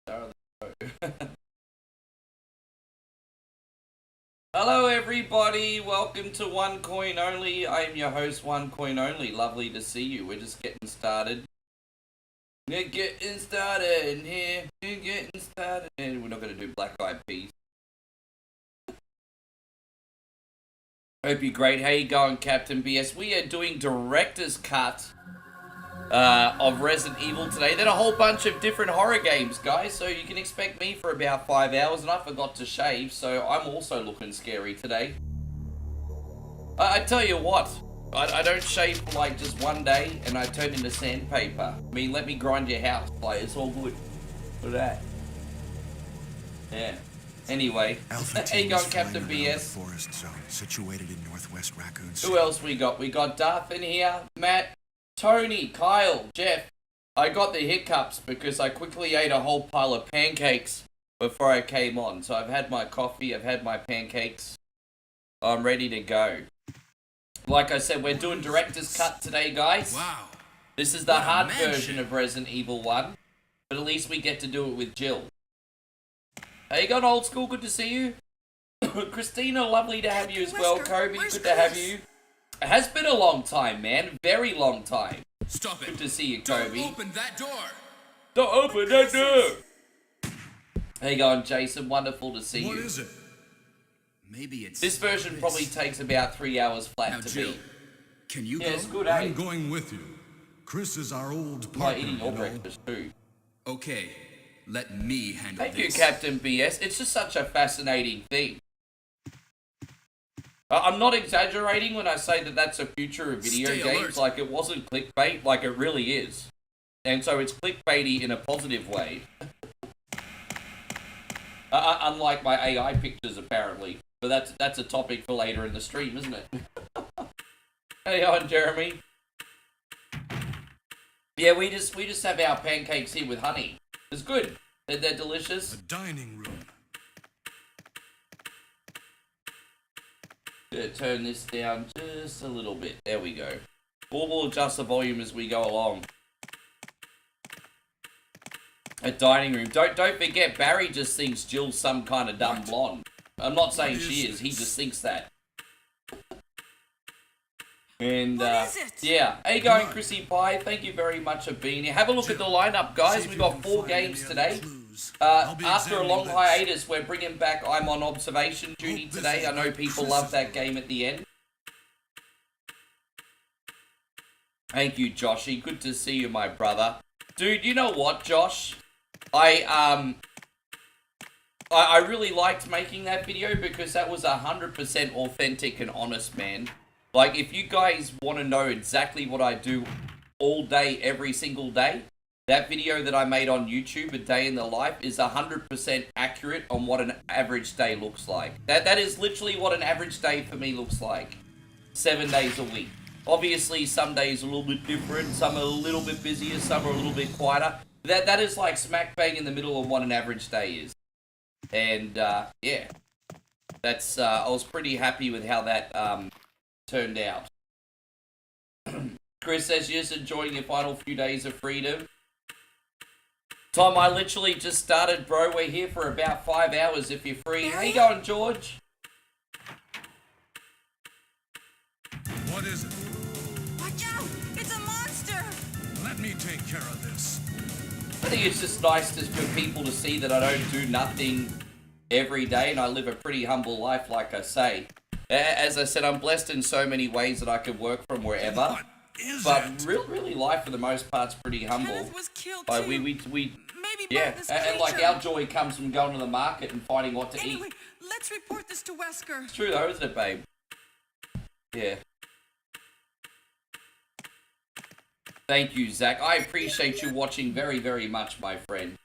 Hello everybody, welcome to One Coin Only. I am your host, One Coin Only. Lovely to see you. We're just getting started. We're getting started here. We're getting started. And we're not going to do Black Eyed Peas. Hope you're great. How you going, Captain BS? We are doing director's cut of Resident Evil today. Then a whole bunch of different horror games, guys. So you can expect me for about 5 hours, and I forgot to shave, so I'm also looking scary today. I tell you what, I don't shave for like just one day, and I turn into sandpaper. I mean, let me grind your house. Like, it's all good. Look at that. Yeah. Anyway, how you going, Captain BS? Forest zone situated in northwest Raccoon Who else we got? We got Darth in here, Matt, Tony, Kyle, Jeff. I got the hiccups because I quickly ate a whole pile of pancakes before I came on. So I've had my coffee, I've had my pancakes. I'm ready to go. Like I said, we're doing director's cut today, guys. Wow. This is the hard version of Resident Evil 1, but at least we get to do it with Jill. How you going, old school? Good to see you. Christina, lovely to have you as well. Kobe, good to have you. It has been a long time, man. Very long time. Stop it. Good to see you, Kobe. Don't open that door. Don't open that door. How you going, Jason? Wonderful to see you. What is it? Maybe it's This version probably takes about 3 hours flat now, to Jill. beat. Can you Yeah, go? it's good, I'm eh? going with you. Chris is our old Like partner, eating your you know. breakfast too. Okay, let me handle Thank you, this. Captain BS. It's just such a fascinating thing. I'm not exaggerating when I say that that's a future of video Stay games. alert. Like, it wasn't clickbait, like it really is. And so it's clickbaity in a positive way. Unlike my AI pictures, apparently. But that's a topic for later in the stream, isn't it? Hey on, Jeremy. Yeah, we just have our pancakes here with honey. It's good. They're delicious. A dining room. Gonna turn this down just a little bit. There we go. We'll adjust the volume as we go along. A dining room. Don't forget, Barry just thinks Jill's some kind of dumb blonde. I'm not saying she is. He just thinks that. And yeah. How you going, Chrissy Pie? Thank you very much for being here. Have a look at the lineup, guys. We've got 4 games today. After a long hiatus, we're bringing back I'm on observation duty today. I know people love that game at the end. Thank you, Joshy. Good to see you, my brother. Dude, you know what, Josh? I really liked making that video because that was 100% authentic and honest, man. Like, if you guys want to know exactly what I do all day, every single day, that video that I made on YouTube, A Day in the Life, is 100% accurate on what an average day looks like. That is literally what an average day for me looks like. 7 days a week. Obviously, some days are a little bit different, some are a little bit busier, some are a little bit quieter. That is like smack bang in the middle of what an average day is. And, yeah. That's, I was pretty happy with how that, turned out. Chris says, you're just enjoying your final few days of freedom. Tom, I literally just started, bro. We're here for about 5 hours if you're free. How you going, George? What is it? Watch out! It's a monster! Let me take care of this. I think it's just nice just for people to see that I don't do nothing every day and I live a pretty humble life, like I say. As I said, I'm blessed in so many ways that I could work from wherever. What is But it? really, life for the most part's pretty humble. Kenneth was killed Like, too. we Maybe yeah, by this and like creature. our joy comes from going to the market and finding what to Anyway, eat. let's report this to Wesker. It's true though, isn't it, babe? Yeah. Thank you, Zach. I appreciate you watching very, very much, my friend.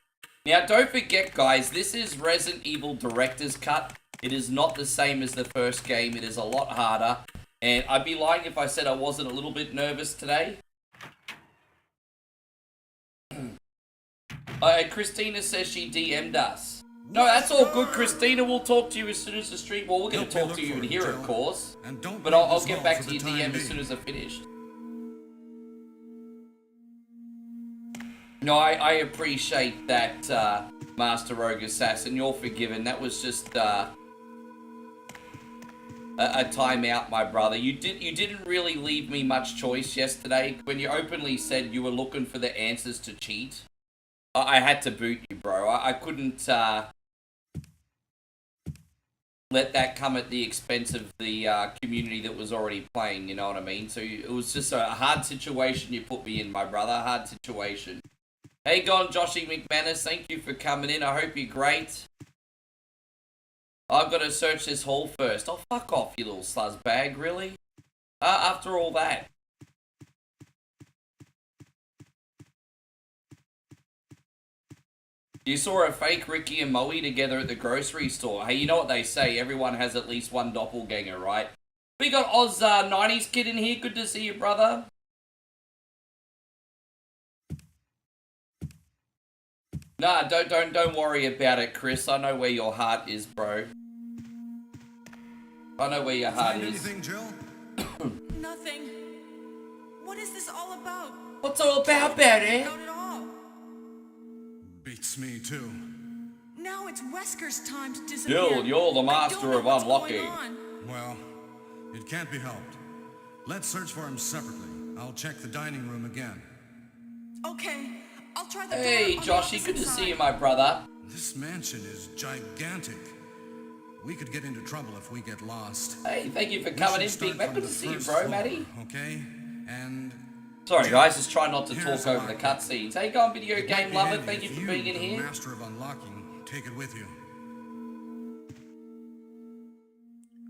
Now, don't forget, guys, this is Resident Evil Director's Cut. It is not the same as the first game. It is a lot harder. And I'd be lying if I said I wasn't a little bit nervous today. Christina says she DM'd us. No, that's all good, Christina. We'll talk to you as soon as the stream... Well, we're going to talk to you in here, of course. And don't But leave I'll this get hall back for to the your time DM as soon being. as I've finished. No, I appreciate that Master Rogue Assassin. You're forgiven. That was just a timeout, my brother. You didn't really leave me much choice yesterday when you openly said you were looking for the answers to cheat. I had to boot you, bro. I couldn't let that come at the expense of the community that was already playing, you know what I mean? So it was just a hard situation you put me in, my brother. Hard situation. Hey, gone, Joshy McManus. Thank you for coming in. I hope you're great. I've got to search this hall first. Oh, fuck off, you little sluzz bag, really? After all that. You saw a fake Ricky and Moe together at the grocery store. Hey, you know what they say, everyone has at least one doppelganger, right? We got Oz 90s Kid in here. Good to see you, brother. Nah, don't worry about it, Chris. I know where your heart is, bro. I know where your heart Find is. anything, Jill? Nothing. What is this all about? What's all about, Betty? Not at all. Beats me too. Now it's Wesker's time to disappear. Jill, you're the I don't master know of what's unlocking. going on. Well, it can't be helped. Let's search for him separately. I'll check the dining room again. Okay, I'll try the door Hey, on the Joshy, opposite good to see you, side. my brother. This mansion is gigantic. We could get into trouble if we get lost. Hey, thank you for We coming in, should Big start Mac. from Good the to see you, first bro, floor, Matty. Okay? And Sorry, guys, just try not to here's talk a over the locket. cutscenes. Hey, go on, video it might game be lover. handy Thank you if for being in the here. master of unlocking, take it with you.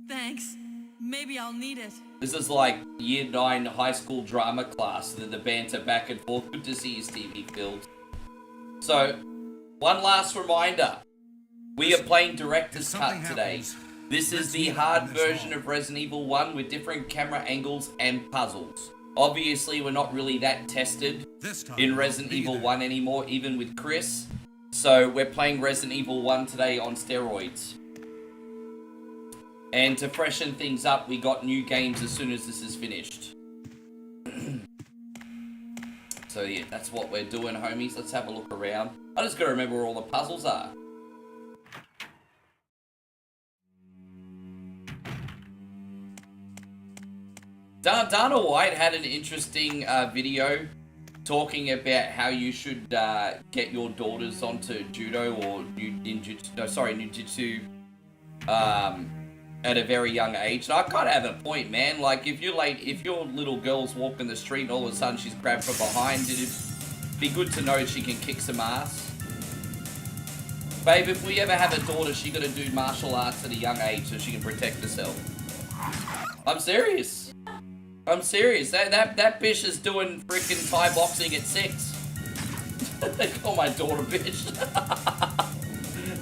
Thanks. Maybe I'll need it. This is like year 9 high school drama class. The banter back and forth. Good to see you, Stevie Field. So, one last reminder. We are playing Director's If Cut something today. happens, This is let's the meet up hard in this version hall. of Resident Evil 1 with different camera angles and puzzles. Obviously, we're not really that tested This time, in I'll Resident be Evil there. 1 anymore, even with Chris. So we're playing Resident Evil 1 today on steroids. And to freshen things up, we got new games as soon as this is finished. So yeah, that's what we're doing, homies. Let's have a look around. I just gotta remember where all the puzzles are. Dana White had an interesting video talking about how you should get your daughters onto judo or ninjutsu at a very young age. And I kind of have a point, man. Like if your little girl's walking the street and all of a sudden she's grabbed from behind, it'd be good to know she can kick some ass. Babe, if we ever have a daughter, she gotta do martial arts at a young age so she can protect herself. I'm serious. I'm serious. That bitch is doing freaking Thai boxing at 6. They call my daughter bitch.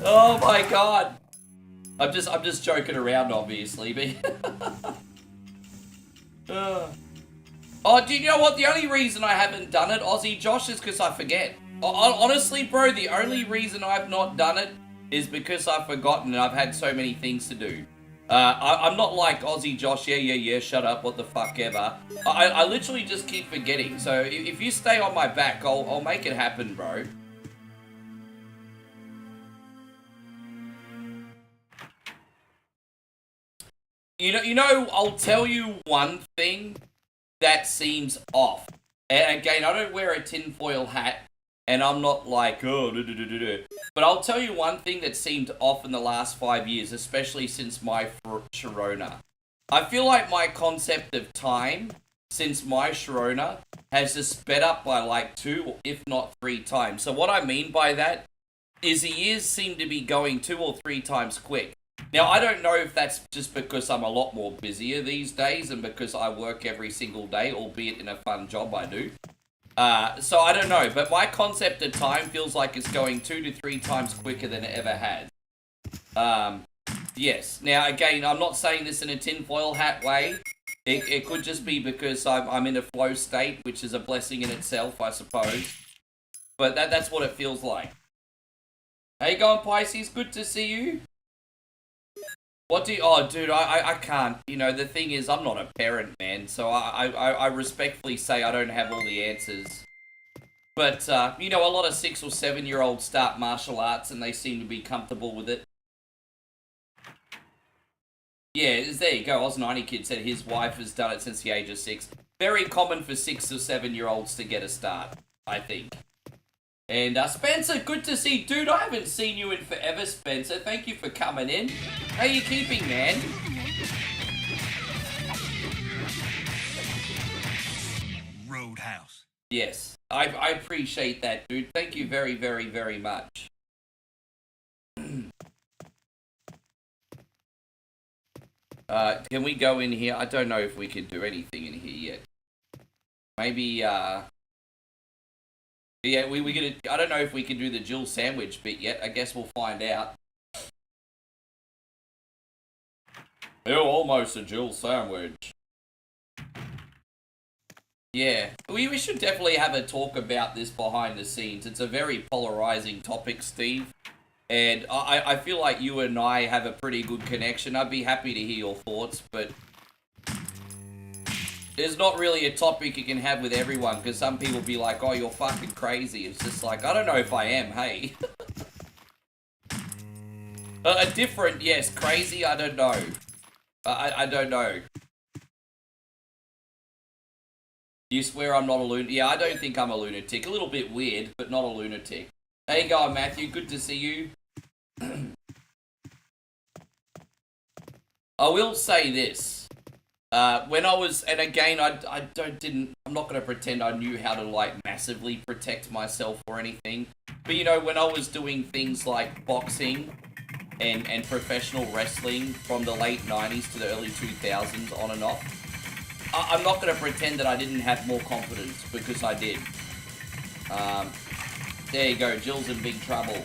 Oh my god. I'm just joking around, obviously, but oh, do you know what? The only reason I haven't done it, Aussie Josh, is because I forget. Honestly, bro, the only reason I've not done it is because I've forgotten and I've had so many things to do. I'm not like Aussie Josh, yeah, shut up, what the fuck ever. I literally just keep forgetting. So if you stay on my back, I'll make it happen, bro. You know, I'll tell you one thing that seems off. And again, I don't wear a tinfoil hat, and I'm not like, oh, but I'll tell you one thing that seemed off in the last 5 years, especially since my Sharona. I feel like my concept of time since my Sharona has just sped up by like 2, if not 3 times. So what I mean by that is the years seem to be going 2 or 3 times quick. Now, I don't know if that's just because I'm a lot more busier these days and because I work every single day, albeit in a fun job I do. So I don't know, but my concept of time feels like it's going 2 to 3 times quicker than it ever has. Yes. Now, again, I'm not saying this in a tinfoil hat way. It could just be because I'm in a flow state, which is a blessing in itself, I suppose. But that's what it feels like. How you going, Pisces? Good to see you. What do you... Oh, dude, I can't. You know, the thing is, I'm not a parent, man. So I respectfully say I don't have all the answers. But, you know, a lot of 6 or 7-year-olds start martial arts and they seem to be comfortable with it. Yeah, there you go. Oz90 Kid said his wife has done it since the age of 6. Very common for 6 or 7-year-olds to get a start, I think. And Spencer, good to see. Dude, I haven't seen you in forever, Spencer. Thank you for coming in. How you keeping, man? Roadhouse. Yes, I appreciate that, dude. Thank you very, very, very much. Can we go in here? I don't know if we can do anything in here yet. Maybe, yeah, we gonna, I don't know if we can do the Jill sandwich bit yet. I guess we'll find out. You're almost a Jill sandwich. Yeah, we should definitely have a talk about this behind the scenes. It's a very polarizing topic, Steve. And I feel like you and I have a pretty good connection. I'd be happy to hear your thoughts, but there's not really a topic you can have with everyone, because some people be like, oh, you're fucking crazy. It's just like, I don't know if I am, hey. A different, yes, crazy, I don't know. I don't know. You swear I'm not a lunatic? Yeah, I don't think I'm a lunatic. A little bit weird, but not a lunatic. How you going, Matthew? Good to see you. I will say this. When I was, and again, I'm not going to pretend I knew how to, like, massively protect myself or anything. But, you know, when I was doing things like boxing and professional wrestling from the late 90s to the early 2000s on and off, I'm not going to pretend that I didn't have more confidence, because I did. There you go, Jill's in big trouble.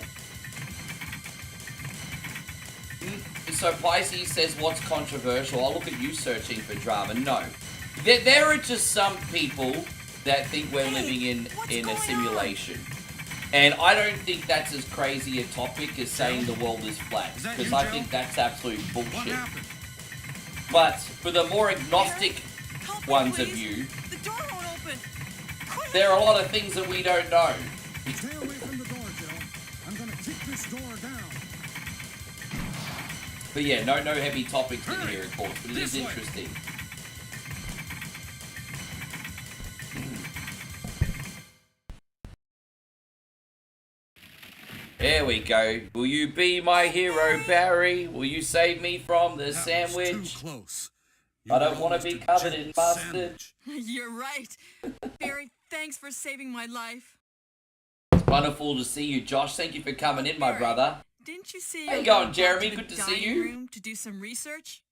So Pisces says, what's controversial? I'll look at you searching for drama. No. There are just some people that think we're living in a simulation. And I don't think that's as crazy a topic as saying the world is flat. Because I think that's absolute bullshit. But for the more agnostic ones of you, The door won't open. there are a lot of things that we don't know. Stay away from the door, Jill. I'm gonna kick this door down. But yeah, no heavy topics in here, of course, but it is interesting. There we go. Will you be my hero, Barry? Will you save me from the sandwich? Too close. I don't want to be covered in mustard. You're right. Barry, thanks for saving my life. It's wonderful to see you, Josh. Thank you for coming in, my brother. Didn't you say How you were going, back Jeremy? the Good to see dining you. room to do some research?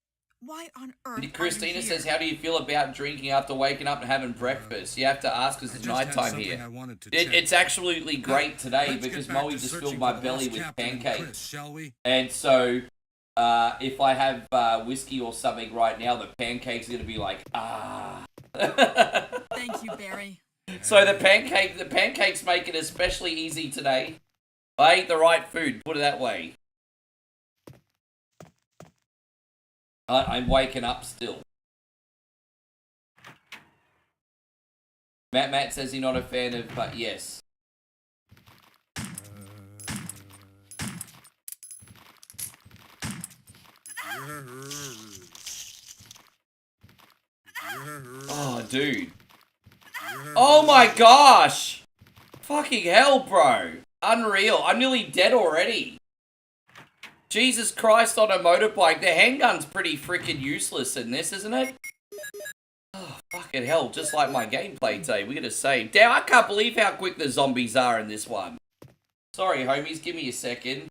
Why on earth are you Christina here? says, how do you feel about drinking after waking up and having breakfast? You have to ask because it's nighttime here. It's absolutely great today because Moe just filled my belly with pancakes. Shall we? And so, if I have whiskey or something right now, the pancakes are going to be like, ah. Thank you, Barry. So the pancakes make it especially easy today. I ate the right food, put it that way. I'm waking up still. Matt says he's not a fan of, but yes. Oh, dude. Oh my gosh! Fucking hell, bro. Unreal. I'm nearly dead already. Jesus Christ on a motorbike. The handgun's pretty freaking useless in this, isn't it? Oh, fucking hell. Just like my gameplay today. We gotta say. Damn, I can't believe how quick the zombies are in this one. Sorry, homies. Give me a second.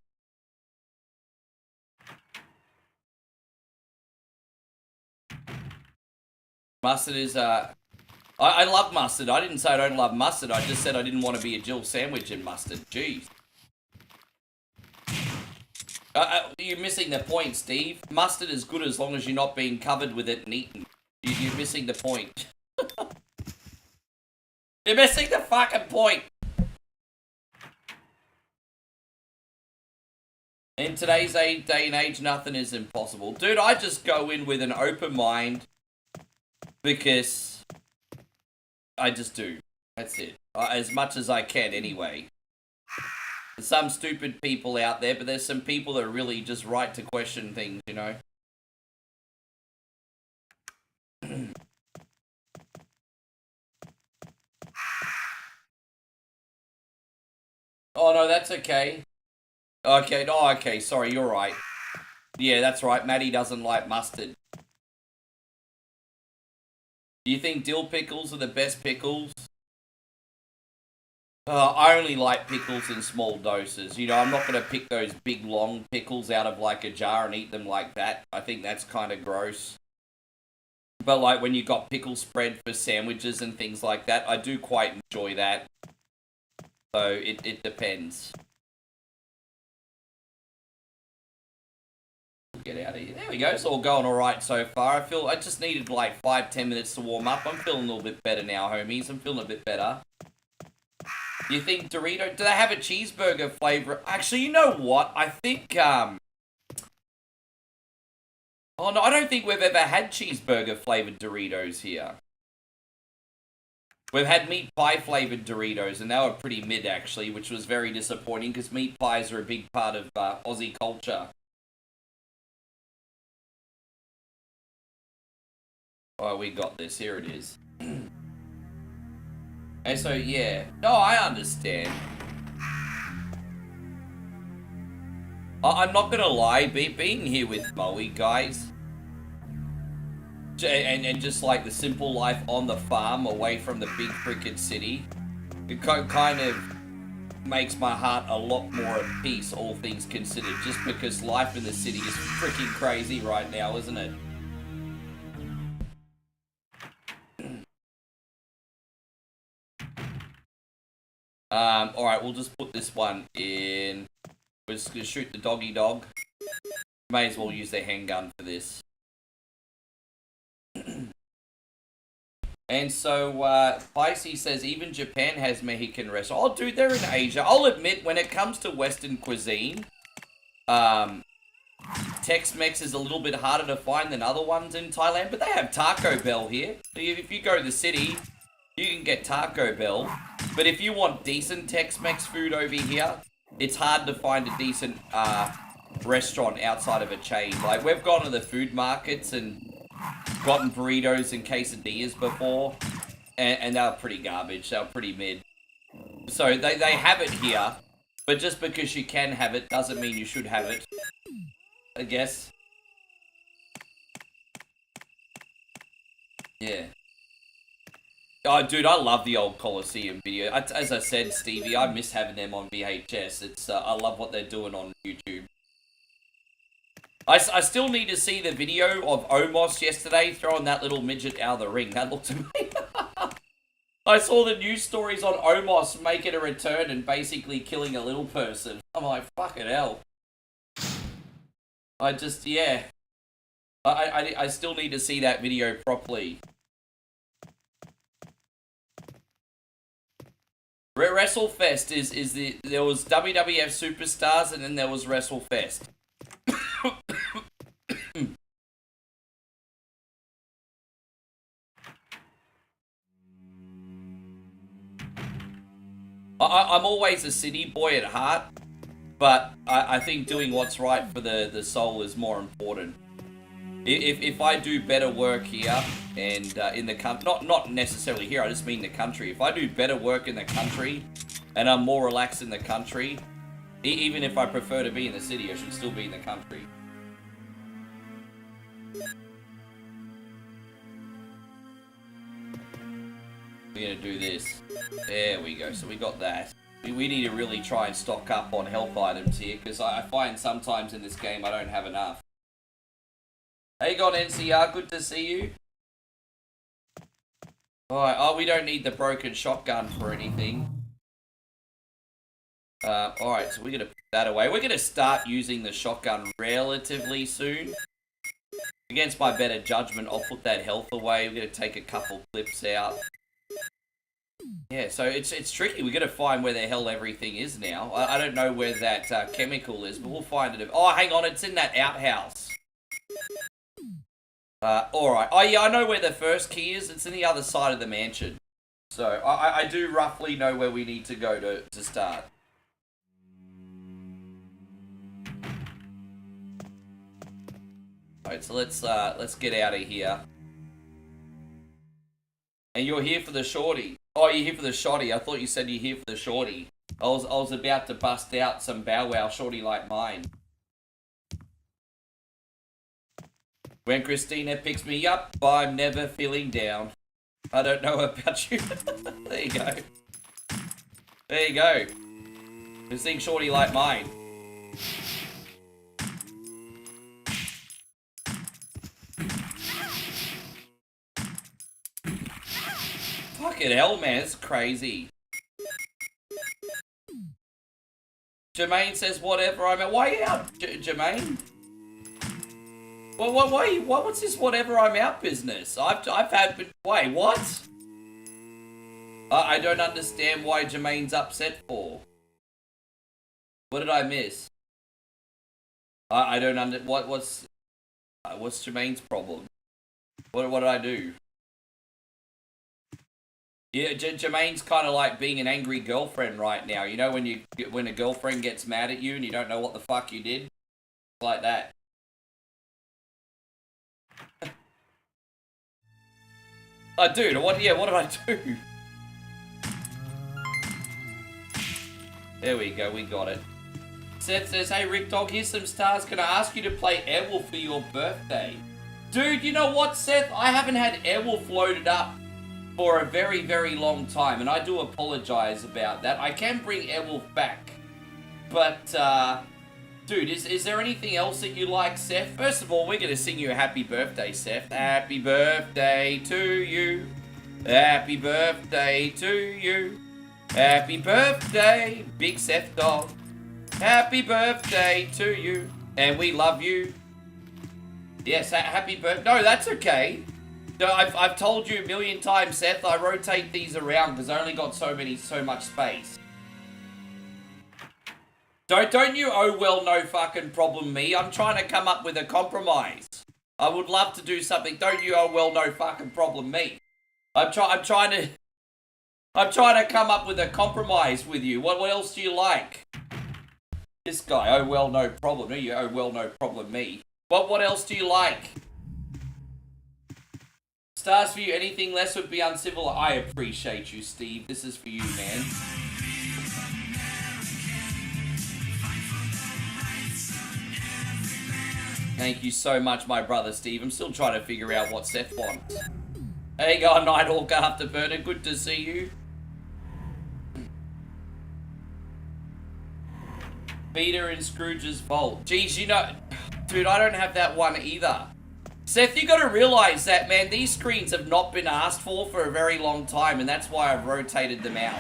Mustard is, I love mustard. I didn't say I don't love mustard. I just said I didn't want to be a Jill sandwich in mustard. Jeez. You're missing the point, Steve. Mustard is good as long as you're not being covered with it and eaten. You're missing the point. You're missing the fucking point. In today's day and age, nothing is impossible. Dude, I just go in with an open mind because I just do. That's it. As much as I can, anyway. There's some stupid people out there, but there's some people that are really just right to question things, you know? Oh, no, that's okay. Okay, no, okay, sorry, you're right. Yeah, that's right, Maddie doesn't like mustard. Do you think dill pickles are the best pickles? I only like pickles in small doses. You know, I'm not going to pick those big, long pickles out of, like, a jar and eat them like that. I think that's kind of gross. But, like, when you got pickle spread for sandwiches and things like that, I do quite enjoy that. So, it depends. Get out of here. There we go. It's all going alright so far. I just needed, like, 5-10 minutes to warm up. I'm feeling a little bit better now, homies. I'm feeling a bit better. You think Dorito... Do they have a cheeseburger flavor? Actually, you know what? I think, Oh, no, I don't think we've ever had cheeseburger-flavored Doritos here. We've had meat pie-flavored Doritos, and they were pretty mid, actually, which was very disappointing, because meat pies are a big part of Aussie culture. Oh, we got this. Here it is. And so, yeah. No, I understand. I'm not gonna lie, being here with Moe, guys, and just like the simple life on the farm away from the big frickin' city, it kind of makes my heart a lot more at peace, all things considered, just because life in the city is freaking crazy right now, isn't it? Alright, we'll just put this one in. We're just gonna shoot the doggy dog. May as well use their handgun for this. And so, Spicy says, even Japan has Mexican restaurants. Oh, dude, they're in Asia. I'll admit, when it comes to Western cuisine, Tex-Mex is a little bit harder to find than other ones in Thailand, but they have Taco Bell here. If you go to the city, you can get Taco Bell. But if you want decent Tex-Mex food over here, it's hard to find a decent restaurant outside of a chain. Like, we've gone to the food markets and gotten burritos and quesadillas before, and they were pretty garbage. They were pretty mid. So they have it here, but just because you can have it doesn't mean you should have it, I guess. Yeah. Oh, dude, I love the old Coliseum video. As I said, Stevie, I miss having them on VHS. It's I love what they're doing on YouTube. I still need to see the video of Omos yesterday throwing that little midget out of the ring. That looked amazing. I saw the news stories on Omos making a return and basically killing a little person. I'm like, fucking hell. I just, yeah. I still need to see that video properly. WrestleFest is there was WWF Superstars and then there was WrestleFest. I'm always a city boy at heart, but I think doing what's right for the soul is more important. If I do better work here and in the country, not necessarily here, I just mean the country. If I do better work in the country and I'm more relaxed in the country, even if I prefer to be in the city, I should still be in the country. We're gonna do this. There we go. So we got that. We need to really try and stock up on health items here, because I find sometimes in this game I don't have enough. Hey, God, NCR, good to see you. Alright, oh, we don't need the broken shotgun for anything. Alright, so we're gonna put that away. We're gonna start using the shotgun relatively soon. Against my better judgment, I'll put that health away. We're gonna take a couple clips out. Yeah, so it's tricky. We're gonna find where the hell everything is now. I don't know where that chemical is, but we'll find it. Oh, hang on, it's in that outhouse. Alright. Oh, yeah, I know where the first key is. It's in the other side of the mansion. So, I do roughly know where we need to go to start. Alright, so let's get out of here. And you're here for the shorty. Oh, you're here for the shotty. I thought you said you're here for the shorty. I was about to bust out some bow wow shorty like mine. When Christina picks me up, I'm never feeling down. I don't know about you. There you go. There you go. You sing shorty like mine. Fucking hell, man. It's crazy. Jermaine says whatever I'm out. Why are you out, Jermaine? Well, what's this whatever I'm out business? I've had, wait, what? I don't understand why Jermaine's upset for. What did I miss? I don't what's Jermaine's problem? What did I do? Yeah, Jermaine's kind of like being an angry girlfriend right now. You know when a girlfriend gets mad at you and you don't know what the fuck you did? It's like that. Oh, dude, what did I do? There we go, we got it. Seth says, hey Rick Dog, here's some stars. Can I ask you to play Airwolf for your birthday? Dude, you know what, Seth? I haven't had Airwolf loaded up for a very, very long time, and I do apologize about that. I can bring Airwolf back, but, dude, is there anything else that you like, Seth? First of all, we're going to sing you a happy birthday, Seth. Happy birthday to you. Happy birthday to you. Happy birthday, Big Seth Dog. Happy birthday to you. And we love you. Yes, happy birthday. No, that's okay. No, I've told you a million times, Seth, I rotate these around because I only got so much space. Don't you oh well no fucking problem me. I'm trying to come up with a compromise. I would love to do something. Don't you oh well no fucking problem me. I'm trying to come up with a compromise with you. What else do you like? This guy, oh well no problem. You oh well no problem me. What else do you like? Stars for you, anything less would be uncivil. I appreciate you, Steve. This is for you, man. Thank you so much, my brother Steve. I'm still trying to figure out what Seth wants. Hey, go Nighthawk Afterburner. Good to see you. Peter in Scrooge's Vault. Geez, you know, dude, I don't have that one either. Seth, you got to realize that, man, these screens have not been asked for a very long time, and that's why I've rotated them out.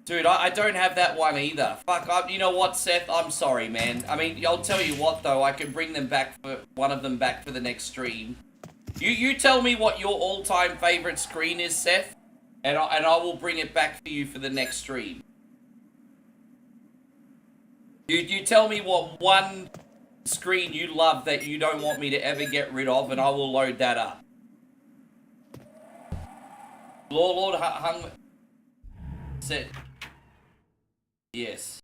Dude, I don't have that one either. Fuck, you know what, Seth? I'm sorry, man. I mean, I'll tell you what, though. I can bring them back one of them back for the next stream. You tell me what your all-time favorite screen is, Seth, and I will bring it back for you for the next stream. You tell me what one screen you love that you don't want me to ever get rid of, and I will load that up. Lord hung said yes.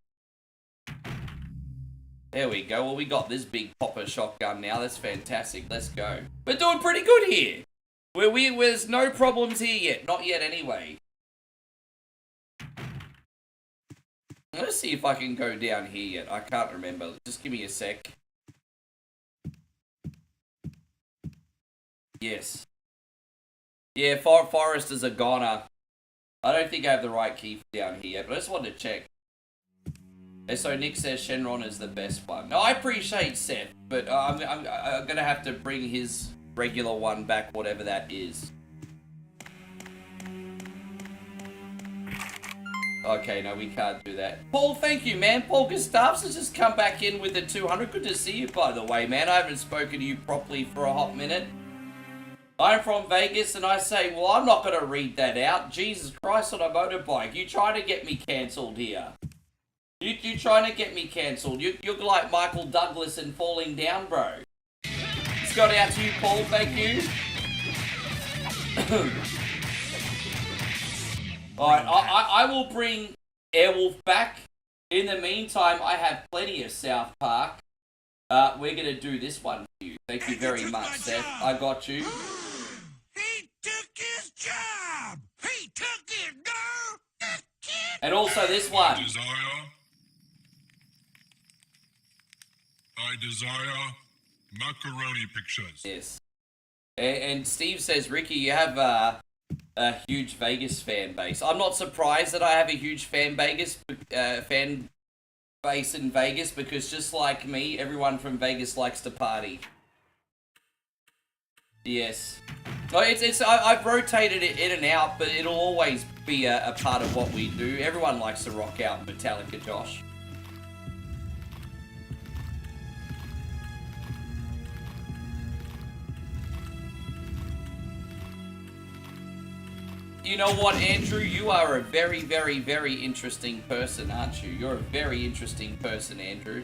There we go. Well, we got this big popper shotgun now. That's fantastic. Let's go. We're doing pretty good here. There's no problems here yet. Not yet, anyway. Let's see if I can go down here yet. I can't remember. Just give me a sec. Yes. Yeah, Foresters are goner. I don't think I have the right key down here yet, but I just wanted to check. And so Nick says Shenron is the best one. No, I appreciate Seth, but I'm going to have to bring his regular one back, whatever that is. Okay, no, we can't do that. Paul, thank you, man. Paul Gustavs has just come back in with the 200. Good to see you, by the way, man. I haven't spoken to you properly for a hot minute. I'm from Vegas, and I say, well, I'm not going to read that out. Jesus Christ, on a motorbike. You trying to get me cancelled here. You trying to get me cancelled. You're like Michael Douglas in Falling Down, bro. It's got out to you, Paul. Thank you. Alright, I will bring Airwolf back. In the meantime, I have plenty of South Park. We're gonna do this one for you. Thank you very much, Seth. I got you. He took his job! He took it, no! And also this one. I desire macaroni pictures. Yes. And Steve says, Ricky, you have a huge Vegas fan base. I'm not surprised that I have a huge fan base in Vegas, because just like me, everyone from Vegas likes to party. Yes. I've rotated it in and out, but it'll always be a part of what we do. Everyone likes to rock out Metallica, Josh. You know what, Andrew? You are a very, very, very interesting person, aren't you? You're a very interesting person, Andrew.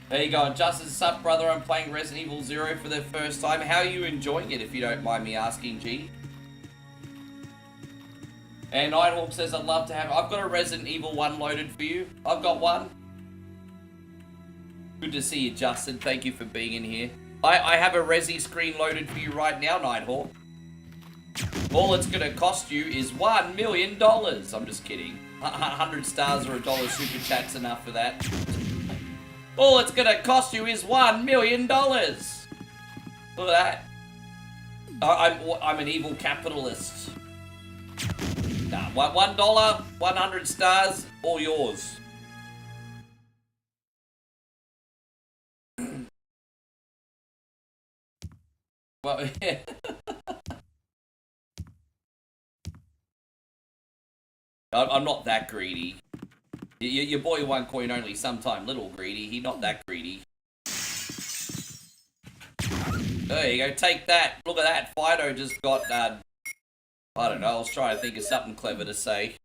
There you go. Justin, sup, brother? I'm playing Resident Evil 0 for the first time. How are you enjoying it, if you don't mind me asking, G? And Nighthawk says, I'd love to have... I've got a Resident Evil 1 loaded for you. I've got one. Good to see you, Justin. Thank you for being in here. I have a Resi screen loaded for you right now, Nighthawk. All it's gonna cost you is $1 million. I'm just kidding. 100 stars or $1 super chat's enough for that. All it's gonna cost you is $1 million. Look at that. I'm an evil capitalist. Nah, $1, 100 stars, all yours. Well, yeah. I'm not that greedy. Your boy one coin only, sometime little greedy. He not that greedy. There you go, take that. Look at that. Fido just got, I don't know, I was trying to think of something clever to say.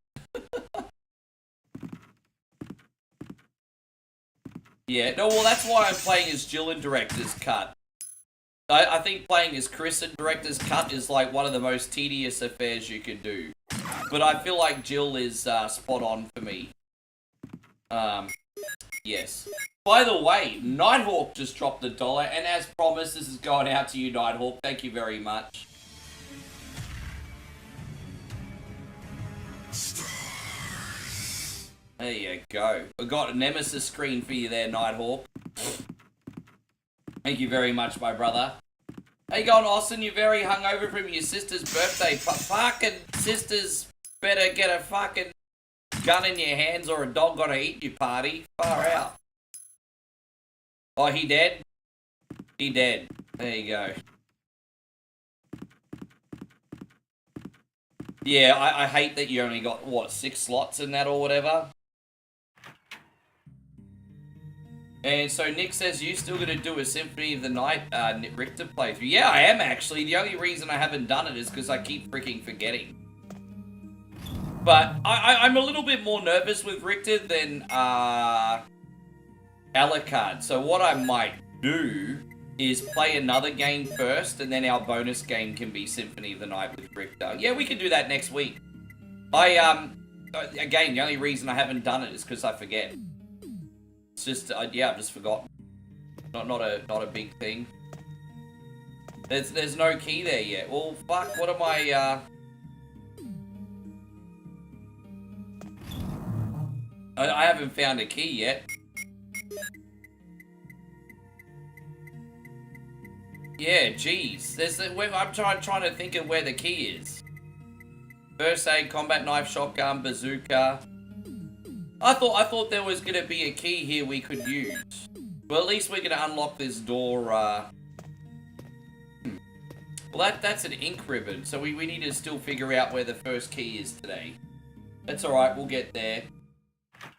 Yeah, no, well that's why I'm playing as Jill in Director's Cut. I think playing as Chris in Director's Cut is like one of the most tedious affairs you can do. But I feel like Jill is spot on for me. Yes. By the way, Nighthawk just dropped $1, and as promised, this is going out to you, Nighthawk. Thank you very much. There you go. I got a Nemesis screen for you there, Nighthawk. Thank you very much, my brother. How you going, Austin? You're very hungover from your sister's birthday. Fucking sisters better get a fucking gun in your hands or a dog gonna eat you, party. Far out. Oh, he dead? He dead. There you go. Yeah, I hate that you only got, what, 6 slots in that or whatever? And so Nick says, you still gonna do a Symphony of the Night Richter playthrough? Yeah, I am actually. The only reason I haven't done it is because I keep freaking forgetting. But I'm a little bit more nervous with Richter than Alucard. So what I might do is play another game first, and then our bonus game can be Symphony of the Night with Richter. Yeah, we can do that next week. Again, the only reason I haven't done it is because I forget. It's just, yeah, I've just forgotten. Not a big thing. There's no key there yet. Well, fuck, what am I haven't found a key yet. Yeah, jeez. I'm trying to think of where the key is. First aid, combat knife, shotgun, bazooka. I thought there was gonna be a key here we could use. Well, at least we're gonna unlock this door. Well, that's an ink ribbon, so we need to still figure out where the first key is today. That's all right. We'll get there.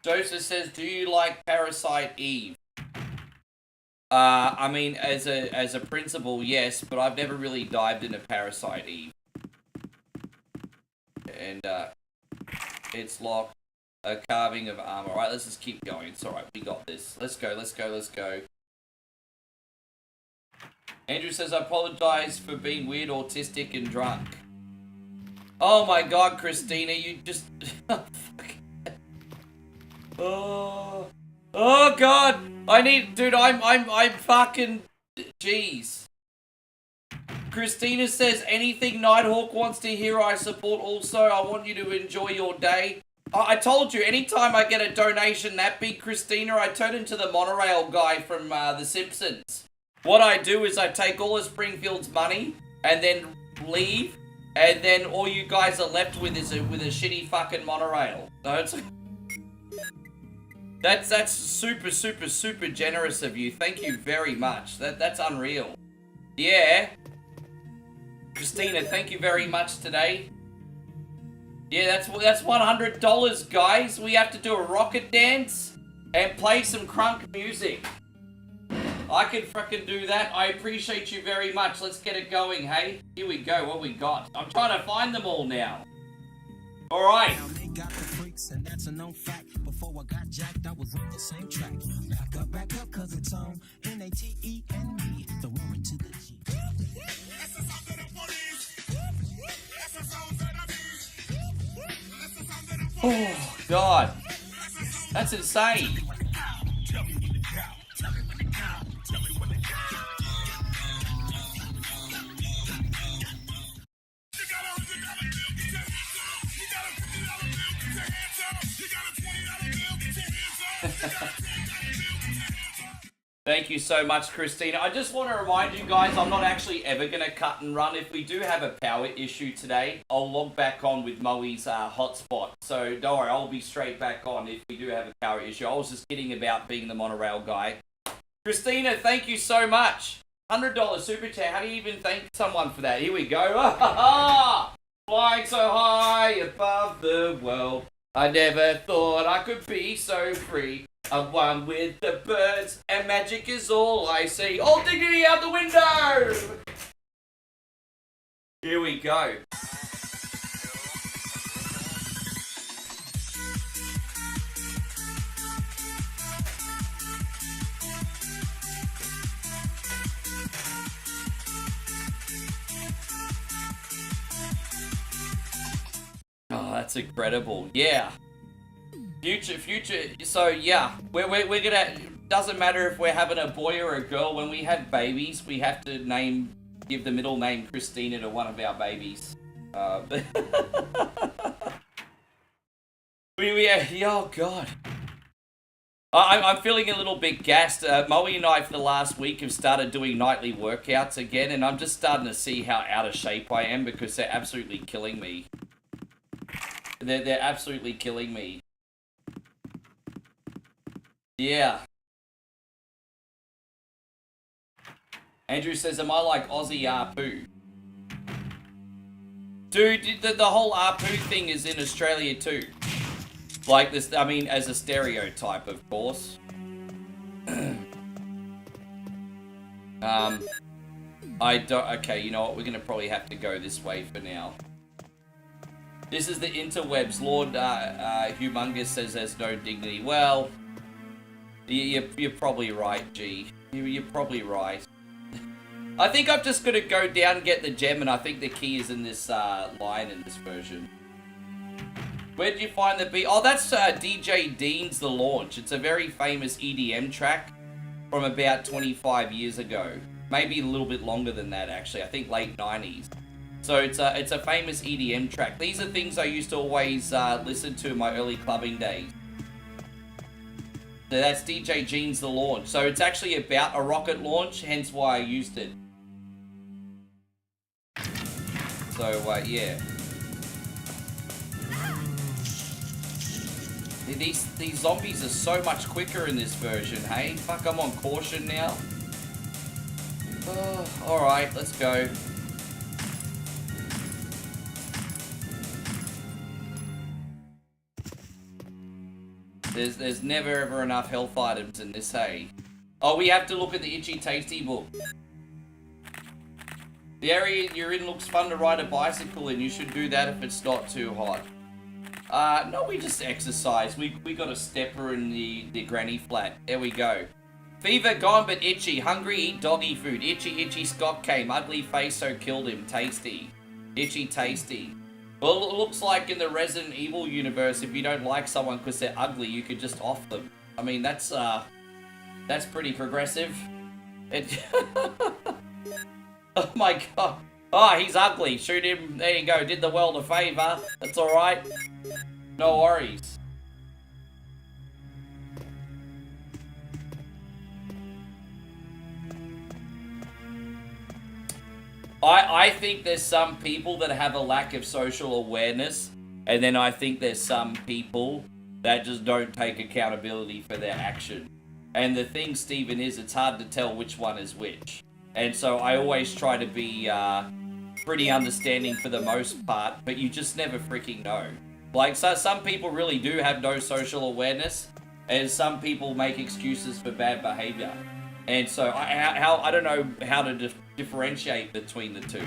Joseph says, "Do you like Parasite Eve?" I mean, as a principle, yes, but I've never really dived into Parasite Eve. And it's locked. A carving of armor. Alright, let's just keep going. It's alright, we got this. Let's go. Andrew says, I apologize for being weird, autistic, and drunk. Oh my god, Christina, you just... oh god! I need... Dude, I'm fucking... Jeez. Christina says, anything Nighthawk wants to hear, I support also. I want you to enjoy your day. I told you, anytime I get a donation that big, Christina, I turn into the monorail guy from The Simpsons. What I do is I take all of Springfield's money and then leave, and then all you guys are left with is a shitty fucking monorail. So it's... That's super, super, super generous of you. Thank you very much. That's unreal. Yeah. Christina, thank you very much today. Yeah, that's $100, guys. We have to do a rocket dance and play some crunk music. I can frickin' do that. I appreciate you very much. Let's get it going, hey? Here we go. What we got? I'm trying to find them all now. All right. And that's a known fact. Before I got jacked, I was on the same track. Back up, cause it's on N-A-T-E and me, the woman to the G. Oh, God. That's insane. Thank you so much, Christina. I just want to remind you guys, I'm not actually ever going to cut and run. If we do have a power issue today, I'll log back on with Moe's hotspot. So don't worry, I'll be straight back on if we do have a power issue. I was just kidding about being the monorail guy. Christina, thank you so much. $100 super chat. How do you even thank someone for that? Here we go. Flying so high above the world. I never thought I could be so free. I'm one with the birds, and magic is all I see. All dignity out the window! Here we go. Oh, that's incredible. Yeah. Future, so yeah, we're gonna, doesn't matter if we're having a boy or a girl, when we have babies, we have to give the middle name Christina to one of our babies. Oh god. I'm feeling a little bit gassed. Moe and I for the last week have started doing nightly workouts again, and I'm just starting to see how out of shape I am because they're absolutely killing me. They're absolutely killing me. Yeah. Andrew says, am I like Aussie Apu? Dude, the whole Apu thing is in Australia too. Like this, I mean, as a stereotype, of course. Okay, you know what? We're gonna probably have to go this way for now. This is the interwebs. Lord Humongous says there's no dignity. Well... You're probably right, G. You're probably right. I think I'm just going to go down and get the gem, and I think the key is in this line in this version. Where did you find the beat? Oh, that's DJ Dean's The Launch. It's a very famous EDM track from about 25 years ago. Maybe a little bit longer than that, actually. I think late 90s. So it's a famous EDM track. These are things I used to always listen to in my early clubbing days. So that's DJ Jean's The Launch. So it's actually about a rocket launch, hence why I used it. So, yeah. These zombies are so much quicker in this version, hey? Fuck, I'm on caution now. Oh, alright, let's go. There's never ever enough health items in this, hey? Oh, we have to look at the Itchy Tasty book. The area you're in looks fun to ride a bicycle in. You should do that if it's not too hot. No, we just exercise. We got a stepper in the granny flat. There we go. Fever gone but itchy. Hungry, eat doggy food. Itchy, itchy, Scott came. Ugly face, so killed him. Tasty. Itchy, tasty. Well, it looks like in the Resident Evil universe, if you don't like someone because they're ugly, you could just off them. I mean, that's pretty progressive. It oh my god. Oh, he's ugly. Shoot him. There you go. Did the world a favor. That's alright. No worries. I think there's some people that have a lack of social awareness, and then I think there's some people that just don't take accountability for their action. And the thing, Stephen, is it's hard to tell which one is which. And so I always try to be pretty understanding for the most part, but you just never freaking know. Like, so some people really do have no social awareness, and some people make excuses for bad behavior. And so I don't know how to differentiate between the two.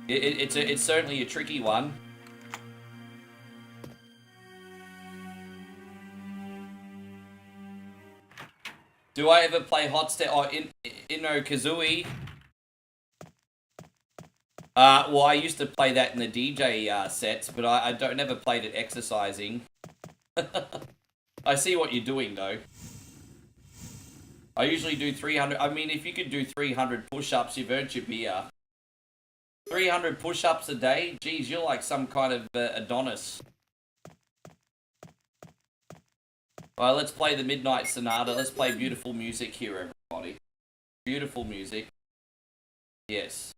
It's certainly a tricky one. Do I ever play Hot Step? Oh, Inno Kazooie. Well, I used to play that in the DJ sets, but I never played it exercising. I see what you're doing, though. I usually do 300. I mean, if you could do 300 push-ups, you've earned your beer. 300 push-ups a day? Geez, you're like some kind of Adonis. Alright, let's play the Midnight Sonata. Let's play beautiful music here, everybody. Beautiful music. Yes.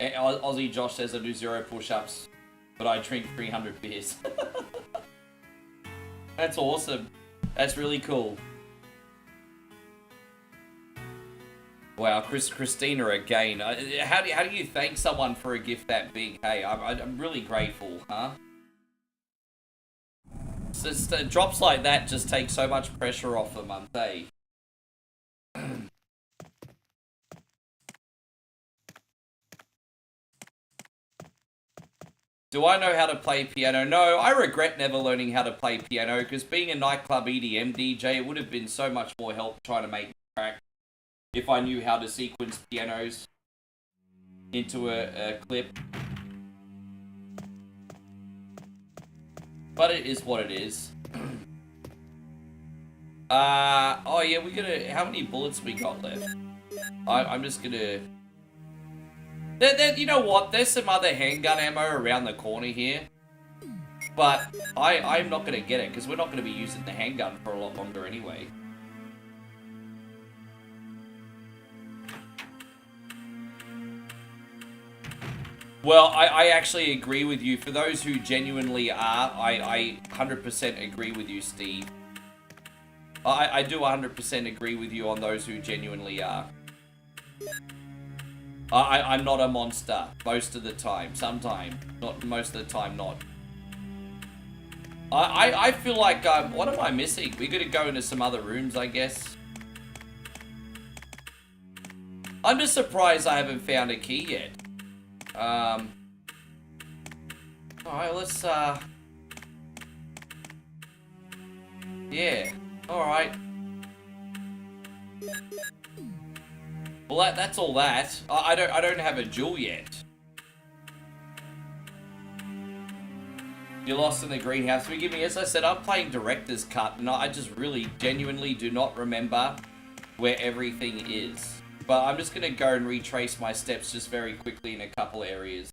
Aussie Josh says I do 0 push-ups, but I drink 300 beers. That's awesome. That's really cool. Wow, Christina again. How do you thank someone for a gift that big? Hey, I'm really grateful, huh? It's just, drops like that just take so much pressure off them, aren't they? Do I know how to play piano? No, I regret never learning how to play piano, because being a nightclub EDM DJ, it would have been so much more help trying to make a track if I knew how to sequence pianos into a clip. But it is what it is. Oh yeah, we're gonna... How many bullets we got left? I'm just gonna... You know what? There's some other handgun ammo around the corner here. But I'm not going to get it, because we're not going to be using the handgun for a lot longer anyway. Well, I actually agree with you. For those who genuinely are, I 100% agree with you, Steve. I do 100% agree with you on those who genuinely are. I'm not a monster most of the time. Sometimes. Not most of the time, not. I feel like, what am I missing? We gotta go into some other rooms, I guess. I'm just surprised I haven't found a key yet. Alright, let's, yeah. Alright. Well, that's all that. I don't have a jewel yet. You're lost in the greenhouse. Forgive me, as I said, I'm playing director's cut, and I just really, genuinely do not remember where everything is. But I'm just gonna go and retrace my steps just very quickly in a couple areas.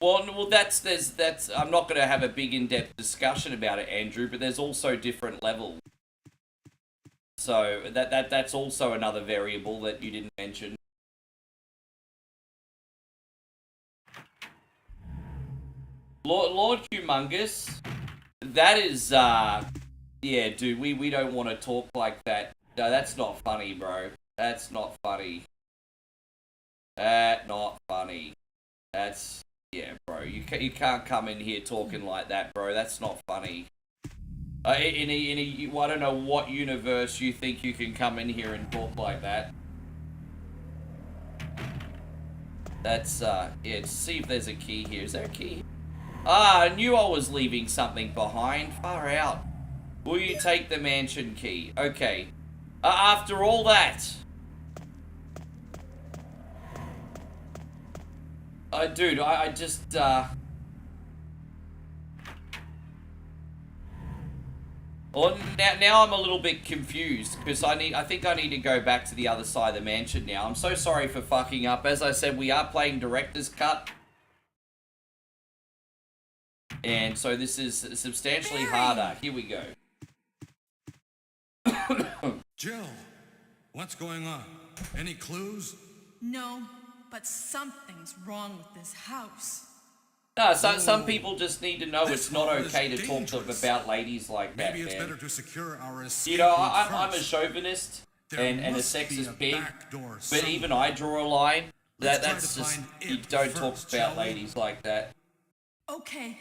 Well, that's I'm not going to have a big in-depth discussion about it, Andrew, but there's also different levels. So that's also another variable that you didn't mention. Lord Humongous, that is yeah, dude, we don't want to talk like that. No, that's not funny, bro. That's not funny. That's not funny. That's... Yeah, bro, you can't come in here talking like that, bro. That's not funny. I don't know what universe you think you can come in here and talk like that. That's, yeah, let's see if there's a key here. Is there a key? Ah, I knew I was leaving something behind. Far out. Will you take the mansion key? Okay. After all that. Dude, I just, Well, now I'm a little bit confused because I think I need to go back to the other side of the mansion now. I'm so sorry for fucking up. As I said, we are playing director's cut. And so this is substantially harder. Here we go. Jill, what's going on? Any clues? No, but something's wrong with this house. No, some people just need to know This it's not hall is okay to talk dangerous. about ladies like that, Maybe it's man. better to secure our escape You know, route I'm a first. chauvinist There and a must be sexist a pig, back door but somewhere. even I draw a line. Let's try That's to just, find you it don't talk first, about shall we? ladies like that. Okay,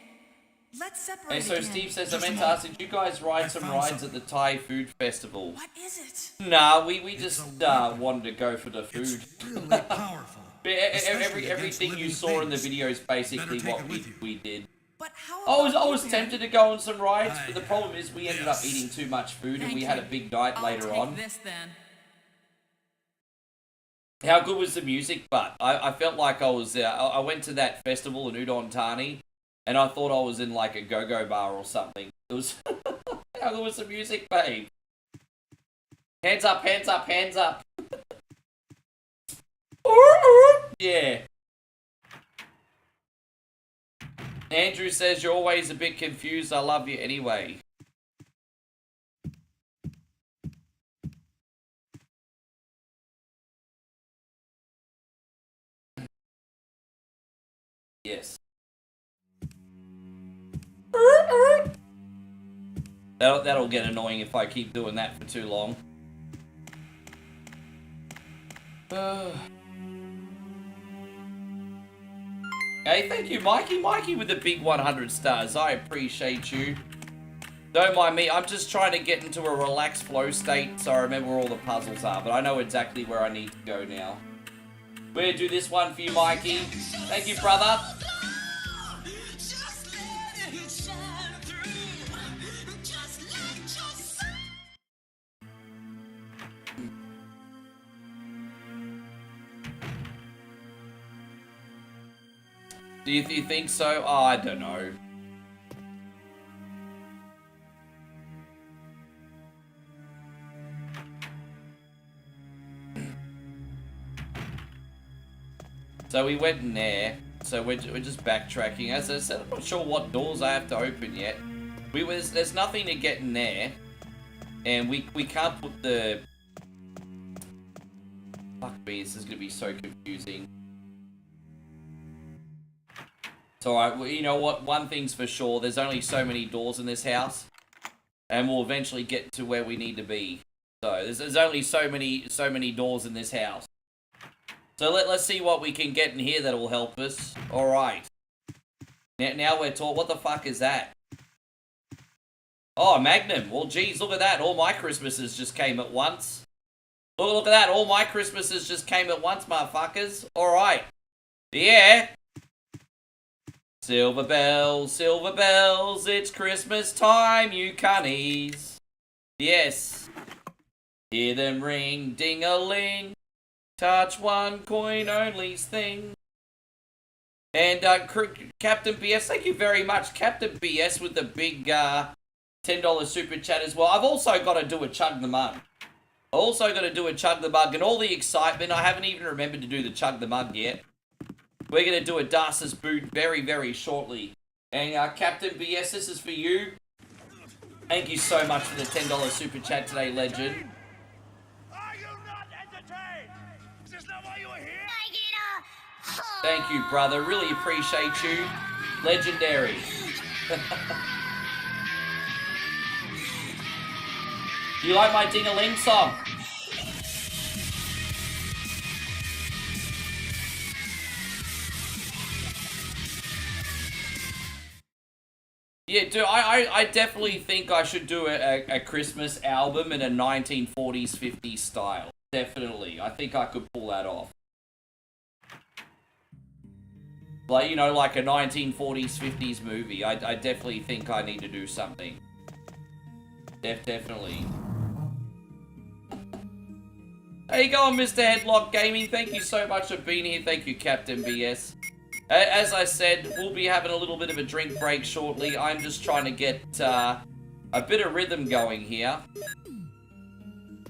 let's separate And so again. Steve says, I Just a meant to moment. ask, did you guys ride I some found rides something. at the Thai food festival? What is it? Nah, we It's just a weapon. wanted to go for the food. It's really powerful. Everything especially against you living saw in the things. video is basically Better take what it with you. we did. But how I about was you, tempted to man? go on some rides, but the Aye. problem is we ended up Yes. eating too much food and Thank we had a you. big night I'll later take on. this then. How good was the music? But I felt like I was I went to that festival in Udon Thani, and I thought I was in like a go-go bar or something. It was how good was the music, babe? Hands up, hands up, hands up. Yeah. Andrew says you're always a bit confused. I love you anyway. Yes. That'll get annoying if I keep doing that for too long. Hey, thank you, Mikey. Mikey with the big 100 stars. I appreciate you. Don't mind me. I'm just trying to get into a relaxed flow state so I remember where all the puzzles are. But I know exactly where I need to go now. We're going to do this one for you, Mikey. Thank you, brother. Do you think so? Oh, I don't know. So we went in there. So we're just backtracking. As I said, I'm not sure what doors I have to open yet. There's nothing to get in there, and we can't put the. Fuck me, this is gonna be so confusing. It's alright, well, you know what? One thing's for sure, there's only so many doors in this house. And we'll eventually get to where we need to be. So, there's only so many doors in this house. So let's see what we can get in here that'll help us. Alright. Now we're talking, what the fuck is that? Oh, Magnum. Well, geez, look at that. All my Christmases just came at once. Look at that. All my Christmases just came at once, motherfuckers. Alright. Yeah. Silver bells, it's Christmas time, you cunnies. Yes. Hear them ring, ding-a-ling. Touch one coin only's thing. And Captain BS, thank you very much. Captain BS with the big $10 super chat as well. I've also got to do a chug the mug. And all the excitement. I haven't even remembered to do the chug the mug yet. We're going to do a Darcy's boot very, very shortly. And Captain BS, this is for you. Thank you so much for the $10 super chat today, legend. Are you not entertained? Is this not why you were here? Thank you, brother. Really appreciate you. Legendary. Do you like my ding-a-ling song? Yeah, dude, I definitely think I should do a Christmas album in a 1940s, 50s style. Definitely. I think I could pull that off. Like, you know, like a 1940s, 50s movie. I definitely think I need to do something. Definitely. How you going, Mr. Headlock Gaming? Thank you so much for being here. Thank you, Captain BS. As I said, we'll be having a little bit of a drink break shortly. I'm just trying to get a bit of rhythm going here.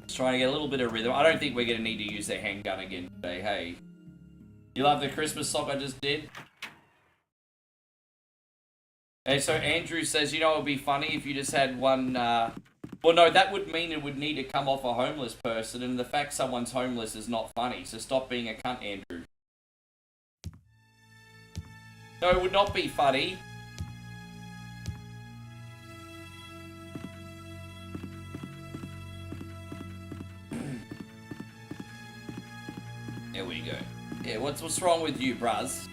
Just trying to get a little bit of rhythm. I don't think we're going to need to use the handgun again today, hey. You love the Christmas song I just did? And so Andrew says, you know, it would be funny if you just had one... Well, no, that would mean it would need to come off a homeless person, and the fact someone's homeless is not funny, so stop being a cunt, Andrew. No, it would not be funny. There we go. Yeah, what's wrong with you, bruz?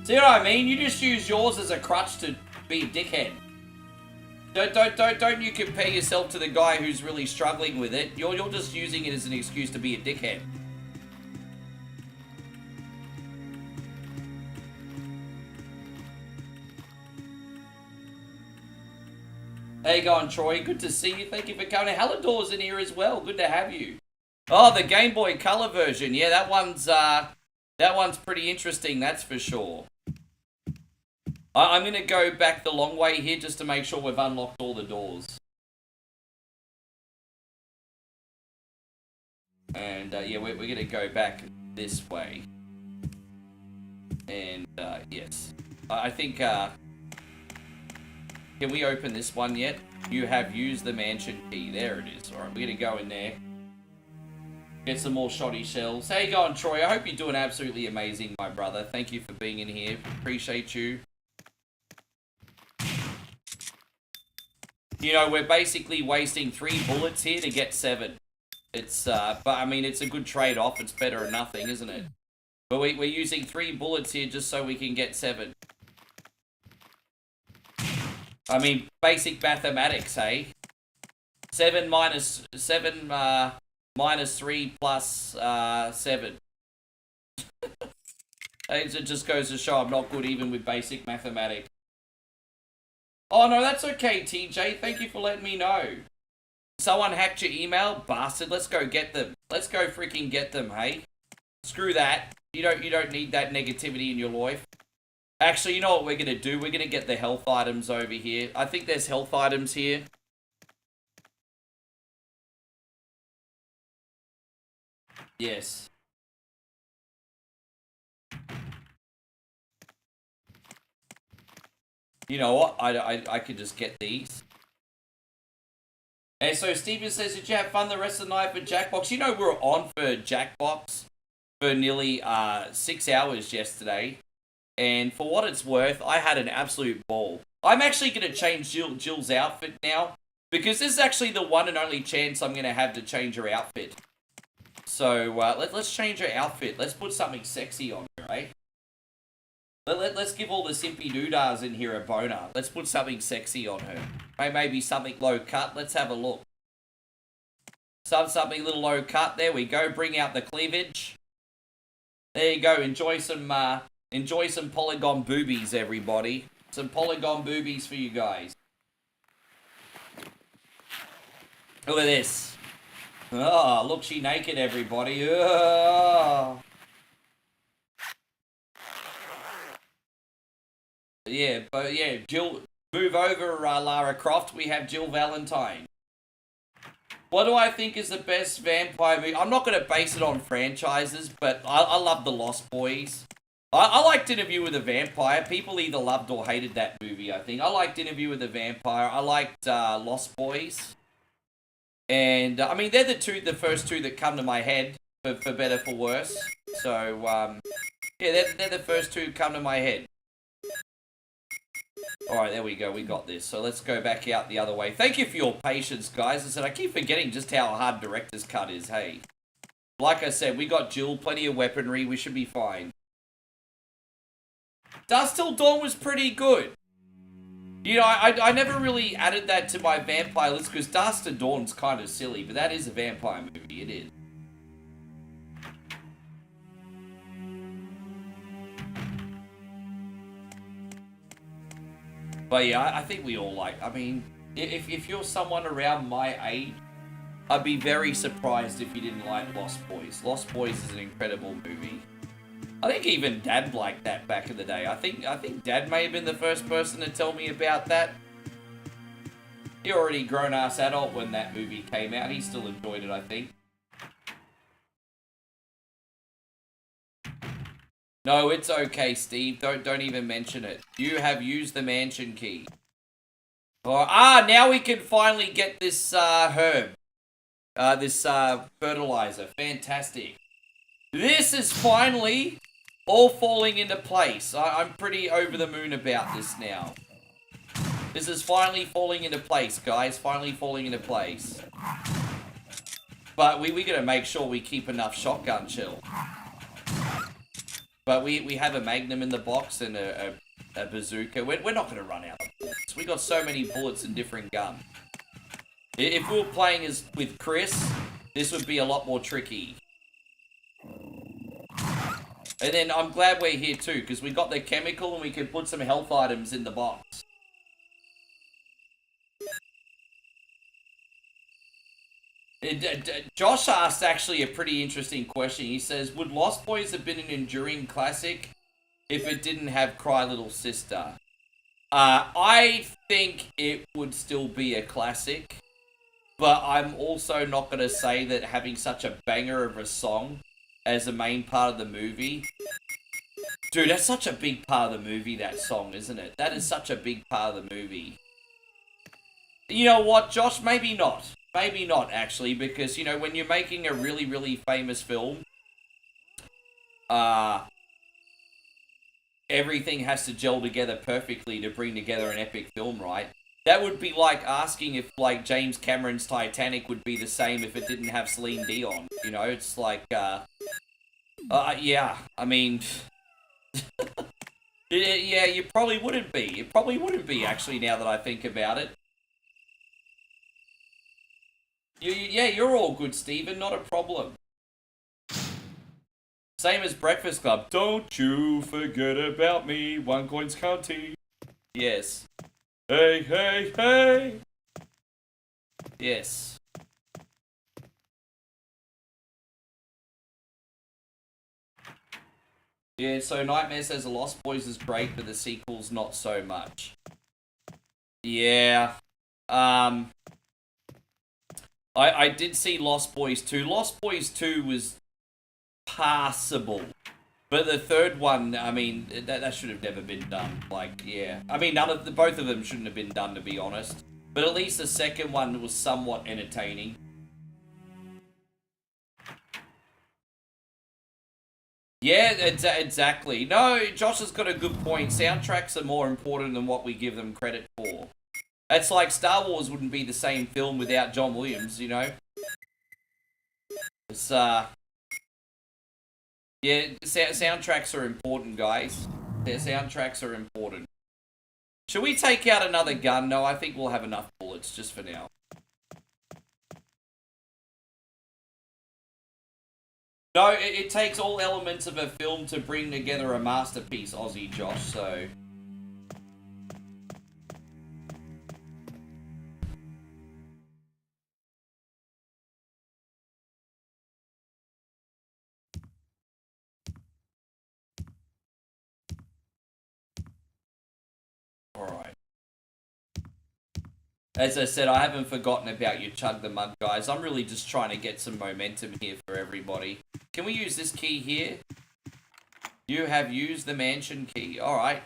See what I mean? You just use yours as a crutch to be a dickhead. Don't you compare yourself to the guy who's really struggling with it. You're just using it as an excuse to be a dickhead. How you going, Troy? Good to see you. Thank you for coming. Hallador's in here as well. Good to have you. Oh, the Game Boy Color version. Yeah, that one's pretty interesting, that's for sure. I'm going to go back the long way here just to make sure we've unlocked all the doors. And, yeah, we're going to go back this way. And, yes. I think, can we open this one yet? You have used the mansion key. There it is. Alright, we're going to go in there. Get some more shoddy shells. How you going, Troy? I hope you're doing absolutely amazing, my brother. Thank you for being in here. Appreciate you. You know, we're basically wasting 3 bullets here to get 7. It's, but I mean, it's a good trade-off. It's better than nothing, isn't it? But we're using 3 bullets here just so we can get 7. I mean, basic mathematics, hey? 7 minus 3 plus 7. It just goes to show I'm not good even with basic mathematics. Oh, no, that's okay, TJ. Thank you for letting me know. Someone hacked your email? Bastard, let's go get them. Let's go freaking get them, hey? Screw that. You don't need that negativity in your life. Actually, you know what we're going to do? We're going to get the health items over here. I think there's health items here. Yes. You know what? I could just get these. And so Steven says, did you have fun the rest of the night for Jackbox? You know, we were on for Jackbox for nearly 6 hours yesterday. And for what it's worth, I had an absolute ball. I'm actually going to change Jill's outfit now. Because this is actually the one and only chance I'm going to have to change her outfit. So, let's change her outfit. Let's put something sexy on her, eh? Let's give all the simpy doodahs in here a boner. Let's put something sexy on her. Maybe something low cut. Let's have a look. Something a little low cut. There we go. Bring out the cleavage. There you go. Enjoy some polygon boobies, everybody. Some polygon boobies for you guys. Look at this. Oh, look, she naked, everybody. Oh. Yeah, but yeah, Jill, move over, Lara Croft. We have Jill Valentine. What do I think is the best vampire movie? I'm not going to base it on franchises, but I love The Lost Boys. I liked Interview with a Vampire. People either loved or hated that movie, I think. I liked Interview with a Vampire. I liked Lost Boys. And, I mean, they're the first two that come to my head, for better, for worse. So, yeah, they're the first two that come to my head. Alright, there we go. We got this. So let's go back out the other way. Thank you for your patience, guys. I said, I keep forgetting just how hard Director's Cut is, hey. Like I said, we got Jill, plenty of weaponry. We should be fine. Dust Till Dawn was pretty good. You know, I never really added that to my vampire list because Dusk to Dawn's kind of silly, but that is a vampire movie. It is. But yeah, I think we all like. I mean, if you're someone around my age, I'd be very surprised if you didn't like Lost Boys. Lost Boys is an incredible movie. I think even Dad liked that back in the day. I think Dad may have been the first person to tell me about that. He already grown-ass adult when that movie came out. He still enjoyed it, I think. No, it's okay, Steve. Don't even mention it. You have used the mansion key. Now we can finally get this herb. This fertilizer. Fantastic. This is finally all falling into place. I'm pretty over the moon about this now. This is finally falling into place, guys. Finally falling into place. But we gotta make sure we keep enough shotgun shell. But we have a Magnum in the box and a bazooka. We're not gonna run out of bullets. We got so many bullets in different guns. If we were playing with Chris, this would be a lot more tricky. And then I'm glad we're here too, because we got the chemical and we can put some health items in the box. Josh asked actually a pretty interesting question. He says, would Lost Boys have been an enduring classic if it didn't have Cry Little Sister? I think it would still be a classic, but I'm also not going to say that having such a banger of a song as the main part of the movie... Dude, that's such a big part of the movie, that song, isn't it? That is such a big part of the movie. You know what, Josh? Maybe not. Maybe not, actually, because, you know, when you're making a really, really famous film, everything has to gel together perfectly to bring together an epic film, right? That would be like asking if, like, James Cameron's Titanic would be the same if it didn't have Celine Dion. You know, it's like, yeah, I mean... yeah, you probably wouldn't be. It probably wouldn't be, actually, now that I think about it. Yeah, you're all good, Steven. Not a problem. Same as Breakfast Club. Don't you forget about me. One coin's counting. Yes. Hey, hey, hey. Yes. Yeah, so Nightmare says The Lost Boys is great, but the sequel's not so much. Yeah. I did see Lost Boys 2. Lost Boys 2 was passable. But the third one, I mean, that should have never been done. Like, yeah. I mean, both of them shouldn't have been done, to be honest. But at least the second one was somewhat entertaining. Yeah, exactly. No, Josh has got a good point. Soundtracks are more important than what we give them credit for. It's like Star Wars wouldn't be the same film without John Williams, you know? It's, yeah, soundtracks are important, guys. Their soundtracks are important. Should we take out another gun? No, I think we'll have enough bullets just for now. No, it takes all elements of a film to bring together a masterpiece, Aussie Josh, so... Alright. As I said, I haven't forgotten about you, Chug the Mug, guys. I'm really just trying to get some momentum here for everybody. Can we use this key here? You have used the mansion key. Alright.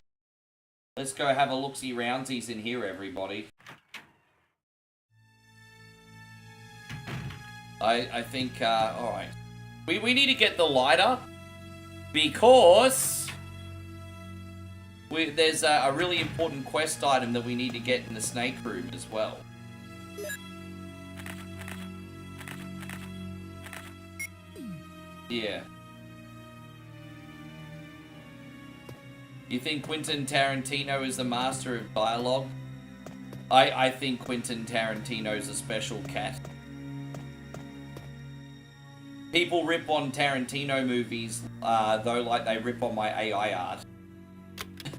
Let's go have a look-see roundsies in here, everybody. I think, alright. We need to get the lighter because... there's a really important quest item that we need to get in the snake room as well. Yeah. You think Quentin Tarantino is the master of dialogue? I think Quentin Tarantino's a special cat. People rip on Tarantino movies, though, like they rip on my AI art.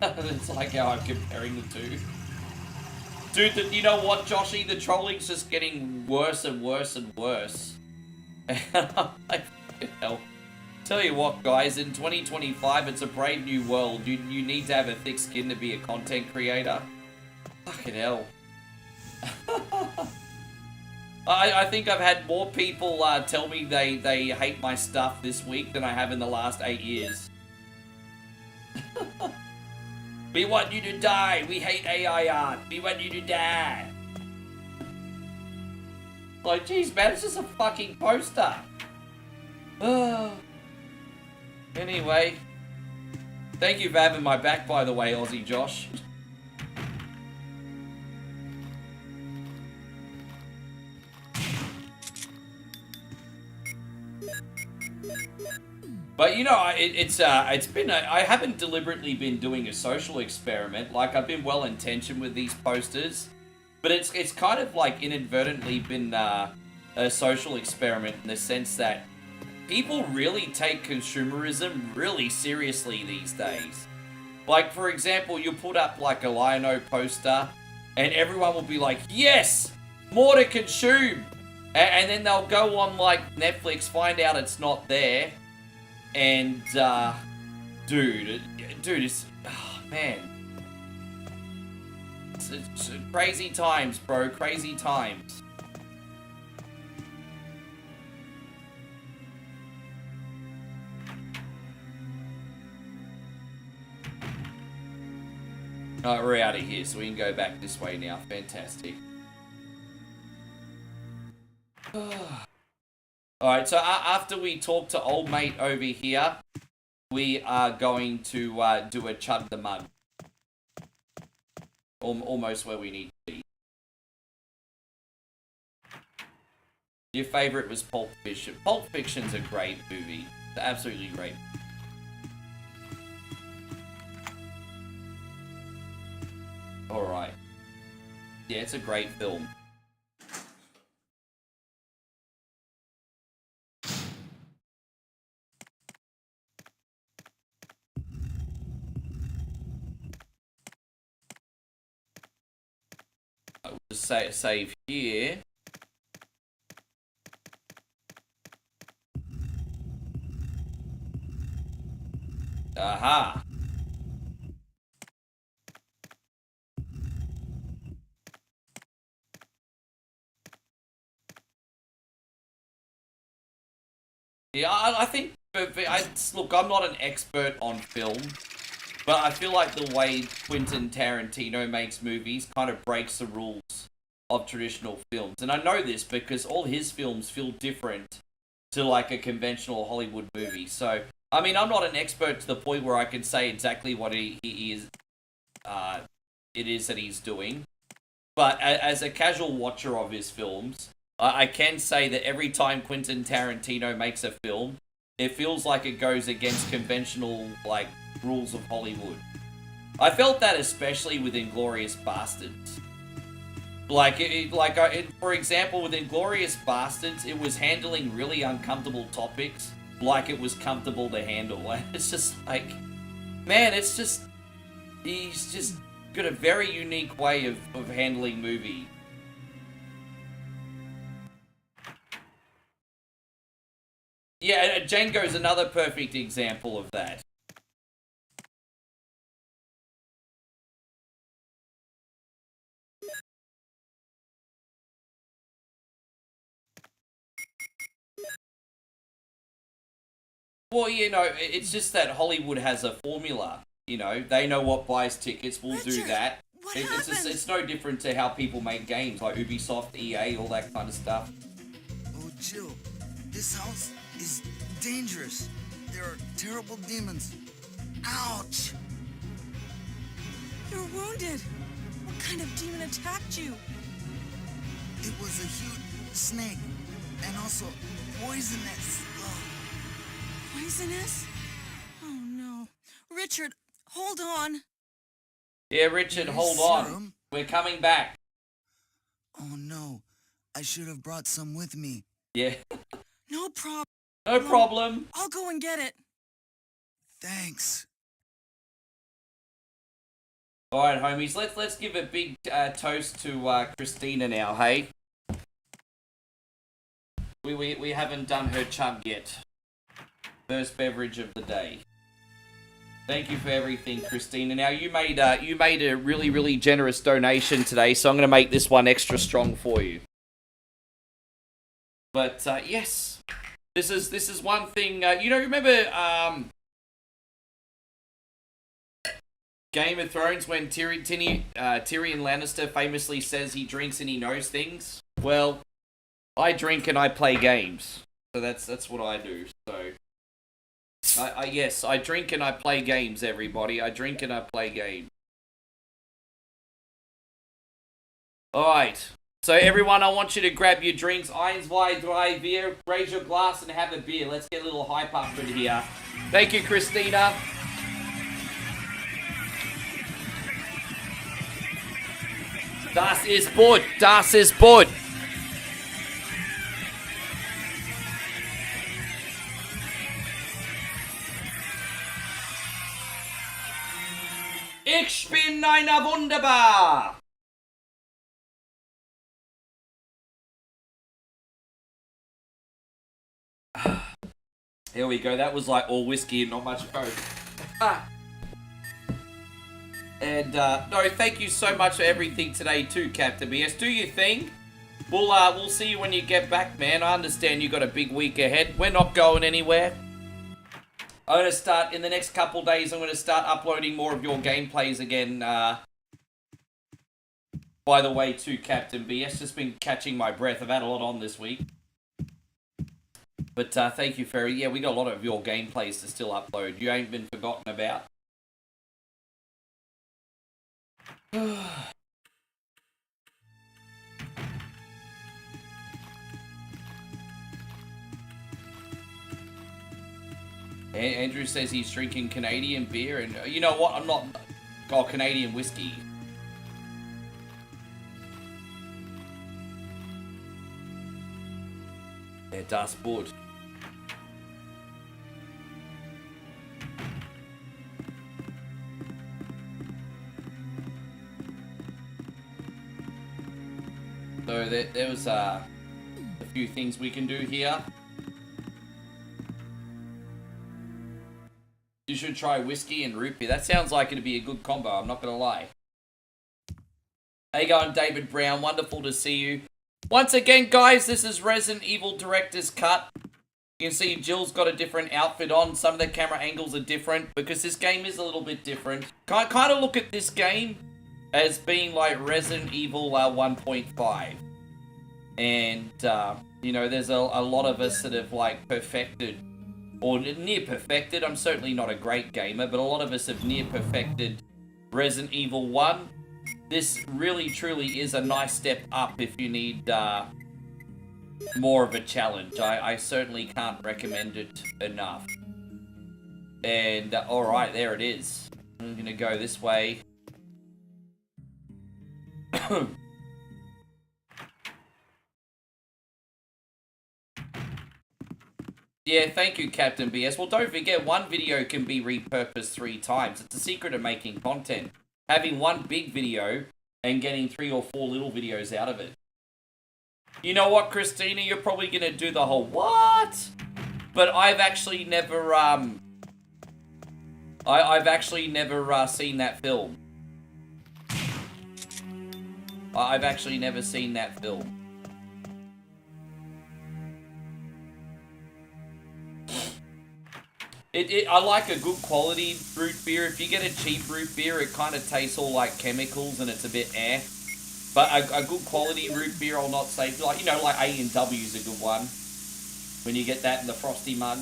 It's like how I'm comparing the two. Dude, you know what, Joshy? The trolling's just getting worse and worse and worse. And I'm like, hell. Tell you what, guys, in 2025, it's a brave new world. You need to have a thick skin to be a content creator. Fucking hell. I think I've had more people tell me they hate my stuff this week than I have in the last 8 years. We want you to die. We hate AI art. We want you to die. Like, geez, man, it's just a fucking poster. Anyway. Thank you for having my back, by the way, Aussie Josh. But you know, it's been I haven't deliberately been doing a social experiment. Like, I've been well intentioned with these posters, but it's kind of like inadvertently been a social experiment in the sense that people really take consumerism really seriously these days. Like, for example, you put up like a Lion-O poster, and everyone will be like, "Yes, more to consume," and then they'll go on like Netflix, find out it's not there. And, dude, it's, oh, man. It's crazy times, bro, crazy times. Alright, we're out of here, so we can go back this way now. Fantastic. Alright, so after we talk to old mate over here, we are going to do a chud the mug. Almost where we need to be. Your favorite was Pulp Fiction. Pulp Fiction's a great movie. It's absolutely great. Alright. Yeah, it's a great film. Just save here. Aha. Yeah, I think, look, I'm not an expert on film, but I feel like the way Quentin Tarantino makes movies kind of breaks the rules of traditional films. And I know this because all his films feel different to like a conventional Hollywood movie. So, I mean, I'm not an expert to the point where I can say exactly what it is that he's doing. But as a casual watcher of his films, I can say that every time Quentin Tarantino makes a film, it feels like it goes against conventional, like, rules of Hollywood. I felt that especially with Inglourious Bastards. For example, with Inglourious Bastards, it was handling really uncomfortable topics like it was comfortable to handle. And it's just like, man, it's just, he's just got a very unique way of handling movies. Yeah, Django's another perfect example of that. Well, you know, it's just that Hollywood has a formula. You know, they know what buys tickets, we'll do that. It's no different to how people make games, like Ubisoft, EA, all that kind of stuff. Oh, Jill, this house is dangerous. There are terrible demons. Ouch! You're wounded. What kind of demon attacked you? It was a huge snake, and also poisonous. Ugh. Poisonous? Oh no. Richard, hold on. Yeah, Richard, hold on. We're coming back. Oh no, I should have brought some with me. Yeah. No problem. No problem. I'll go and get it. Thanks. All right, homies. Let's give a big toast to Christina now. Hey. We haven't done her chug yet. First beverage of the day. Thank you for everything, Christina. Now you made a really generous donation today, so I'm going to make this one extra strong for you. But yes, this is one thing. Remember Game of Thrones when Tyrion Lannister famously says he drinks and he knows things? Well, I drink and I play games, so that's what I do. So. Yes, I drink and I play games, everybody. I drink and I play games. Alright. So, everyone, I want you to grab your drinks. Eins, zwei, drei, vier. Raise your glass and have a beer. Let's get a little hype up in here. Thank you, Christina. Das ist gut. Das ist gut. Ich bin einer wunderbar. Here we go. That was like all whiskey and not much coke. And no, thank you so much for everything today too, Captain BS. Do your thing. We'll see you when you get back, man. I understand you got a big week ahead. We're not going anywhere. I'm going to start, in the next couple days, I'm going to start uploading more of your gameplays again. By the way, too, Captain BS, just been catching my breath. I've had a lot on this week. But thank you, Ferry. Yeah, we got a lot of your gameplays to still upload. You ain't been forgotten about. Andrew says he's drinking Canadian beer, and you know what? I'm not. Oh, Canadian whiskey. Yeah, das Boot. So there was a few things we can do here. You should try whiskey and root beer. That sounds like it'd be a good combo, I'm not going to lie. How you going, David Brown? Wonderful to see you. Once again, guys, this is Resident Evil Director's Cut. You can see Jill's got a different outfit on. Some of the camera angles are different because this game is a little bit different. Kind of look at this game as being like Resident Evil 1.5. And, you know, there's a lot of us that have, like, perfected or near perfected. I'm certainly not a great gamer, but a lot of us have near perfected Resident Evil 1. This really, truly is a nice step up if you need more of a challenge. I certainly can't recommend it enough. And, alright, there it is. I'm going to go this way. Yeah, thank you, Captain BS. Well, don't forget, one video can be repurposed 3 times. It's the secret of making content. Having one big video and getting 3 or 4 little videos out of it. You know what, Christina? You're probably going to do the whole, what? But I've actually never, I've actually never seen that film. I've actually never seen that film. I like a good quality root beer. If you get a cheap root beer, it kind of tastes all like chemicals and it's a bit eh. But a good quality root beer, I'll not say, like, you know, like A&W is a good one. When you get that in the frosty mug.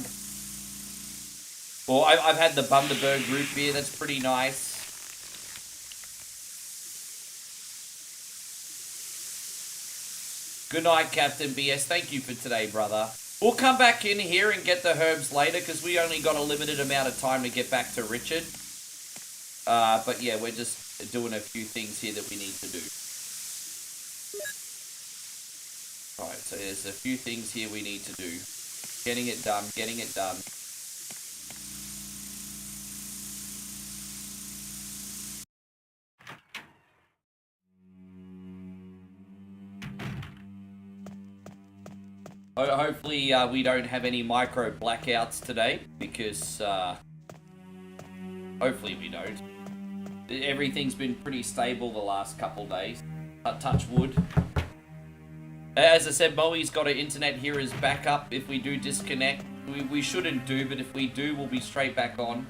Or I've had the Bundaberg root beer, that's pretty nice. Good night, Captain BS. Thank you for today, brother. We'll come back in here and get the herbs later because we only got a limited amount of time to get back to Richard. But yeah, we're just doing a few things here that we need to do. Alright, so there's a few things here we need to do. Getting it done, getting it done. Hopefully we don't have any micro blackouts today, because hopefully we don't. Everything's been pretty stable the last couple days. Touch wood. As I said, Moe's got an internet here as backup if we do disconnect. We shouldn't do, but if we do, we'll be straight back on.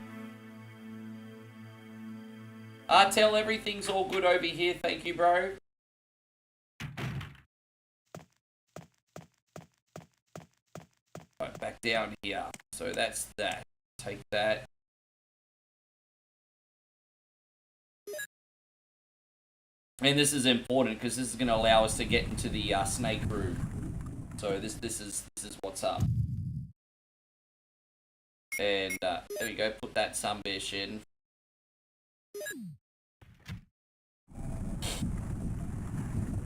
Artel, everything's all good over here. Thank you, bro. Right, back down here. So that's that. Take that. And this is important because this is going to allow us to get into the snake room. So this is what's up. And there we go. Put that sunbish in.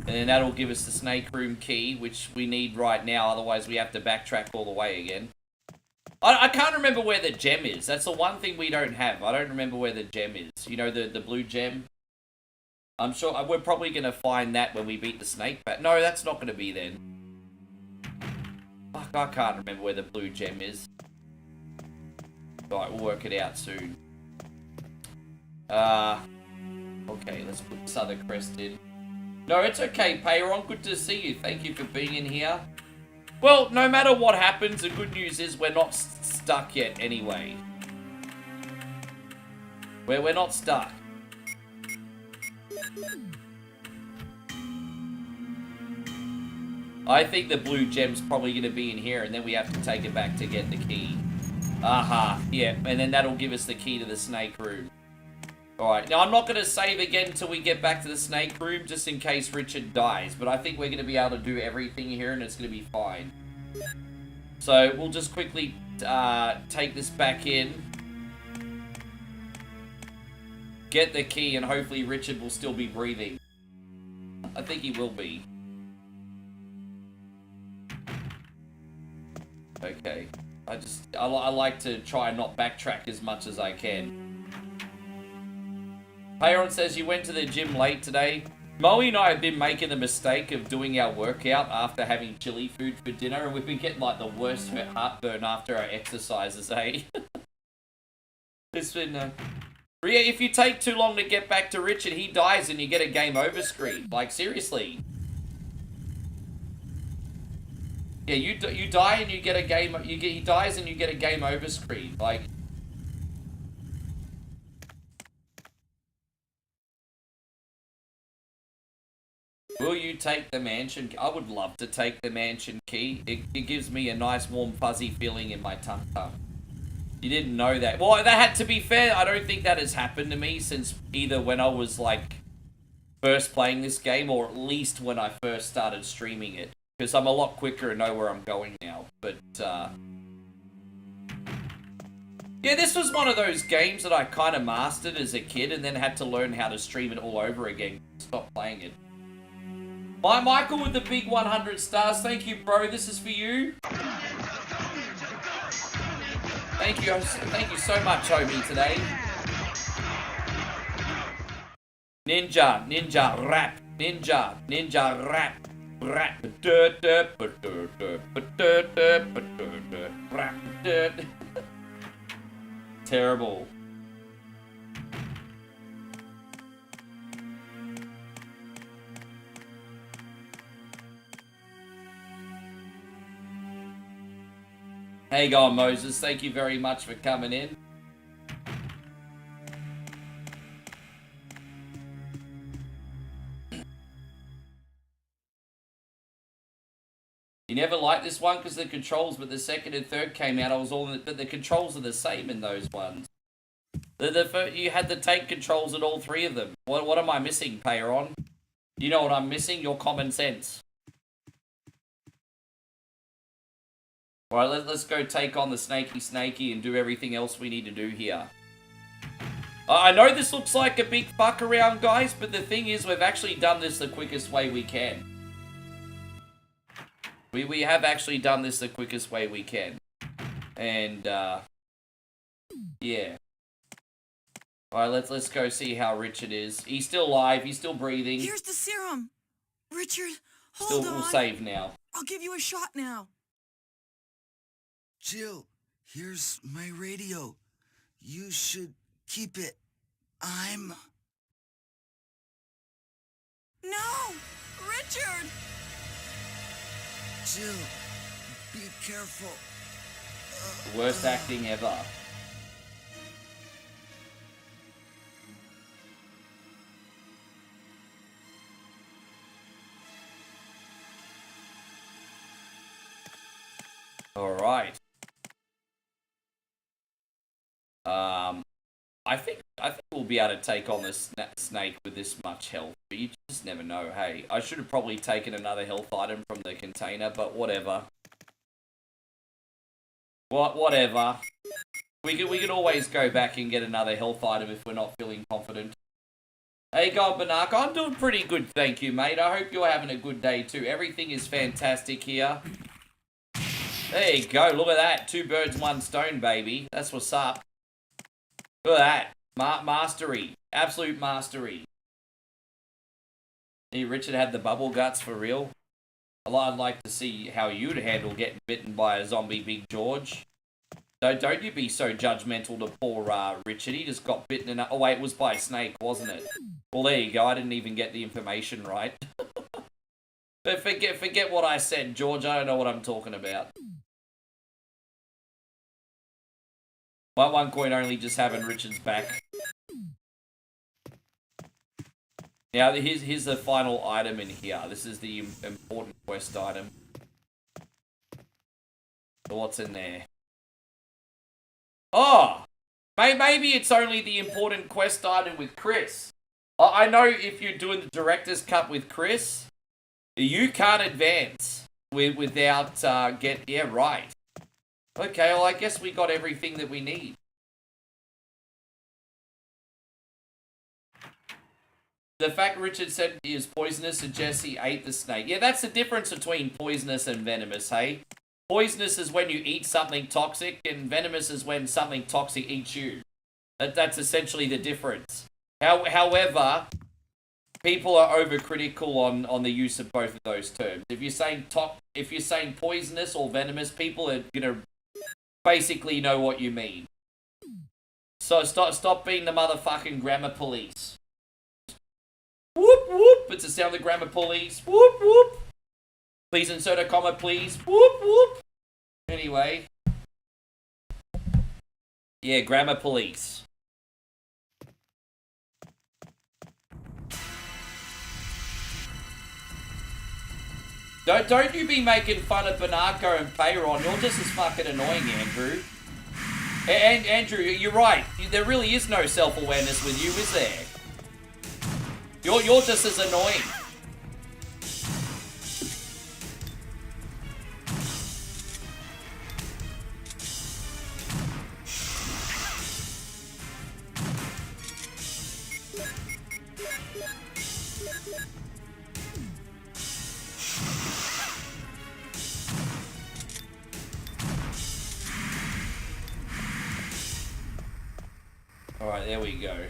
And then that'll give us the snake room key, which we need right now. Otherwise, we have to backtrack all the way again. I can't remember where the gem is. That's the one thing we don't have. I don't remember where the gem is. You know, the blue gem? I'm sure we're probably going to find that when we beat the snake. But no, that's not going to be then. Fuck, I can't remember where the blue gem is. Right, we'll work it out soon. Okay, let's put Southern Crest in. No, it's okay, Payron. Good to see you. Thank you for being in here. Well, no matter what happens, the good news is we're not stuck yet anyway. We're not stuck. I think the blue gem's probably going to be in here, and then we have to take it back to get the key. Aha, yeah, and then that'll give us the key to the snake room. Alright, now I'm not going to save again until we get back to the snake room, just in case Richard dies, but I think we're going to be able to do everything here, and it's going to be fine. So, we'll just quickly take this back in. Get the key, and hopefully Richard will still be breathing. I think he will be. Okay. I like to try and not backtrack as much as I can. Payron says you went to the gym late today. Moe and I have been making the mistake of doing our workout after having chili food for dinner, and we've been getting like the worst heartburn after our exercises, eh? It's been... yeah, if you take too long to get back to Richard, he dies and you get a game over screen. Like, seriously. Yeah, you die and you get a game... he dies and you get a game over screen. Like... Will you take the mansion? I would love to take the mansion key. It gives me a nice warm fuzzy feeling in my tum-tum. You didn't know that. Well, that had to be fair. I don't think that has happened to me since either when I was like first playing this game or at least when I first started streaming it. Because I'm a lot quicker and know where I'm going now. But, yeah, this was one of those games that I kind of mastered as a kid and then had to learn how to stream it all over again. Stop playing it. Bye, Michael, with the big 100 stars. Thank you, bro. This is for you. Thank you so much, homie, today. Ninja, rap. Ninja, rap. Rap. Terrible. How you going, Moses? Thank you very much for coming in. You never liked this one because the controls, but the second and third came out, I was all in it, but the controls are the same in those ones. You had the tank controls in all three of them. What am I missing, Payron? You know what I'm missing? Your common sense. Alright, let's go take on the snakey and do everything else we need to do here. I know this looks like a big fuck around, guys, but the thing is we've actually done this the quickest way we can. We have actually done this the quickest way we can. And, yeah. Alright, let's go see how Richard is. He's still alive, he's still breathing. Here's the serum. Richard, hold Still on. will save now. I'll give you a shot now. Jill, here's my radio. You should keep it. I'm... No! Richard! Jill, be careful. Worst acting ever. Alright. I think we'll be able to take on this snake with this much health, but you just never know. Hey, I should have probably taken another health item from the container, but whatever. Whatever. We can always go back and get another health item if we're not feeling confident. Hey, God, Banaka, I'm doing pretty good, thank you, mate. I hope you're having a good day too. Everything is fantastic here. There you go, look at that. 2 birds, 1 stone, baby. That's what's up. Look at that. Mastery. Absolute mastery. Hey, Richard had the bubble guts for real. I'd like to see how you'd handle getting bitten by a zombie Big George. Don't you be so judgmental to poor Richard. He just got bitten and... Oh, wait, it was by a snake, wasn't it? Well, there you go. I didn't even get the information right. But forget what I said, George. I don't know what I'm talking about. One coin only, just having Richard's back. Now, here's the final item in here. This is the important quest item. So what's in there? Oh! Maybe it's only the important quest item with Chris. I know if you're doing the director's cut with Chris, you can't advance without yeah, right. Okay, well, I guess we got everything that we need. The fact Richard said he is poisonous suggests he ate the snake. Yeah, that's the difference between poisonous and venomous, hey? Poisonous is when you eat something toxic, and venomous is when something toxic eats you. That's essentially the difference. However, people are overcritical on the use of both of those terms. If you're saying poisonous or venomous, people are gonna basically know what you mean. So stop being the motherfucking grammar police. Whoop whoop! It's the sound of the grammar police. Whoop whoop! Please insert a comma, please. Whoop whoop! Anyway. Yeah, grammar police. Don't you be making fun of Banako and Payron. You're just as fucking annoying, Andrew. And Andrew, you're right. There really is no self-awareness with you, is there? You're just as annoying. Alright, there we go.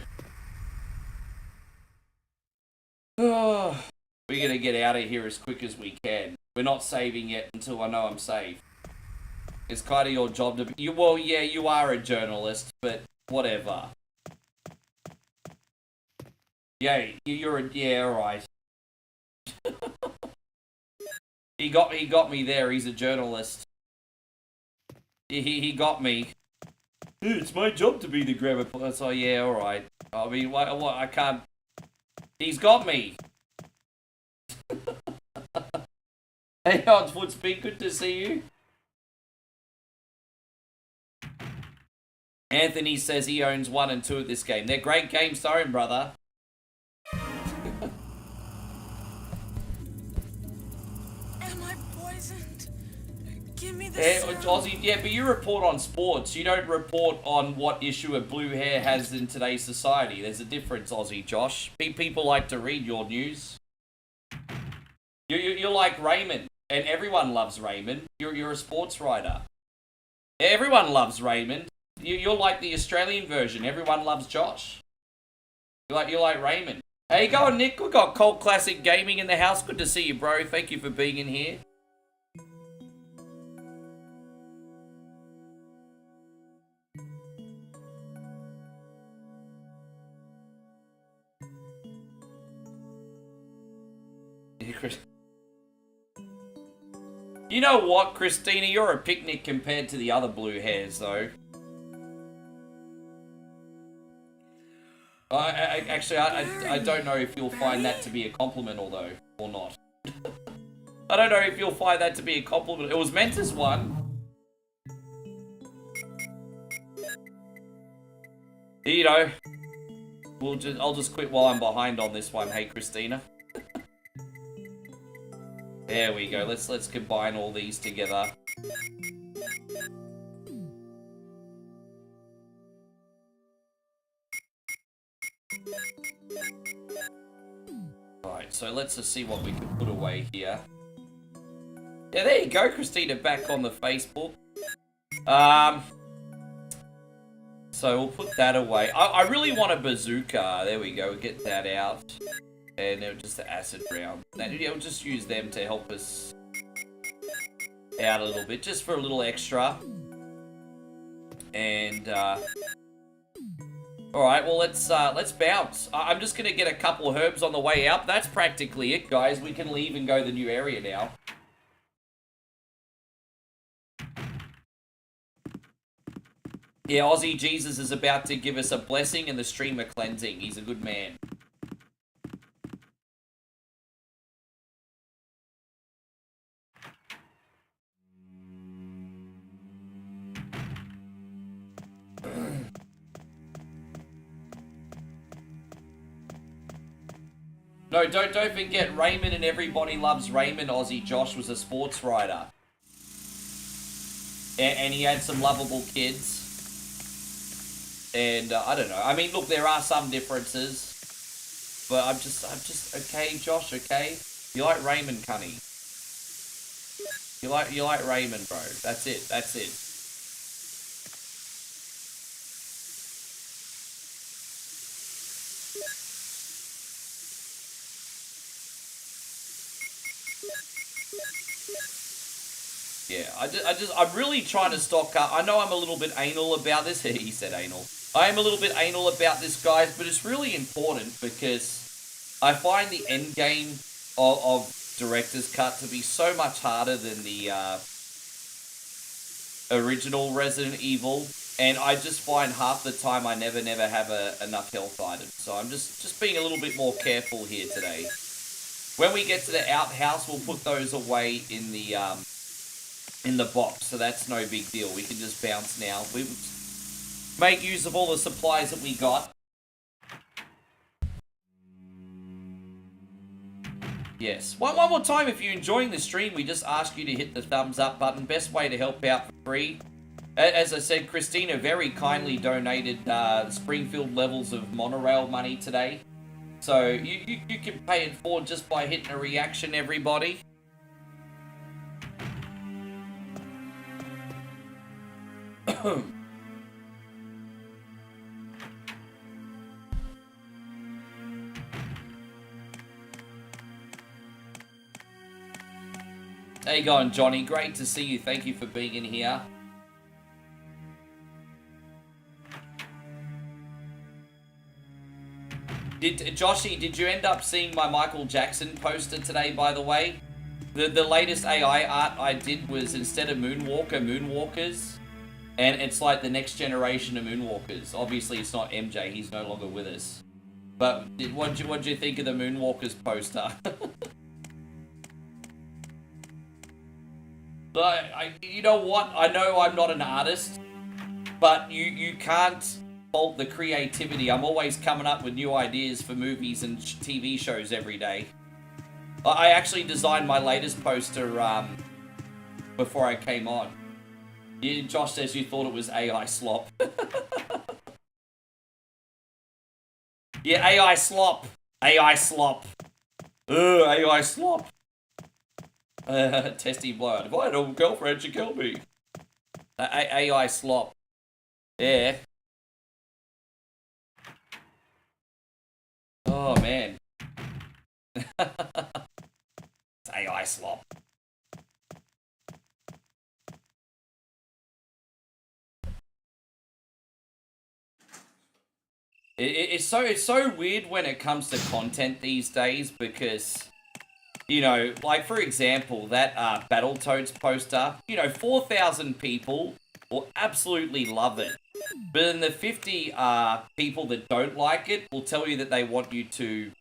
Oh, we're gonna get out of here as quick as we can. We're not saving yet until I know I'm safe. It's kind of your job to be... Well, yeah, you are a journalist, but whatever. Yeah, you're a... Yeah, alright. He got me there, he's a journalist. He got me. It's my job to be the grammar police. Oh, yeah, alright. I mean, what, I can't... He's got me. Hey, Oddswoodspeed, good to see you. Anthony says he owns 1 and 2 of this game. They're great games to own, brother. Am I poisoned? Give me the serum. Ozzy, yeah, but you report on sports. You don't report on what issue of blue hair has in today's society. There's a difference, Ozzy Josh. People like to read your news. You're like Raymond. And everyone loves Raymond. You're a sports writer. Everyone loves Raymond. You're like the Australian version. Everyone loves Josh. You're like Raymond. How you going, Nick? We got Cult Classic Gaming in the house. Good to see you, bro. Thank you for being in here. You know what, Christina? You're a picnic compared to the other blue hairs, though. I don't know if you'll find that to be a compliment, although, or not. I don't know if you'll find that to be a compliment. It was meant as one. You know, I'll just quit while I'm behind on this one. Hey, Christina. There we go. Let's combine all these together. Alright, so let's just see what we can put away here. Yeah, there you go, Christina, back on the Facebook. So we'll put that away. I really want a bazooka. There we go, get that out. And just the acid round. We'll just use them to help us out a little bit, just for a little extra. And all right, well let's bounce. I'm just gonna get a couple herbs on the way out. That's practically it, guys. We can leave and go to the new area now. Yeah, Aussie Jesus is about to give us a blessing and the streamer cleansing. He's a good man. No, don't forget Raymond and Everybody Loves Raymond. Aussie Josh was a sports writer. And he had some lovable kids. And I don't know. I mean, look, there are some differences. But I'm just okay, Josh, okay? You like Raymond, Cunny. You like Raymond, bro. That's it. That's it. Yeah, I'm really trying to stock up. I know I'm a little bit anal about this. He said anal. I am a little bit anal about this, guys, but it's really important because I find the end game of Director's Cut to be so much harder than the original Resident Evil, and I just find half the time I never have enough health items. So I'm just being a little bit more careful here today. When we get to the outhouse, we'll put those away in the box, so that's no big deal. We can just bounce now. We make use of all the supplies that we got. Yes. One more time, if you're enjoying the stream, we just ask you to hit the thumbs up button. Best way to help out for free. As I said, Christina very kindly donated Springfield levels of monorail money today. So you can pay it forward just by hitting a reaction, everybody. How you going, Johnny? Great to see you. Thank you for being in here. Joshy, did you end up seeing my Michael Jackson poster today, by the way? The latest AI art I did was, instead of Moonwalker, Moonwalkers. And it's like the next generation of Moonwalkers. Obviously, it's not MJ. He's no longer with us. But what'd you think of the Moonwalkers poster? You know what? I know I'm not an artist, but you can't fault the creativity. I'm always coming up with new ideas for movies and TV shows every day. I actually designed my latest poster before I came on. Josh says you thought it was AI slop. Yeah, AI slop. AI slop. Ugh, AI slop. Testy blood. If I had a girlfriend, she'd kill me. AI slop. Yeah. Oh, man. It's AI slop. It's so weird when it comes to content these days because, you know, like for example, that Battletoads poster, you know, 4,000 people will absolutely love it. But then the 50 people that don't like it will tell you that they want you to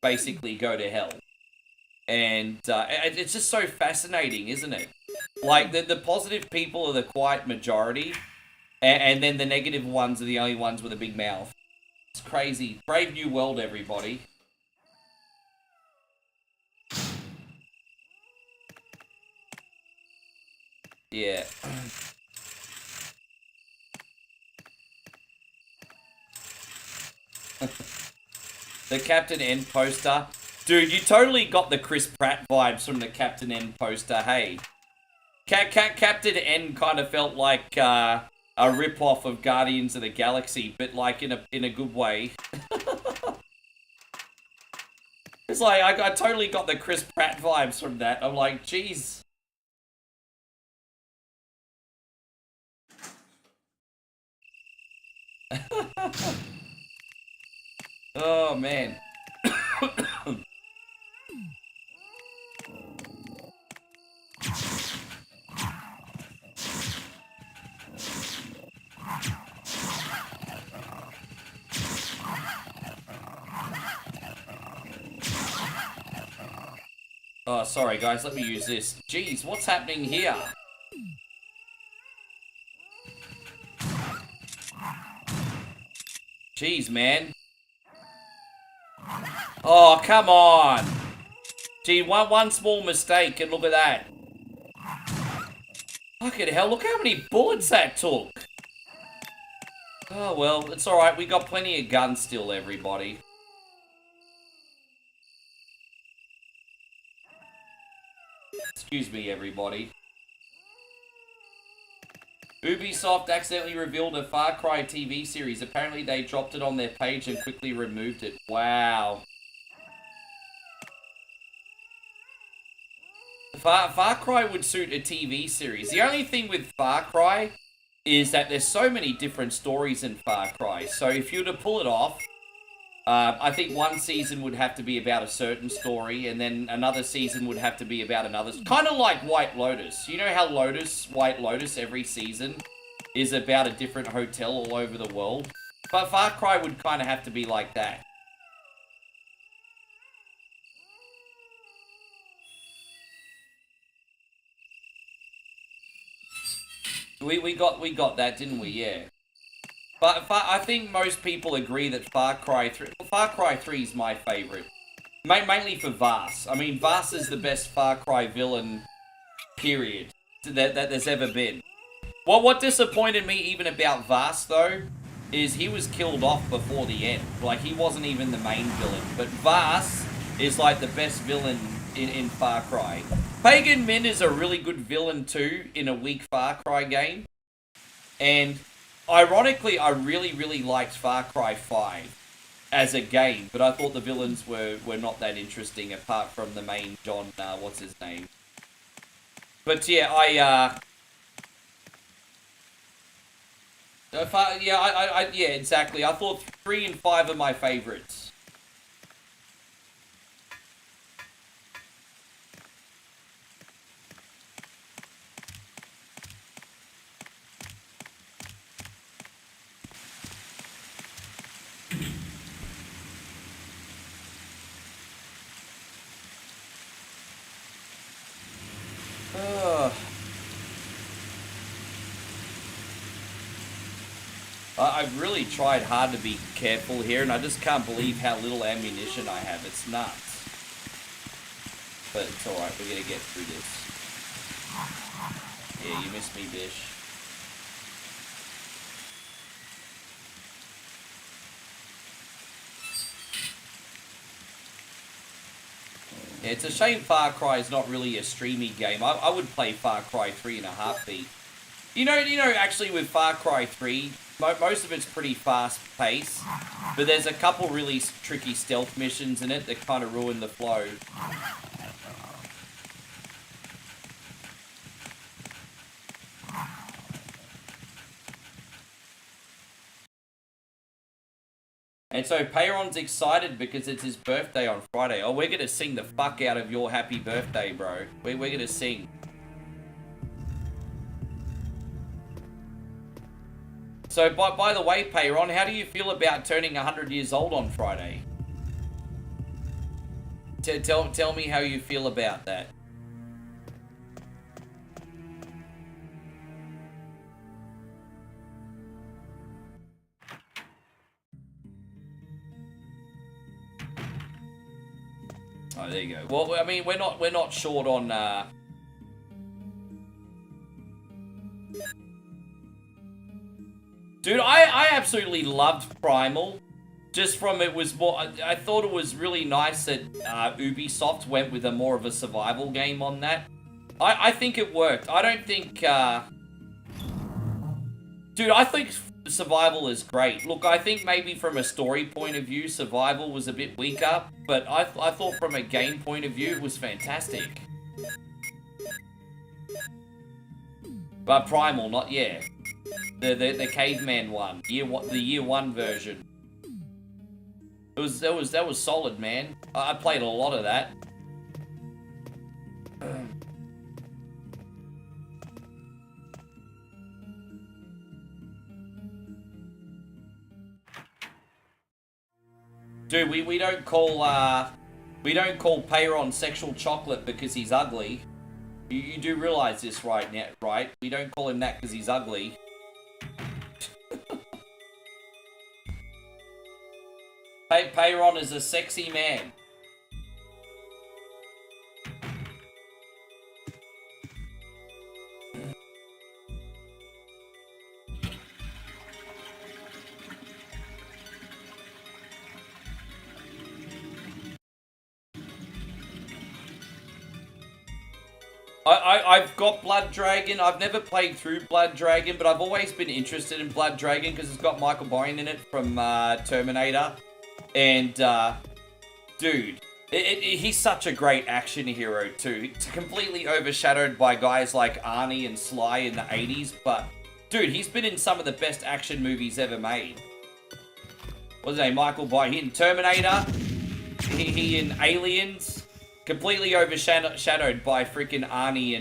basically go to hell. And it's just so fascinating, isn't it? Like, the positive people are the quiet majority, and then the negative ones are the only ones with a big mouth. It's crazy. Brave new world, everybody. Yeah. The Captain N poster. Dude, you totally got the Chris Pratt vibes from the Captain N poster, hey. Captain N kind of felt like a rip-off of Guardians of the Galaxy, but like in a good way. It's like, I totally got the Chris Pratt vibes from that. I'm like, jeez. Oh, man. Oh, sorry, guys. Let me use this. Jeez, what's happening here? Jeez, man. Oh, come on. Gee, one small mistake, and look at that. Fucking hell, look how many bullets that took. Oh, well, it's alright. We got plenty of guns still, everybody. Excuse me, everybody. Ubisoft accidentally revealed a Far Cry TV series. Apparently they dropped it on their page and quickly removed it. Wow. Far Cry would suit a TV series. The only thing with Far Cry is that there's so many different stories in Far Cry. So if you were to pull it off, I think one season would have to be about a certain story, and then another season would have to be about another. Kind of like White Lotus. You know how White Lotus, every season is about a different hotel all over the world? But Far Cry would kind of have to be like that. We got that, didn't we? Yeah. But I think most people agree that Far Cry 3 is my favorite. Mainly for Vaas. I mean, Vaas is the best Far Cry villain, period, that there's ever been. Well, what disappointed me even about Vaas, though, is he was killed off before the end. Like, he wasn't even the main villain. But Vaas is, like, the best villain in Far Cry. Pagan Min is a really good villain, too, in a weak Far Cry game. And ironically, I really liked Far Cry 5 as a game, but I thought the villains were not that interesting apart from the main John, what's his name? But yeah, yeah, exactly. I thought 3 and 5 are my favorites. I've really tried hard to be careful here, and I just can't believe how little ammunition I have. It's nuts. But it's alright, we're gonna get through this. Yeah, you missed me, Bish. Yeah, it's a shame Far Cry is not really a streamy game. I would play Far Cry 3 in a heartbeat. You know, actually with Far Cry 3, most of it's pretty fast-paced, but there's a couple really tricky stealth missions in it that kind of ruin the flow. And so Peyron's excited because it's his birthday on Friday. Oh, we're going to sing the fuck out of your happy birthday, bro. We're going to sing. So, by the way, Peyron, how do you feel about turning 100 years old on Friday? Tell me how you feel about that. Oh, there you go. Well, I mean, we're not short on. Dude, I absolutely loved Primal. Just from it was more. I thought it was really nice that Ubisoft went with a more of a survival game on that. I think it worked. I don't think. Dude, I think survival is great. Look, I think maybe from a story point of view, survival was a bit weaker, but I thought from a game point of view, it was fantastic. But Primal, not yet. The caveman one, the year one version. That was solid, man. I played a lot of that. Dude, we don't call Peyron sexual chocolate because he's ugly. You do realize this right now, right? We don't call him that because he's ugly. Peyron is a sexy man. I've got Blood Dragon. I've never played through Blood Dragon, but I've always been interested in Blood Dragon because it's got Michael Biehn in it from Terminator. And, dude, he's such a great action hero, too. It's completely overshadowed by guys like Arnie and Sly in the 80s, but, dude, he's been in some of the best action movies ever made. What's his name? Michael Biehn. He in Terminator. He in Aliens. Completely overshadowed by freaking Arnie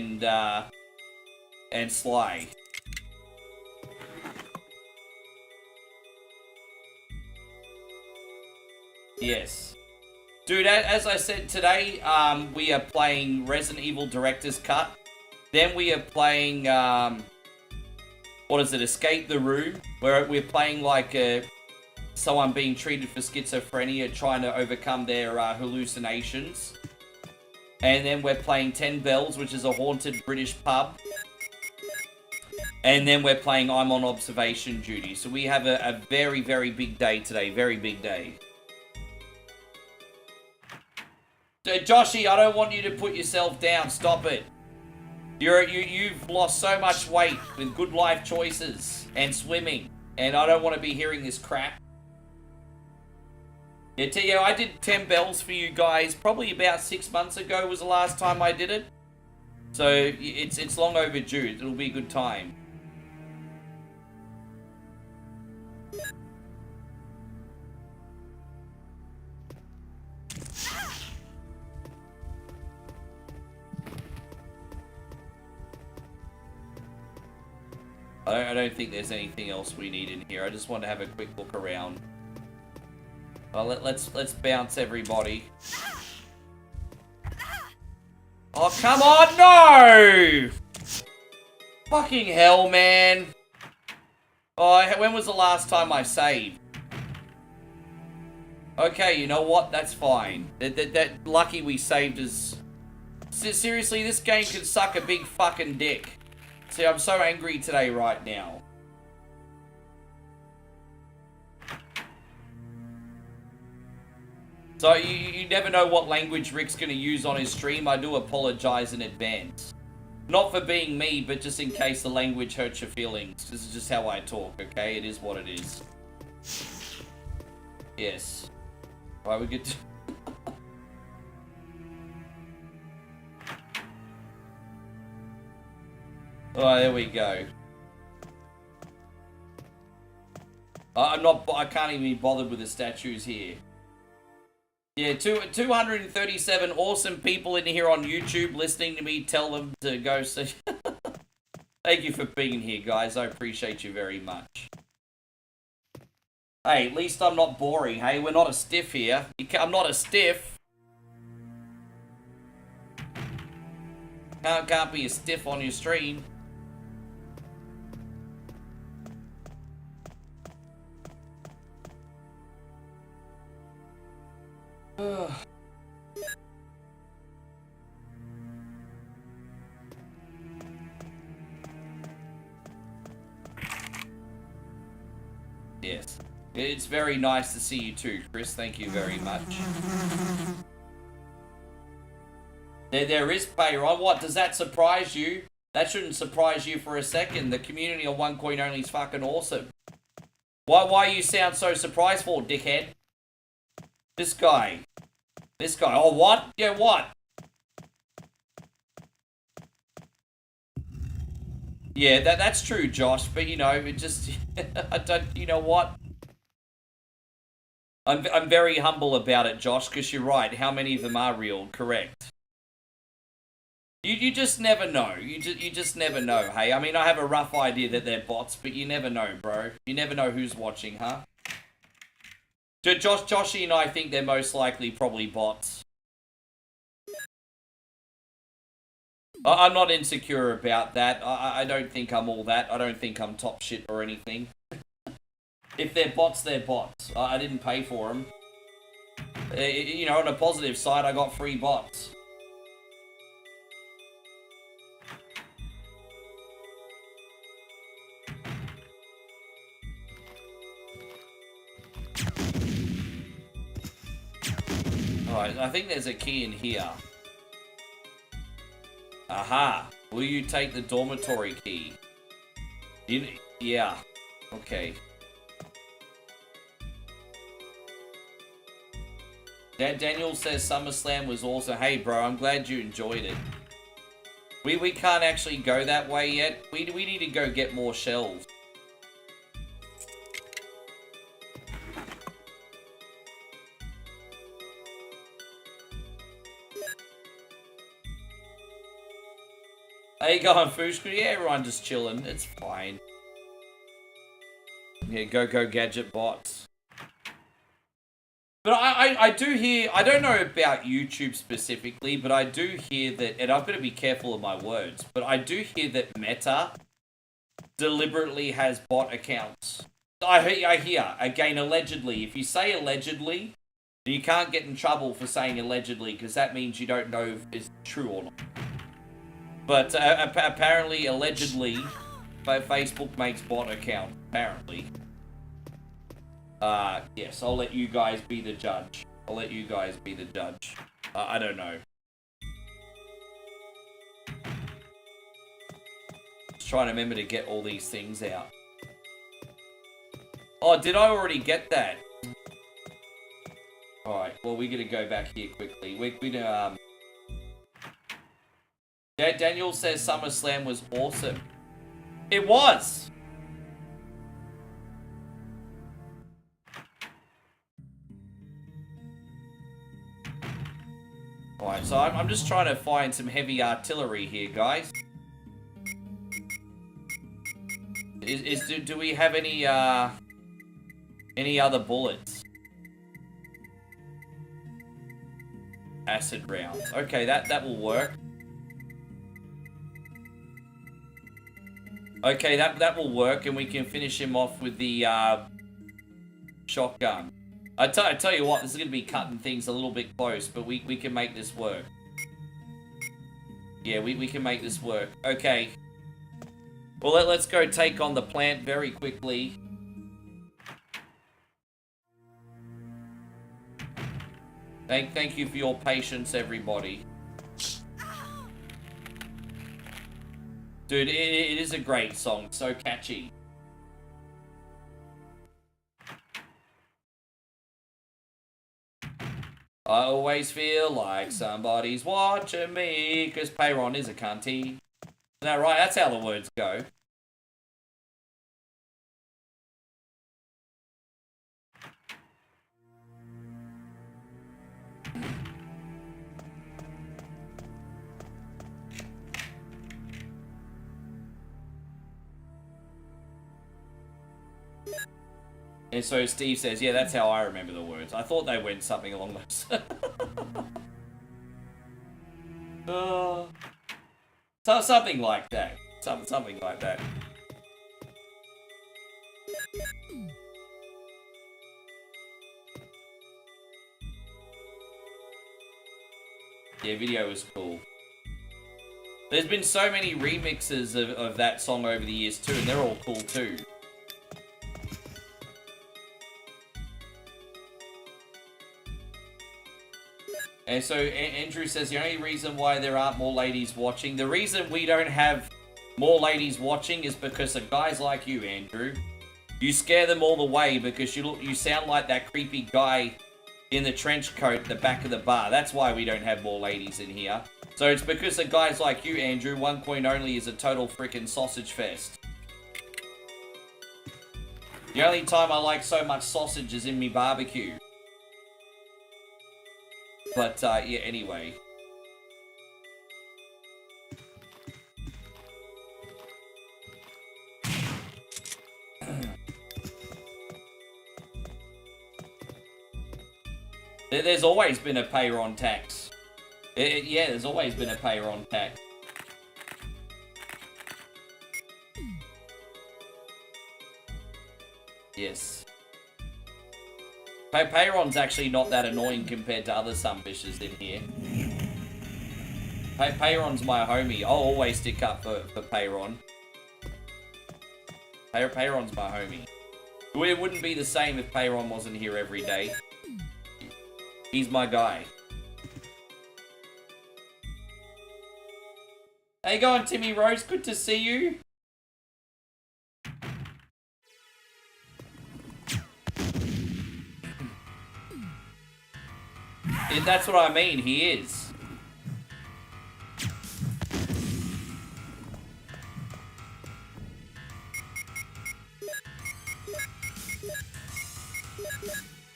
and Sly. Yes. Dude, as I said today, we are playing Resident Evil Director's Cut. Then we are playing, what is it, Escape the Room, where we're playing like someone being treated for schizophrenia, trying to overcome their hallucinations. And then we're playing 10 Bells, which is a haunted British pub. And then we're playing I'm on Observation Duty. So we have a very, very big day today. Very big day. Joshy, I don't want you to put yourself down. Stop it. You've lost so much weight with good life choices and swimming. And I don't want to be hearing this crap. Yeah, Tio, I did 10 Bells for you guys probably about 6 months ago was the last time I did it. So it's long overdue. It'll be a good time. I don't think there's anything else we need in here. I just want to have a quick look around. Well, let's bounce everybody. Oh, come on, no! Fucking hell, man. Oh, when was the last time I saved? Okay, you know what? That's fine. That lucky we saved us. Seriously, this game can suck a big fucking dick. See, I'm so angry today right now. So you never know what language Rick's going to use on his stream. I do apologize in advance. Not for being me, but just in case the language hurts your feelings. This is just how I talk, okay? It is what it is. Yes. Right, we get to... Oh, there we go. I can't even be bothered with the statues here. Yeah, 237 awesome people in here on YouTube listening to me tell them to go see. Thank you for being here, guys. I appreciate you very much. Hey, at least I'm not boring, hey? We're not a stiff here. I'm not a stiff. Can't be a stiff on your stream. Yes. It's very nice to see you too, Chris. Thank you very much. There is pay, right? What, does that surprise you? That shouldn't surprise you for a second. The community on One Coin Only is fucking awesome. Why you sound so surprised for, dickhead? This guy. This guy. Oh, what? Yeah, what? Yeah, that's true, Josh. But, you know, it just... I don't... You know what? I'm very humble about it, Josh, because you're right. How many of them are real? Correct. You just never know. You just never know, hey? I mean, I have a rough idea that they're bots, but you never know, bro. You never know who's watching, huh? Joshy and I think they're most likely probably bots. I'm not insecure about that. I don't think I'm all that. I don't think I'm top shit or anything. If they're bots, they're bots. I didn't pay for them. You know, on a positive side, I got free bots. Alright, I think there's a key in here. Aha! Will you take the dormitory key? Yeah. Okay. Daniel says SummerSlam was awesome. Hey bro, I'm glad you enjoyed it. We can't actually go that way yet. We need to go get more shells. How you going, Fushku? Yeah, everyone just chilling. It's fine. Yeah, go gadget bots. But I do hear, I don't know about YouTube specifically, but I do hear that, and I've got to be careful of my words, but I do hear that Meta deliberately has bot accounts. I hear, again, allegedly. If you say allegedly, you can't get in trouble for saying allegedly, because that means you don't know if it's true or not. But apparently, allegedly, Facebook makes bot accounts, apparently. Yes, I'll let you guys be the judge. I'll let you guys be the judge. I don't know. Just trying to remember to get all these things out. Oh, did I already get that? Alright, well, we're gonna go back here quickly. We're gonna, Daniel says SummerSlam was awesome. It was! Alright, so I'm just trying to find some heavy artillery here, guys. Do we have any other bullets? Acid rounds. Okay, that will work. Okay, that will work, and we can finish him off with the shotgun. I tell you what, this is going to be cutting things a little bit close, but we can make this work. Yeah, we can make this work. Okay. Well, let's go take on the plant very quickly. Thank you for your patience, everybody. Dude, it is a great song. So catchy. I always feel like somebody's watching me, because Payron is a cunty. Is that right? That's how the words go. And so Steve says, yeah, that's how I remember the words. I thought they went something along those. So something like that. Something like that. Yeah, video was cool. There's been so many remixes of that song over the years too, and they're all cool too. And so Andrew says the only reason why there aren't more ladies watching, the reason we don't have more ladies watching is because of guys like you, Andrew. You scare them all away because you sound like that creepy guy in the trench coat at the back of the bar. That's why we don't have more ladies in here. So it's because of guys like you, Andrew. 1 point only is a total freaking sausage fest. The only time I like so much sausage is in me barbecue. But, yeah, anyway. There's always been a Payron tax. Yeah, there's always been a Payron tax. Yes. Payron's actually not that annoying compared to other sumbishes in here. Payron's my homie. I'll always stick up for Payron. Payron's my homie. It wouldn't be the same if Payron wasn't here every day. He's my guy. How you going, Timmy Rose? Good to see you. Yeah, that's what I mean, he is.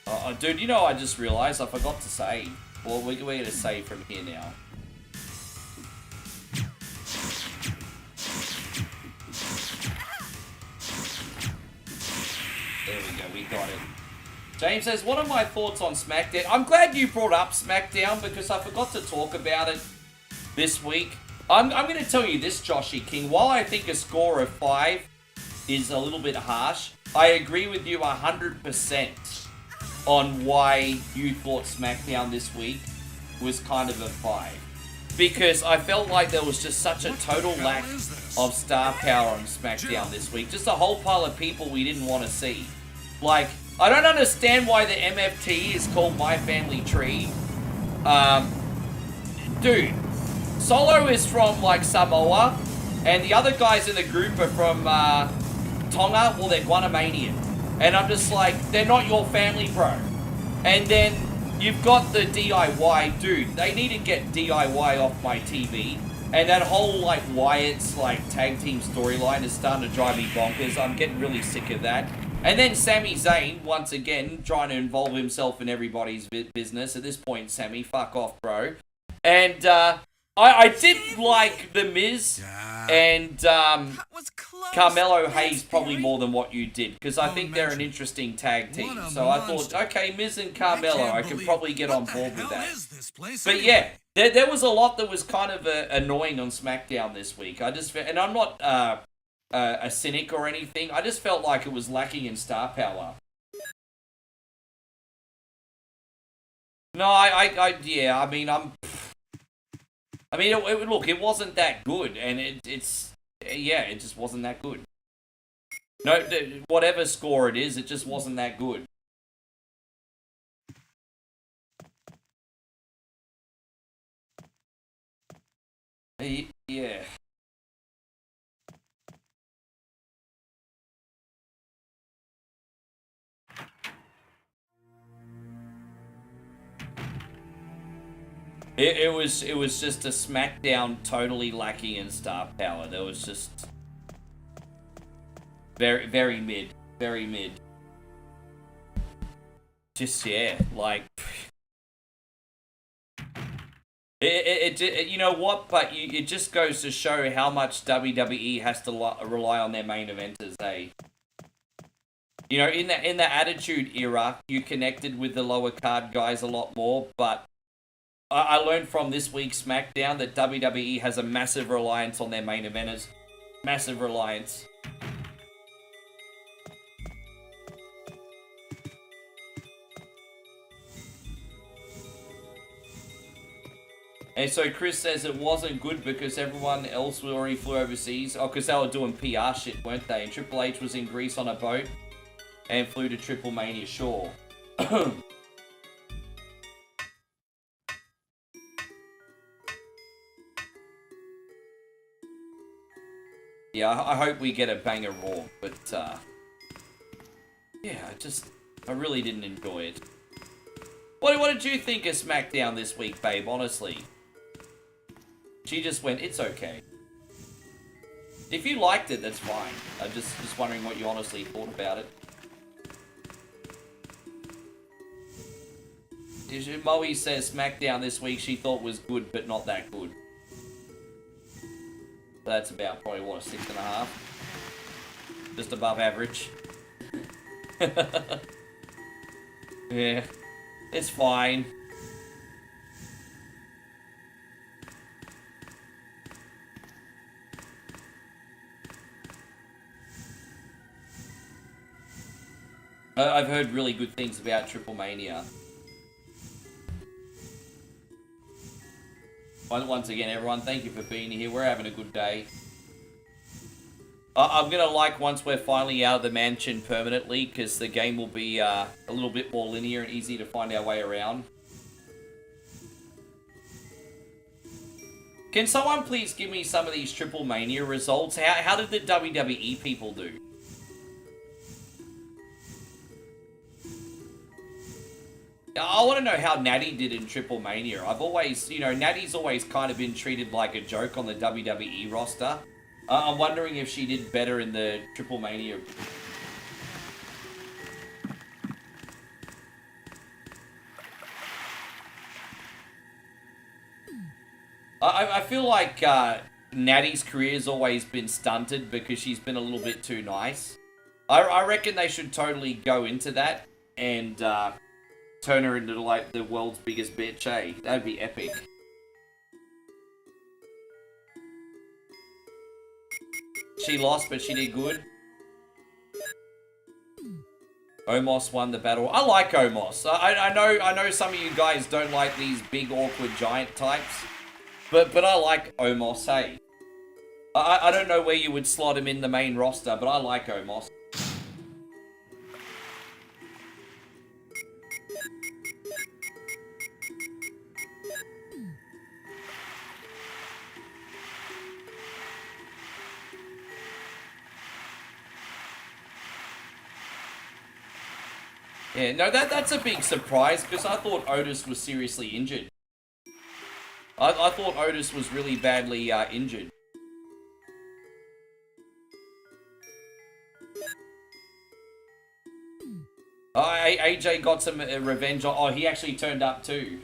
Oh, dude, you know, I just realized I forgot to save. Well, we're going to save from here now. There we go, we got it. James says, what are my thoughts on SmackDown? I'm glad you brought up SmackDown because I forgot to talk about it this week. I'm going to tell you this, Joshy King. While I think a score of 5 is a little bit harsh, I agree with you 100% on why you thought SmackDown this week was kind of a 5. Because I felt like there was just such a total lack of star power on SmackDown this week. Just a whole pile of people we didn't want to see. Like, I don't understand why the MFT is called My Family Tree. Dude, Solo is from, like, Samoa, and the other guys in the group are from, Tonga. Well, they're Guanamanian. And I'm just like, they're not your family, bro. And then you've got the DIY. Dude, they need to get DIY off my TV. And that whole, like, Wyatt's, like, tag team storyline is starting to drive me bonkers. I'm getting really sick of that. And then Sami Zayn, once again, trying to involve himself in everybody's business. At this point, Sami, fuck off, bro. And, I did like The Miz and Carmelo Hayes probably more than what you did, because I think they're an interesting tag team. So I thought, okay, Miz and Carmelo, I could probably get on board with that. But yeah, there was a lot that was kind of annoying on SmackDown this week. I just, and I'm not a cynic or anything, I just felt like it was lacking in star power. No, yeah, I mean, look, it wasn't that good, and it just wasn't that good. No, whatever score it is, it just wasn't that good. Yeah. It was just a SmackDown totally lacking in star power. There was just very mid, very mid. Just yeah, like you know what? But it just goes to show how much WWE has to rely on their main eventers, eh? You know, in the Attitude Era, you connected with the lower card guys a lot more, but I learned from this week's SmackDown that WWE has a massive reliance on their main eventers. Massive reliance. And so Chris says it wasn't good because everyone else already flew overseas. Oh, because they were doing PR shit, weren't they? And Triple H was in Greece on a boat and flew to Triple Mania, sure. Yeah, I hope we get a banger Raw, but yeah, I really didn't enjoy it. What did you think of SmackDown this week, babe, honestly? She just went, it's okay. If you liked it, that's fine. I'm just wondering what you honestly thought about it. Moe says SmackDown this week she thought was good, but not that good. That's about probably, what, a 6.5? Just above average. Yeah, it's fine. I've heard really good things about Triple Mania. Once again, everyone, thank you for being here. We're having a good day. I'm going to like once we're finally out of the mansion permanently, because the game will be a little bit more linear and easy to find our way around. Can someone please give me some of these Triple Mania results? How did the WWE people do? I want to know how Natty did in Triple Mania. I've always, you know, Natty's always kind of been treated like a joke on the WWE roster. I'm wondering if she did better in the Triple Mania. I feel like Natty's career's always been stunted because she's been a little bit too nice. I reckon they should totally go into that and turn her into like the world's biggest bitch, eh? That'd be epic. She lost, but she did good. Omos won the battle. I like Omos. I know some of you guys don't like these big awkward giant types, but I like Omos, hey. I don't know where you would slot him in the main roster, but I like Omos. Yeah, no, that's a big surprise, because I thought Otis was seriously injured. I thought Otis was really badly injured. AJ got some revenge on... Oh, he actually turned up too.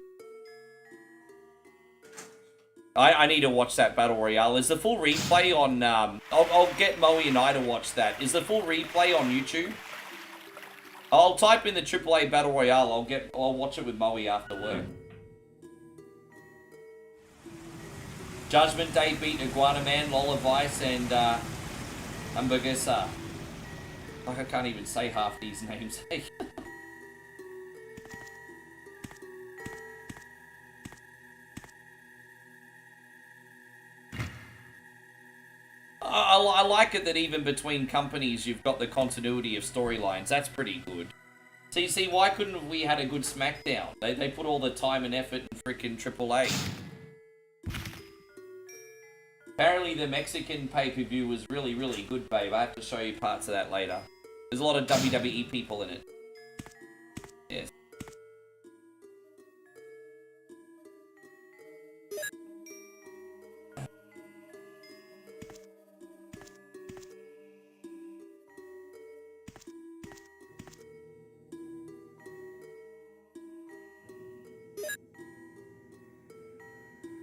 I need to watch that Battle Royale. Is the full replay on... I'll get Moe and I to watch that. Is the full replay on YouTube? I'll type in the AAA Battle Royale. I'll watch it with Moe after work. Judgment Day beat Iguana Man, Lola Vice, and Hamburguesa. Like, I can't even say half these names. I like it that even between companies you've got the continuity of storylines. That's pretty good. See, why couldn't we had a good SmackDown? They put all the time and effort in frickin' AAA. Apparently the Mexican pay-per-view was really, really good, babe. I have to show you parts of that later. There's a lot of WWE people in it. Yes.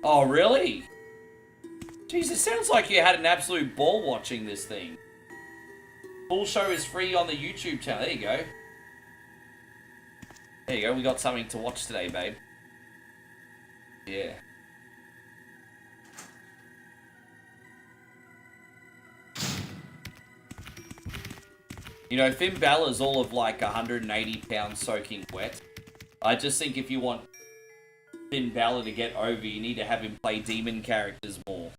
Oh, really? Jeez, it sounds like you had an absolute ball watching this thing. Full show is free on the YouTube channel. There you go. There you go. We got something to watch today, babe. Yeah. You know, Finn Balor's all of like 180 pounds soaking wet. I just think if you want Finn Balor to get over, you need to have him play demon characters more.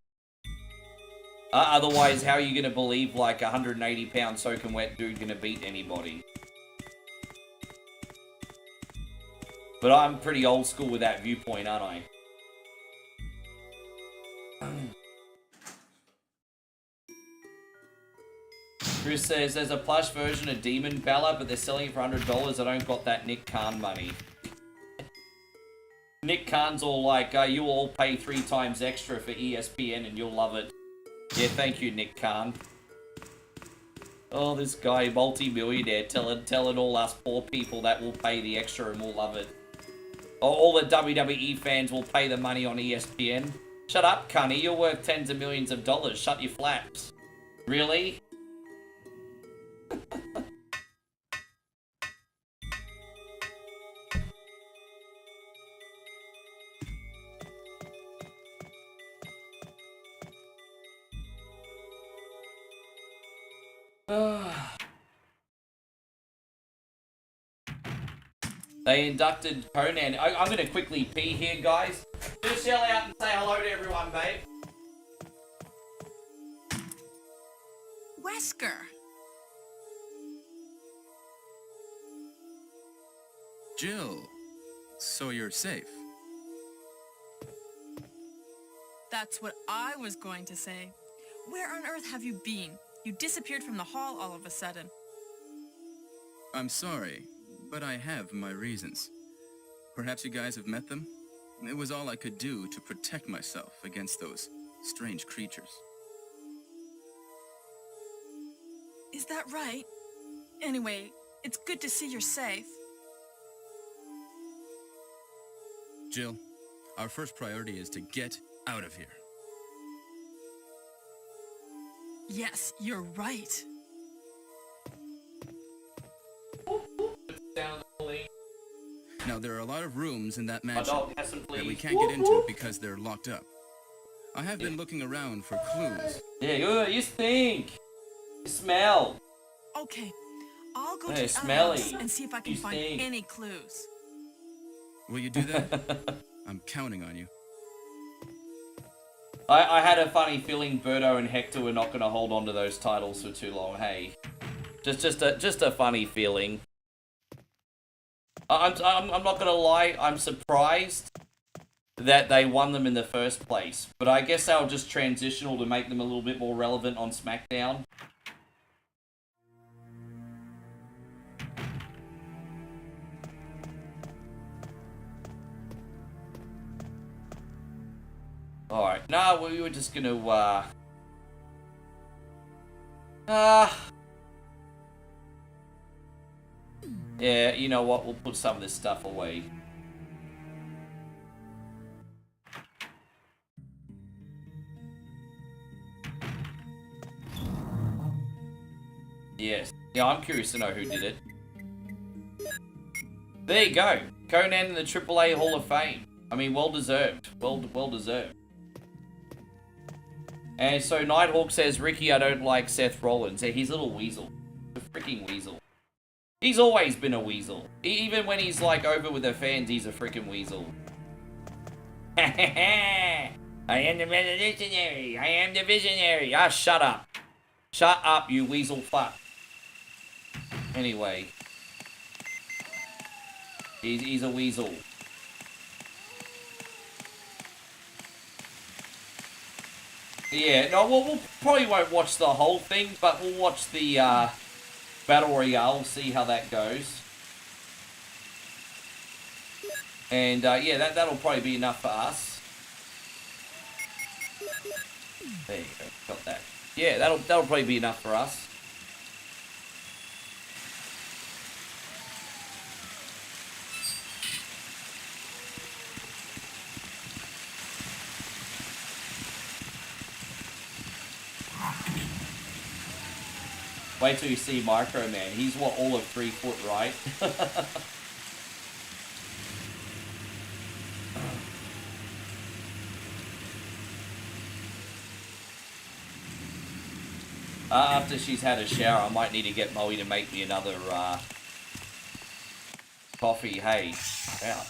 Otherwise, how are you going to believe like 180 pound soaking wet dude going to beat anybody? But I'm pretty old school with that viewpoint, aren't I? Chris says, there's a plush version of Demon Balor, but they're selling it for $100. I don't got that Nick Khan money. Nick Khan's all like, you all pay 3 times extra for ESPN and you'll love it. Yeah, thank you, Nick Khan. Oh, this guy, multi-millionaire, telling all us poor people that we'll pay the extra and we'll love it. Oh, all the WWE fans will pay the money on ESPN. Shut up, cunny. You're worth tens of millions of dollars. Shut your flaps. Really? They inducted Conan. I'm going to quickly pee here, guys. Just yell out and say hello to everyone, babe. Wesker. Jill, so you're safe. That's what I was going to say. Where on earth have you been? You disappeared from the hall all of a sudden. I'm sorry, but I have my reasons. Perhaps you guys have met them? It was all I could do to protect myself against those strange creatures. Is that right? Anyway, it's good to see you're safe. Jill, our first priority is to get out of here. Yes, you're right. Now, there are a lot of rooms in that My mansion dog has some that we fleas. can't get into because they're locked up. I have been looking around for clues. Yeah, you stink. You smell. Okay, I'll go Hey, check smelly. out and see if I can You find stink. any clues. Will you do that? I'm counting on you. I had a funny feeling Birdo and Hector were not going to hold on to those titles for too long. Hey, just a funny feeling. I'm not going to lie. I'm surprised that they won them in the first place. But I guess they were just transitional to make them a little bit more relevant on SmackDown. Alright, no, we were just gonna, yeah, you know what, we'll put some of this stuff away. Yes. Yeah, I'm curious to know who did it. There you go. Conan in the AAA Hall of Fame. I mean, well deserved. Well deserved. And so Nighthawk says, Ricky, I don't like Seth Rollins. Yeah, he's a little weasel. A freaking weasel. He's always been a weasel. Even when he's like over with the fans, he's a freaking weasel. I am the revolutionary. I am the visionary. Ah, shut up. Shut up, you weasel fuck. Anyway. He's a weasel. Yeah, no, we'll probably won't watch the whole thing, but we'll watch the Battle Royale, see how that goes. And yeah, that'll probably be enough for us. There you go, got that. Yeah, that'll probably be enough for us. Wait till you see Micro Man. He's what, all of 3 foot, right? After she's had a shower, I might need to get Moe to make me another coffee. Hey, wow.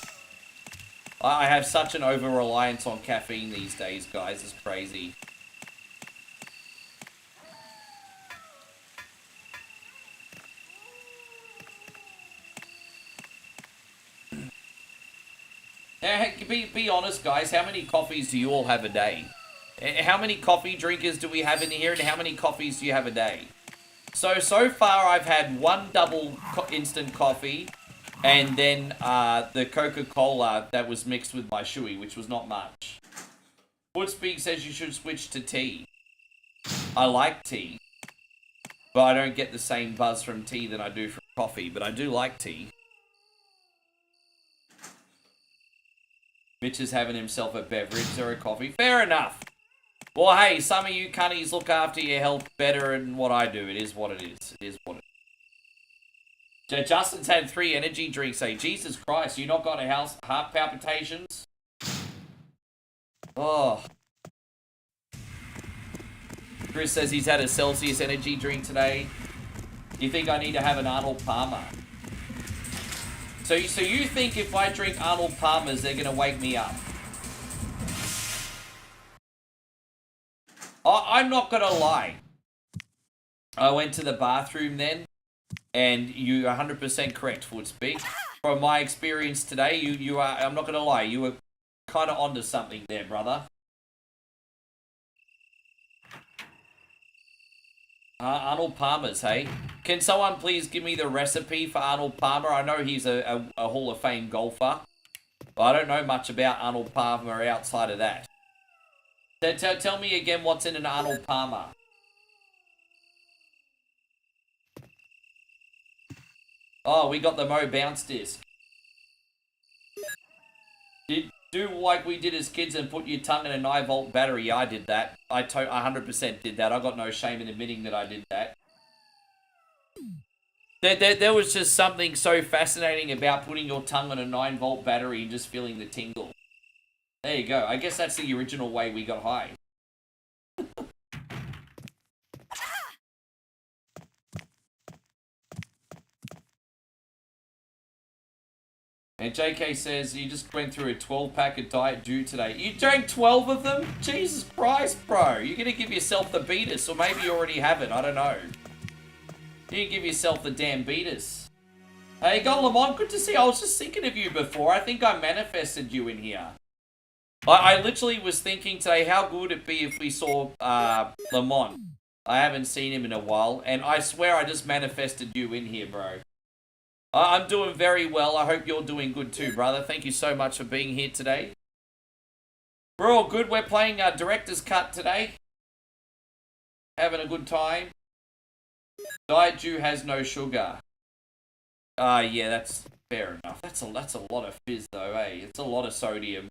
I have such an over-reliance on caffeine these days, guys. It's crazy. Now, be honest, guys. How many coffees do you all have a day? How many coffee drinkers do we have in here, and how many coffees do you have a day? So far, I've had 1 double instant coffee, and then the Coca-Cola that was mixed with my shui, which was not much. Footspeak says you should switch to tea. I like tea, but I don't get the same buzz from tea than I do from coffee, but I do like tea. Mitch is having himself a beverage or a coffee. Fair enough. Well, hey, some of you cunnies look after your health better than what I do. It is what it is. It is what it is. Justin's had 3 energy drinks. Hey, Jesus Christ, you not got a heart palpitations? Oh. Chris says he's had a Celsius energy drink today. You think I need to have an Arnold Palmer? So you think if I drink Arnold Palmers, they're going to wake me up? I'm not going to lie. I went to the bathroom then, and you're 100% correct, Footspeak. From my experience today, you are, I'm not going to lie, you were kind of onto something there, brother. Arnold Palmer's, hey? Can someone please give me the recipe for Arnold Palmer? I know he's a Hall of Fame golfer, but I don't know much about Arnold Palmer outside of that. Tell me again what's in an Arnold Palmer. Oh, we got the Mo bounce disc. Do like we did as kids and put your tongue in a 9-volt battery. Yeah, I did that. I 100% did that. I got no shame in admitting that I did that. There was just something so fascinating about putting your tongue on a 9-volt battery and just feeling the tingle. There you go. I guess that's the original way we got high. And JK says, you just went through a 12-pack of Diet Dew today. You drank 12 of them? Jesus Christ, bro. You're going to give yourself the beatus, or maybe you already have it. I don't know. You give yourself the damn beatus. Hey, got Lamont. Good to see you. I was just thinking of you before. I think I manifested you in here. I literally was thinking today, how good would it be if we saw Lamont? I haven't seen him in a while, and I swear I just manifested you in here, bro. I'm doing very well. I hope you're doing good too, brother. Thank you so much for being here today. We're all good. We're playing Director's Cut today. Having a good time. Diet Dew has no sugar. Yeah, that's fair enough. That's a lot of fizz though, eh? It's a lot of sodium.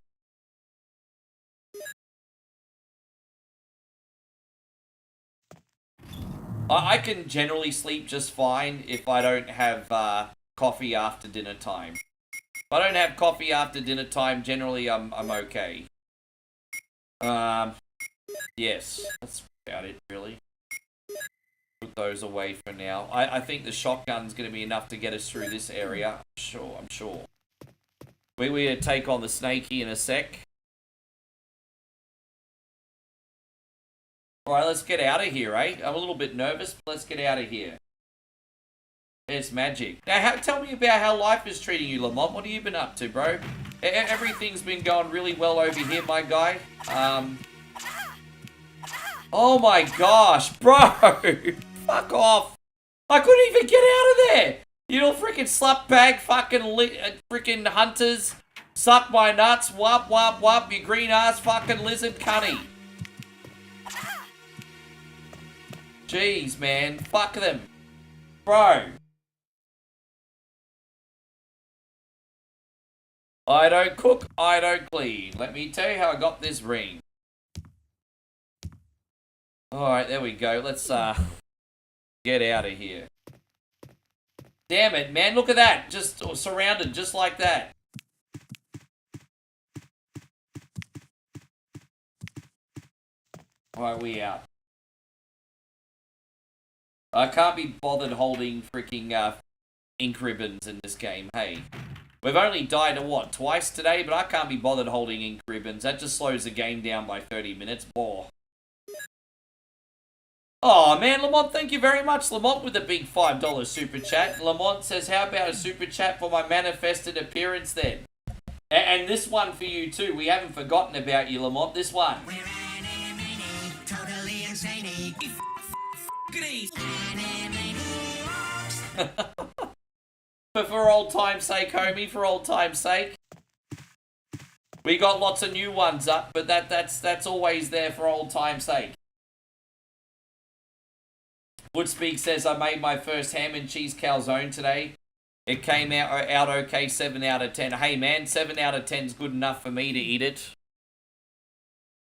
I can generally sleep just fine if I don't have coffee after dinner time. If I don't have coffee after dinner time, generally I'm okay. Yes, that's about it really. Put those away for now. I think the shotgun's going to be enough to get us through this area. I'm sure. We're going to take on the snaky in a sec. Alright, let's get out of here, eh? I'm a little bit nervous, but let's get out of here. It's magic. Now, tell me about how life is treating you, Lamont. What have you been up to, bro? Everything's been going really well over here, my guy. Oh my gosh, bro. Fuck off. I couldn't even get out of there. You little freaking slut bag fucking freaking hunters. Suck my nuts. Wop, wop, wop. You green ass fucking lizard cunny. Jeez, man. Fuck them. Bro. I don't cook, I don't clean. Let me tell you how I got this ring. Alright, there we go. Let's, get out of here. Damn it, man. Look at that. Just surrounded, just like that. Alright, we out. I can't be bothered holding freaking, ink ribbons in this game, hey. We've only died, what, twice today? But I can't be bothered holding ink ribbons. That just slows the game down by 30 minutes. Boah. Oh, man, Lamont, thank you very much. Lamont with a big $5 super chat. Lamont says, how about a super chat for my manifested appearance then? And this one for you too. We haven't forgotten about you, Lamont. This one. Totally insane. But for old time's sake, homie, for old time's sake. We got lots of new ones up, but that's always there for old time's sake. Woodspeak says, I made my first ham and cheese calzone today. It came out okay, 7 out of 10. Hey man, 7 out of 10 is good enough for me to eat it.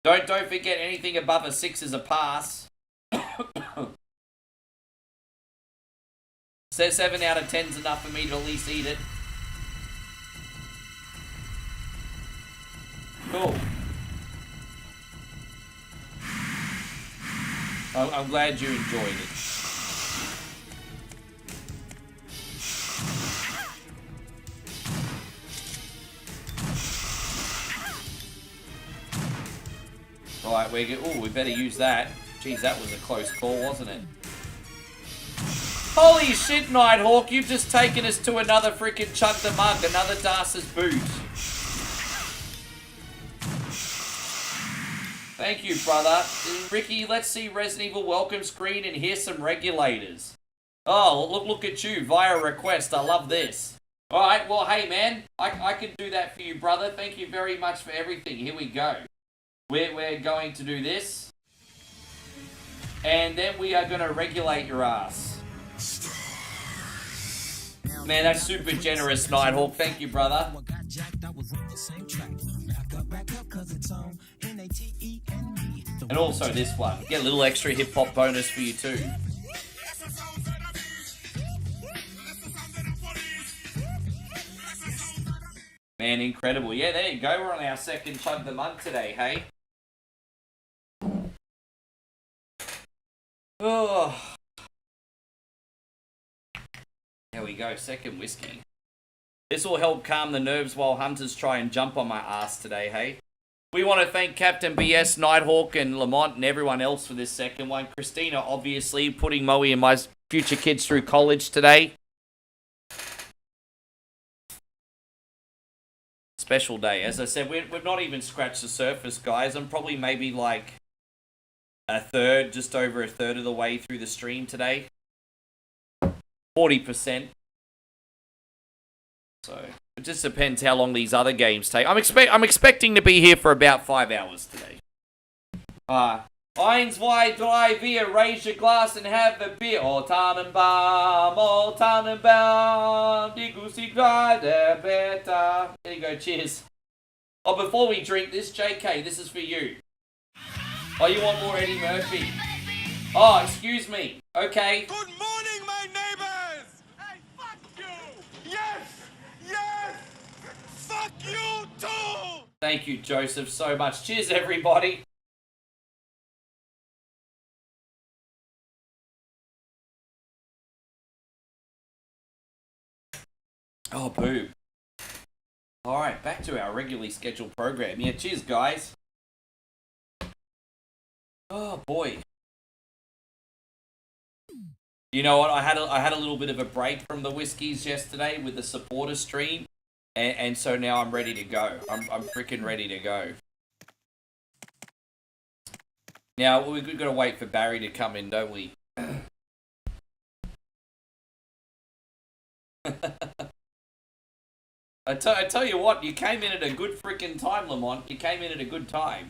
Don't forget anything above a 6 is a pass. Says 7 out of 10 is enough for me to at least eat it. Cool. I'm glad you enjoyed it. Right, we better use that. Jeez, that was a close call, wasn't it? Holy shit, Nighthawk, you've just taken us to another freaking chug the mug, another Darce's boot. Thank you, brother. Ricky, let's see Resident Evil welcome screen and hear some regulators. Oh, look at you, via request. I love this. Alright, well, hey, man. I can do that for you, brother. Thank you very much for everything. Here we go. We're going to do this. And then we are going to regulate your ass. Man, that's super generous, Nighthawk. Thank you, brother. And also this one. Get a little extra hip-hop bonus for you, too. Man, incredible. Yeah, there you go. We're on our second chug of the month today, hey? Oh. There we go, second whiskey. This will help calm the nerves while hunters try and jump on my ass today, hey? We want to thank Captain BS, Nighthawk, and Lamont, and everyone else for this second one. Christina, obviously, putting Moe and my future kids through college today. Special day. As I said, we've not even scratched the surface, guys. I'm probably maybe like just over a third of the way through the stream today. 40%. So it just depends how long these other games take. I'm expecting to be here for about 5 hours today. Eins, zwei, drei, vier, raise your glass and have a beer. Oh Tannenbaum, die Gussi gerade better. There you go, cheers. Oh, before we drink this, JK, this is for you. Oh, you want more Eddie Murphy? Oh, excuse me. Okay. Good morning, my neighbors! Hey, fuck you! Yes! Yes! Fuck you too! Thank you, Joseph, so much. Cheers, everybody. Oh, boo. Alright, back to our regularly scheduled program. Yeah, cheers, guys. Oh, boy. You know what? I had a little bit of a break from the whiskeys yesterday with the supporter stream. And so now I'm ready to go. I'm freaking ready to go. Now, we've got to wait for Barry to come in, don't we? I tell you what, you came in at a good freaking time, Lamont. You came in at a good time.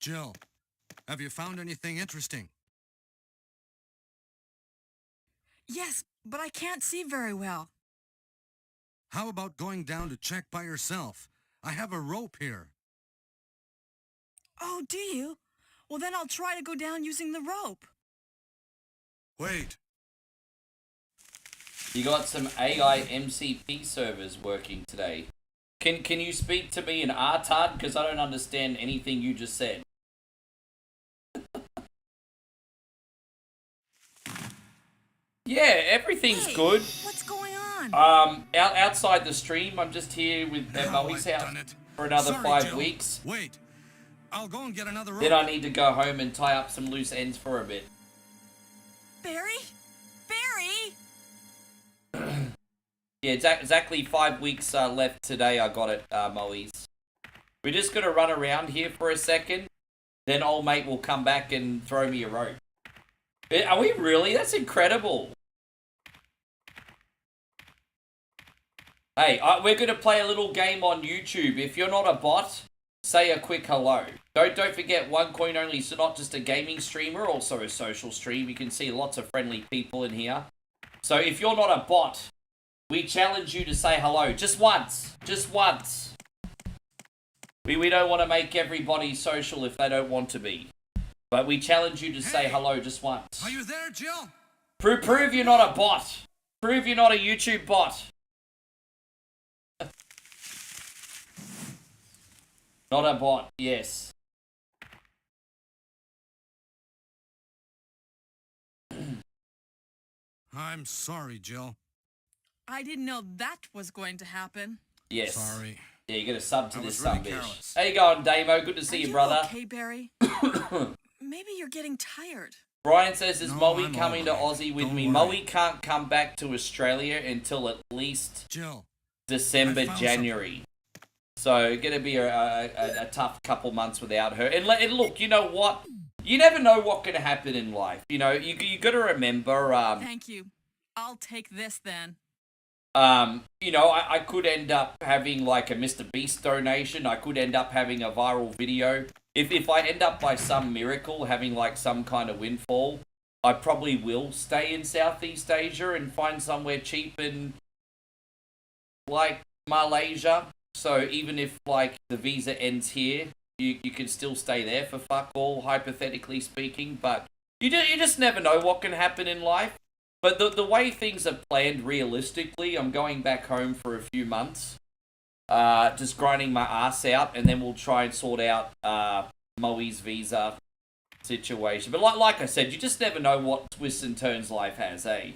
Jill, have you found anything interesting? Yes, but I can't see very well. How about going down to check by yourself? I have a rope here. Oh, do you? Well, then I'll try to go down using the rope. Wait. You got some AI MCP servers working today. Can you speak to me in Artard? Because I don't understand anything you just said. Yeah, everything's good. What's going on? Outside the stream, I'm just here with Emily's house for another Sorry, 5 Jill. weeks. Wait. I'll go and get another rope. Then I need to go home and tie up some loose ends for a bit. Barry? Barry? Yeah, exactly 5 weeks left today. I got it, Moe's. We're just gonna run around here for a second. Then old mate will come back and throw me a rope. Are we really? That's incredible. Hey, we're gonna play a little game on YouTube. If you're not a bot, say a quick hello. Don't forget, One Coin Only is not just a gaming streamer, also a social stream. You can see lots of friendly people in here. So if you're not a bot, we challenge you to say hello. Just once. Just once. We don't want to make everybody social if they don't want to be. But we challenge you to say hello just once. Are you there, Jill? Prove you're not a bot. Prove you're not a YouTube bot. Not a bot, yes. I'm sorry, Jill. I didn't know that was going to happen. Yes. Sorry. Yeah, you got to sub to I this was really son of a bitch. careless. How you going, Damo? Good to see Are you, brother. Okay, Barry? Maybe you're getting tired. Brian says, is No, Moe I'm coming to all right. Aussie with Don't me? worry. Moe can't come back to Australia until at least Jill. December, I found January. So, gonna be a tough couple months without her. And look, you know what? You never know what can happen in life. You know, you got to remember. Thank you. I'll take this then. You know, I could end up having like a Mr. Beast donation. I could end up having a viral video. If I end up by some miracle having like some kind of windfall, I probably will stay in Southeast Asia and find somewhere cheap in like Malaysia. So even if like the visa ends here, you can still stay there for fuck all, hypothetically speaking. But you just never know what can happen in life. But the way things are planned realistically, I'm going back home for a few months, just grinding my ass out, and then we'll try and sort out Moe's visa situation. But like I said, you just never know what twists and turns life has, eh?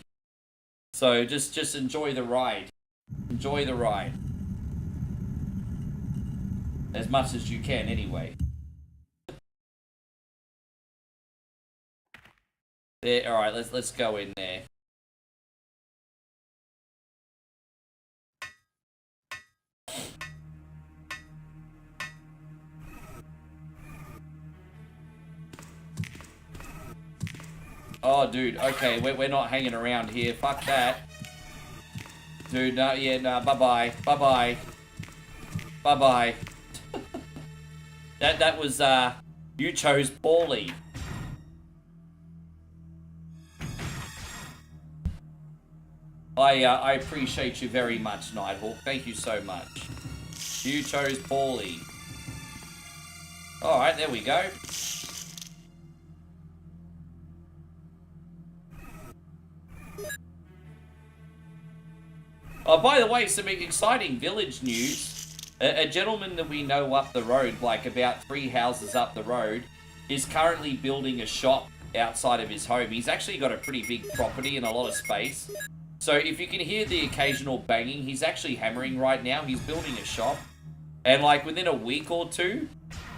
So just enjoy the ride. Enjoy the ride. As much as you can, anyway. There, all right. Let's go in there. Oh, dude. Okay, we're not hanging around here. Fuck that. Dude, no, yeah, no. Bye-bye. Bye-bye. Bye-bye. That was, you chose poorly. I appreciate you very much, Nighthawk. Thank you so much. You chose poorly. Alright, there we go. Oh, by the way, some exciting village news. A gentleman that we know up the road, like about 3 houses up the road, is currently building a shop outside of his home. He's actually got a pretty big property and a lot of space. So if you can hear the occasional banging, he's actually hammering right now. He's building a shop. And like within a week or two,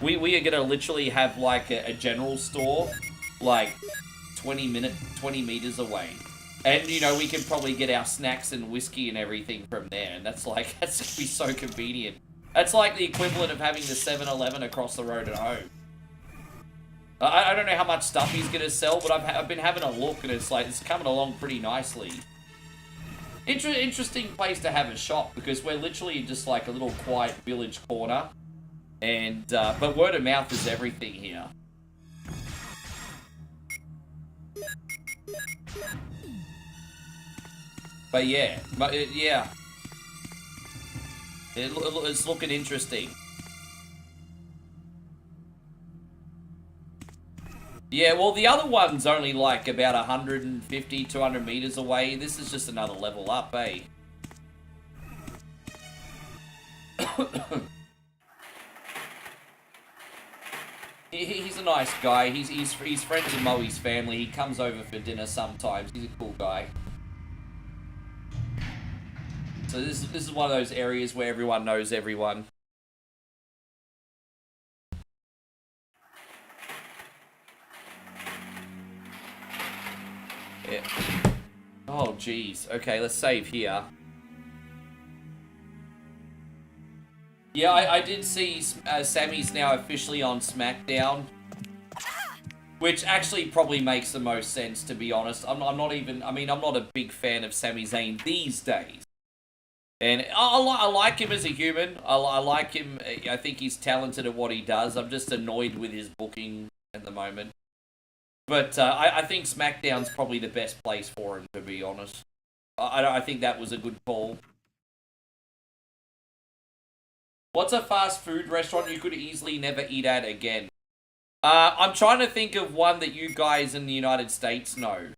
we are going to literally have like a general store like 20 meters away. And, you know, we can probably get our snacks and whiskey and everything from there. And that's going to be so convenient. That's like the equivalent of having the 7-Eleven across the road at home. I don't know how much stuff he's going to sell, but I've been having a look, and it's like, it's coming along pretty nicely. Interesting place to have a shop, because we're literally just like a little quiet village corner. And, but word of mouth is everything here. But yeah, yeah. It's looking interesting. Yeah, well, the other one's only like about 150, 200 meters away. This is just another level up, eh? He's a nice guy. He's friends with Moe's family. He comes over for dinner sometimes. He's a cool guy. So this is one of those areas where everyone knows everyone. Yeah. Oh, jeez. Okay, let's save here. Yeah, I did see Sammy's now officially on SmackDown. Which actually probably makes the most sense, to be honest. I'm not even... I mean, I'm not a big fan of Sami Zayn these days. And I like him as a human. I like him. I think he's talented at what he does. I'm just annoyed with his booking at the moment. But I think SmackDown's probably the best place for him, to be honest. I think that was a good call. What's a fast food restaurant you could easily never eat at again? I'm trying to think of one that you guys in the United States know.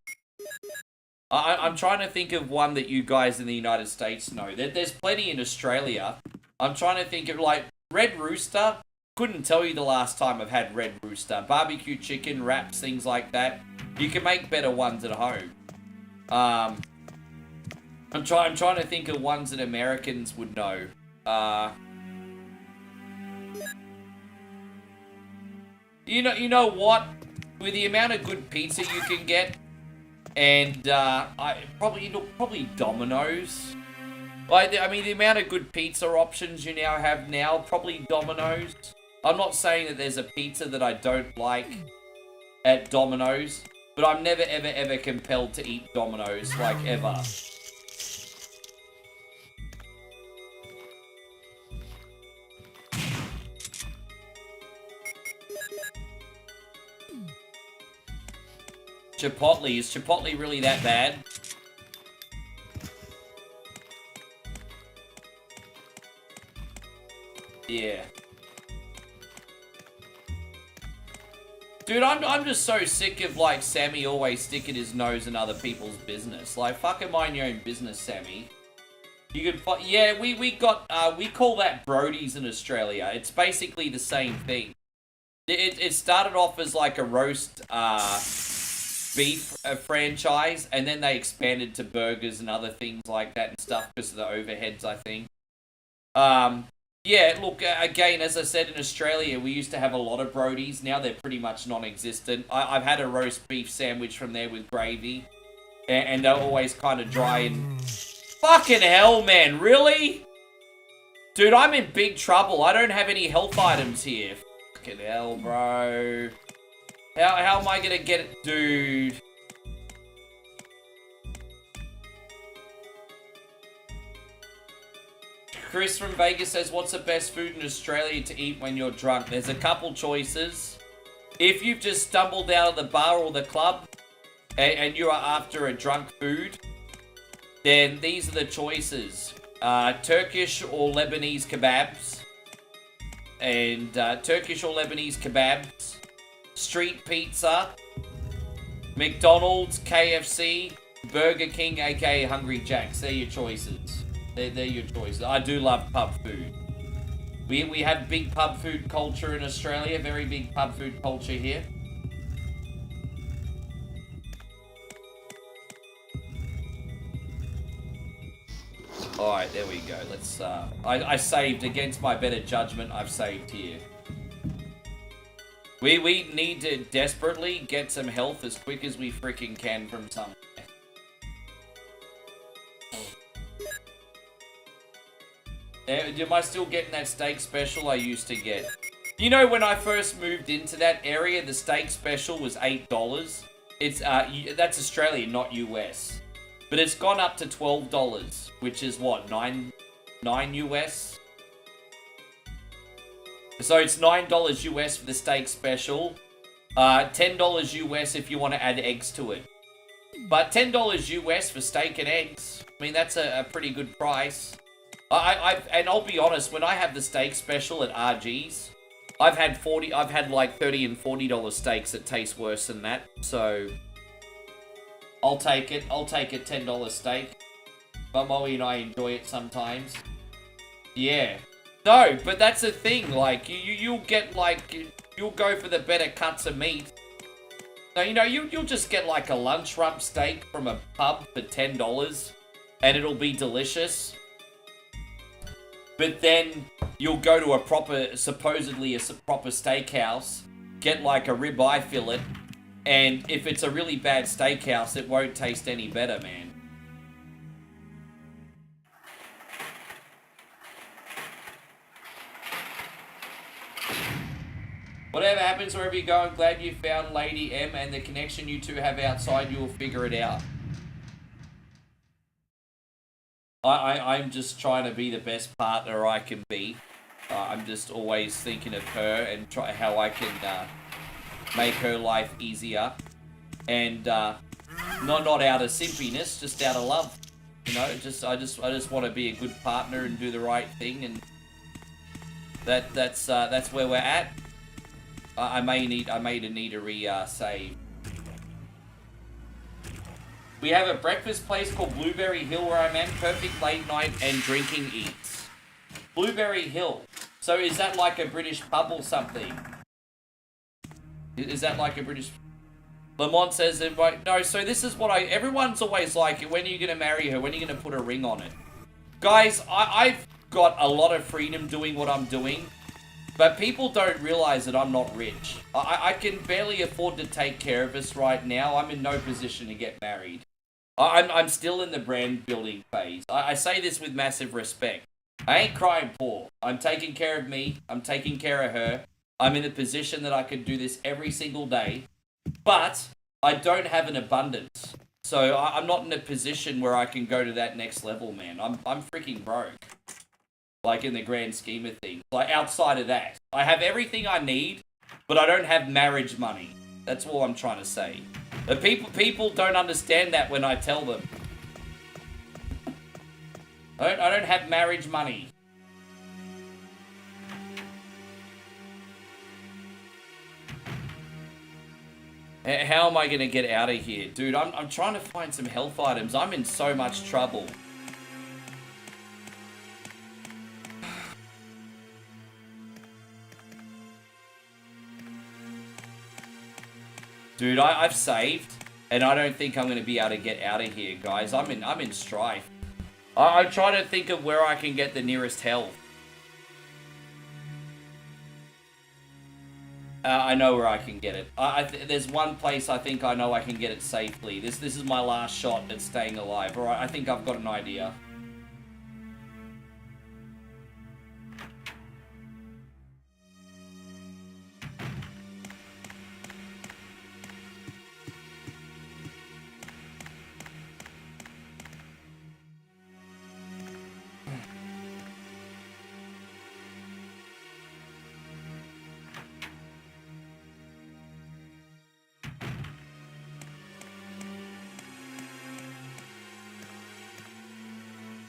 I'm trying to think of one that you guys in the United States know. There's plenty in Australia. I'm trying to think of, like, Red Rooster. Couldn't tell you the last time I've had Red Rooster. Barbecue chicken, wraps, things like that. You can make better ones at home. I'm trying to think of ones that Americans would know. You know what? With the amount of good pizza you can get, and probably Domino's. Like, I mean, the amount of good pizza options you now have probably Domino's. I'm not saying that there's a pizza that I don't like at Domino's, but I'm never, ever, ever compelled to eat Domino's, like, ever. Chipotle. Is Chipotle really that bad? Yeah. Dude, I'm just so sick of, like, Sammy always sticking his nose in other people's business. Like, fucking mind your own business, Sammy. You could, yeah, we call that Brodies in Australia. It's basically the same thing. It started off as, like, a roast, beef franchise, and then they expanded to burgers and other things like that and stuff because of the overheads, I think. Yeah, look, again, as I said, in Australia, we used to have a lot of Brodies. Now they're pretty much non-existent. I've had a roast beef sandwich from there with gravy, and they're always kind of dry and... Fucking hell, man, really? Dude, I'm in big trouble. I don't have any health items here. Fucking hell, bro. How am I gonna get it, dude? Chris from Vegas says, what's the best food in Australia to eat when you're drunk? There's a couple choices. If you've just stumbled out of the bar or the club and you are after a drunk food, then these are the choices. Turkish or Lebanese kebabs. And Turkish or Lebanese kebabs. Street pizza. McDonald's, KFC, Burger King, aka Hungry Jack's. They're your choices. They're your choices. I do love pub food. We have big pub food culture in Australia. Very big pub food culture here. Alright, there we go. Let's, I saved against my better judgment. I've saved here. We need to desperately get some health as quick as we freaking can from somewhere. Am I still getting that steak special I used to get? You know, when I first moved into that area, the steak special was $8. It's that's Australian, not US. But it's gone up to $12, which is what, 9 US? So it's $9 US for the steak special. $10 US if you want to add eggs to it. But $10 US for steak and eggs, I mean, that's a pretty good price. And I'll be honest, when I have the steak special at RG's, I've had like $30 and $40 steaks that taste worse than that. So I'll take it. I'll take a $10 steak. But Molly and I enjoy it sometimes. Yeah. No, but that's the thing. Like you'll get like you'll go for the better cuts of meat. So, you know, you'll just get like a lunch rump steak from a pub for $10 and it'll be delicious. But then you'll go to a proper, supposedly a proper steakhouse, get like a ribeye fillet, and if it's a really bad steakhouse, it won't taste any better, man. Whatever happens wherever you go, I'm glad you found Lady M and the connection you two have outside, you'll figure it out. I'm just trying to be the best partner I can be. I'm just always thinking of her and try how I can make her life easier. And not out of simpiness, just out of love. You know, I just want to be a good partner and do the right thing, and that's where we're at. I may need a save. We have a breakfast place called Blueberry Hill where I'm at. Perfect late night and drinking eats. Blueberry Hill. So is that like a British pub or something? Is that like a British... Lamont says, no, so this is what everyone's always like, when are you going to marry her? When are you going to put a ring on it? Guys, I've got a lot of freedom doing what I'm doing. But people don't realize that I'm not rich. I can barely afford to take care of us right now. I'm in no position to get married. I'm still in the brand building phase. I say this with massive respect. I ain't crying poor. I'm taking care of me. I'm taking care of her. I'm in a position that I can do this every single day. But I don't have an abundance. So I'm not in a position where I can go to that next level, man. I'm freaking broke. Like, in the grand scheme of things. Like, outside of that. I have everything I need, but I don't have marriage money. That's all I'm trying to say. But people don't understand that when I tell them. I don't have marriage money. How am I going to get out of here? Dude, I'm trying to find some health items. I'm in so much trouble. Dude, I've saved, and I don't think I'm going to be able to get out of here, guys. I'm in strife. I'm trying to think of where I can get the nearest health. I know where I can get it. There's one place I think I know I can get it safely. This is my last shot at staying alive. Alright, I think I've got an idea.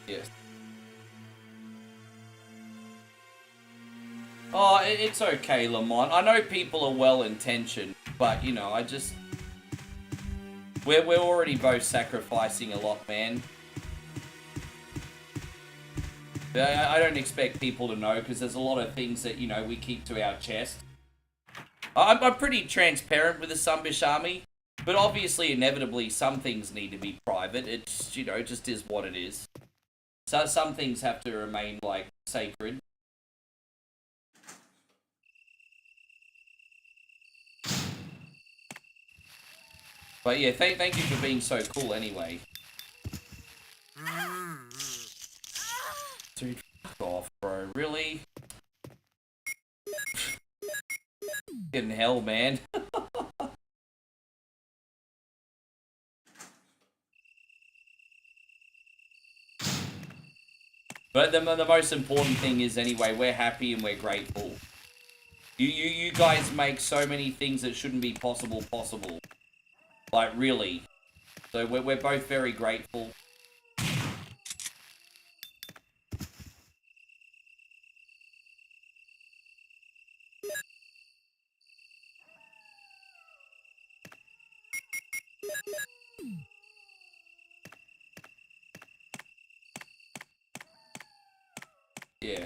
Yes. Oh, it's okay, Lamont. I know people are well-intentioned, but, you know, we're already both sacrificing a lot, man. I don't expect people to know, because there's a lot of things that, you know, we keep to our chest. I'm pretty transparent with the Sunbish Army, but obviously, inevitably, some things need to be private. It's, you know, it just is what it is. So some things have to remain, like, sacred. But yeah, thank you for being so cool anyway. Dude, off, bro. Really? In hell, man. But the most important thing is, anyway, we're happy and we're grateful. You guys make so many things that shouldn't be possible. Like, really. So we're both very grateful. Yeah.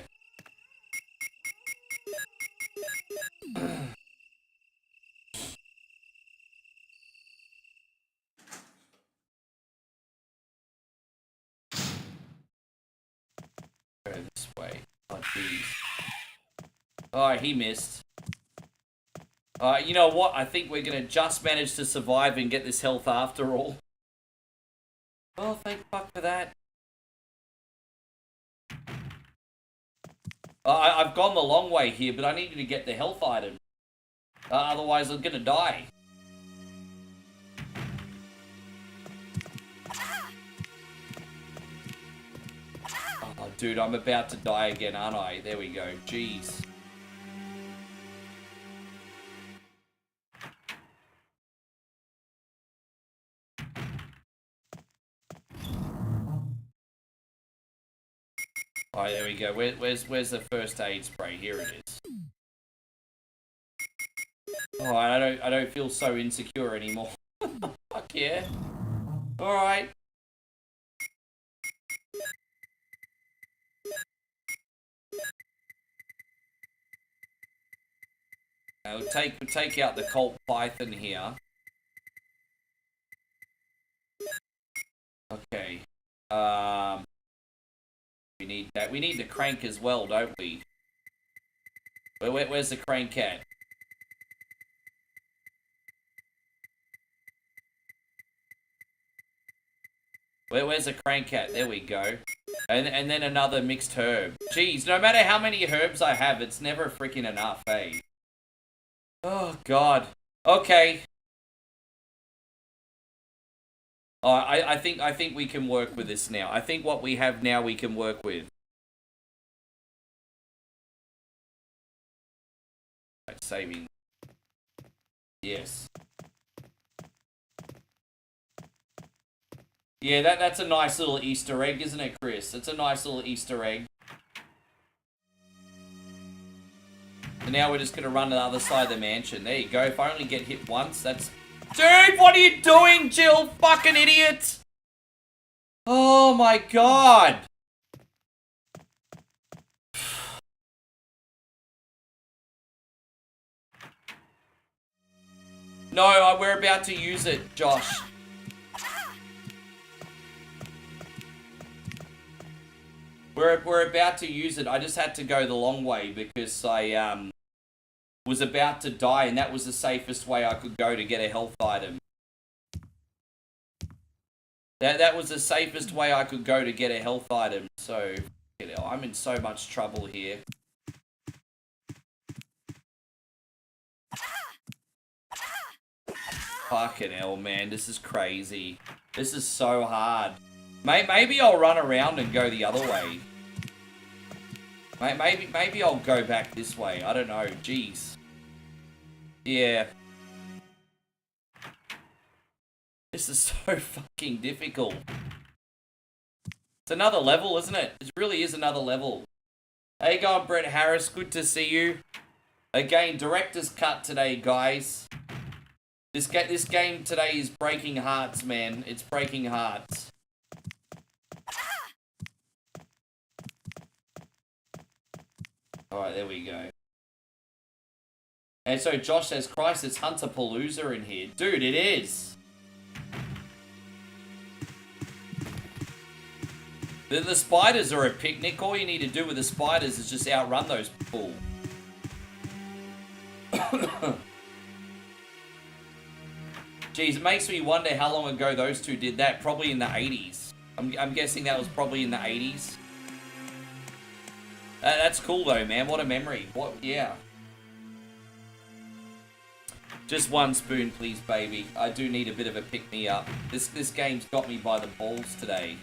Go this way. Oh, jeez. Oh, he missed. You know what? I think we're going to just manage to survive and get this health after all. Oh, thank fuck for that. I've gone the long way here, but I needed to get the health item. Otherwise, I'm going to die. Oh, dude, I'm about to die again, aren't I? There we go. Jeez. Oh, there we go. Where's the first aid spray? Here it is. Oh, I don't feel so insecure anymore. Fuck yeah. All right. We'll take out the Colt Python here. Okay. We need that. We need the crank as well, don't we? Where's the crank at? Where's the crank at? There we go. And then another mixed herb. Jeez, no matter how many herbs I have, it's never freaking enough, eh? Oh, God. Okay. Oh, I think we can work with this now. I think what we have now we can work with. Right, saving. Yes. Yeah, that's a nice little Easter egg, isn't it, Chris? It's a nice little Easter egg. And now we're just going to run to the other side of the mansion. There you go. If I only get hit once, that's... Dude, what are you doing, Jill? Fucking idiot! Oh my god! No, we're about to use it, Josh. We're about to use it. I just had to go the long way because I was about to die, and that was the safest way I could go to get a health item. That was the safest way I could go to get a health item. So, you know, I'm in so much trouble here. Fucking hell, man. This is crazy. This is so hard. Maybe I'll run around and go the other way. Maybe I'll go back this way. I don't know. Jeez. Yeah. This is so fucking difficult. It's another level, isn't it? It really is another level. Hey, going Brett Harris. Good to see you. Again, director's cut today, guys. This game today is breaking hearts, man. It's breaking hearts. Alright, there we go. And so Josh says, Christ, it's Hunter Palooza in here. Dude, it is. The spiders are a picnic. All you need to do with the spiders is just outrun those fools. Jeez, it makes me wonder how long ago those two did that. Probably in the 80s. I'm guessing that was probably in the 80s. That's cool though, man. What a memory. What? Yeah. Just one spoon, please, baby. I do need a bit of a pick-me-up. This game's got me by the balls today.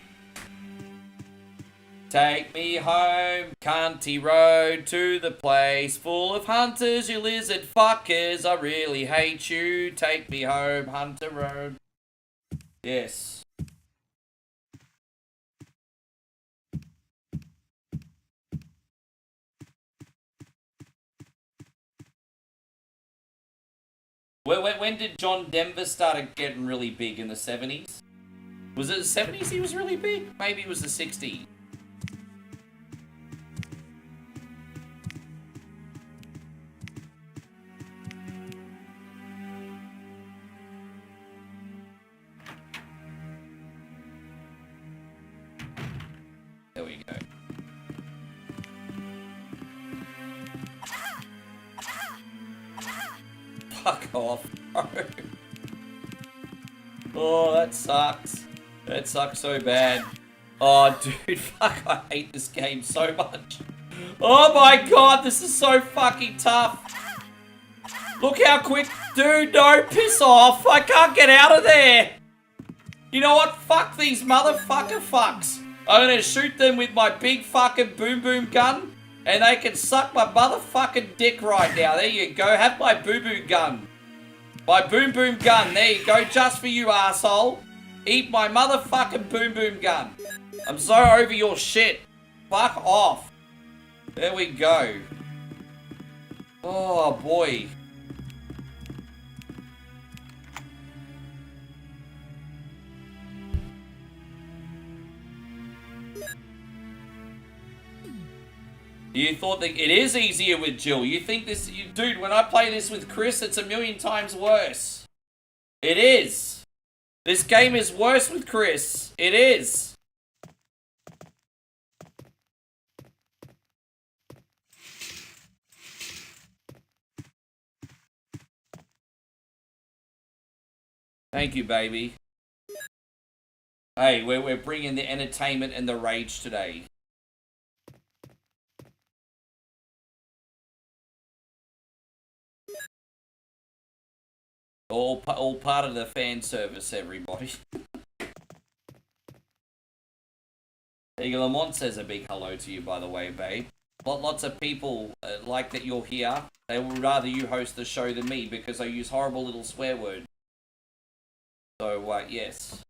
Take me home, Cunty Road, to the place full of hunters, you lizard fuckers. I really hate you. Take me home, Hunter Road. Yes. When did John Denver start getting really big? In the 70s? Was it the 70s he was really big? Maybe it was the 60s. There we go. Fuck off, bro. Oh, that sucks. That sucks so bad. Oh, dude, fuck, I hate this game so much. Oh my god, this is so fucking tough. Look how quick... Dude, no, piss off. I can't get out of there. You know what? Fuck these motherfucker fucks. I'm gonna shoot them with my big fucking boom boom gun. And they can suck my motherfucking dick right now. There you go. Have my boom boom gun. My boom boom gun. There you go. Just for you, asshole. Eat my motherfucking boom boom gun. I'm so over your shit. Fuck off. There we go. Oh, boy. You thought that it is easier with Jill. You think this... dude, when I play this with Chris, it's a million times worse. It is. This game is worse with Chris. It is. Thank you, baby. Hey, we're bringing the entertainment and the rage today. All part of the fan service, everybody. Eagle Lamont says a big hello to you, by the way, babe. Lots of people like that you're here. They would rather you host the show than me because I use horrible little swear words. So, yes.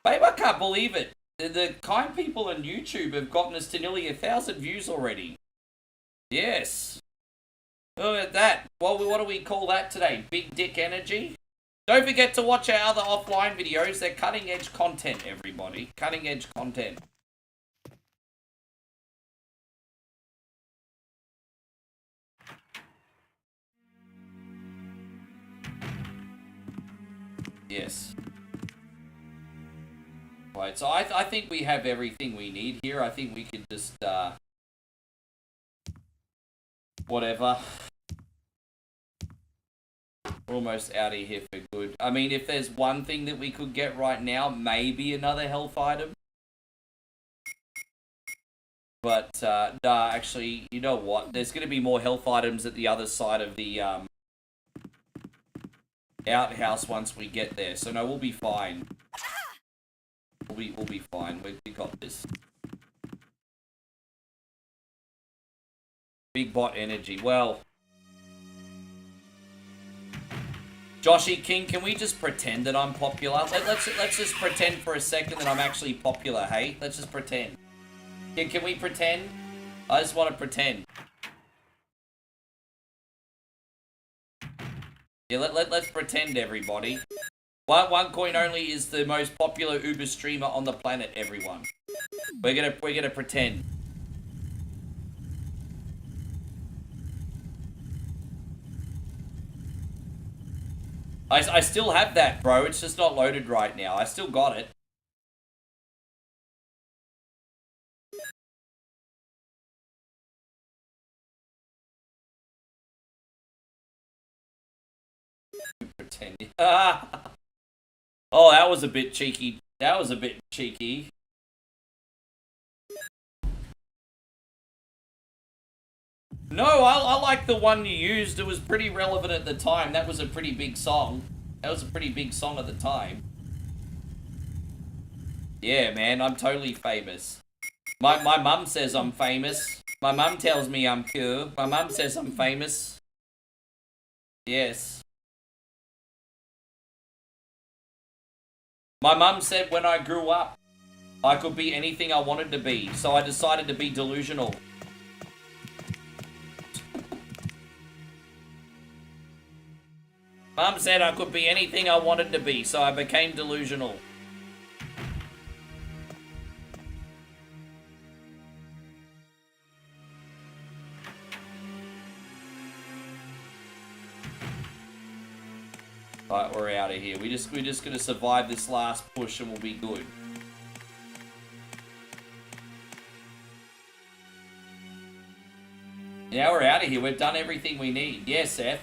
Babe, I can't believe it. The kind people on YouTube have gotten us to nearly 1,000 views already. Yes. Look at that. What do we call that today? Big dick energy? Don't forget to watch our other offline videos. They're cutting edge content, everybody. Cutting edge content. Yes. Right, so I think we have everything we need here. I think we can just, whatever. We're almost out of here for good. I mean, if there's one thing that we could get right now, maybe another health item. But, nah, actually, you know what? There's going to be more health items at the other side of the, outhouse once we get there. So, no, we'll be fine. We'll be fine. We got this. Big bot energy. Well... Joshy King, can we just pretend that I'm popular? Let's just pretend for a second that I'm actually popular, hey? Let's just pretend. Can we pretend? I just want to pretend. Yeah, let's pretend, everybody. One coin only is the most popular Uber streamer on the planet, everyone. We're gonna pretend. I still have that, bro. It's just not loaded right now. I still got it. Pretend. Oh, that was a bit cheeky. That was a bit cheeky. No, I like the one you used. It was pretty relevant at the time. That was a pretty big song. That was a pretty big song at the time. Yeah, man, I'm totally famous. My mum says I'm famous. My mum tells me I'm cool. My mum says I'm famous. Yes. My mum said when I grew up, I could be anything I wanted to be, so I decided to be delusional. Mum said I could be anything I wanted to be, so I became delusional. Alright, we're out of here. We're just gonna survive this last push and we'll be good. Yeah, we're out of here. We've done everything we need. Yeah, Seth.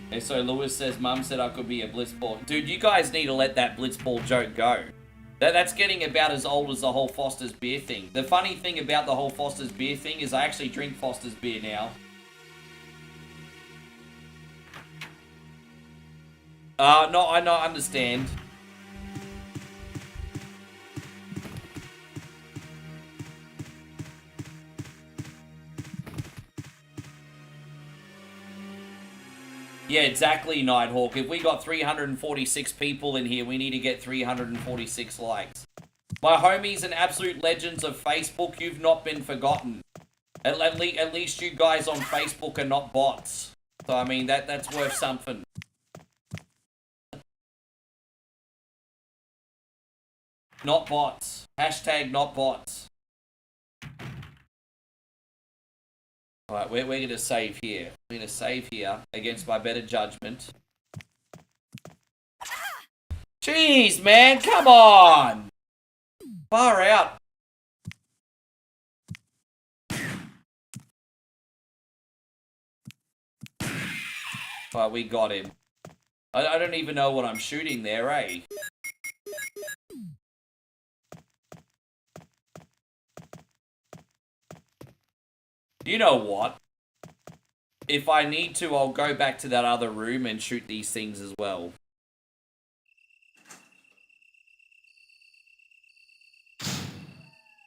Okay, so Lewis says, Mum said I could be a blitzball. Dude, you guys need to let that blitzball joke go. That's getting about as old as the whole Foster's beer thing. The funny thing about the whole Foster's beer thing is I actually drink Foster's beer now. No, I understand. Yeah, exactly, Nighthawk. If we got 346 people in here, we need to get 346 likes. My homies and absolute legends of Facebook, you've not been forgotten. At least you guys on Facebook are not bots. So, I mean, that's worth something. Not bots. Hashtag not bots. Alright, we're going to save here. We're going to save here against my better judgment. Jeez, man, come on! Far out. Alright, we got him. I don't even know what I'm shooting there, eh? You know what? If I need to, I'll go back to that other room and shoot these things as well.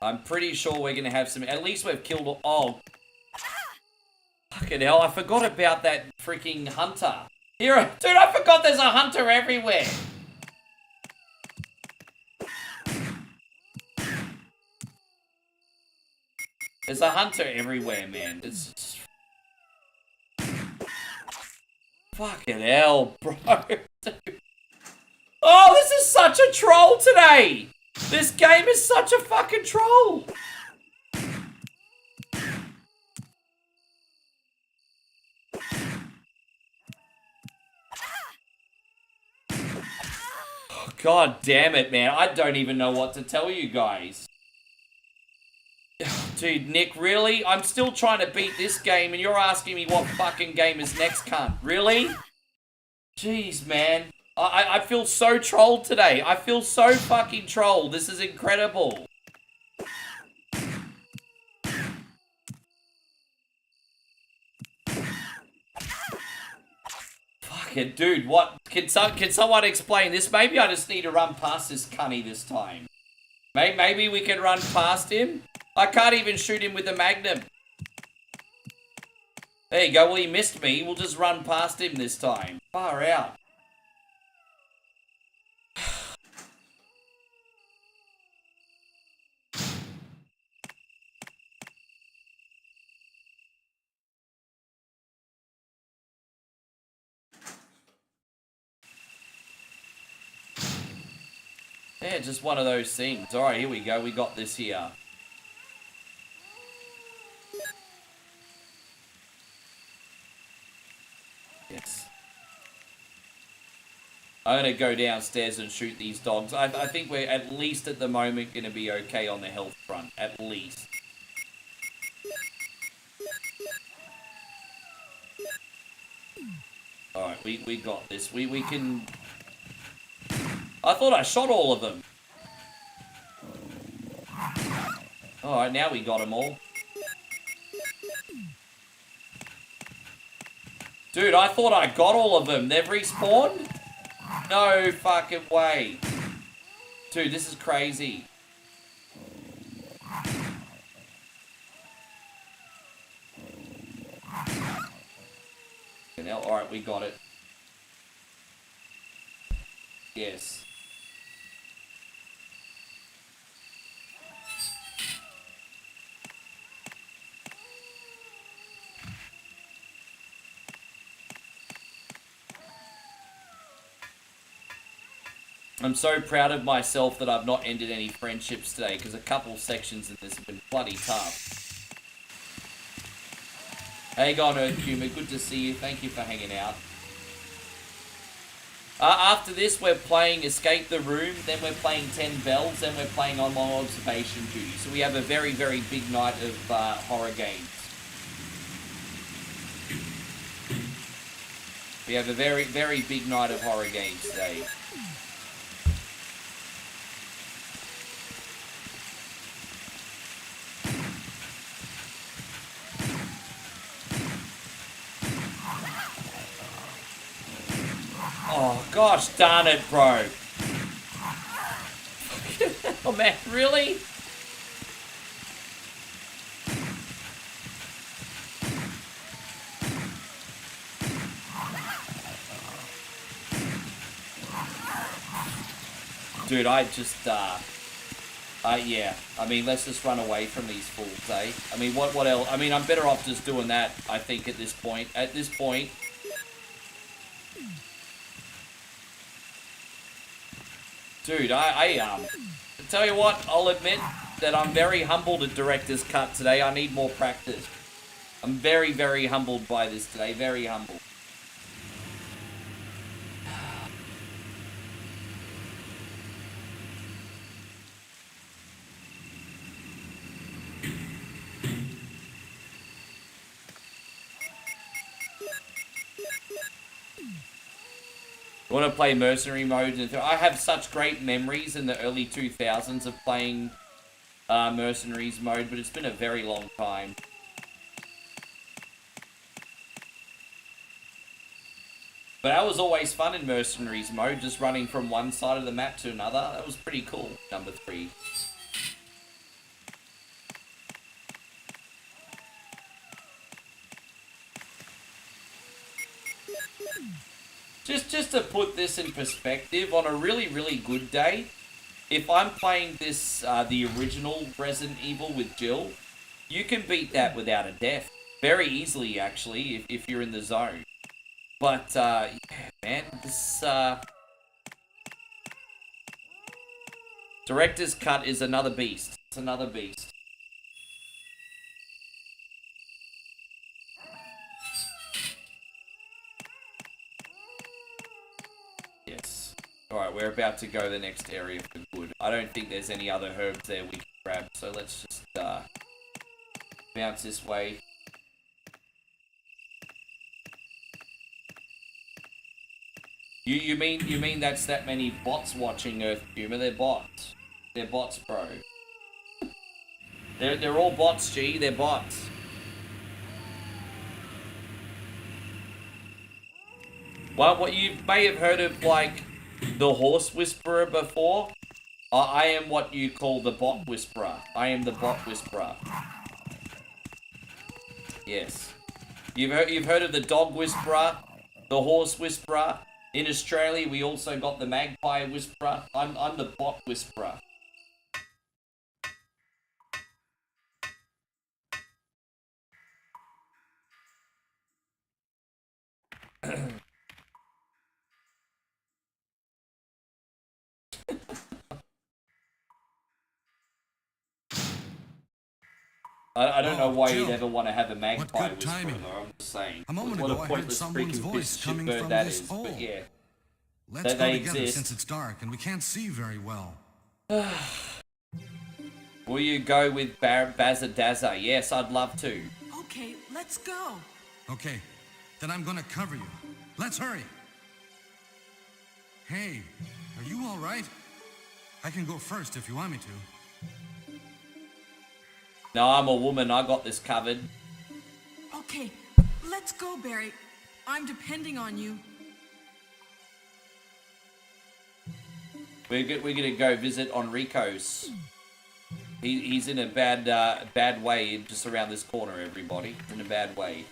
I'm pretty sure we're going to have some... At least we've killed... Oh. Fucking hell, I forgot about that freaking hunter. Here, dude, I forgot there's a hunter everywhere. There's a hunter everywhere, man. It's... Fucking hell, bro. Dude. Oh, this is such a troll today. This game is such a fucking troll. Oh, God damn it, man. I don't even know what to tell you guys. Dude, Nick, really? I'm still trying to beat this game and you're asking me what fucking game is next, cunt. Really? Jeez, man. I feel so trolled today. I feel so fucking trolled. This is incredible. Fucking dude, what? Can someone explain this? Maybe I just need to run past this cunny this time. Maybe we can run past him? I can't even shoot him with a magnum. There you go. Well, he missed me. We'll just run past him this time. Far out. Yeah, just one of those things. Alright, here we go. We got this here. Yes. I'm going to go downstairs and shoot these dogs. I think we're at least at the moment going to be okay on the health front. At least. Alright, we got this. We can... I thought I shot all of them. Alright, now we got them all. Dude, I thought I got all of them. They've respawned? No fucking way. Dude, this is crazy. Alright, we got it. Yes. I'm so proud of myself that I've not ended any friendships today, because a couple sections in this have been bloody tough. Hey, God, Earth Humor, good to see you. Thank you for hanging out. After this, we're playing Escape the Room, then we're playing 10 Bells, then we're playing On My Observation Duty. So we have a very, very big night of horror games. We have a very, very big night of horror games today. Oh, gosh darn it, bro. Oh, man, really? Dude, I just, yeah. I mean, let's just run away from these fools, eh? I mean, what else? I mean, I'm better off just doing that, I think, at this point. At this point... Dude, I tell you what, I'll admit that I'm very humbled at Director's Cut today. I need more practice. I'm very, very humbled by this today. Very humbled. I want to play mercenary mode. I have such great memories in the early 2000s of playing mercenaries mode, but it's been a very long time. But that was always fun in mercenaries mode, just running from one side of the map to another. That was pretty cool, number 3. Just to put this in perspective, on a really, really good day, if I'm playing this, the original Resident Evil with Jill, you can beat that without a death. Very easily, actually, if you're in the zone. But, yeah, man, this, Director's Cut is another beast. It's another beast. Yes. Alright, we're about to go the next area for good. I don't think there's any other herbs there we can grab, so let's just, bounce this way. You mean that's that many bots watching Earth Humor? They're bots. They're bots, bro. They're all bots, G. They're bots. Well, what you may have heard of, like, the Horse Whisperer before. I am what you call the Bot Whisperer. I am the Bot Whisperer. Yes. You've heard of the Dog Whisperer, the Horse Whisperer. In Australia, we also got the Magpie Whisperer. I'm the Bot Whisperer. I don't know why you'd ever want to have a Magpie Whisperer, though. I'm just saying. A moment What a ago, I heard pointless someone's freaking voice shit coming bird from that this is, hole. but yeah. Let's They go together exist. since it's dark and we can't see very well. Will you go with Bazadazza? Yes, I'd love to. Okay, let's go. Okay, then I'm gonna cover you. Let's hurry. Hey, are you all right? I can go first if you want me to. No, I'm a woman. I got this covered. Okay, let's go, Barry. I'm depending on you. We're gonna go visit Enrico's. He's in a bad way just around this corner, everybody. In a bad way.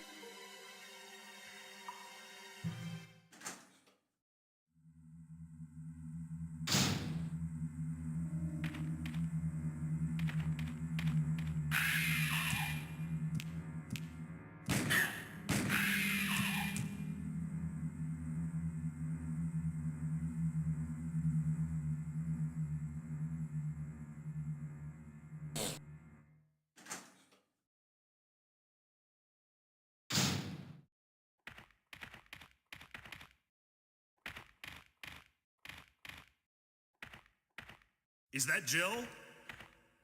Is that Jill?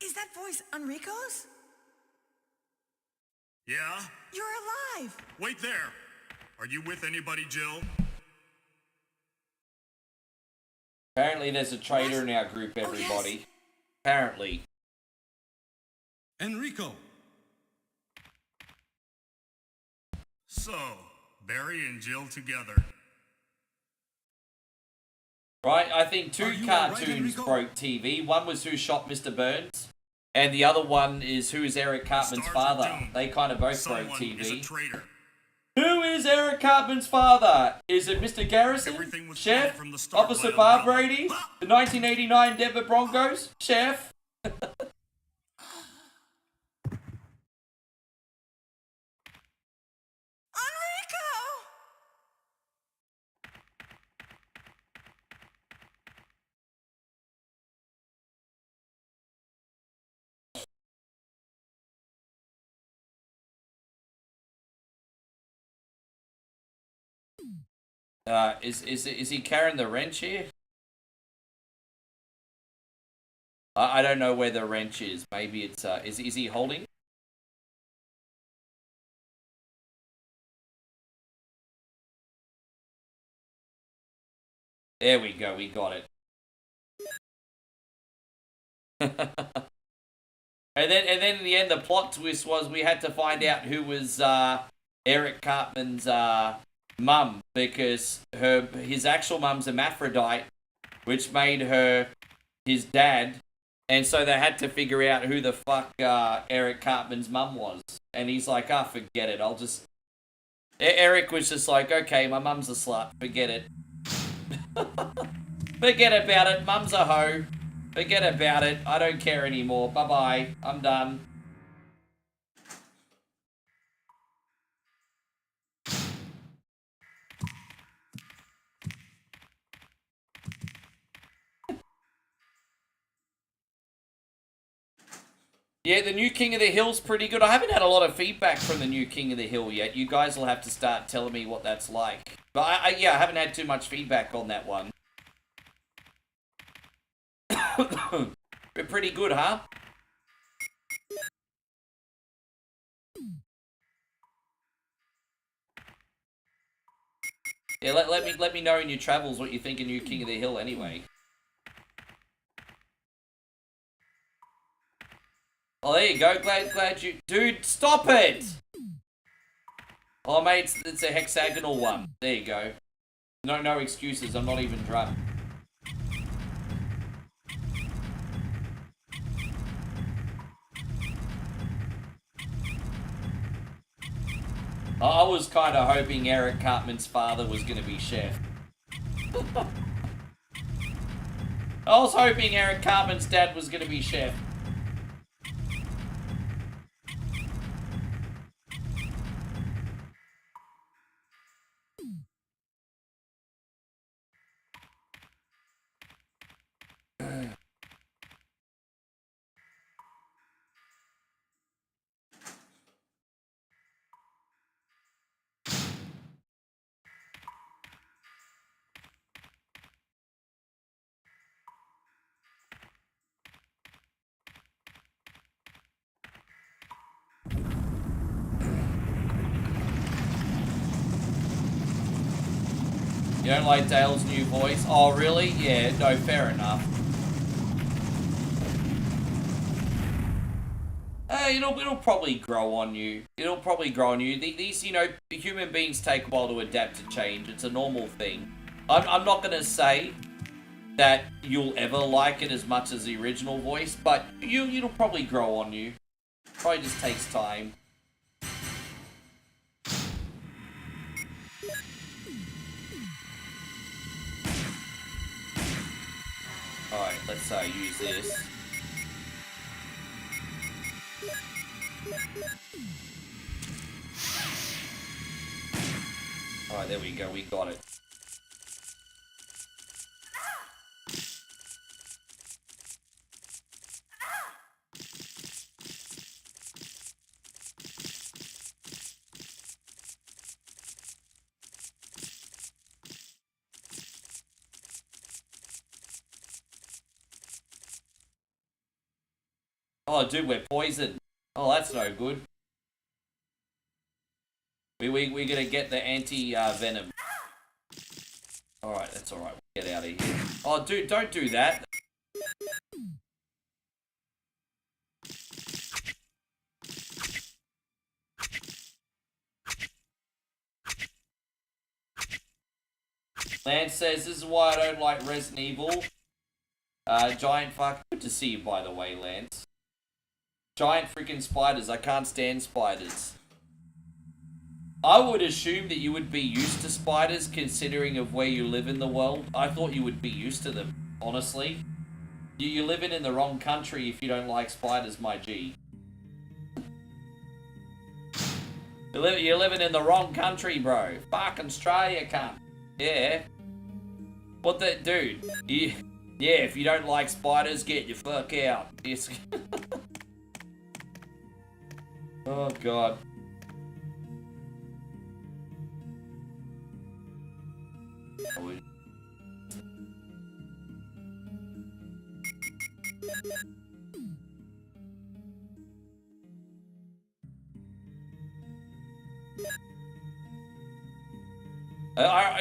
Is that voice Enrico's? Yeah? You're alive! Wait there. Are you with anybody, Jill? Apparently there's a traitor in our group, everybody. yes. Apparently. Enrico! So, Barry and Jill together. Right, I think two Are you all right, cartoons Enrico? broke TV. One was Who Shot Mr. Burns, and the other one is Who is Eric Cartman's Stars father. are doomed. They kind of both Someone broke is a TV. traitor. Who is Eric Cartman's father? Is it Mr. Garrison? Everything was Chef? planned from the start Officer by Bar Umbrella. Brady? The 1989 Denver Broncos? Chef? Enrico! Is he carrying the wrench here? I don't know where the wrench is. Maybe it's is he holding? There we go. We got it. And then in the end, the plot twist was we had to find out who was Eric Cartman's mum, because his actual mum's hermaphrodite, which made her his dad, and so they had to figure out who the fuck Eric Cartman's mum was. And he's like, forget it. I'll just. Eric was just like, okay, my mum's a slut. Forget it. Forget about it. Mum's a hoe. Forget about it. I don't care anymore. Bye-bye. I'm done. Yeah, the new King of the Hill's pretty good. I haven't had a lot of feedback from the new King of the Hill yet. You guys will have to start telling me what that's like. But yeah, I haven't had too much feedback on that one. But pretty good, huh? Yeah, let me know in your travels what you think of new King of the Hill anyway. Oh, there you go. Glad you... Dude, stop it! Oh, mate, it's a hexagonal one. There you go. No excuses. I'm not even drunk. I was kind of hoping Eric Cartman's father was going to be Chef. I was hoping Eric Cartman's dad was going to be Chef. You don't like Dale's new voice? Oh, really? Yeah, no, fair enough. It'll probably grow on you. It'll probably grow on you. These, you know, human beings take a while to adapt to change. It's a normal thing. I'm not going to say that you'll ever like it as much as the original voice, but it'll probably grow on you. Probably just takes time. Alright, let's use this. Alright, there we go, we got it. Oh, dude, we're poisoned. Oh, that's no good. We're gonna get the anti-venom. Alright, that's alright. We'll get out of here. Oh, dude, don't do that. Lance says, this is why I don't like Resident Evil. Giant fuck. Good to see you, by the way, Lance. Giant freaking spiders. I can't stand spiders. I would assume that you would be used to spiders, considering of where you live in the world. I thought you would be used to them, honestly. You're living in the wrong country if you don't like spiders, my G. You're living in the wrong country, bro. Fuck Australia, cunt. Yeah. What the... Dude. Yeah, if you don't like spiders, get your fuck out. Yes. Oh, God.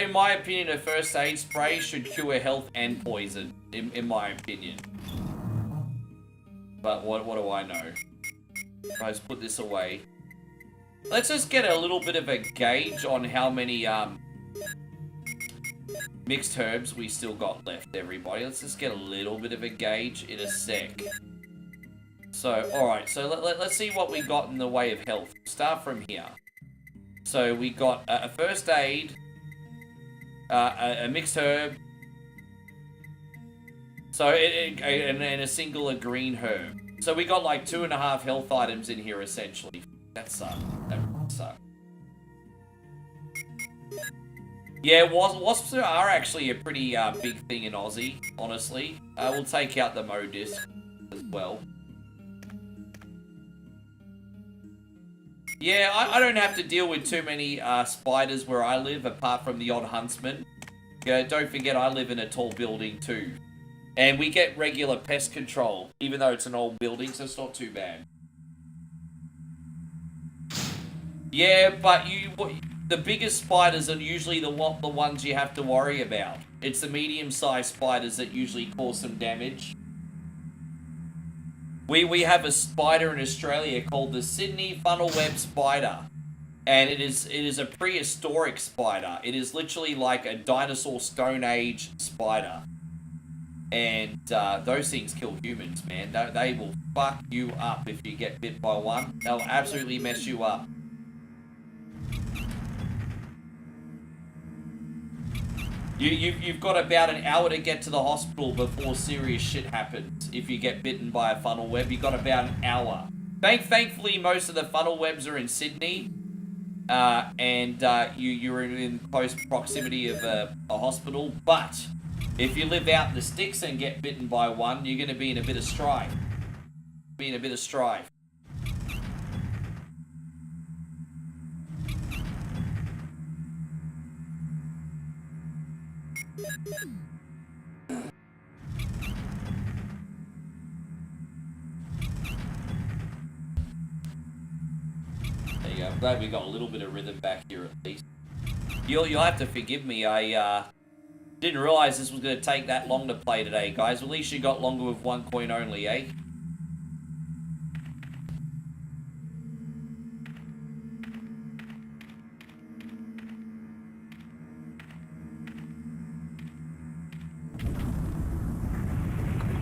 In my opinion, a first aid spray should cure health and poison, in my opinion. But what do I know? Let's put this away. Let's just get a little bit of a gauge on how many mixed herbs we still got left, everybody. Let's just get a little bit of a gauge in a sec. So, alright, so let's see what we got in the way of health. Start from here. So we got a first aid, a mixed herb, so and a single green herb. So we got like 2.5 health items in here essentially. That sucks. That sucks. Yeah, wasps are actually a pretty big thing in Aussie, honestly. We'll take out the Mo disc as well. Yeah, I don't have to deal with too many spiders where I live, apart from the odd huntsman. Don't forget, I live in a tall building too. And we get regular pest control, even though it's an old building, so it's not too bad. Yeah, but the biggest spiders are usually the ones you have to worry about. It's the medium-sized spiders that usually cause some damage. We have a spider in Australia called the Sydney funnel web spider. And it is a prehistoric spider. It is literally like a dinosaur Stone Age spider. And those things kill humans, man. They will fuck you up if you get bit by one. They'll absolutely mess you up. You've got about an hour to get to the hospital before serious shit happens. If you get bitten by a funnel web, you've got about an hour. Thankfully, most of the funnel webs are in Sydney. And you're in close proximity of a hospital. But if you live out in the sticks and get bitten by one, you're going to be in a bit of strife. There you go. I'm glad we got a little bit of rhythm back here at least. You'll have to forgive me. I didn't realize this was going to take that long to play today, guys. At least you got longer with 1 coin only, eh?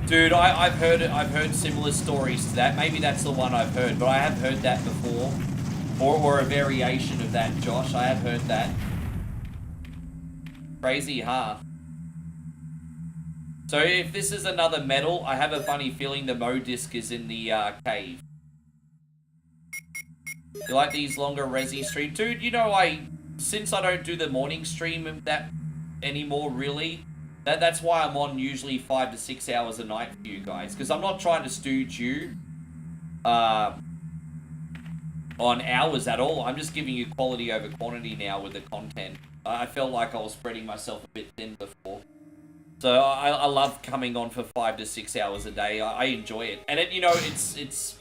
Dude, I've heard similar stories to that. Maybe that's the one I've heard, but I have heard that before. Or a variation of that, Josh. I have heard that. Crazy, huh? So if this is another medal, I have a funny feeling the Mo disc is in the cave. You like these longer resi streams? Dude, you know, since I don't do the morning stream that anymore, really, that's why I'm on usually 5 to 6 hours a night for you guys. Because I'm not trying to stooge you on hours at all. I'm just giving you quality over quantity now with the content. I felt like I was spreading myself a bit thin before. So I love coming on for 5 to 6 hours a day. I enjoy it. And it, you know, it's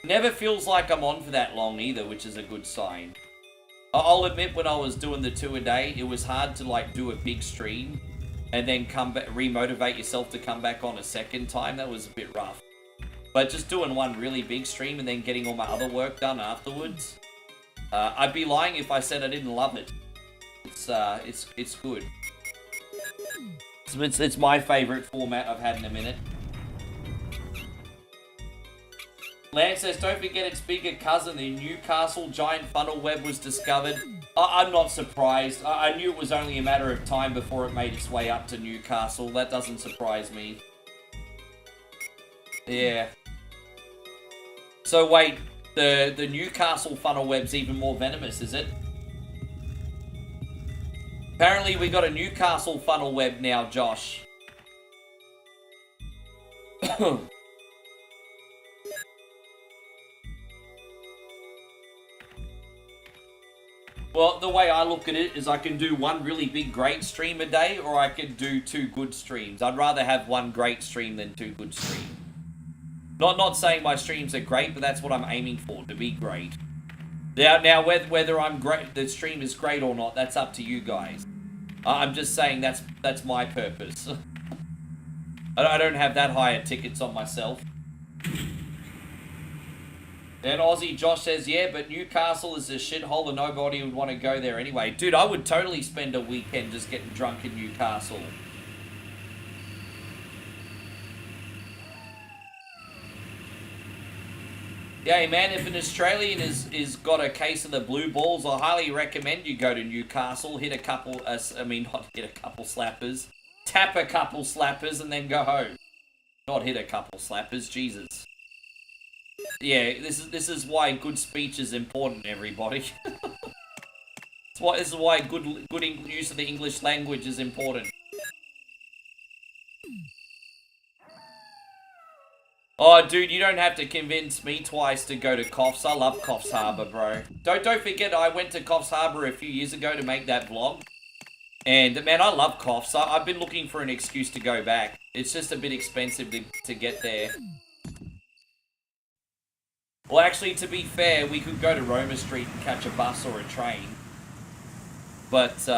never feels like I'm on for that long either, which is a good sign. I'll admit when I was doing the 2 a day, it was hard to like do a big stream and then come back, remotivate yourself to come back on a second time. That was a bit rough. But just doing one really big stream and then getting all my other work done afterwards, I'd be lying if I said I didn't love it. It's good. It's my favorite format I've had in a minute. Lance says, don't forget its bigger cousin, the Newcastle giant funnel web was discovered. I'm not surprised. I knew it was only a matter of time before it made its way up to Newcastle. That doesn't surprise me. Yeah. So wait, the Newcastle funnel web's even more venomous, is it? Apparently we got a Newcastle funnel web now, Josh. Well, the way I look at it is I can do one really big great stream a day, or I can do 2 good streams. I'd rather have 1 great stream than 2 good streams. Not saying my streams are great, but that's what I'm aiming for, to be great. Now whether I'm great, the stream is great or not, that's up to you guys. I'm just saying that's my purpose. I don't have that high of tickets on myself. And Aussie Josh says, yeah, but Newcastle is a shithole and nobody would want to go there anyway. Dude, I would totally spend a weekend just getting drunk in Newcastle. Yeah, man, if an Australian is got a case of the blue balls, I highly recommend you go to Newcastle, hit a couple, not hit a couple slappers, tap a couple slappers and then go home. Not hit a couple slappers, Jesus. Yeah, this is why good speech is important, everybody. This is why good use of the English language is important. Oh, dude, you don't have to convince me twice to go to Coffs. I love Coffs Harbour, bro. Don't forget, I went to Coffs Harbour a few years ago to make that vlog. And, man, I love Coffs. I've been looking for an excuse to go back. It's just a bit expensive to get there. Well, actually, to be fair, we could go to Roma Street and catch a bus or a train. But,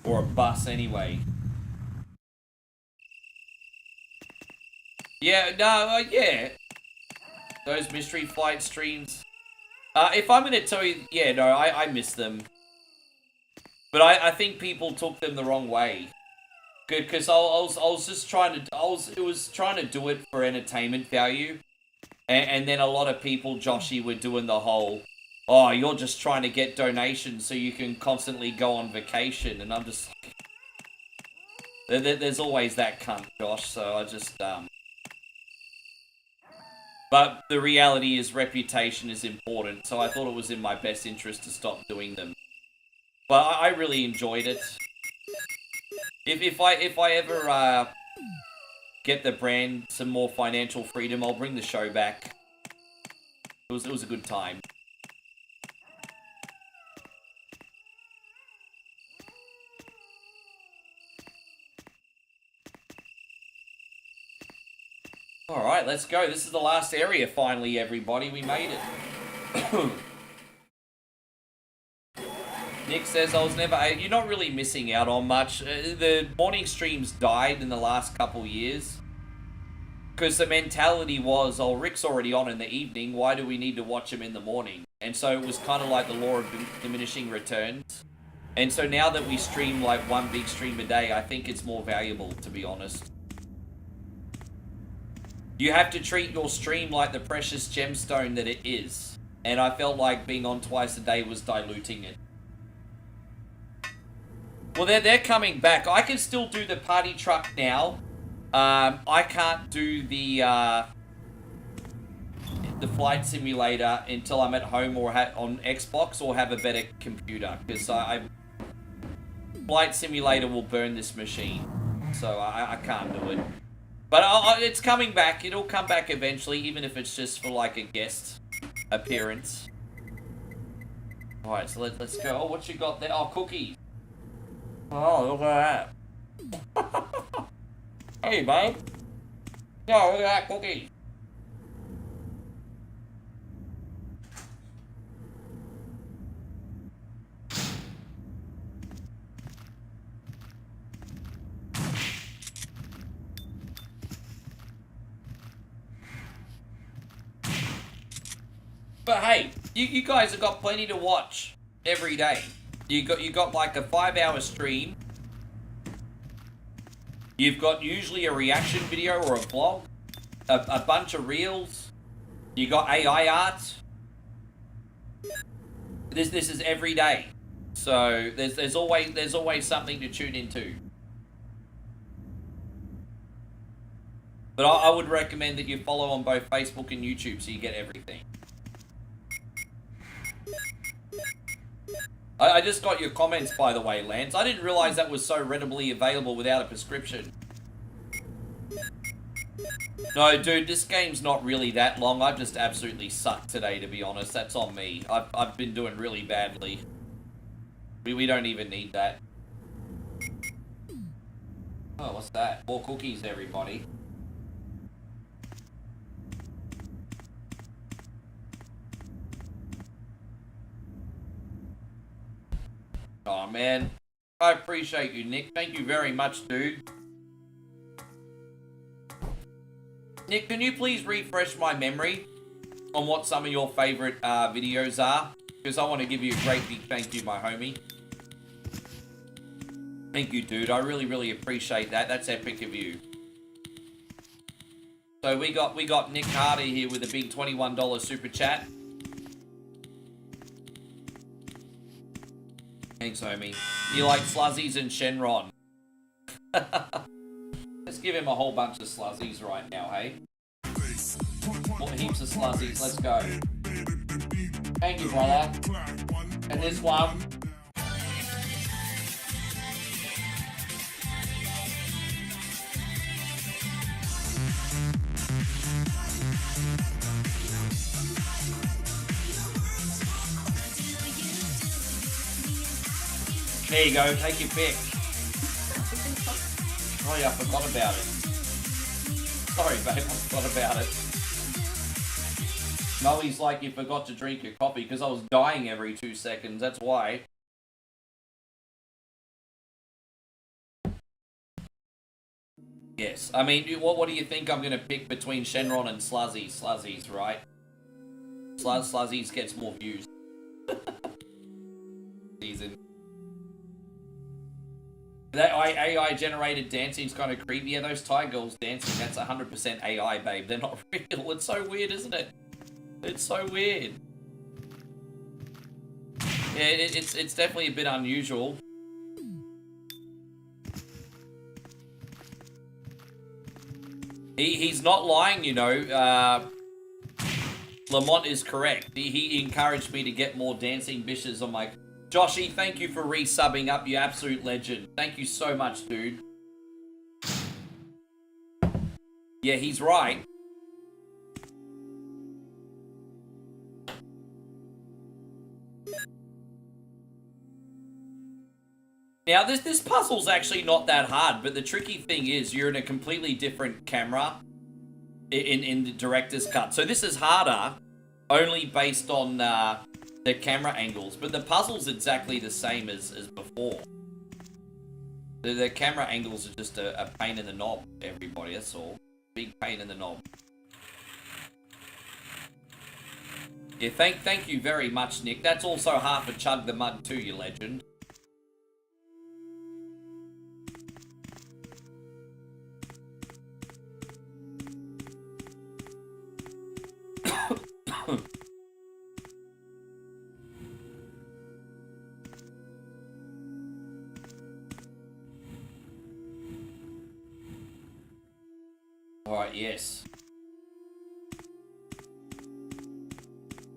or a bus anyway. Yeah, no, yeah. Those mystery flight streams. If I'm going to tell you, yeah, no, I miss them. But I think people took them the wrong way. Good, because I was just trying to do it for entertainment value. And then a lot of people, Joshy, were doing the whole, oh, you're just trying to get donations so you can constantly go on vacation. And I'm just like, there's always that cunt, Josh, so I just, But the reality is reputation is important, so I thought it was in my best interest to stop doing them. But I really enjoyed it. If I ever, get the brand some more financial freedom, I'll bring the show back. It was a good time. Alright, let's go. This is the last area finally, everybody. We made it. Nick says, I was never... You're not really missing out on much. The morning streams died in the last couple years. Because the mentality was, oh, Rick's already on in the evening. Why do we need to watch him in the morning? And so it was kind of like the law of diminishing returns. And so now that we stream like one big stream a day, I think it's more valuable, to be honest. You have to treat your stream like the precious gemstone that it is. And I felt like being on twice a day was diluting it. Well, they're coming back. I can still do the party truck now. I can't do the flight simulator until I'm at home or on Xbox or have a better computer. Because flight simulator will burn this machine. So I can't do it. But it's coming back. It'll come back eventually, even if it's just for like a guest appearance. Alright, so let's go. Oh, what you got there? Oh, cookies. Oh, look at that. Hey, babe. Oh, look at that cookie. But hey, you guys have got plenty to watch every day. You got like a 5-hour stream. You've got usually a reaction video or a vlog, a bunch of reels. You got AI art. This is every day. So there's always something to tune into. But I would recommend that you follow on both Facebook and YouTube so you get everything. I just got your comments, by the way, Lance. I didn't realize that was so readily available without a prescription. No, dude, this game's not really that long. I've just absolutely sucked today, to be honest. That's on me. I've been doing really badly. We don't even need that. Oh, what's that? More cookies, everybody. Oh, man. I appreciate you, Nick. Thank you very much, dude. Nick, can you please refresh my memory on what some of your favorite videos are? Because I want to give you a great big thank you, my homie. Thank you, dude. I really, really appreciate that. That's epic of you. So we got Nick Carter here with a big $21 super chat. Thanks, homie. You like Sluzzies and Shenron. Let's give him a whole bunch of Sluzzies right now, hey? More heaps of Sluzzies, let's go. Thank you, brother. And this one. There you go, take your pick. Oh yeah, I forgot about it. Sorry babe, I forgot about it. Molly's like, you forgot to drink your coffee because I was dying every 2 seconds, that's why. Yes, I mean, what do you think I'm going to pick between Shenron and Sluzzy? Sluzzies, right? Sluzzies gets more views. Season. That AI generated dancing is kind of creepy. Yeah, those Thai girls dancing, that's 100% AI, babe. They're not real. It's so weird, isn't it? It's so weird. Yeah, it's definitely a bit unusual. He's not lying, you know. Lamont is correct. He encouraged me to get more dancing bitches on my... Joshy, thank you for resubbing up, you absolute legend. Thank you so much, dude. Yeah, he's right. Now, this puzzle's actually not that hard, but the tricky thing is you're in a completely different camera in the director's cut. So this is harder only based on The camera angles, but the puzzle's exactly the same as before. The camera angles are just a pain in the knob, everybody, that's all. Big pain in the knob. Yeah, thank you very much, Nick. That's also half a chug the mug too, you legend. Alright, yes.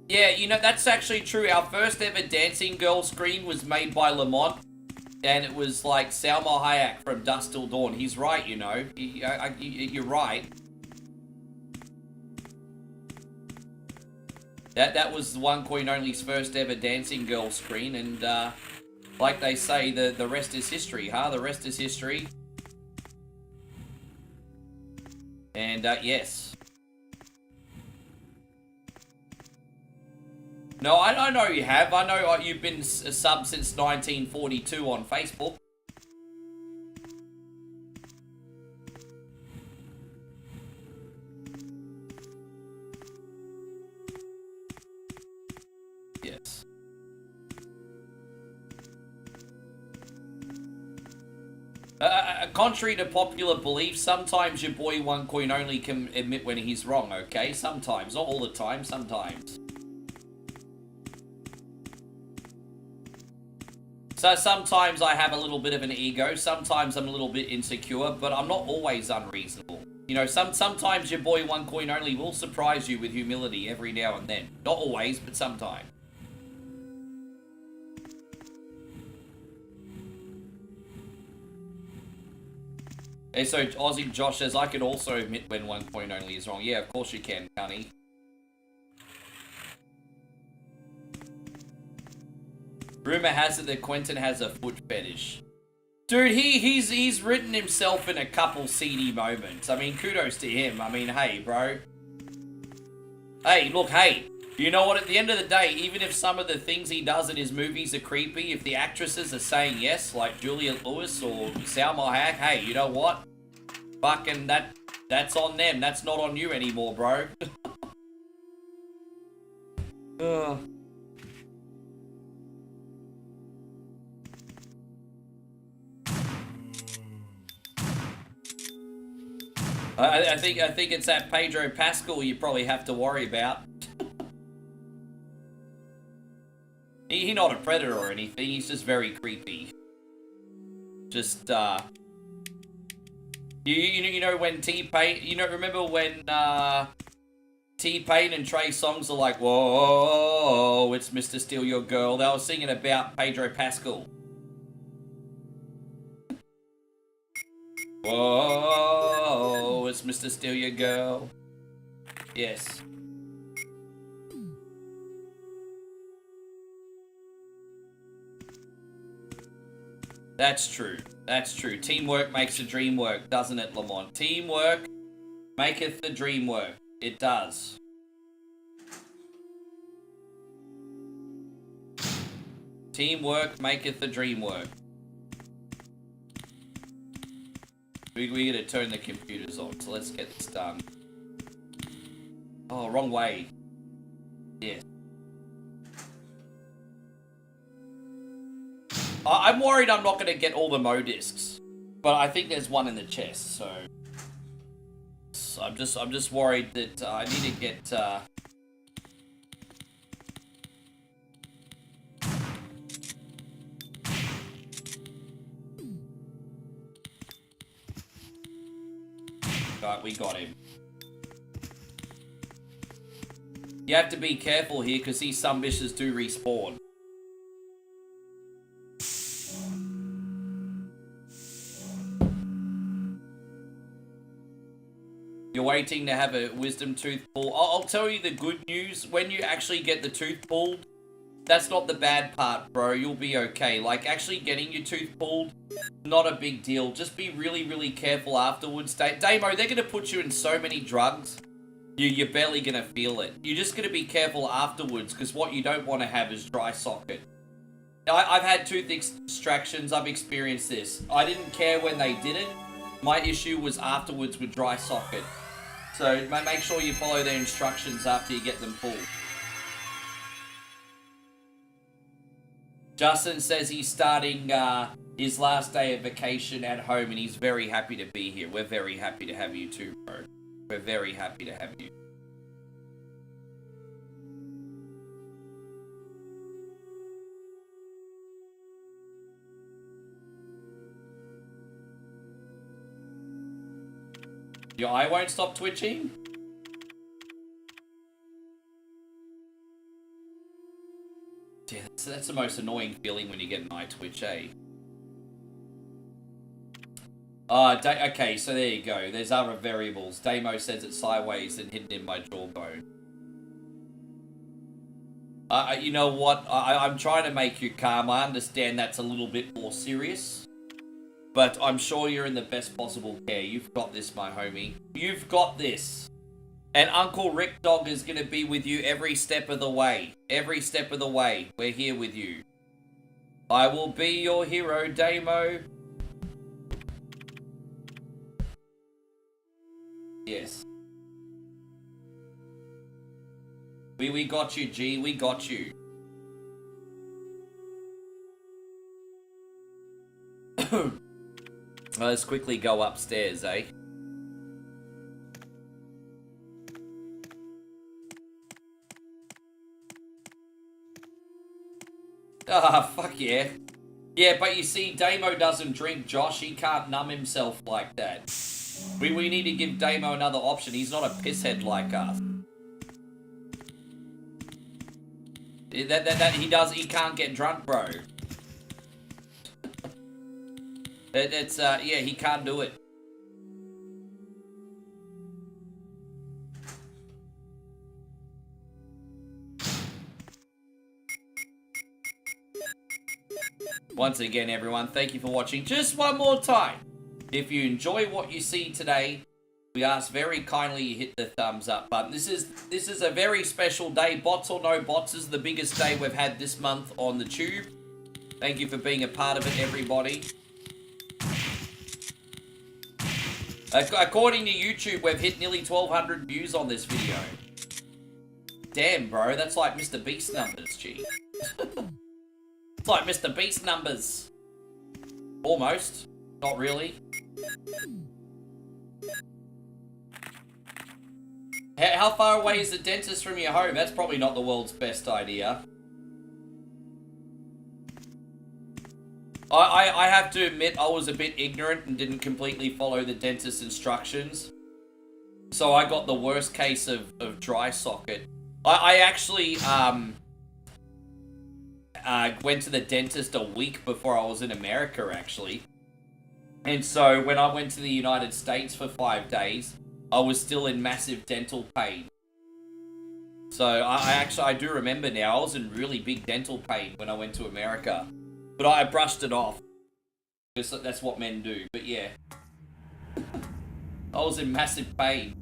Yeah, you know, that's actually true. Our first ever Dancing Girl screen was made by Lamont. And it was like Salma Hayek from Dusk Till Dawn. He's right, you know. You're right. That was One Coin Only's first ever Dancing Girl screen. And like they say, the rest is history, huh? The rest is history. And, yes. No, I know you have. I know you've been a sub since 1942 on Facebook. Yes. Contrary to popular belief, sometimes your boy One Coin Only can admit when he's wrong, okay? Sometimes. Not all the time, sometimes. So sometimes I have a little bit of an ego, sometimes I'm a little bit insecure, but I'm not always unreasonable. You know, sometimes your boy One Coin Only will surprise you with humility every now and then. Not always, but sometimes. And so Aussie Josh says, I can also admit when One Coin Only is wrong. Yeah, of course you can, Cunny. Rumor has it that Quentin has a foot fetish. Dude, he's written himself in a couple seedy moments. I mean, kudos to him. I mean, hey, bro. Hey, look, hey. You know what? At the end of the day, even if some of the things he does in his movies are creepy, if the actresses are saying yes, like Juliette Lewis or Salma Hayek, hey, you know what? Fucking that's on them. That's not on you anymore, bro. I think it's that Pedro Pascal you probably have to worry about. He's not a predator or anything, he's just very creepy. Just, you know when T-Pain, you know, remember when, T-Pain and Trey Songz are like, whoa, it's Mr. Steal Your Girl. They were singing about Pedro Pascal. Whoa, it's Mr. Steal Your Girl. Yes. That's true. That's true. Teamwork makes the dream work, doesn't it, Lamont? Teamwork maketh the dream work. It does. Teamwork maketh the dream work. We're gonna turn the computers on, so let's get this done. Oh, wrong way. Yeah. I'm worried I'm not gonna get all the Mo discs, but I think there's one in the chest, so I'm just worried that I need to get. Right, we got him. You have to be careful here because these sumbitches do respawn. You're waiting to have a wisdom tooth pulled. I'll tell you the good news. When you actually get the tooth pulled, that's not the bad part, bro. You'll be okay. Like, actually getting your tooth pulled, not a big deal. Just be really, really careful afterwards. Damo, they're going to put you in so many drugs. You're barely gonna feel it. You're just gonna be careful afterwards, because what you don't want to have is dry socket. I've had tooth extractions, I've experienced this. I didn't care when they did it. My issue was afterwards with dry socket. So make sure you follow their instructions after you get them pulled. Justin says he's starting his last day of vacation at home and he's very happy to be here. We're very happy to have you too, bro. We're very happy to have you. Your eye won't stop twitching? Yeah, that's the most annoying feeling when you get an eye twitch, eh? Okay, so there you go. There's other variables. Damo says it's sideways and hidden in my jawbone. You know what? I'm trying to make you calm. I understand that's a little bit more serious. But I'm sure you're in the best possible care. You've got this, my homie. You've got this. And Uncle Rick Dog is going to be with you every step of the way. Every step of the way. We're here with you. I will be your hero, Damo. Yes. We got you, G. We got you. Let's quickly go upstairs, eh? Ah, fuck yeah. Yeah, but you see, Damo doesn't drink, Josh. He can't numb himself like that. We need to give Damo another option. He's not a pisshead like us. He can't get drunk, bro. Yeah, he can't do it. Once again, everyone, thank you for watching. Just one more time. If you enjoy what you see today, we ask very kindly you hit the thumbs up button. This is a very special day. Bots or no bots, this is the biggest day we've had this month on the tube. Thank you for being a part of it, everybody. According to YouTube, we've hit nearly 1,200 views on this video. Damn, bro, that's like Mr. Beast numbers, gee. It's like Mr. Beast numbers. Almost. Not really. How far away is the dentist from your home? That's probably not the world's best idea. I have to admit I was a bit ignorant and didn't completely follow the dentist's instructions. So I got the worst case of dry socket. I actually went to the dentist a week before I was in America, actually. And so when I went to the United States for 5 days, I was still in massive dental pain. So I do remember now, I was in really big dental pain when I went to America. But I brushed it off. Because that's what men do. But yeah. I was in massive pain.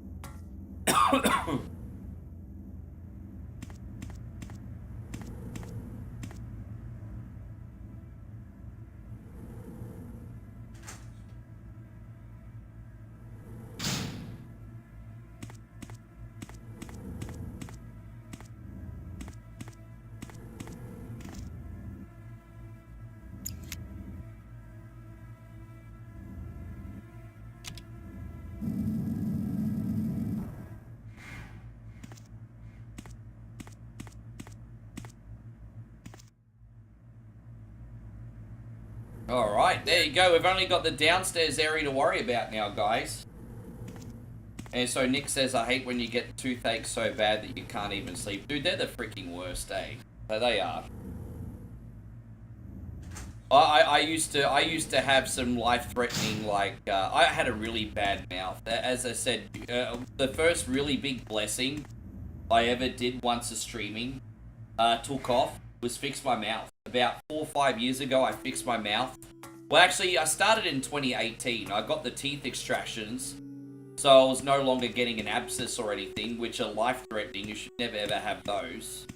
Alright, there you go. We've only got the downstairs area to worry about now, guys. And so Nick says, I hate when you get toothache so bad that you can't even sleep. Dude, they're the freaking worst, eh? So they are. I used to have some life-threatening, like, I had a really bad mouth. As I said, the first really big blessing I ever did once a streaming took off was fix my mouth. About 4 or 5 years ago, I fixed my mouth. Well, actually, I started in 2018. I got the teeth extractions So I was no longer getting an abscess or anything, which are life-threatening. You should never ever have those.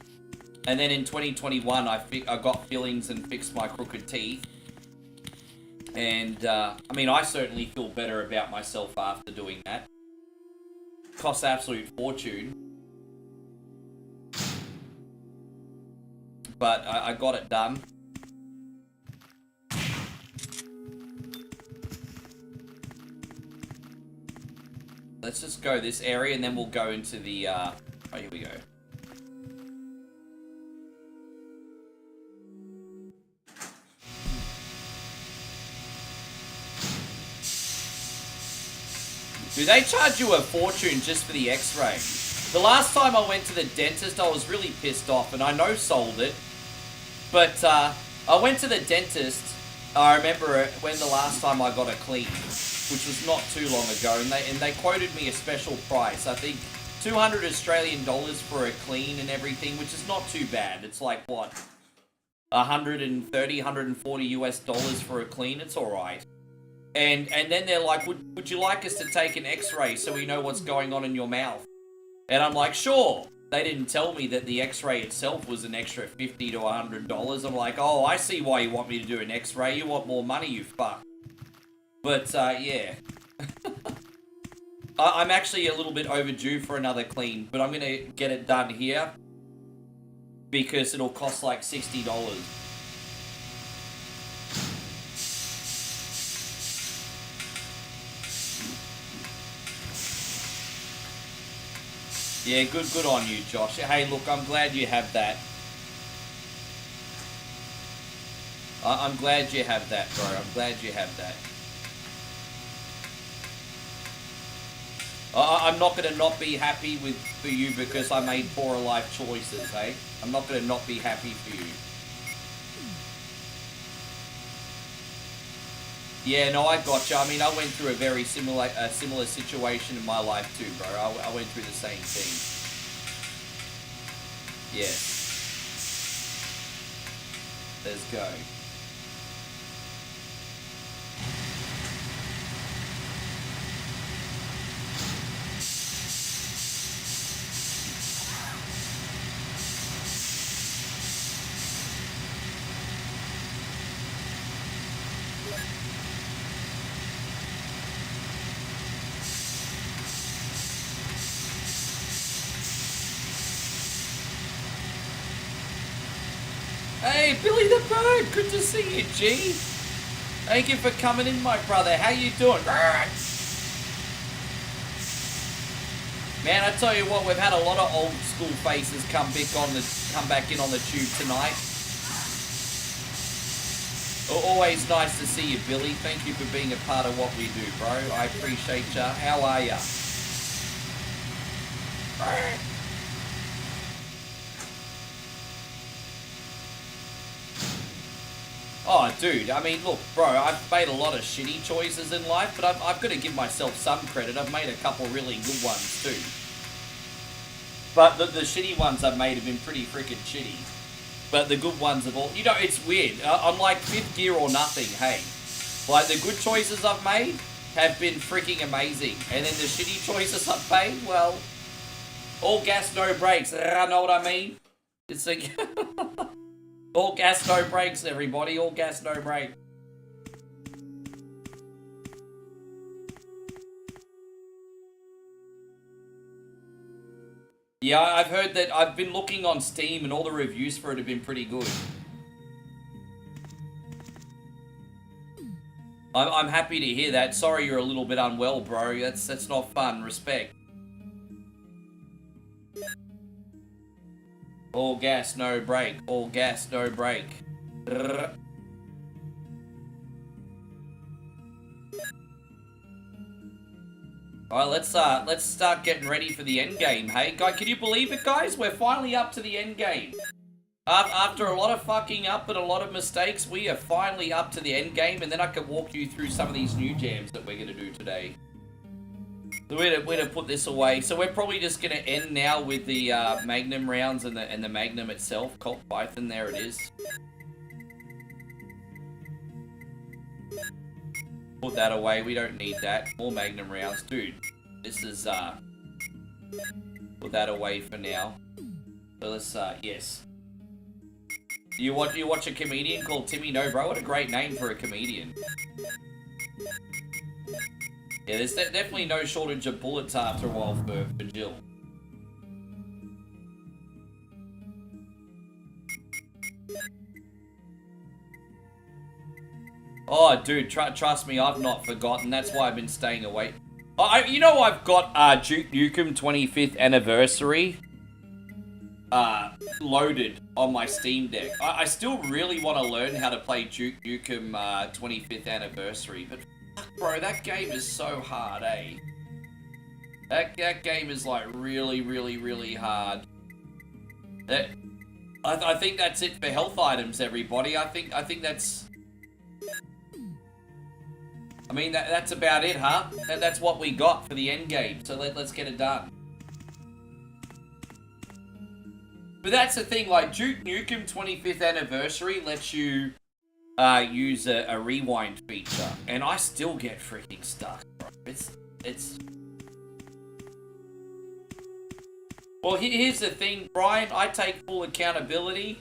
And then in 2021, I got fillings and fixed my crooked teeth. And, I mean, I certainly feel better about myself after doing that. Cost absolute fortune. But I got it done. Let's just go this area and then we'll go into the, oh, here we go. Do they charge you a fortune just for the x-ray? The last time I went to the dentist, I was really pissed off, and I no sold it. But I went to the dentist, I remember when the last time I got a clean, which was not too long ago, and they quoted me a special price. I think 200 Australian dollars for a clean and everything, which is not too bad. It's like, what, 130, 140 US dollars for a clean? It's alright. And then they're like, would you like us to take an x-ray so we know what's going on in your mouth? And I'm like, sure. They didn't tell me that the x-ray itself was an extra $50 to $100. I'm like, oh, I see why you want me to do an x-ray. You want more money, you fuck. But, yeah. I'm actually a little bit overdue for another clean, but I'm going to get it done here because it'll cost like $60. Yeah, good on you, Josh. Hey, look, I'm glad you have that. I'm glad you have that, bro. I'm glad you have that. I'm not going to not be happy for you because I made poorer life choices, hey? I'm not going to not be happy for you. Yeah, no, I gotcha. I mean, I went through a very similar situation in my life too, bro. I went through the same thing. Yeah. Let's go. Hey, Billy the Bird, good to see you, G. Thank you for coming in, my brother. How you doing? Man, I tell you what, we've had a lot of old school faces come back in on the tube tonight. Always nice to see you, Billy. Thank you for being a part of what we do, bro. I appreciate ya. How are ya? Oh, dude, I mean, look, bro, I've made a lot of shitty choices in life, but I've got to give myself some credit. I've made a couple really good ones, too. But the shitty ones I've made have been pretty freaking shitty. But the good ones have all... You know, it's weird. I'm like fifth gear or nothing, hey. Like, the good choices I've made have been freaking amazing. And then the shitty choices I've made, well... All gas, no brakes. Know what I mean? It's like... All gas, no brakes, everybody. All gas, no brake. Yeah, I've heard that. I've been looking on Steam and all the reviews for it have been pretty good. I'm happy to hear that. Sorry you're a little bit unwell, bro. That's not fun. Respect. All gas, no brake. All gas, no brake. Alright, let's start getting ready for the end game. Hey, guys, can you believe it, guys? We're finally up to the end game. After a lot of fucking up and a lot of mistakes, we are finally up to the end game, and then I can walk you through some of these new jams that we're gonna do today. So we're gonna put this away. So we're probably just gonna end now with the Magnum rounds and the Magnum itself. Colt Python, there it is. Put that away. We don't need that. More Magnum rounds, dude. This is, put that away for now. So let's, yes. You watch a comedian called Timmy No Bro? What a great name for a comedian. Yeah, there's definitely no shortage of bullets after a while for Jill. Oh, dude, trust me, I've not forgotten. That's why I've been staying awake. You know, I've got Duke Nukem 25th anniversary loaded on my Steam Deck. I still really want to learn how to play Duke Nukem 25th anniversary, but fuck, bro, that game is so hard, eh? That game is like really, really, really hard. I think that's it for health items, everybody. I think that's. I mean, that's about it, huh? That's what we got for the end game. So let's get it done. But that's the thing, like, Duke Nukem 25th anniversary lets you use a rewind feature. And I still get freaking stuck, bro. It's... Well, here's the thing, Brian. I take full accountability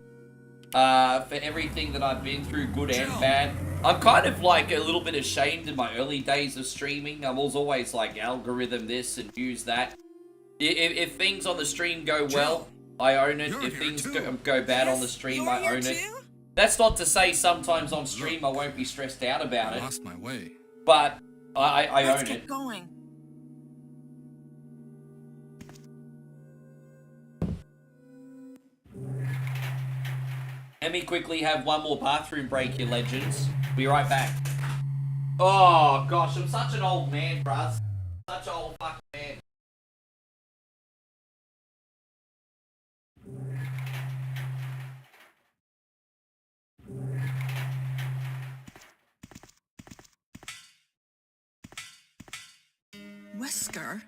for everything that I've been through, good and bad. I'm kind of like a little bit ashamed in my early days of streaming. I was always like algorithm this and use that. If things on the stream go well, I own it. If things go bad on the stream, I own it. That's not to say sometimes on stream I won't be stressed out about it. I lost my way. But I own it. Let's get going. Let me quickly have one more bathroom break, you legends. Be right back. Oh, gosh, I'm such an old man, bruh. Such an old fucking man. Wesker?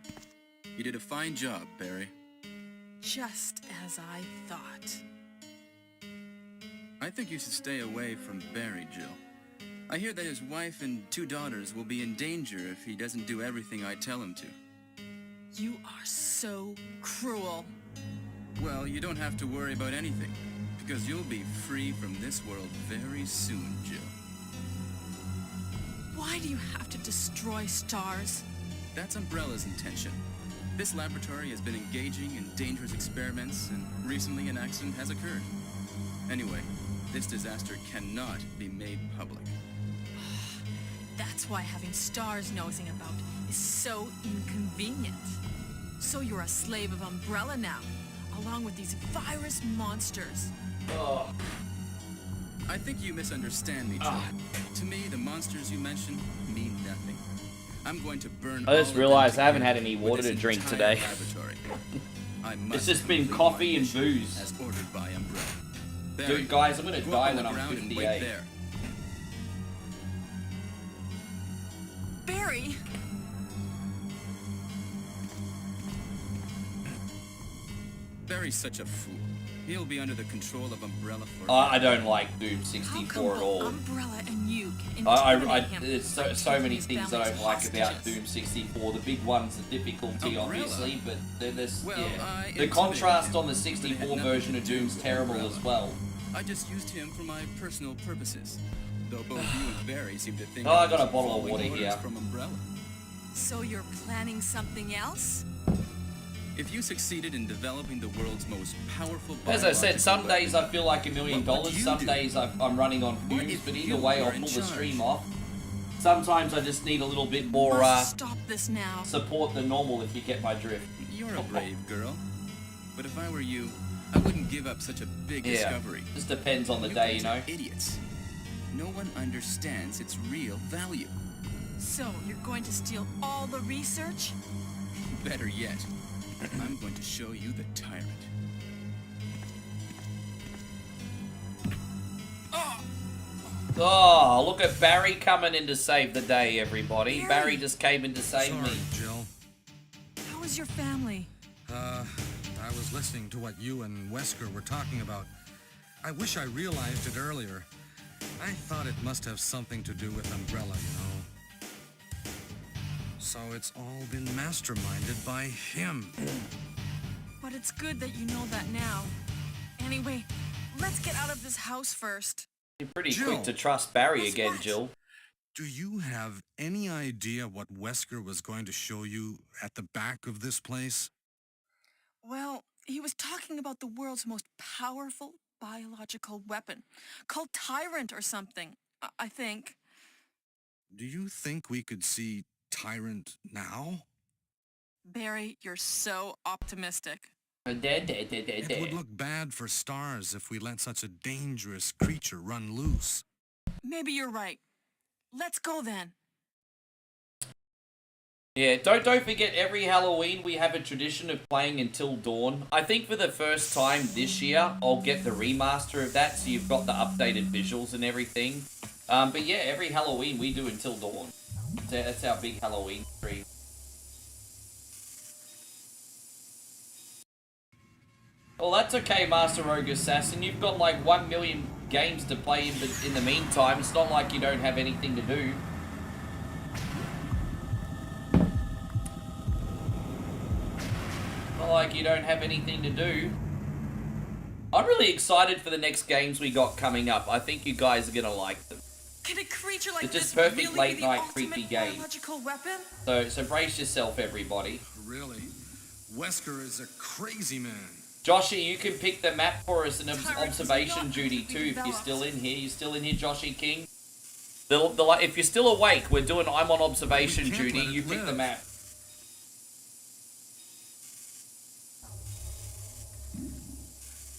You did a fine job, Barry. Just as I thought. I think you should stay away from Barry, Jill. I hear that his wife and 2 daughters will be in danger if he doesn't do everything I tell him to. You are so cruel. Well, you don't have to worry about anything, because you'll be free from this world very soon, Jill. Why do you have to destroy stars? That's Umbrella's intention. This laboratory has been engaging in dangerous experiments, and recently an accident has occurred. Anyway, this disaster cannot be made public. That's why having stars nosing about is so inconvenient. So you're a slave of Umbrella now, along with these virus monsters. Oh. I think you misunderstand me, Jill. To me, the monsters you mentioned mean nothing. I'm going to burn I just all of realized them I haven't had together any with water this to drink entire today. laboratory. I It's must just been complete coffee my and mission booze. as ordered by Umbrella. Dude, guys, I'm gonna go die up on when the I'm ground and 58. wait there. Barry! Barry's such a fool. He'll be under the control of Umbrella for. I don't like Doom How 64 come at all. Umbrella and you can I intimidate him? there's so many His things I family's don't like about hostages. Doom 64. The big one's the difficulty, Umbrella? obviously, but then there's Well, yeah. I The intimidated contrast him, on the but it had 64 nothing version to of do Doom's with terrible Umbrella. as well. I just used him for my personal purposes. Though both you and Barry seem to think Oh, I was got a bottle of following water orders here. from Umbrella. So you're planning something else? If you succeeded in developing the world's most powerful As I said, biological some days weapon, I feel like $1 million, What would you some do? days I'm running on What fumes, if but either you way were I'll in pull the charge? stream off. Sometimes I just need a little bit more Must stop this now. support than normal, if you get my drift. You're a brave girl. But if I were you, I wouldn't give up such a big Yeah, discovery. just depends on the You day, you guys know. are idiots. No one understands its real value. So you're going to steal all the research? Better yet, I'm going to show you the tyrant. Oh, look at Barry coming in to save the day, everybody. Barry. Barry just came in to save Sorry, me. Jill. How is your family? I was listening to what you and Wesker were talking about. I wish I realized it earlier. I thought it must have something to do with Umbrella, you know. So it's all been masterminded by him. But it's good that you know that now. Anyway, let's get out of this house first. You're pretty Jill, quick to trust Barry what's again, what? Jill. Do you have any idea what Wesker was going to show you at the back of this place? Well, he was talking about the world's most powerful biological weapon, called Tyrant or something, I think. Do you think we could see Tyrant now? Barry, you're so optimistic. It would look bad for Stars if we let such a dangerous creature run loose. Maybe you're right. Let's go then. Yeah, don't forget, every Halloween we have a tradition of playing Until Dawn. I think for the first time this year, I'll get the remaster of that, so you've got the updated visuals and everything. But yeah, every Halloween we do Until Dawn. That's our big Halloween stream. Well, that's okay, Master Rogue Assassin. You've got like 1 million games to play in the meantime. It's not like you don't have anything to do. Not like you don't have anything to do. I'm really excited for the next games we got coming up. I think you guys are gonna like them. Can a creature like It's just this perfect really late be the night ultimate creepy game. biological weapon? So brace yourself, everybody. Really? Wesker is a crazy man. Joshy, you can pick the map for us in Tyrant observation is not duty completely too if you're developed. still in here. You still in here, Joshy King? If you're still awake, we're doing I'm on observation We can't duty. let it You pick the live. map.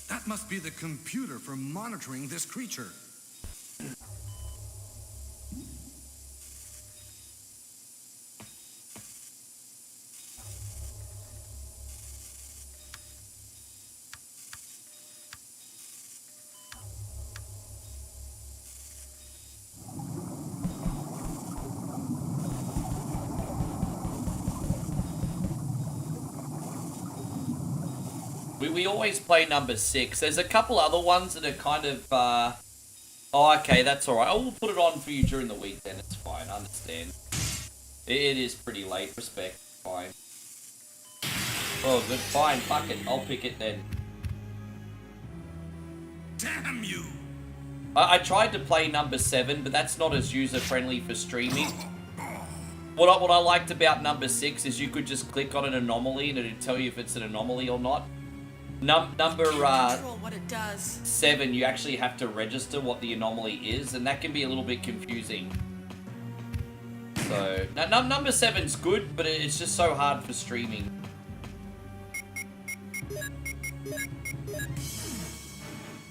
That must be the computer for monitoring this creature. We always play number 6. There's a couple other ones that are kind of, Oh, okay, that's alright. I will put it on for you during the week then. It's fine, I understand. It is pretty late. Respect. Fine. Oh, good. Fine, fuck it. I'll pick it then. Damn you! I tried to play number 7, but that's not as user-friendly for streaming. What I liked about number 6 is you could just click on an anomaly and it'd tell you if it's an anomaly or not. Number Can't control what it does. 7, you actually have to register what the anomaly is, and that can be a little bit confusing. So, now, number 7's good, but it's just so hard for streaming.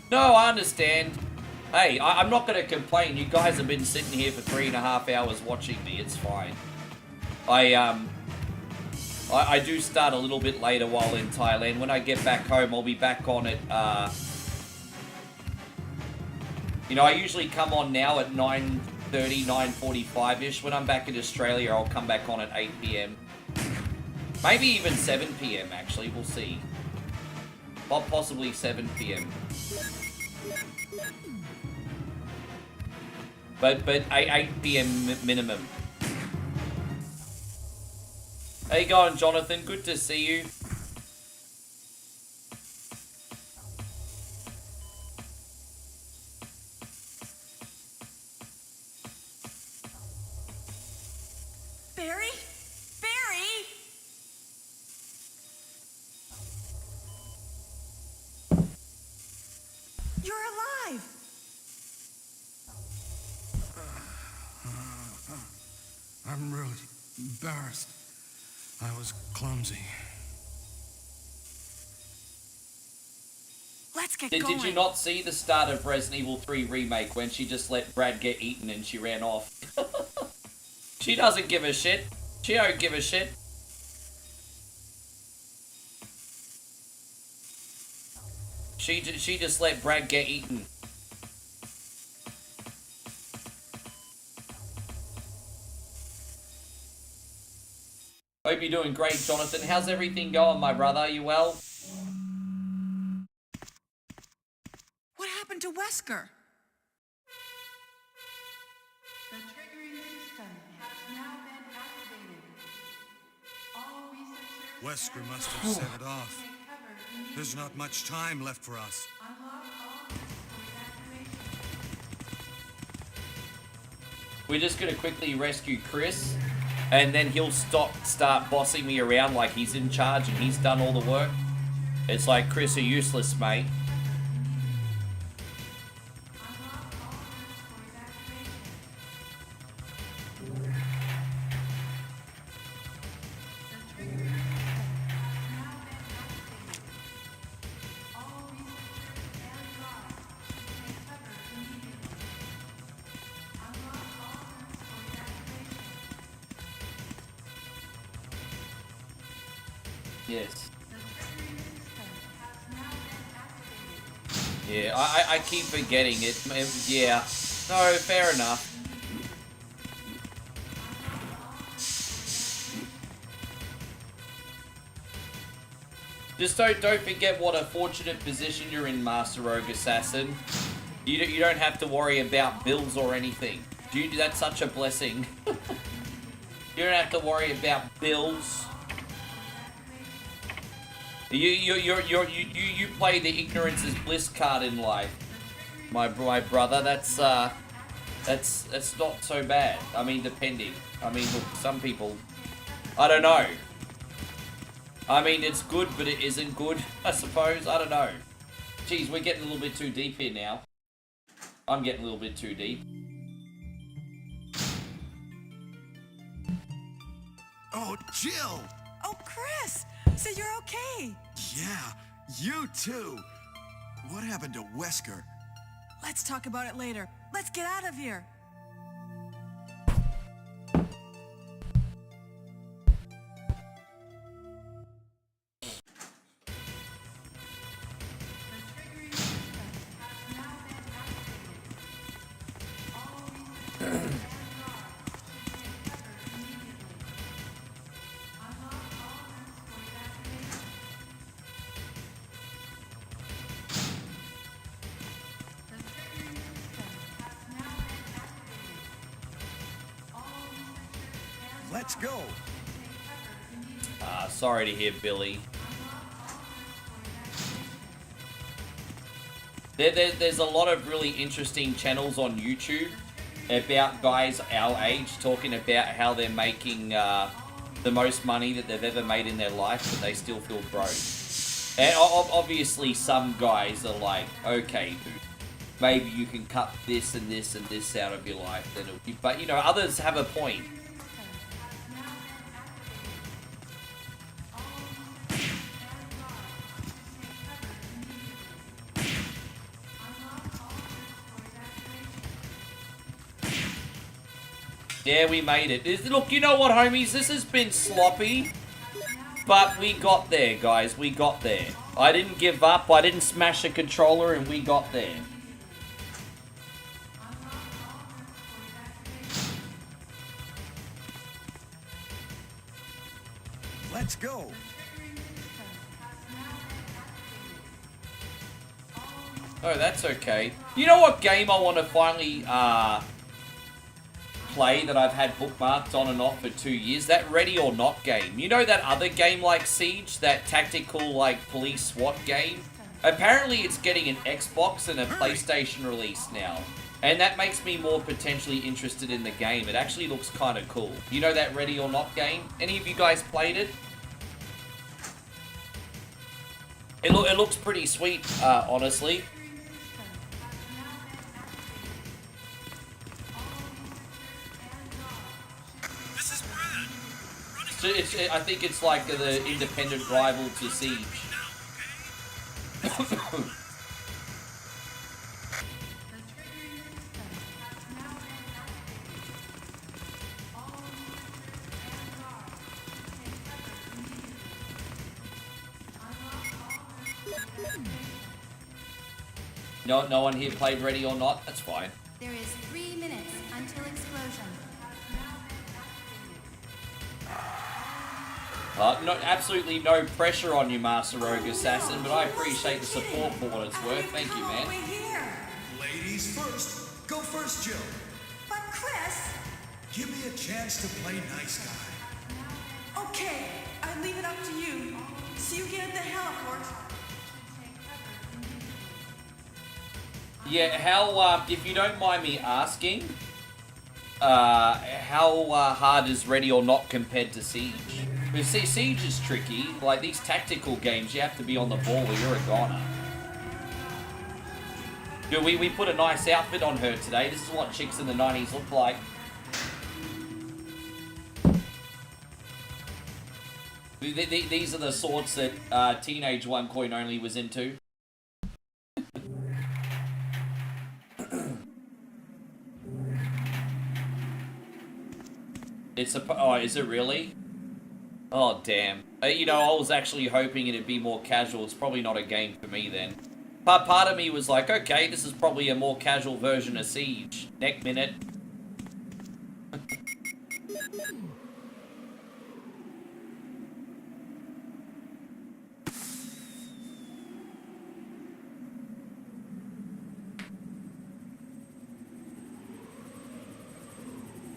No, I understand. Hey, I'm not going to complain. You guys have been sitting here for 3.5 hours watching me. It's fine. I do start a little bit later while in Thailand. When I get back home, I'll be back on at, you know, I usually come on now at 9:30, 9:45-ish. When I'm back in Australia, I'll come back on at 8 p.m. Maybe even 7 p.m. actually. We'll see. Or possibly 7 p.m. But 8 p.m. minimum. How you going, Jonathan? Good to see you. Barry? Barry? You're alive! I'm really embarrassed. I was clumsy. Let's get Did going. you not see the start of Resident Evil 3 Remake when she just let Brad get eaten and she ran off? She doesn't give a shit. She don't give a shit. She just let Brad get eaten. Hope you're doing great, Jonathan. How's everything going, my brother? You well? What happened to Wesker? The triggering system has now been activated. Wesker must have set it off. There's not much time left for us. We're just gonna quickly rescue Chris, and then he'll start bossing me around like he's in charge and he's done all the work. It's like, Chris, are useless, mate. Yes. Yeah, I keep forgetting it. Yeah. No, fair enough. Just don't forget what a fortunate position you're in, Master Rogue Assassin. You don't have to worry about bills or anything. That's such a blessing. You don't have to worry about bills. You play the ignorance is bliss card in life, my brother. That's not so bad. I mean, depending. I mean, look, some people, I don't know. I mean, it's good, but it isn't good, I suppose. I don't know. Geez, we're getting a little bit too deep here now. I'm getting a little bit too deep. Oh, Jill! Oh, Chris! So you're okay? Yeah, you too. What happened to Wesker? Let's talk about it later. Let's get out of here. Let's go. Sorry to hear, Billy. There's a lot of really interesting channels on YouTube about guys our age talking about how they're making the most money that they've ever made in their life, but they still feel broke. And obviously some guys are like, okay, dude, maybe you can cut this and this and this out of your life, then it'll be, but you know, others have a point. Yeah, we made it. Look, you know what, homies? This has been sloppy, but we got there, guys. We got there. I didn't give up. I didn't smash a controller, and we got there. Let's go. Oh, that's okay. You know what game I want to finally, play that I've had bookmarked on and off for 2 years? That Ready or Not game. You know that other game like Siege? That tactical, like, police SWAT game? Apparently it's getting an Xbox and a PlayStation release now. And that makes me more potentially interested in the game. It actually looks kind of cool. You know that Ready or Not game? Any of you guys played it? It looks pretty sweet, honestly. I think it's like the independent rival to Siege. No one here played Ready or Not? That's fine. There is 3 minutes until explosion. No, absolutely no pressure on you, Master Rogue Assassin, but I appreciate the support for what it's worth. Thank you, man. Ladies first. Go first, Jill. But Chris... Give me a chance to play nice guy. Okay, I'm I leave it up to you. See you again at the heliport. Yeah, how, if you don't mind me asking, how hard is Ready or Not compared to Siege? Because see, Siege is tricky. Like, these tactical games, you have to be on the ball or you're a goner. Dude, we put a nice outfit on her today. This is what chicks in the 90s look like. These are the sorts that Teenage One Coin Only was into. It's a... Oh, is it really? Oh, damn. You know, I was actually hoping it'd be more casual. It's probably not a game for me then. But part of me was like, okay, this is probably a more casual version of Siege. Next minute.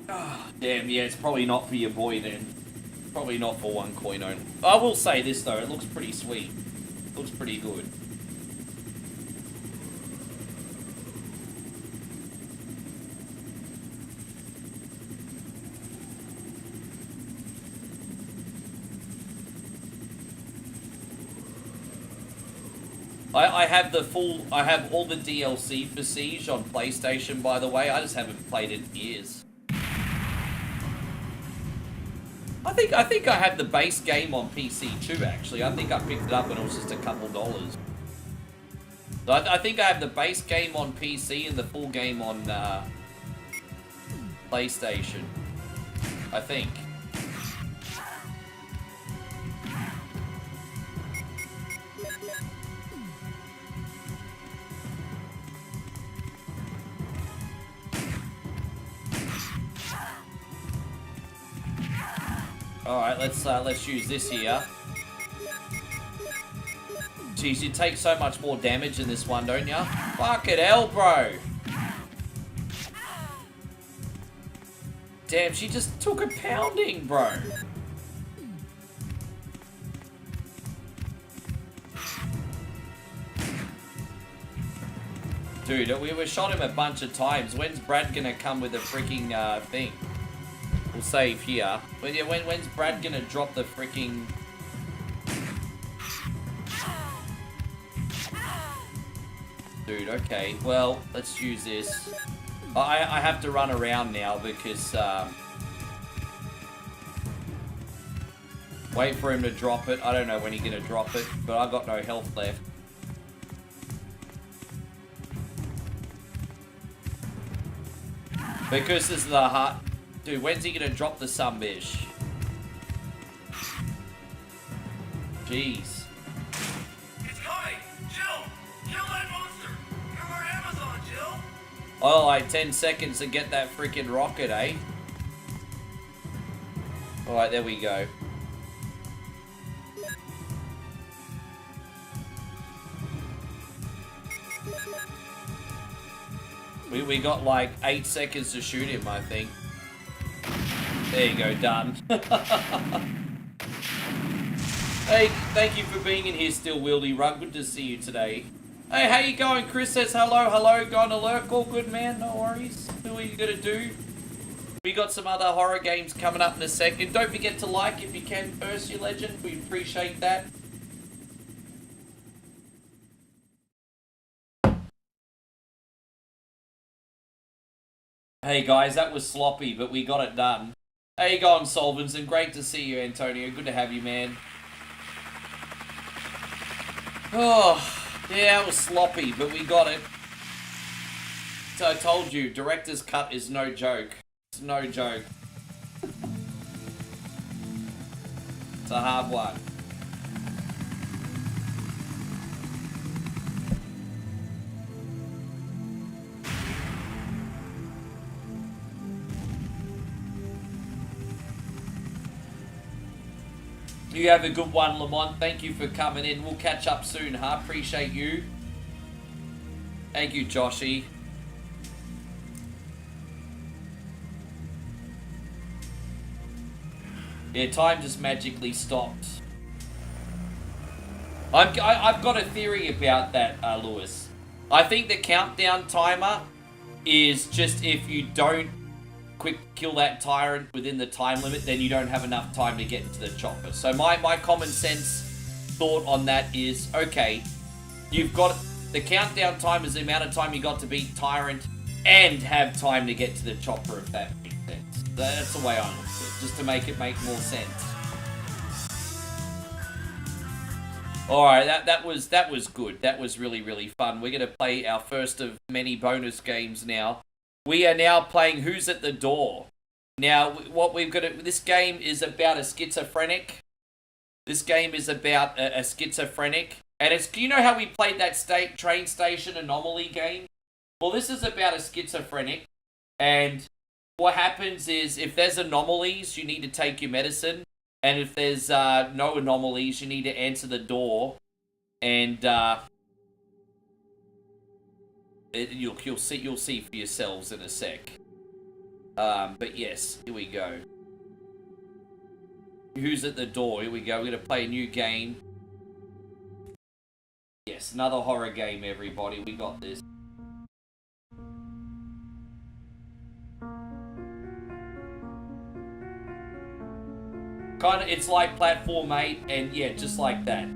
Oh, damn, yeah, it's probably not for your boy then. Probably not for One Coin Only. I will say this though, it looks pretty sweet. Looks pretty good. I have all the DLC for Siege on PlayStation, by the way. I just haven't played it in years. I think I have the base game on PC too, actually. I think I picked it up and it was just a couple dollars. So I think I have the base game on PC and the full game on PlayStation. I think. Alright, let's use this here. Jeez, you take so much more damage in this one, don't ya? Fucking hell, bro! Damn, she just took a pounding, bro. Dude, we shot him a bunch of times. When's Brad gonna come with a freaking thing? We'll save here. But yeah, when's Brad gonna drop the freaking... Dude, okay. Well, let's use this. I have to run around now because... wait for him to drop it. I don't know when he's gonna drop it, but I've got no health left. Because this is the heart... Dude, when's he gonna drop the sunbish? Jeez. It's coming! Jill! Kill that monster! You're our Amazon, Jill! Oh, like 10 seconds to get that freaking rocket, eh? Alright, there we go. We got like 8 seconds to shoot him, I think. There you go, done. Hey, thank you for being in here still, Wildy Rug. Good to see you today. Hey, how you going? Chris says hello, hello. Going to lurk. All good, man. No worries. Who are you going to do? We got some other horror games coming up in a second. Don't forget to like if you can first, you legend. We appreciate that. Hey guys, that was sloppy, but we got it done. How you going, Solvenson? Great to see you, Antonio. Good to have you, man. Oh, yeah, it was sloppy, but we got it. So I told you, director's cut is no joke. It's no joke. It's a hard one. You have a good one, Lamont. Thank you for coming in. We'll catch up soon, huh? Appreciate you. Thank you, Joshy. Yeah, time just magically stopped. I've got a theory about that, Lewis. I think the countdown timer is just if you don't quick kill that tyrant within the time limit, then you don't have enough time to get into the chopper. So my common sense thought on that is, okay, you've got the countdown time is the amount of time you got to beat tyrant and have time to get to the chopper, if that makes sense. That's the way I look at it, just to make it make more sense. Alright, that was good. That was really, really fun. We're going to play our first of many bonus games now. We are now playing Who's at the Door. Now, what we've got to... This game is about a schizophrenic. This game is about a schizophrenic. And it's... You know how we played that train station Anomaly game? Well, this is about a schizophrenic. And what happens is, if there's anomalies, you need to take your medicine. And if there's no anomalies, you need to answer the door. And you'll see for yourselves in a sec. But yes, here we go. Who's at the door? Here we go. We're gonna play a new game. Yes, another horror game, everybody. We got this. Kinda, it's like Platform 8, and yeah, just like that.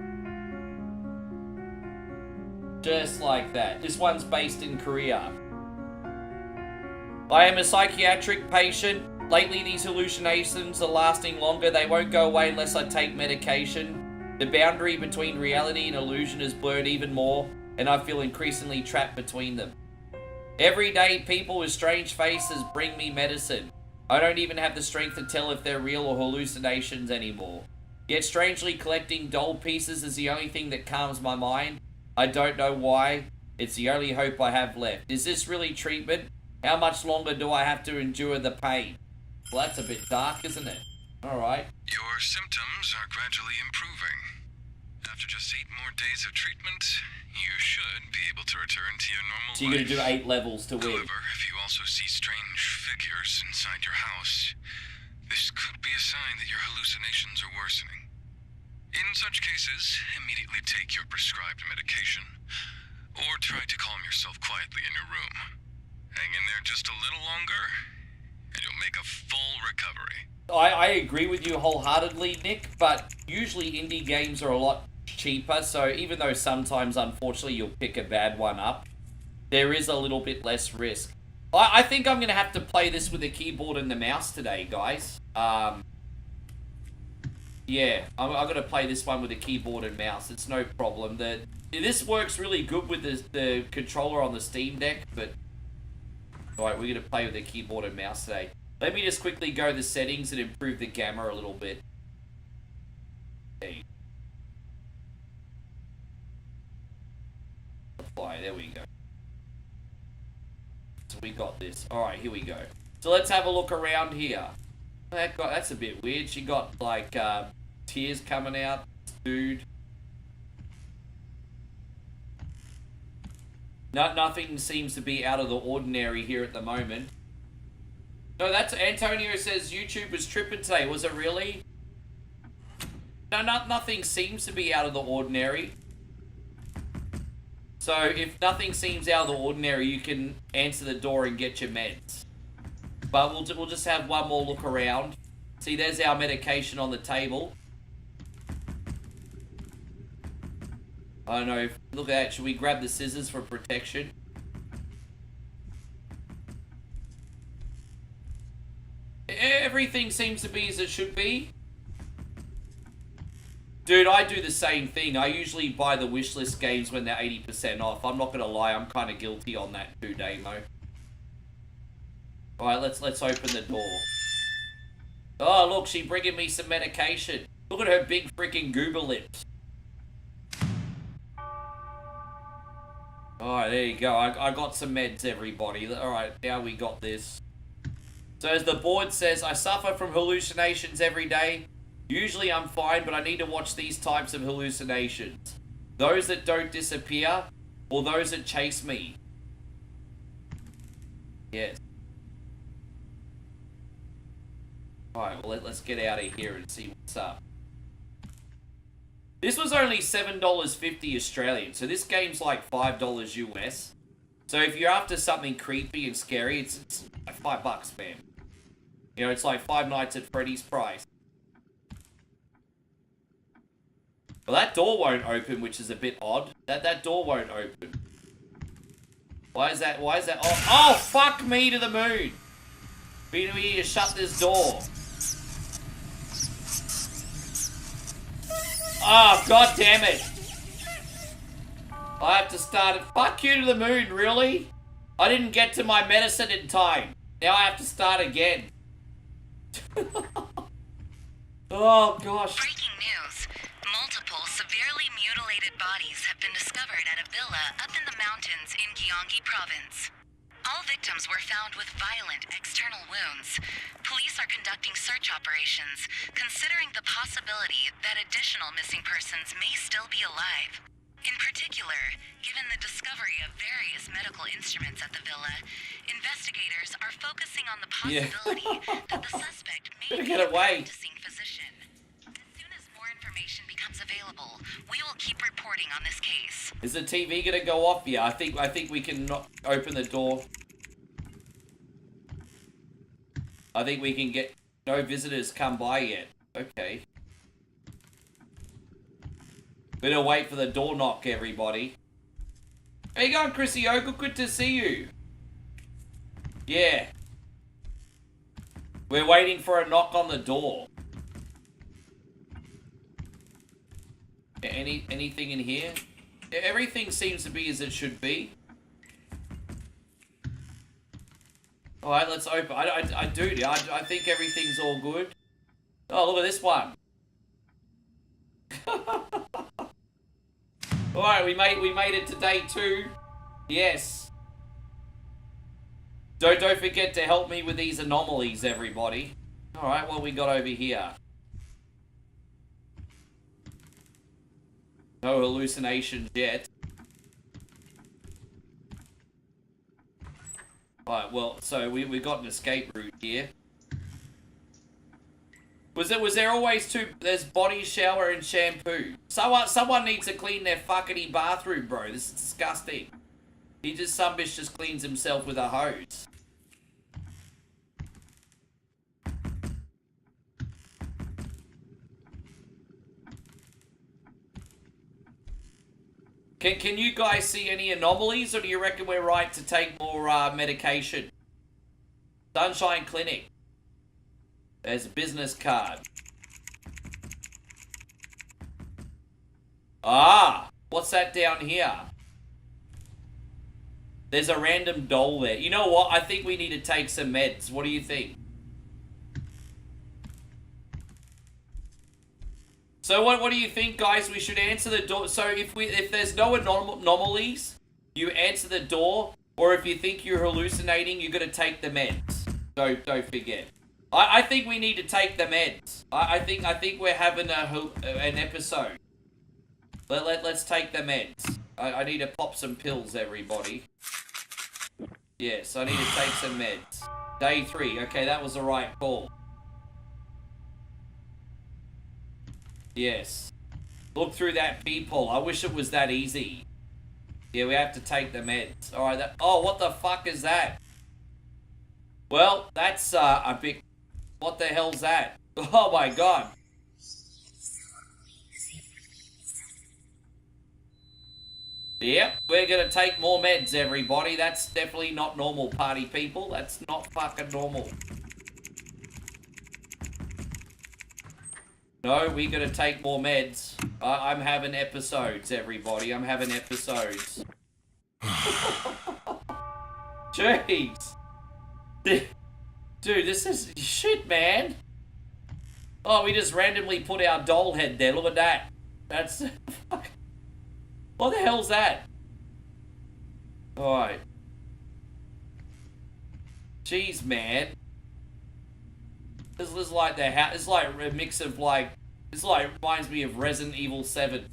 Just like that. This one's based in Korea. I am a psychiatric patient. Lately, these hallucinations are lasting longer. They won't go away unless I take medication. The boundary between reality and illusion is blurred even more, and I feel increasingly trapped between them. Every day, people with strange faces bring me medicine. I don't even have the strength to tell if they're real or hallucinations anymore. Yet strangely, collecting doll pieces is the only thing that calms my mind. I don't know why. It's the only hope I have left. Is this really treatment? How much longer do I have to endure the pain? Well, that's a bit dark, isn't it? Alright. Your symptoms are gradually improving. After just 8 more days of treatment, you should be able to return to your normal So you're going to do 8 levels to win. However, if you also see strange figures inside your house, this could be a sign that your hallucinations are worsening. In such cases, immediately take your prescribed medication, or try to calm yourself quietly in your room. Hang in there just a little longer, and you'll make a full recovery. I agree with you wholeheartedly, Nick, but usually indie games are a lot cheaper, so even though sometimes, unfortunately, you'll pick a bad one up, there is a little bit less risk. I think I'm going to have to play this with the keyboard and the mouse today, guys. Yeah, I'm going to play this one with a keyboard and mouse. It's no problem. This works really good with the controller on the Steam Deck, but... Alright, we're going to play with the keyboard and mouse today. Let me just quickly go to the settings and improve the gamma a little bit. Okay. Apply, there we go. So we got this. Alright, here we go. So let's have a look around here. That's a bit weird. She got, like, tears coming out. Dude. Nothing seems to be out of the ordinary here at the moment. No, that's... Antonio says YouTube was tripping today. Was it really? No, nothing seems to be out of the ordinary. So, if nothing seems out of the ordinary, you can answer the door and get your meds. But we'll just have one more look around. See, there's our medication on the table. I don't know. Look at that. Should we grab the scissors for protection? Everything seems to be as it should be. Dude, I do the same thing. I usually buy the wishlist games when they're 80% off. I'm not going to lie. I'm kind of guilty on that too, Damo. Alright, let's open the door. Oh, look. She's bringing me some medication. Look at her big freaking goober lips. Alright, there you go. I got some meds, everybody. Alright, now we got this. So as the board says, I suffer from hallucinations every day. Usually I'm fine, but I need to watch these types of hallucinations. Those that don't disappear, or those that chase me. Yes. Alright, well let's get out of here and see what's up. This was only $7.50 Australian, so this game's like $5 US. So if you're after something creepy and scary, it's like $5, man. You know, it's like Five Nights at Freddy's price. Well, that door won't open, which is a bit odd. That door won't open. Why is that? Oh, fuck me to the moon. We need to shut this door. Oh, god damn it. I have to start it. Fuck you to the moon, really? I didn't get to my medicine in time. Now I have to start again. Oh, gosh. Breaking news. Multiple severely mutilated bodies have been discovered at a villa up in the mountains in Gyeonggi province. All victims were found with violent external wounds. Police are conducting search operations, considering the possibility that additional missing persons may still be alive. In particular, given the discovery of various medical instruments at the villa, investigators are focusing on the possibility that the suspect may be a practicing physician. As soon as more information becomes available, we will keep reporting on this case. Is the TV gonna go off? Yeah, I think we can not open the door. I think we can get no visitors come by yet. Okay. Better wait for the door knock, everybody. How you going, Chrissy Ogle? Good to see you. Yeah. We're waiting for a knock on the door. Anything in here? Everything seems to be as it should be. Alright, let's open. I think everything's all good. Oh, look at this one. Alright, we made it to day 2. Yes. Don't forget to help me with these anomalies, everybody. Alright, what we got over here? No hallucinations yet. Alright, well, so we got an escape route here. Was there always two? There's body shower and shampoo. Someone needs to clean their fuckity bathroom, bro. This is disgusting. Some bitch just cleans himself with a hose. Can you guys see any anomalies, or do you reckon we're right to take more medication? Sunshine Clinic. There's a business card. Ah, what's that down here? There's a random doll there. You know what? I think we need to take some meds. What do you think? So what do you think, guys? We should answer the door. So if there's no anomalies, you answer the door, or if you think you're hallucinating, you got to take the meds. Don't forget. I think we need to take the meds. I think we're having an episode. Let's take the meds. I need to pop some pills, everybody. Yes, I need to take some meds. Day 3. Okay, that was the right call. Yes. Look through that peephole. I wish it was that easy. Yeah, we have to take the meds. Alright, oh, what the fuck is that? Well, that's a bit... What the hell's that? Oh my god. Yep, we're gonna take more meds, everybody. That's definitely not normal, party people. That's not fucking normal. No, we gotta take more meds. I'm having episodes, everybody. I'm having episodes. Jeez. Dude, this is shit, man. Oh, we just randomly put our doll head there. Look at that. That's... What the hell's that? Alright. Jeez, man. This is like the house. It's like a mix of like. It's like reminds me of Resident Evil 7.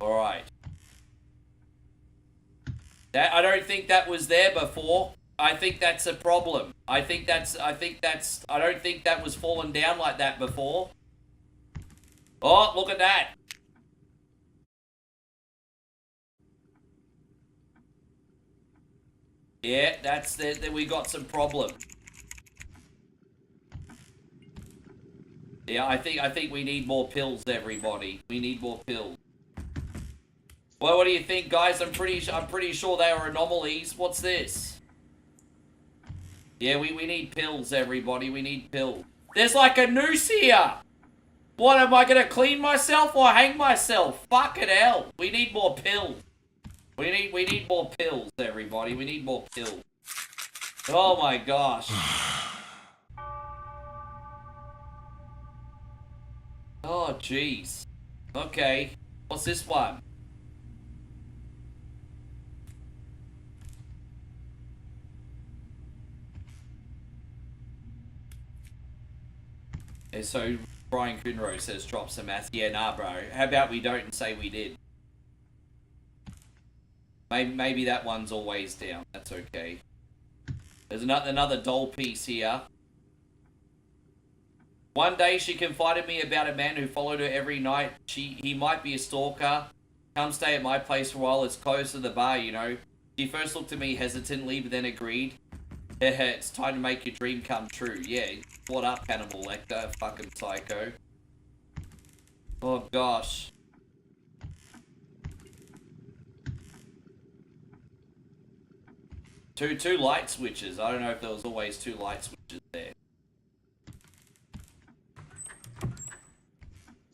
All right. That I don't think that was there before. I think that's a problem. I don't think that was falling down like that before. Oh, look at that. Yeah, that's that we got some problem. Yeah, I think we need more pills, everybody. We need more pills. Well, what do you think, guys? I'm pretty sure they are anomalies. What's this? Yeah, we need pills, everybody. We need pills. There's like a noose here. What, am I gonna clean myself or hang myself? Fucking hell. We need more pills. We need more pills, everybody. We need more pills. Oh my gosh. Oh jeez. Okay. What's this one? And so Brian Kunro says drop some ass. Yeah, nah, bro. How about we don't and say we did? Maybe that one's always down. That's okay. There's another doll piece here. One day she confided me about a man who followed her every night. He might be a stalker. Come stay at my place for a while. It's close to the bar, you know. She first looked at me hesitantly, but then agreed. It's time to make your dream come true. Yeah, what up, Hannibal Lecter? Fucking psycho. Oh, gosh. Two light switches. I don't know if there was always two light switches there.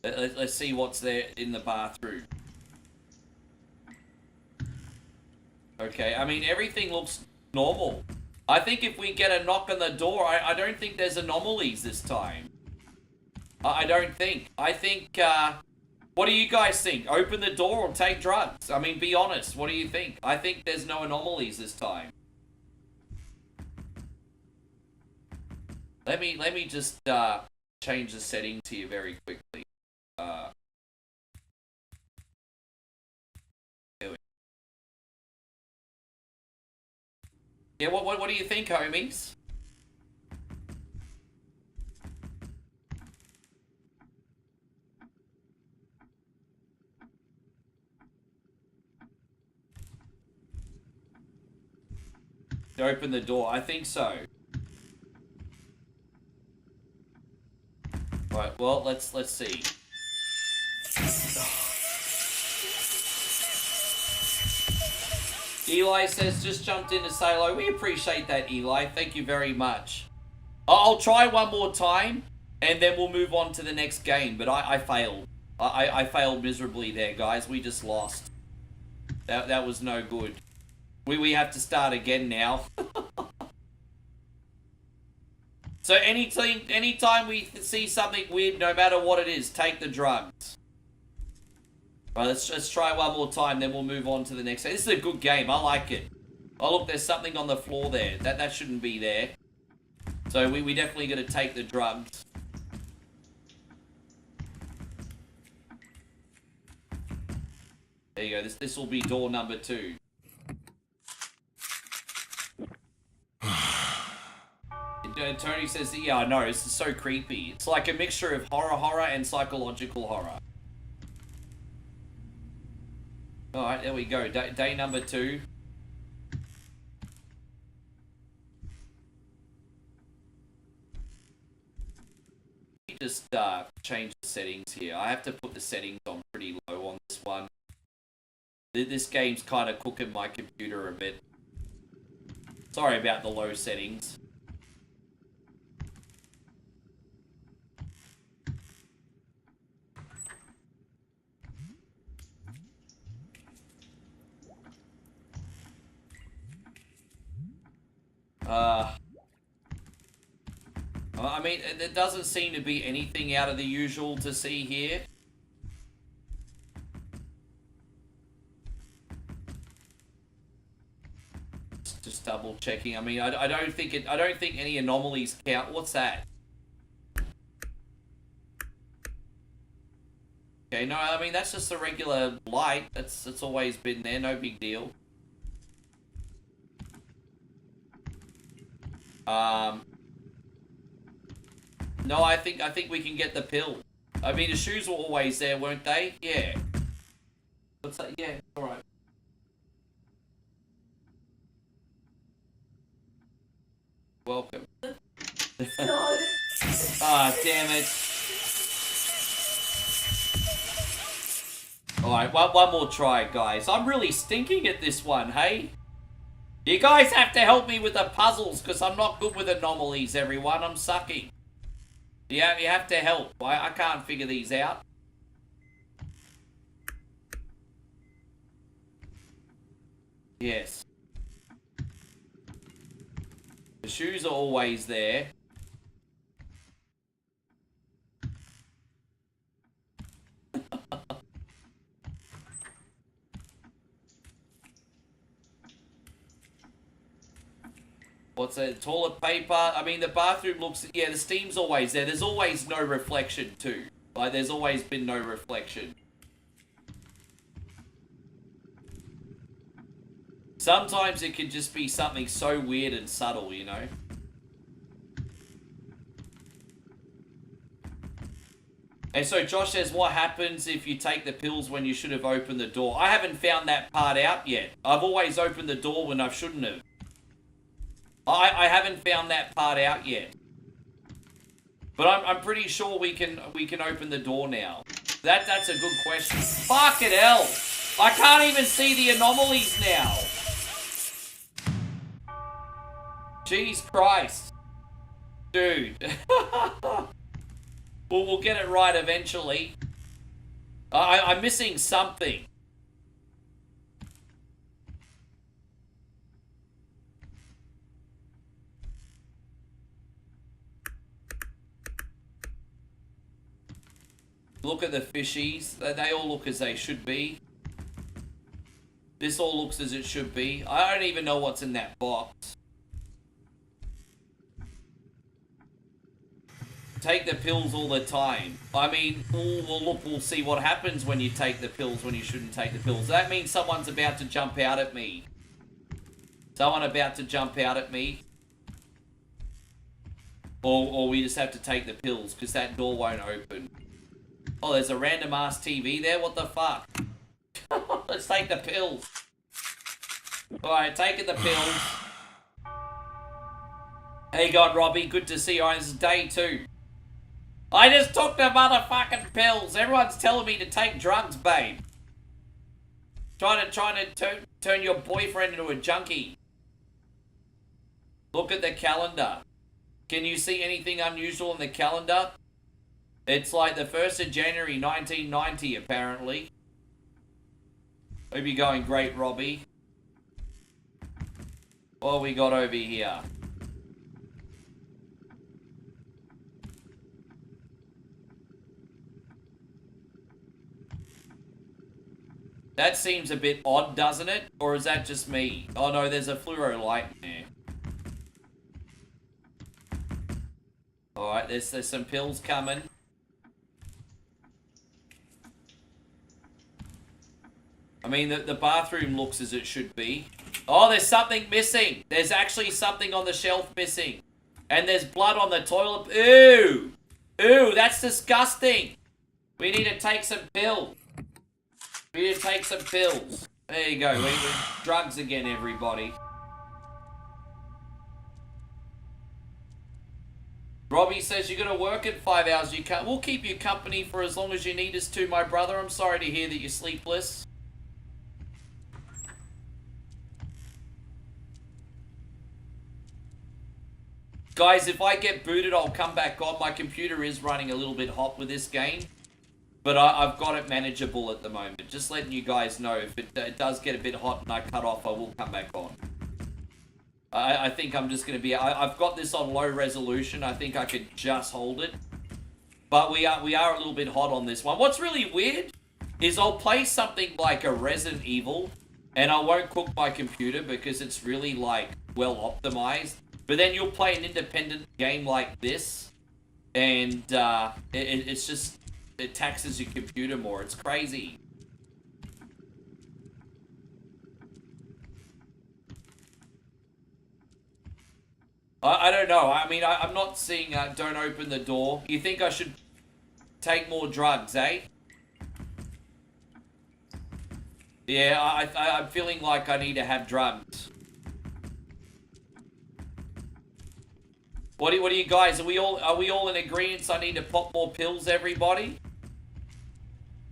Let's see what's there in the bathroom. Okay, I mean, everything looks normal. I think if we get a knock on the door, I don't think there's anomalies this time. I don't think. I think, what do you guys think? Open the door or take drugs? I mean, be honest. What do you think? I think there's no anomalies this time. Let me just, change the settings here very quickly. There we go. Yeah, what do you think, homies? To open the door, I think so. Right, well, let's see. Eli says, just jumped in to say hello. We appreciate that, Eli. Thank you very much. I'll try one more time, and then we'll move on to the next game. But I failed. I failed miserably there, guys. We just lost. That was no good. We have to start again now. So anytime we see something weird, no matter what it is, take the drugs. Right, let's try one more time, then we'll move on to the next. This is a good game. I like it. Oh look, there's something on the floor there. That shouldn't be there. So we definitely got to take the drugs. There you go. This will be door number 2. Tony says, yeah, I know, this is so creepy. It's like a mixture of horror and psychological horror. Alright, there we go. Day number 2. Let me just change the settings here. I have to put the settings on pretty low on this one. This game's kind of cooking my computer a bit. Sorry about the low settings. I mean, there doesn't seem to be anything out of the usual to see here. Just double checking. I mean, I don't think any anomalies count. What's that? Okay, no, I mean that's just a regular light. That's always been there. No big deal. No, I think we can get the pill. I mean, the shoes were always there, weren't they? Yeah. What's that? Yeah, alright. Welcome. Ah, damn it. Alright, one more try, guys. I'm really stinking at this one, hey? You guys have to help me with the puzzles, because I'm not good with anomalies, everyone. I'm sucking. Yeah, you have to help. I can't figure these out. Yes. The shoes are always there. What's that? Toilet paper? I mean, the bathroom looks... Yeah, the steam's always there. There's always no reflection, too. Like, there's always been no reflection. Sometimes it can just be something so weird and subtle, you know? And so Josh says, what happens if you take the pills when you should have opened the door? I haven't found that part out yet. I've always opened the door when I shouldn't have. I haven't found that part out yet. But I'm pretty sure we can open the door now. That's a good question. Fucking hell! I can't even see the anomalies now. Jesus Christ. Dude. Well, we'll get it right eventually. I'm missing something. Look at the fishies. They all look as they should be. This all looks as it should be. I don't even know what's in that box. Take the pills all the time. I mean, we'll see what happens when you take the pills when you shouldn't take the pills. That means someone's about to jump out at me. Someone about to jump out at me. Or we just have to take the pills because that door won't open. Oh, there's a random ass TV there? What the fuck? Let's take the pills. Alright, taking the pills. Hey God, Robbie, good to see you. This is day 2. I just took the motherfucking pills. Everyone's telling me to take drugs, babe. Trying to turn your boyfriend into a junkie. Look at the calendar. Can you see anything unusual in the calendar? It's like the 1st of January 1990, apparently. Hope you're going great, Robbie. What have we got over here? That seems a bit odd, doesn't it? Or is that just me? Oh no, there's a fluoro light there. Alright, there's some pills coming. I mean, the bathroom looks as it should be. Oh, there's something missing. There's actually something on the shelf missing. And there's blood on the toilet. Ew! Ew, that's disgusting. We need to take some pills. We need to take some pills. There you go. We're drugs again, everybody. Robbie says you're going to work in 5 hours. You can't. We'll keep you company for as long as you need us to, my brother. I'm sorry to hear that you're sleepless. Guys, if I get booted, I'll come back on. My computer is running a little bit hot with this game. But I've got it manageable at the moment. Just letting you guys know, if it does get a bit hot and I cut off, I will come back on. I think I'm just going to be... I've got this on low resolution. I think I could just hold it. But we are a little bit hot on this one. What's really weird is I'll play something like a Resident Evil and I won't cook my computer because it's really, like, well optimized. But then you'll play an independent game like this and it's just... It taxes your computer more. It's crazy. I don't know. I mean, I'm not seeing don't open the door. You think I should take more drugs, eh? Yeah, I'm feeling like I need to have drugs. What do you guys, are we all in agreement I need to pop more pills, everybody?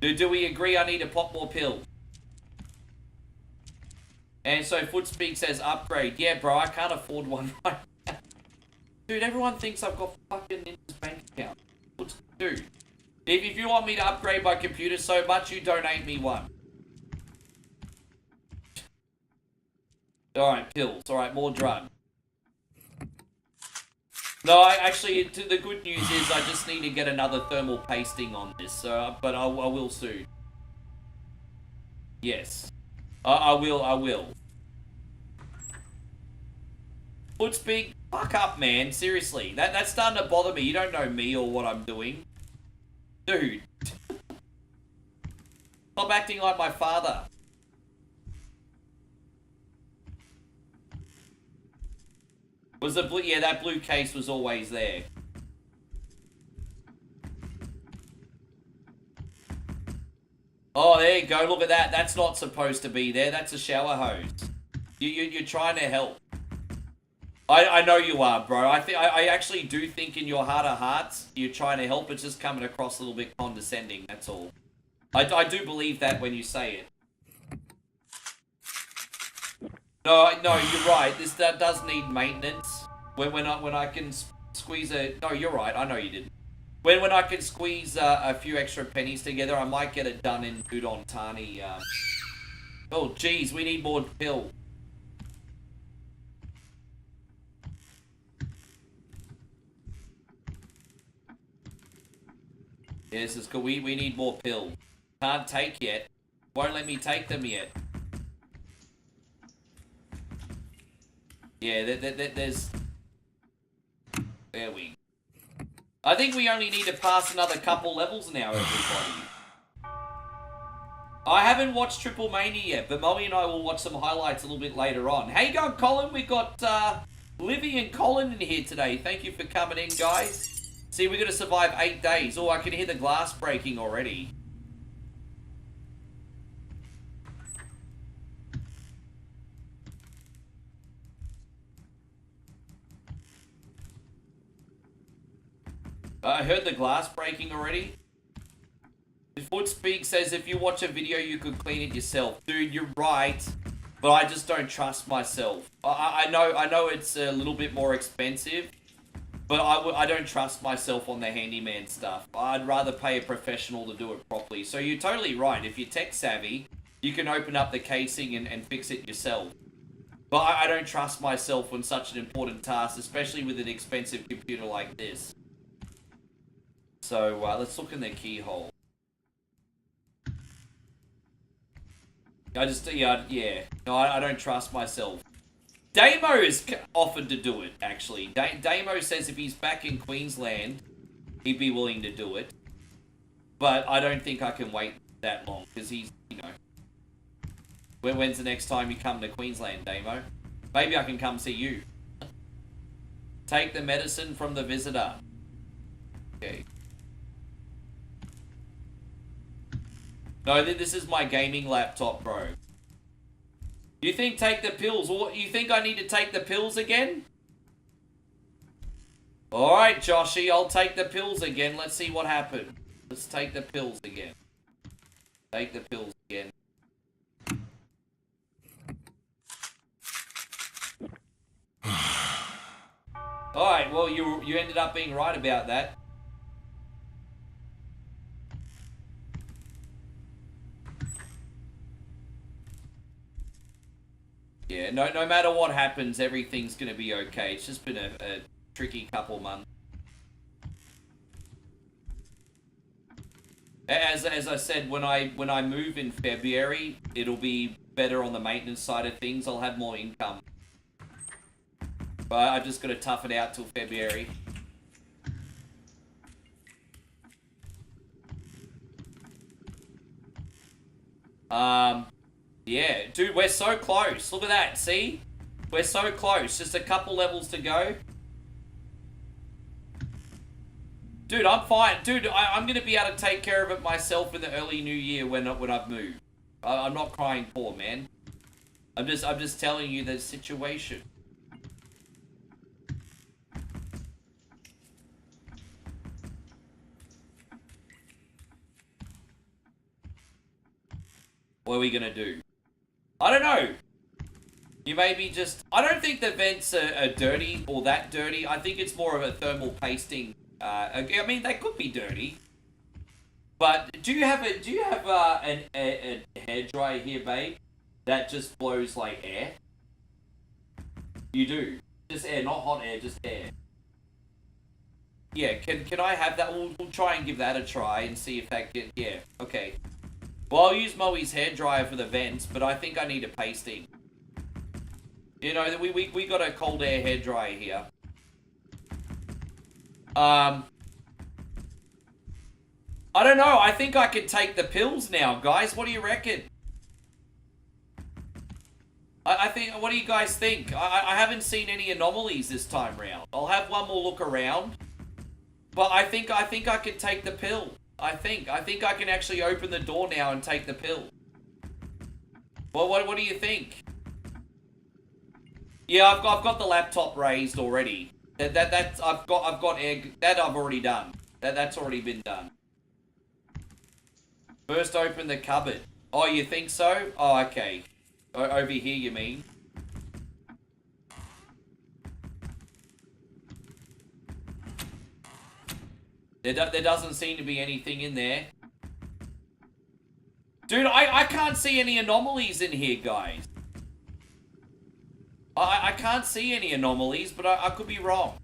Do we agree I need to pop more pills? And so Footspeak says upgrade. Yeah, bro, I can't afford one right now. Dude, everyone thinks I've got fucking in this bank account. Dude, if you want me to upgrade my computer so much, you donate me one. Alright, pills. Alright, more drugs. No, the good news is I just need to get another thermal pasting on this, but I will soon. Yes. I will. Footspeak, fuck up, man. Seriously. That's starting to bother me. You don't know me or what I'm doing. Dude. Stop acting like my father. Was the blue? Yeah, that blue case was always there. Oh, there you go. Look at that. That's not supposed to be there. That's a shower hose. You're trying to help. I know you are, bro. I actually do think in your heart of hearts you're trying to help. It's just coming across a little bit condescending. That's all. I do believe that when you say it. No, you're right. That does need maintenance. When I can squeeze a... No, you're right. I know you didn't. When I can squeeze a few extra pennies together, I might get it done in Udon Tani. Oh, geez, we need more pill. Yeah, this is cool. We need more pill. Can't take yet. Won't let me take them yet. Yeah, there's... There we go. I think we only need to pass another couple levels now, everybody. I haven't watched Triple Mania yet, but Molly and I will watch some highlights a little bit later on. How you going, Colin? We got Livy and Colin in here today. Thank you for coming in, guys. See, we're going to survive 8 days. Oh, I can hear the glass breaking already. I heard the glass breaking already. Footspeak says if you watch a video, you could clean it yourself. Dude, you're right, but I just don't trust myself. I know it's a little bit more expensive, but I don't trust myself on the handyman stuff. I'd rather pay a professional to do it properly. So you're totally right. If you're tech savvy, you can open up the casing and fix it yourself. But I don't trust myself on such an important task, especially with an expensive computer like this. So let's look in the keyhole. Yeah. No, I don't trust myself. Damo has offered to do it, actually. Damo says if he's back in Queensland, he'd be willing to do it. But I don't think I can wait that long, because he's, you know... When's the next time you come to Queensland, Damo? Maybe I can come see you. Take the medicine from the visitor. Okay. No, this is my gaming laptop, bro. You think take the pills? Or you think I need to take the pills again? Alright, Joshy, I'll take the pills again. Let's see what happened. Let's take the pills again. Take the pills again. Alright, well, you ended up being right about that. Yeah, no matter what happens, everything's going to be okay. It's just been a tricky couple months. As I said, when I move in February, it'll be better on the maintenance side of things. I'll have more income. But I've just got to tough it out till February. Yeah, dude, we're so close. Look at that, see? We're so close. Just a couple levels to go. Dude, I'm fine. Dude, I'm gonna be able to take care of it myself in the early new year when I've moved. I'm not crying poor, man. I'm just telling you the situation. What are we gonna do? I don't know. You maybe just... I don't think the vents are dirty or that dirty. I think it's more of a thermal pasting. I mean, they could be dirty. But do you have a hairdryer here, babe? That just blows like air? You do. Just air, not hot air, just air. Yeah, can I have that? We'll try and give that a try and see if that can... Yeah, okay. Well, I'll use Moe's hairdryer for the vents, but I think I need a pasting. You know, we got a cold air hairdryer here. I don't know. I think I can take the pills now, guys. What do you reckon? I think... What do you guys think? I haven't seen any anomalies this time round. I'll have one more look around. But I think I can take the pill. I think I can actually open the door now and take the pill. Well, what do you think? Yeah, I've got the laptop raised already. That's I've got air that I've already done. That's already been done. First open the cupboard. Oh, you think so? Oh, okay. Over here, you mean? There doesn't seem to be anything in there. Dude, I can't see any anomalies in here, guys. I can't see any anomalies, but I could be wrong.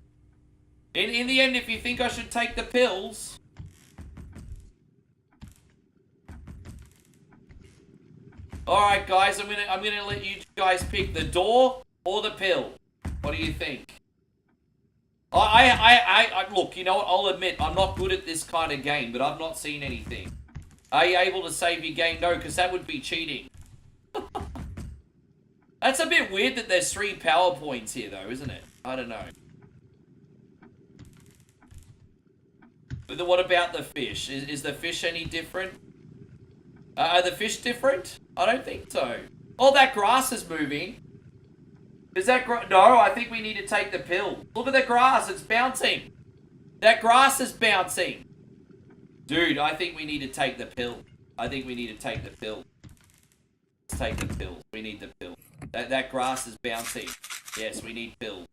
In the end, if you think I should take the pills... Alright, guys, I'm gonna let you guys pick the door or the pill. What do you think? Look, you know what? I'll admit, I'm not good at this kind of game, but I've not seen anything. Are you able to save your game? No, because that would be cheating. That's a bit weird that there's 3 power points here, though, isn't it? I don't know. But then what about the fish? Is the fish any different? Are the fish different? I don't think so. Oh, that grass is moving. Is that no, I think we need to take the pill. Look at the grass, it's bouncing. That grass is bouncing. Dude, I think we need to take the pill. I think we need to take the pill. Let's take the pill. We need the pill. That grass is bouncing. Yes, we need pill.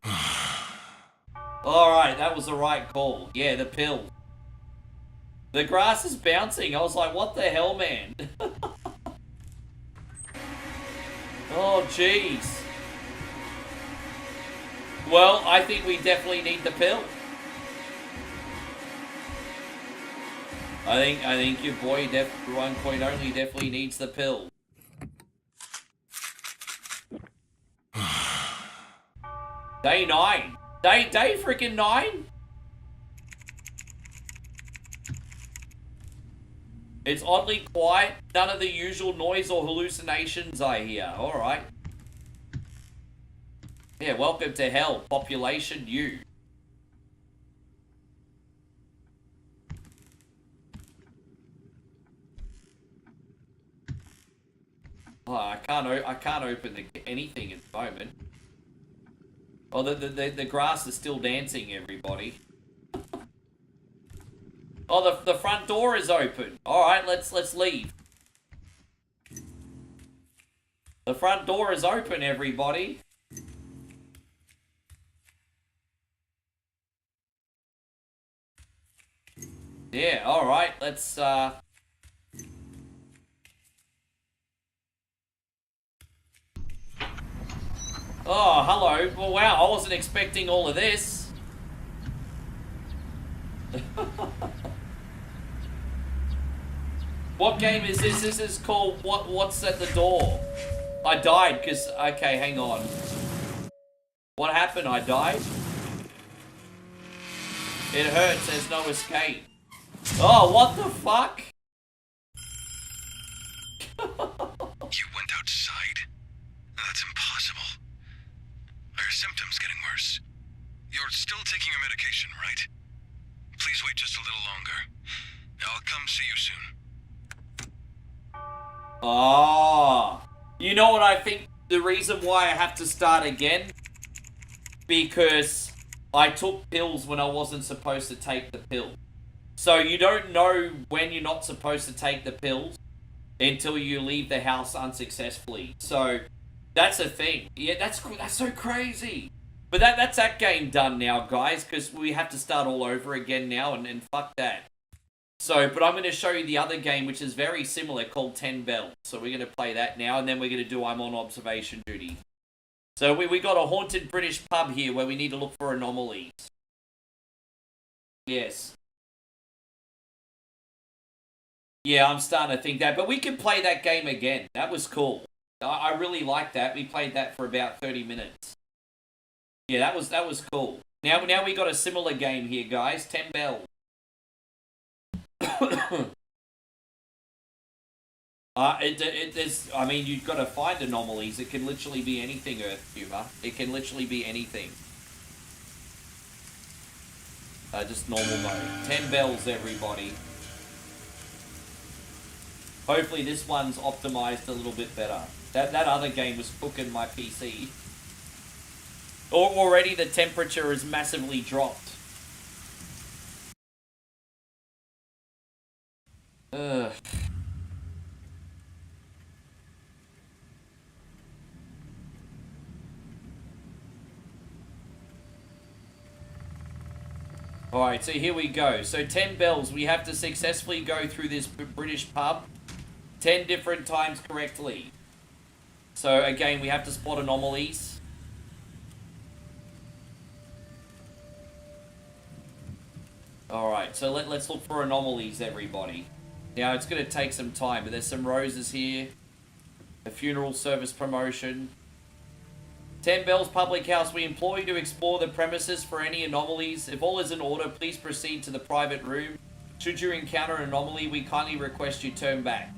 Alright, that was the right call. Yeah, the pill. The grass is bouncing. I was like, what the hell, man? Oh, jeez. Well, I think we definitely need the pill. I think your boy, one point only, definitely needs the pill. Day 9. Day freaking 9? It's oddly quiet. None of the usual noise or hallucinations I hear. Alright. Yeah, welcome to hell. Population U. Oh, I can't open anything at the moment. Oh, the grass is still dancing, everybody. Oh, the front door is open. Alright, let's leave. The front door is open, everybody. Yeah, alright, let's Oh, hello. Well, wow, I wasn't expecting all of this. What game is this? This is called What's at the Door? I died because... Okay, hang on. What happened? I died? It hurts. There's no escape. Oh, what the fuck? You went outside? That's impossible. Are your symptoms getting worse? You're still taking your medication, right? Please wait just a little longer. I'll come see you soon. Ah, you know what I think the reason why I have to start again? Because I took pills when I wasn't supposed to take the pill. So you don't know when you're not supposed to take the pills until you leave the house unsuccessfully. So that's a thing. Yeah, that's so crazy. But that's that game done now, guys, because we have to start all over again now, and fuck that. So, but I'm going to show you the other game, which is very similar, called 10 Bells. So we're going to play that now, and then we're going to do I'm on observation duty. So we got a haunted British pub here where we need to look for anomalies. Yes. Yeah, I'm starting to think that. But we can play that game again. That was cool. I really liked that. We played that for about 30 minutes. Yeah, that was cool. Now we got a similar game here, guys. 10 Bells. I mean, you've got to find anomalies. It can literally be anything, Earth Humor. It can literally be anything. Just normal mode. 10 Bells, everybody. Hopefully this one's optimized a little bit better. That other game was cooking my PC. Already the temperature has massively dropped. Ugh. Alright, so here we go. So 10 bells. We have to successfully go through this British pub 10 different times correctly. So again, we have to spot anomalies. Alright, so let's look for anomalies, everybody. Now, it's going to take some time, but there's some roses here. A funeral service promotion. 10 Bells Public House. We implore you to explore the premises for any anomalies. If all is in order, please proceed to the private room. Should you encounter an anomaly, we kindly request you turn back.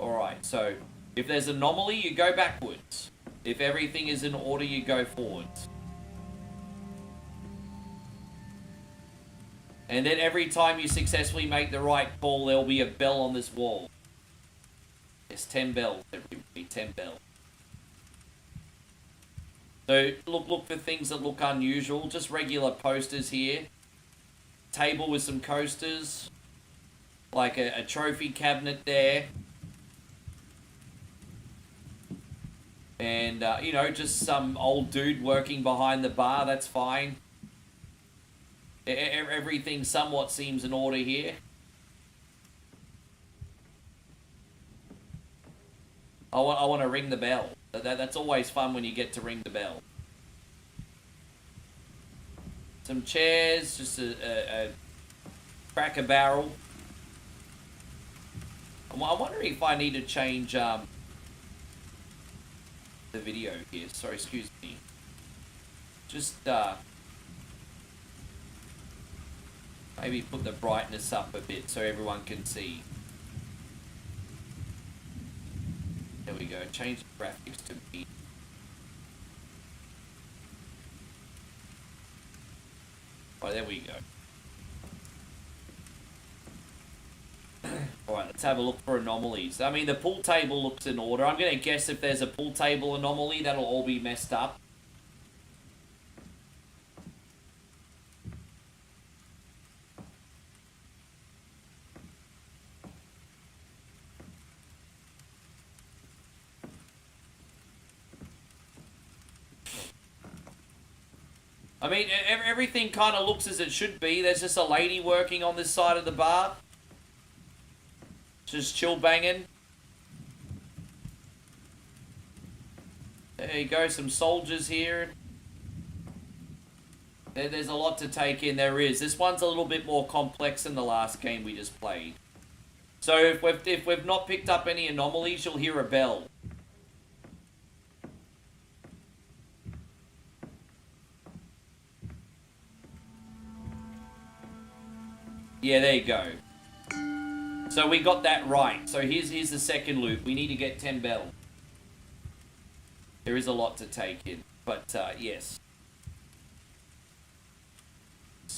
Alright, so if there's an anomaly, you go backwards. If everything is in order, you go forwards. And then every time you successfully make the right call, there'll be a bell on this wall. There's 10 bells, everybody, 10 bells. So look for things that look unusual. Just regular posters here. Table with some coasters. Like a trophy cabinet there. And, you know, just some old dude working behind the bar. That's fine. Everything somewhat seems in order here. I want to ring the bell. That's always fun when you get to ring the bell. Some chairs, just a Cracker Barrel. I'm wondering if I need to change the video here. Sorry, excuse me. Just maybe put the brightness up a bit so everyone can see. There we go. Change the graphics to me. Oh, there we go. Alright, let's have a look for anomalies. I mean, the pool table looks in order. I'm going to guess if there's a pool table anomaly, that'll all be messed up. I mean, everything kind of looks as it should be. There's just a lady working on this side of the bar. Just chill banging. There you go, some soldiers here. There's a lot to take in, there is. This one's a little bit more complex than the last game we just played. So if we've not picked up any anomalies, you'll hear a bell. Yeah, there you go. So we got that right. So here's the second loop. We need to get 10 bells. There is a lot to take in. But, yes.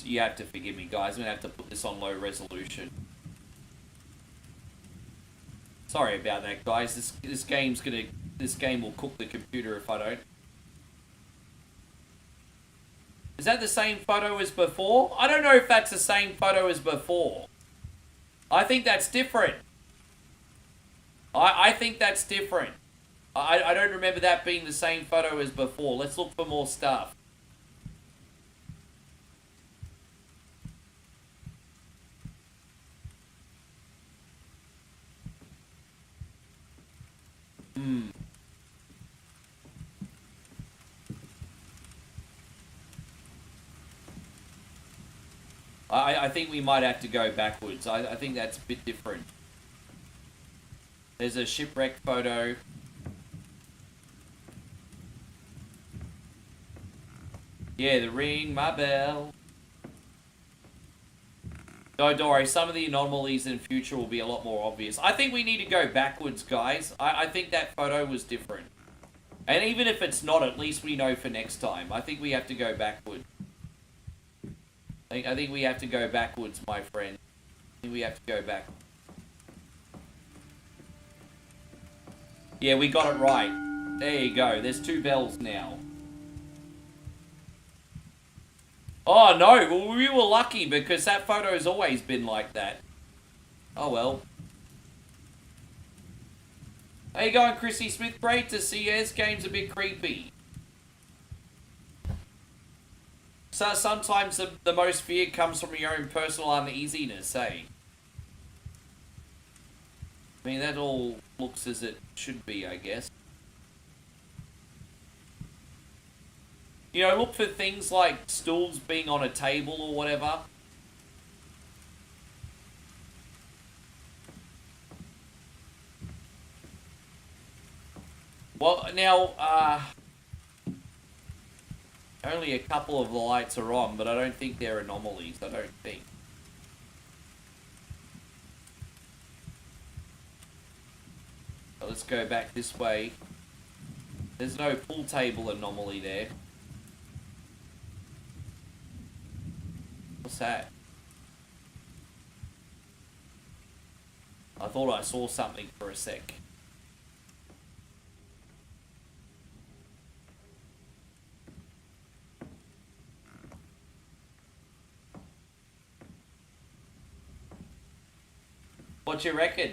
You have to forgive me, guys. I'm gonna have to put this on low resolution. Sorry about that, guys. This game will cook the computer if I don't. Is that the same photo as before? I don't know if that's the same photo as before. I think that's different. I think that's different. I don't remember that being the same photo as before. Let's look for more stuff. I think we might have to go backwards. I think that's a bit different. There's a shipwreck photo. Yeah, the ring, my bell. No, don't worry, some of the anomalies in future will be a lot more obvious. I think we need to go backwards, guys. I think that photo was different. And even if it's not, at least we know for next time. I think we have to go backwards. I think we have to go backwards, my friend. I think we have to go back. Yeah, we got it right. There you go. There's 2 bells now. Oh, no. Well, we were lucky because that photo's always been like that. Oh, well. How you going, Chrissy Smith? Great to see you. This game's a bit creepy. So sometimes the most fear comes from your own personal uneasiness, eh? I mean, that all looks as it should be, I guess. You know, look for things like stools being on a table or whatever. Well, now, only a couple of the lights are on, but I don't think they're anomalies. I don't think. So let's go back this way. There's no pool table anomaly there. What's that? I thought I saw something for a sec. What you reckon?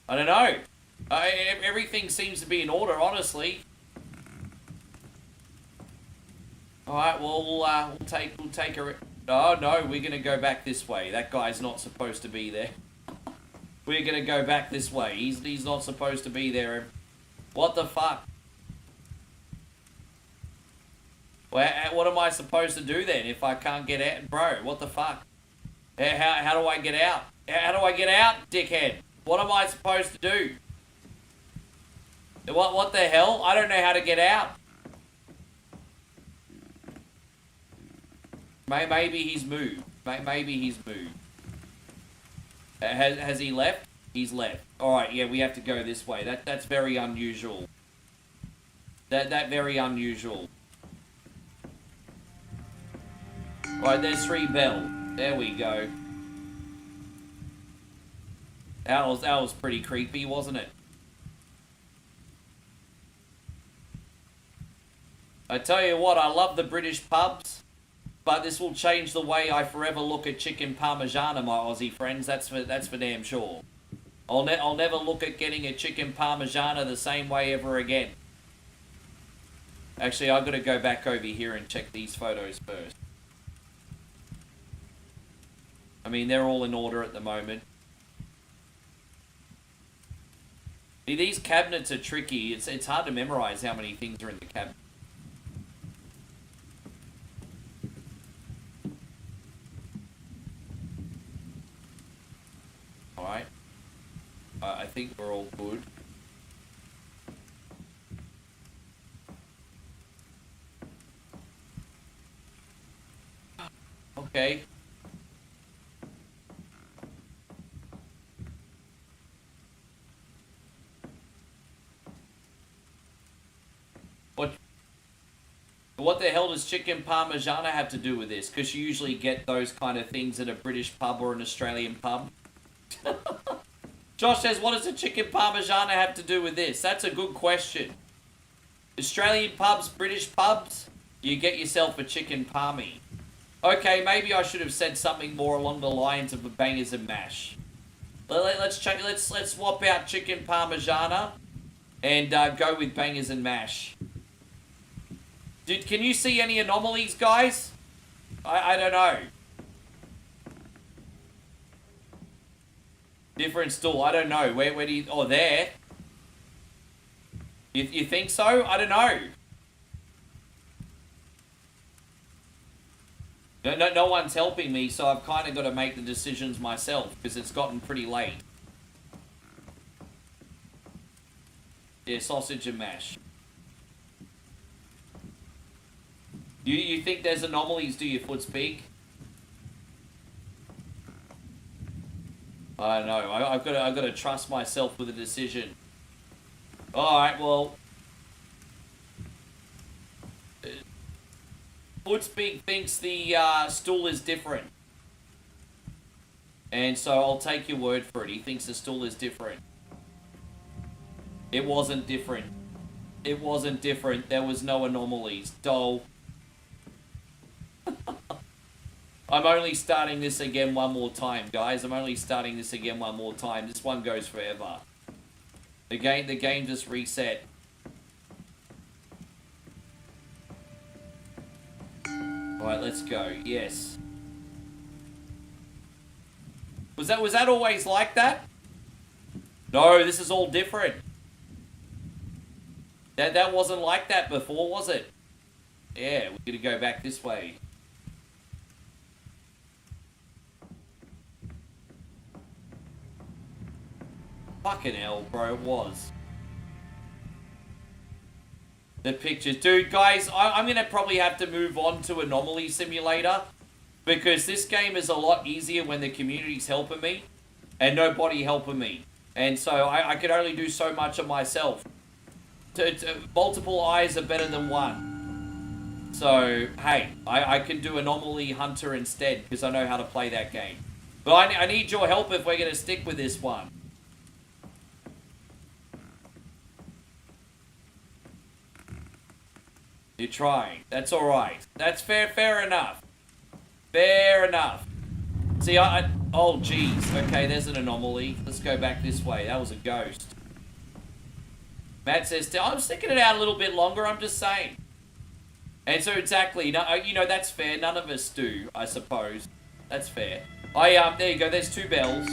I don't know. Everything seems to be in order, honestly. All right, well, we'll take a. Oh no, we're gonna go back this way. That guy's not supposed to be there. We're gonna go back this way. He's not supposed to be there. What the fuck? Well, what am I supposed to do then if I can't get out? Bro, what the fuck? How do I get out? How do I get out, dickhead? What am I supposed to do? What the hell? I don't know how to get out. Maybe he's moved. Maybe he's moved. Has he left? He's left. Alright, yeah, we have to go this way. That's very unusual. That very unusual. Alright, there's 3 bell. There we go. That was pretty creepy, wasn't it? I tell you what, I love the British pubs, but this will change the way I forever look at chicken parmesan, my Aussie friends. That's for damn sure. I'll never look at getting a chicken parmesan the same way ever again. Actually, I've got to go back over here and check these photos first. I mean, they're all in order at the moment. See, these cabinets are tricky. It's hard to memorize how many things are in the cabinet. Alright. I think we're all good. Okay. what the hell does chicken parmigiana have to do with this? Because you usually get those kind of things at a British pub or an Australian pub. Josh says, what does a chicken parmigiana have to do with this? That's a good question. Australian pubs, British pubs, you get yourself a chicken parmy. Okay, maybe I should have said something more along the lines of a bangers and mash. Let's check. Let's swap out chicken parmigiana and go with bangers and mash. Dude, can you see any anomalies, guys? I don't know. Different stool. I don't know. Where do you... Oh, there. You think so? I don't know. No one's helping me, so I've kind of got to make the decisions myself because it's gotten pretty late. Yeah, sausage and mash. You think there's anomalies, do you, Footspeak? I don't know. I've got to trust myself with a decision. All right, well, Footspeak thinks the stool is different, and so I'll take your word for it. He thinks the stool is different. It wasn't different. It wasn't different. There was no anomalies. Dole. I'm only starting this again one more time, guys. I'm only starting this again one more time. This one goes forever. The game just reset. Alright, let's go. Yes. Was that always like that? No, this is all different. That wasn't like that before, was it? Yeah, we're gonna go back this way. Fucking hell, bro, it was. The pictures. Dude, guys, I'm going to probably have to move on to Anomaly Simulator because this game is a lot easier when the community's helping me and nobody helping me. And so I can only do so much of myself. Multiple eyes are better than one. So, hey, I can do Anomaly Hunter instead because I know how to play that game. But I need your help if we're going to stick with this one. You're trying. That's alright. That's fair enough. Fair enough. See, oh, jeez. Okay, there's an anomaly. Let's go back this way. That was a ghost. Matt says, I'm sticking it out a little bit longer, I'm just saying. And so, exactly. No, you know, that's fair. None of us do, I suppose. That's fair. There you go. There's 2 bells.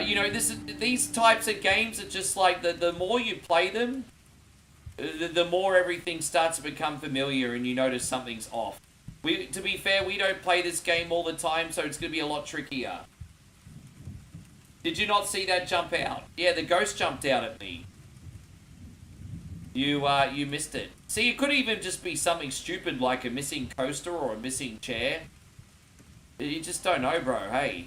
You know, these types of games are just like, the more you play them, the more everything starts to become familiar and you notice something's off. To be fair, we don't play this game all the time, so it's going to be a lot trickier. Did you not see that jump out? Yeah, the ghost jumped out at me. You missed it. See, it could even just be something stupid like a missing coaster or a missing chair. You just don't know, bro, hey.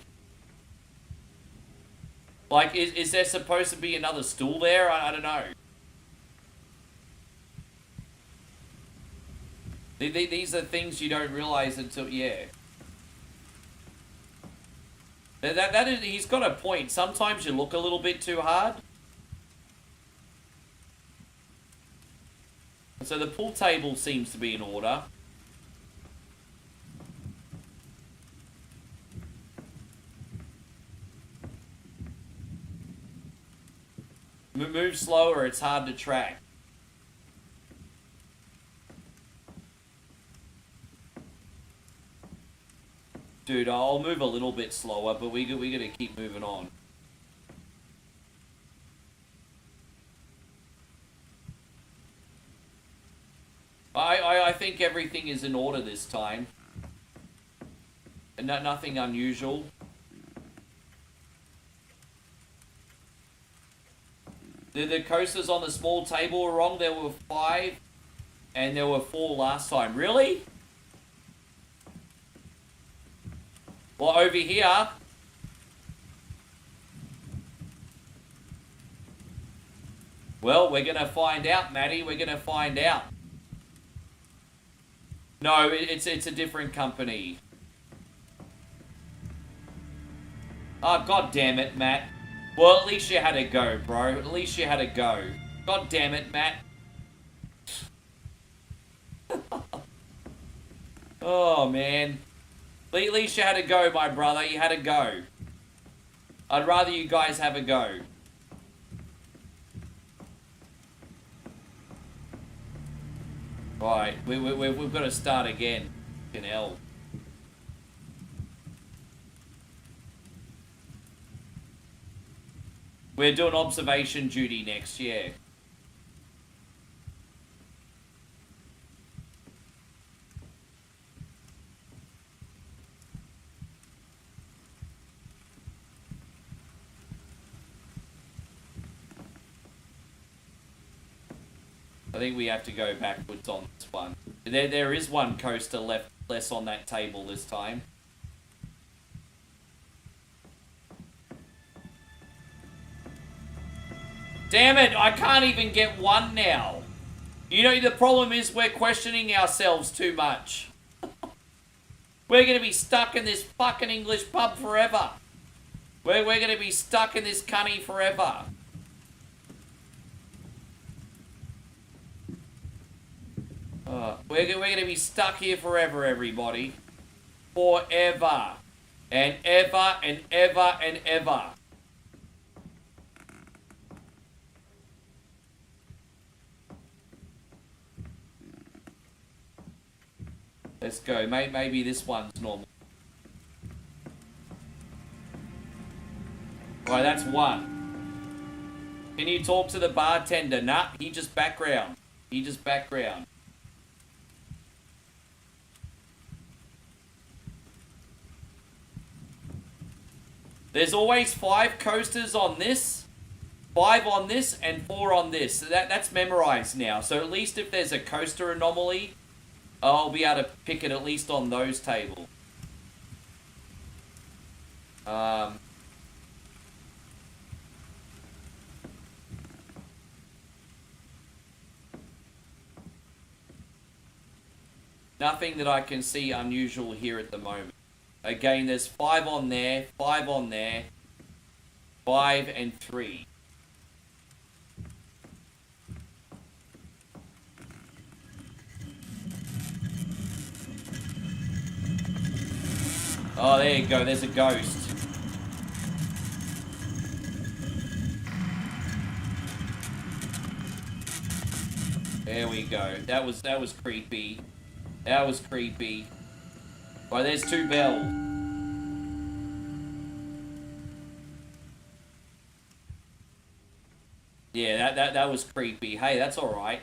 Like, is there supposed to be another stool there? I don't know. These are things you don't realize until, yeah. That is, he's got a point. Sometimes you look a little bit too hard. So the pool table seems to be in order. Move slower, it's hard to track. Dude, I'll move a little bit slower, but we gotta keep moving on. I think everything is in order this time. And nothing unusual. The coasters on the small table were wrong. There were 5, and there were 4 last time. Really? Well, over here... Well, we're going to find out, Maddie. We're going to find out. No, it's a different company. Oh, god damn it, Matt. Well, at least you had a go, bro. At least you had a go. God damn it, Matt. Oh, man. At least you had a go, my brother. You had a go. I'd rather you guys have a go. Right, we've got to start again. Fucking hell. We're doing observation duty next, yeah. I think we have to go backwards on this one. There is one coaster less on that table this time. Damn it, I can't even get one now. You know, the problem is we're questioning ourselves too much. We're going to be stuck in this fucking English pub forever. We're going to be stuck in this cunny forever. We're going to be stuck here forever, everybody. Forever. And ever and ever and ever. Let's go. Maybe this one's normal. Right, that's one. Can you talk to the bartender? Nah, he just background. He just background. There's always 5 coasters on this, 5 on this, and 4 on this. So that's memorized now. So at least if there's a coaster anomaly, I'll be able to pick it at least on those tables. Nothing that I can see unusual here at the moment. Again, there's 5 on there, 5 on there, 5 and 3. Oh, there you go. There's a ghost. There we go. That was creepy. That was creepy. Right, there's 2 bells. Yeah, that was creepy. Hey, that's all right.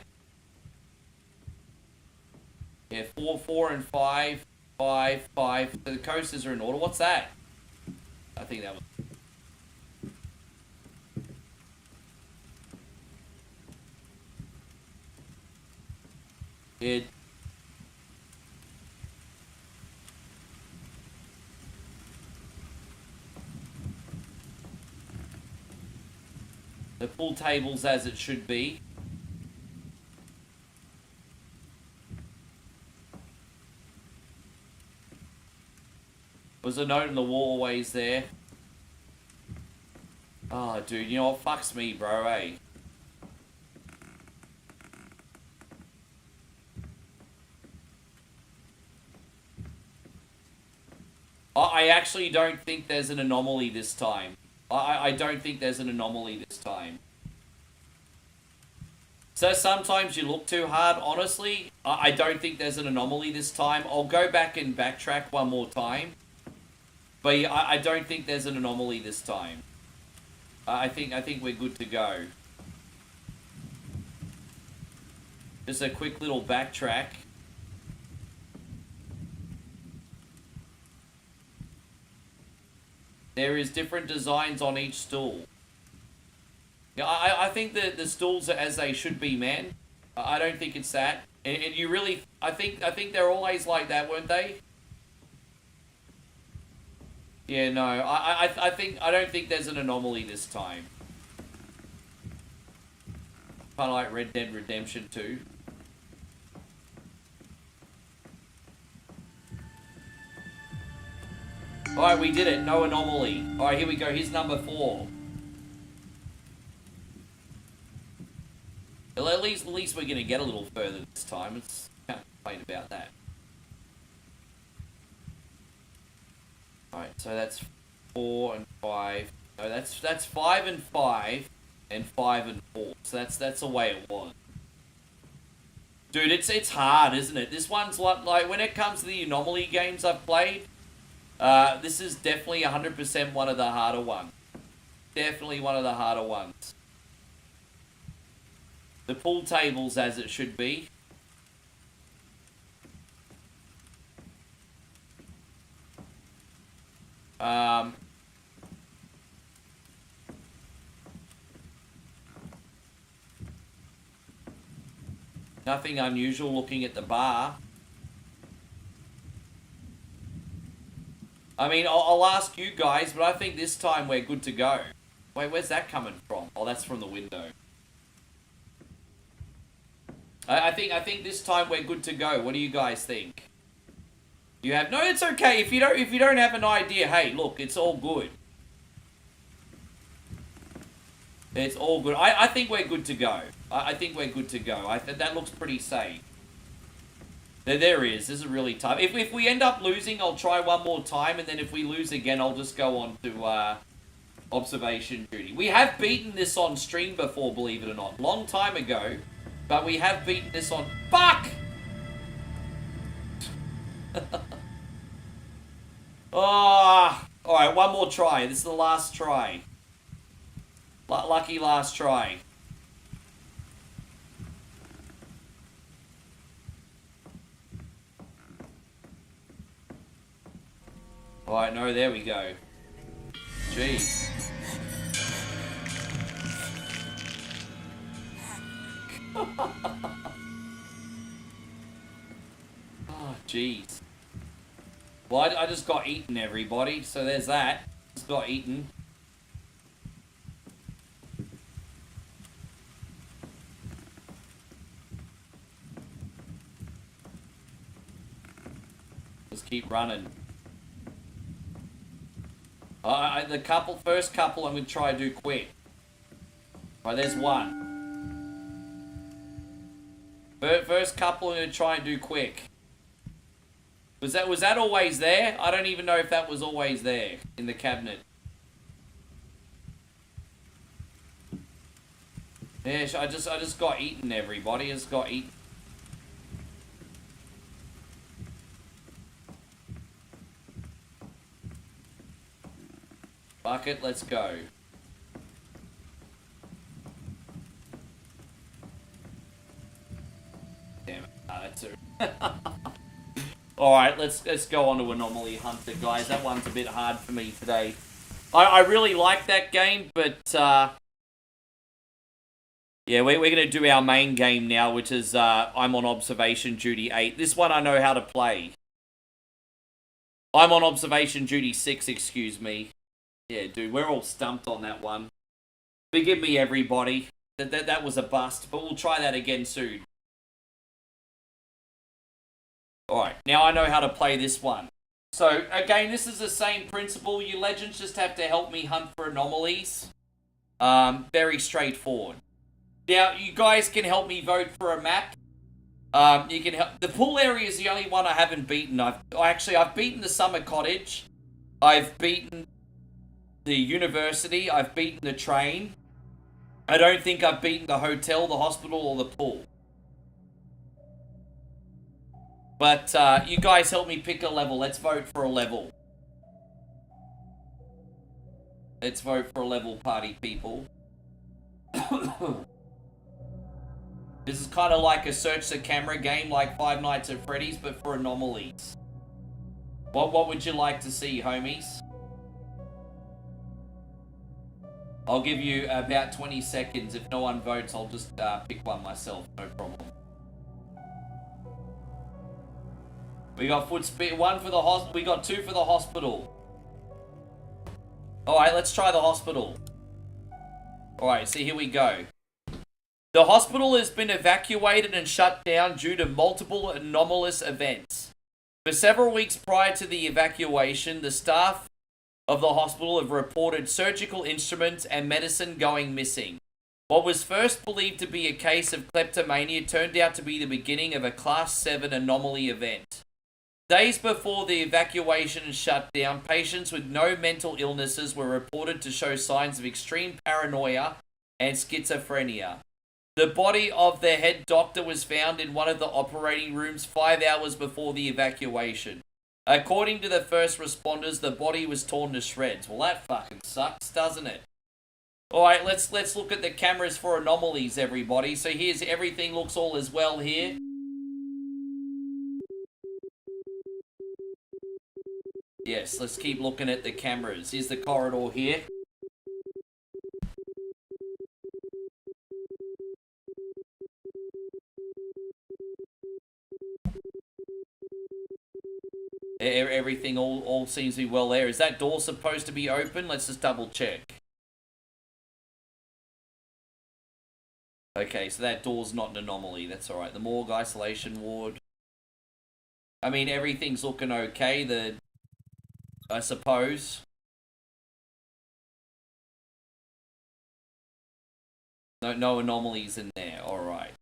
Yeah, 4, 4, and 5. 5, 5. So the coasters are in order. What's that? I think that was... It... The pool table's as it should be. Was a note in the wall always there? Oh, dude, you know what? Fucks me, bro, eh? I actually don't think there's an anomaly this time. I don't think there's an anomaly this time. So sometimes you look too hard, honestly. I don't think there's an anomaly this time. I'll go back and backtrack one more time. But yeah, I don't think there's an anomaly this time. I think we're good to go. Just a quick little backtrack. There is different designs on each stool. Yeah, I think that the stools are as they should be, man. I don't think it's that. And you really, I think they're always like that, weren't they? Yeah, no, I don't think there's an anomaly this time. Kind of like Red Dead Redemption 2. Alright, we did it. No anomaly. Alright, here we go. Here's number 4. Well, at least we're going to get a little further this time. Can't complain about that. Alright, so that's 4 and 5. No, that's 5 and 5 and 5 and 4. So that's the way it was. Dude, it's hard, isn't it? This one's like when it comes to the Anomaly games I've played, this is definitely 100% one of the harder ones. Definitely one of the harder ones. The pool table's as it should be. Nothing unusual looking at the bar. I mean, I'll ask you guys, but I think this time we're good to go. Wait, where's that coming from? Oh, that's from the window. I think this time we're good to go. What do you guys think? You have no. It's okay if you don't have an idea. Hey, look, it's all good. It's all good. I think we're good to go. I think we're good to go. That looks pretty safe. There is. This is really tough. If we end up losing, I'll try one more time, and then if we lose again, I'll just go on to observation duty. We have beaten this on stream before, believe it or not. Long time ago, but we have beaten this on... Fuck! Oh, alright, one more try. This is the last try. Lucky last try. Alright, no, there we go. Jeez. Oh, jeez. Well, I just got eaten, everybody. So there's that. Just got eaten. Just keep running. The first couple I'm going to try to do quick. Right, there's one. First couple I'm going to try and do quick. Was that always there? I don't even know if that was always there in the cabinet. Yeah, I just got eaten, everybody. I just got eaten. Bucket, let's go. Damn it. That's it. Alright, let's go on to Anomaly Hunter, guys. That one's a bit hard for me today. I really like that game, but yeah, we're going to do our main game now, which is I'm on Observation Duty 8. This one I know how to play. I'm on Observation Duty 6, excuse me. Yeah, dude, we're all stumped on that one. Forgive me, everybody. That was a bust, but we'll try that again soon. Alright, now I know how to play this one. So, again, this is the same principle. You legends just have to help me hunt for anomalies. Very straightforward. Now, you guys can help me vote for a map. You can help. The pool area is the only one I haven't beaten. I've beaten the summer cottage. I've beaten the university. I've beaten the train. I don't think I've beaten the hotel, the hospital, or the pool. But you guys help me pick a level. Let's vote for a level. Let's vote for a level, party people. This is kind of like a search the camera game, like Five Nights at Freddy's, but for anomalies. What would you like to see, homies? I'll give you about 20 seconds. If no one votes, I'll just pick one myself. No problem. We got one for the hospital. We got 2 for the hospital. Alright, let's try the hospital. Alright, so here we go. The hospital has been evacuated and shut down due to multiple anomalous events. For several weeks prior to the evacuation, the staff of the hospital have reported surgical instruments and medicine going missing. What was first believed to be a case of kleptomania turned out to be the beginning of a Class 7 anomaly event. Days before the evacuation and shutdown, patients with no mental illnesses were reported to show signs of extreme paranoia and schizophrenia. The body of their head doctor was found in one of the operating rooms 5 hours before the evacuation. According to the first responders, the body was torn to shreds. Well, that fucking sucks, doesn't it? Alright, let's look at the cameras for anomalies, everybody. So here's everything looks all as well here. Yes, let's keep looking at the cameras. Here's the corridor here. Everything all seems to be well there. Is that door supposed to be open? Let's just double check. Okay, so that door's not an anomaly. That's alright. The morgue isolation ward. I mean, everything's looking okay. I suppose. No anomalies in there. Alright.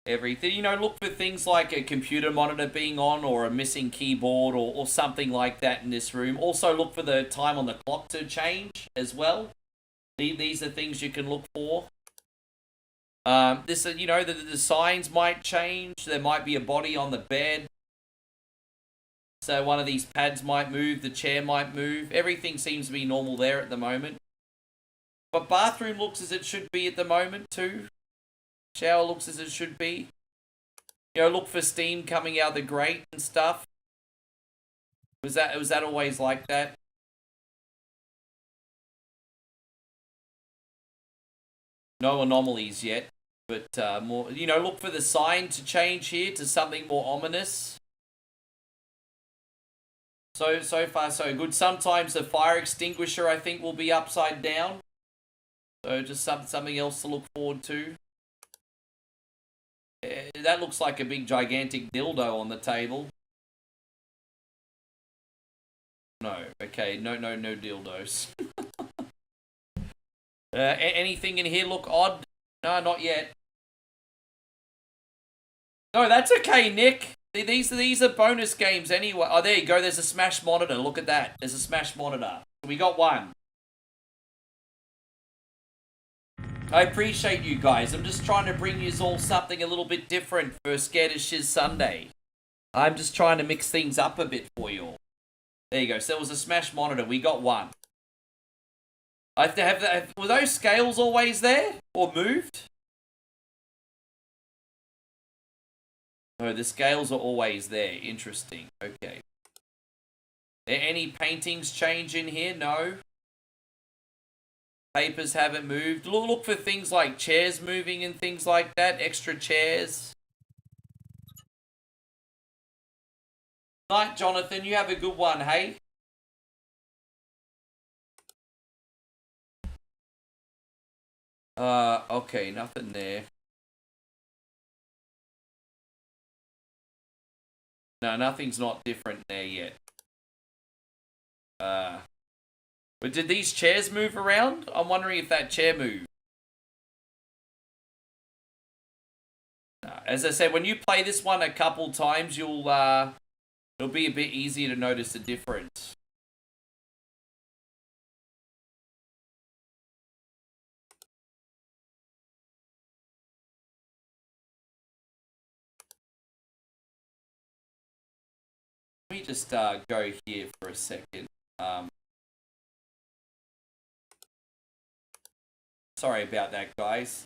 Everything, look for things like a computer monitor being on or a missing keyboard or something like that in this room. Also look for the time on the clock to change as well. These are things you can look for. The signs might change. There might be a body on the bed. So one of these pads might move, the chair might move. Everything seems to be normal there at the moment. But bathroom looks as it should be at the moment too. Shower looks as it should be. Look for steam coming out the grate and stuff. Was that always like that? No anomalies yet, but more. Look for the sign to change here to something more ominous. So far so good. Sometimes the fire extinguisher I think will be upside down. So just something else to look forward to. That looks like a big gigantic dildo on the table. No, okay, no dildos. Anything in here look odd? No, not yet. No, that's okay, Nick. These are bonus games anyway. Oh, there you go. There's a smash monitor. Look at that. There's a smash monitor. We got one. I appreciate you guys. I'm just trying to bring you all something a little bit different for Scared as Shiz Sunday. I'm just trying to mix things up a bit for you all. There you go. So there was a smash monitor. We got one. Were those scales always there? Or moved? No, the scales are always there. Interesting. Okay. Any paintings change in here? No. Papers haven't moved. Look for things like chairs moving and things like that. Extra chairs. Night, Jonathan. You have a good one, hey? Okay. Nothing there. No, nothing's not different there yet. But did these chairs move around? I'm wondering if that chair moved. As I said, when you play this one a couple times, it'll be a bit easier to notice the difference. Let me just go here for a second. Sorry about that, guys.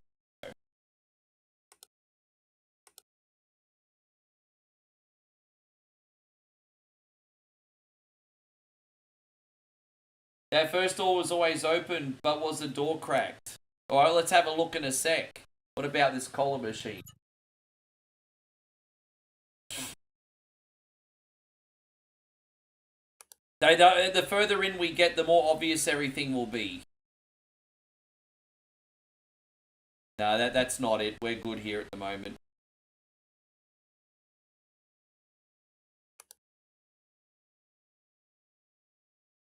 That first door was always open, but was the door cracked? Alright, let's have a look in a sec. What about this cola machine? The further in we get, the more obvious everything will be. No, that's not it. We're good here at the moment.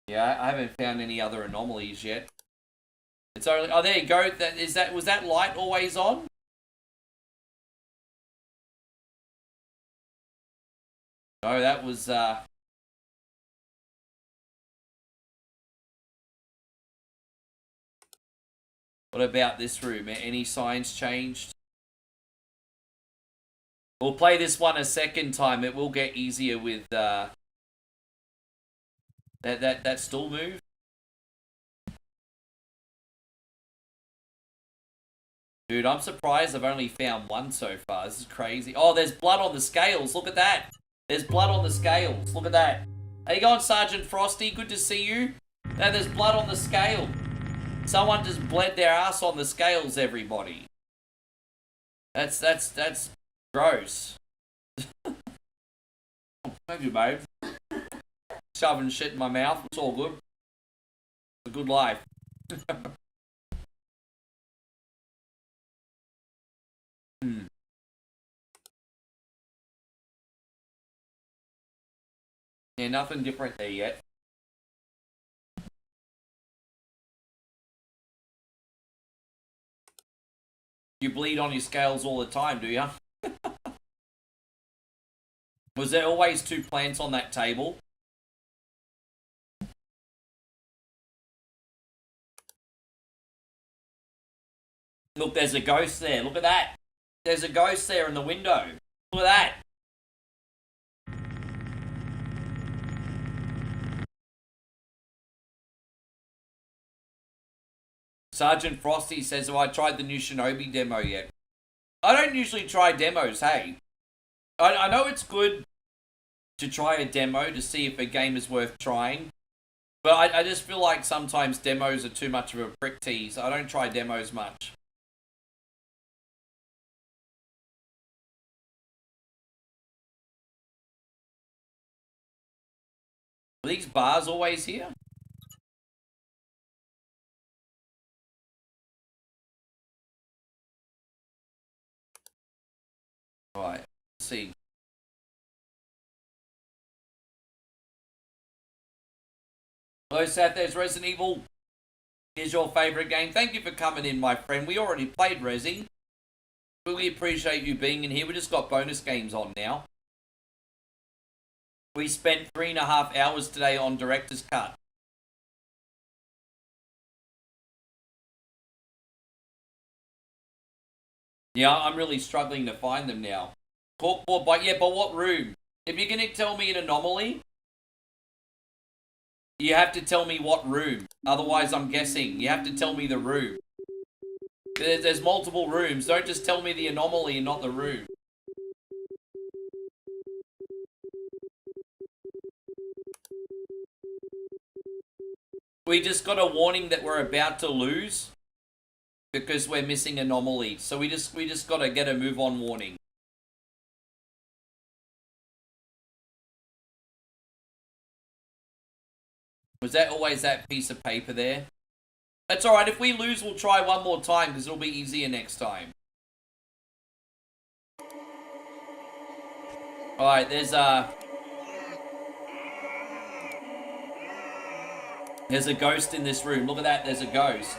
Yeah, I haven't found any other anomalies yet. It's only... Oh, there you go. Was that light always on? No, that was... What about this room? Any signs changed? We'll play this one a second time. It will get easier with that stool move. Dude, I'm surprised I've only found one so far. This is crazy. Oh, there's blood on the scales. Look at that. There's blood on the scales. Look at that. How you going, Sergeant Frosty? Good to see you. Now there's blood on the scale. Someone just bled their ass on the scales, everybody. That's gross. Thank you, babe. Shoving shit in my mouth. It's all good. It's a good life. Yeah, nothing different there yet. You bleed on your scales all the time, do you? Was there always 2 plants on that table? Look, there's a ghost there. Look at that. There's a ghost there in the window. Look at that. Sergeant Frosty says, have I tried the new Shinobi demo yet? I don't usually try demos, hey. I know it's good to try a demo to see if a game is worth trying. But I just feel like sometimes demos are too much of a prick tease. I don't try demos much. Are these bars always here? Alright, let's see. Hello, Seth, there's Resident Evil. Is your favourite game? Thank you for coming in, my friend. We already played Resi. Really appreciate you being in here. We just got bonus games on now. We spent 3.5 hours today on Director's Cut. Yeah, I'm really struggling to find them now. Corkboard, but yeah, but what room? If you're going to tell me an anomaly, you have to tell me what room. Otherwise, I'm guessing. You have to tell me the room. There's multiple rooms. Don't just tell me the anomaly and not the room. We just got a warning that we're about to lose because we're missing Anomaly. So we just got to get a move on warning. Was that always that piece of paper there? That's alright. If we lose, we'll try one more time because it'll be easier next time. Alright, there's a ghost in this room. Look at that. There's a ghost.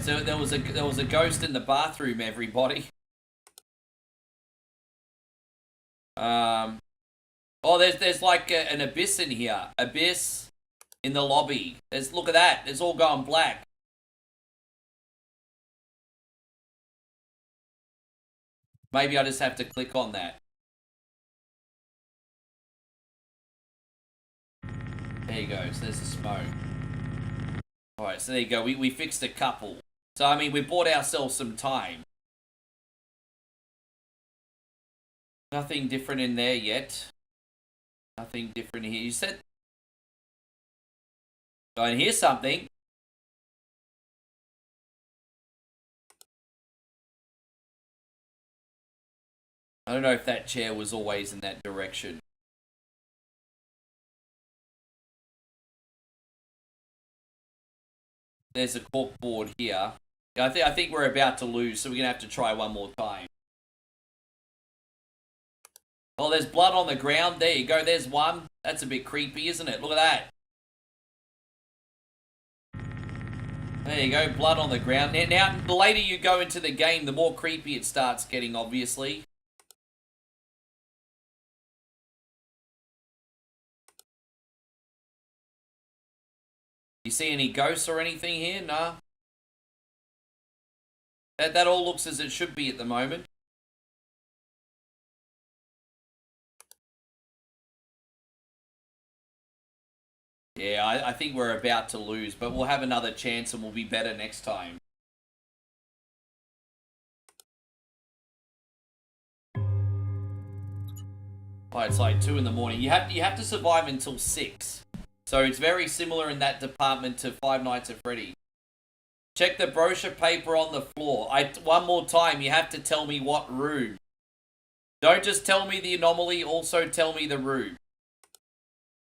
So there was a ghost in the bathroom, everybody. Oh, there's like an abyss in here. Abyss in the lobby. Look at that. It's all gone black. Maybe I just have to click on that. There you go. So there's the smoke. Alright, so there you go. We fixed a couple. So, I mean, we bought ourselves some time. Nothing different in there yet. Nothing different here. You said... Oh, and here's something. I don't know if that chair was always in that direction. There's a corkboard here. I think we're about to lose, so we're going to have to try one more time. Oh, there's blood on the ground. There you go. There's one. That's a bit creepy, isn't it? Look at that. There you go. Blood on the ground. Now, the later you go into the game, the more creepy it starts getting, obviously. You see any ghosts or anything here? Nah. That all looks as it should be at the moment. Yeah, I think we're about to lose, but we'll have another chance and we'll be better next time. Oh, it's like 2 in the morning. You have to survive until 6. So it's very similar in that department to Five Nights at Freddy. Check the brochure paper on the floor. One more time, you have to tell me what room. Don't just tell me the anomaly, also tell me the room.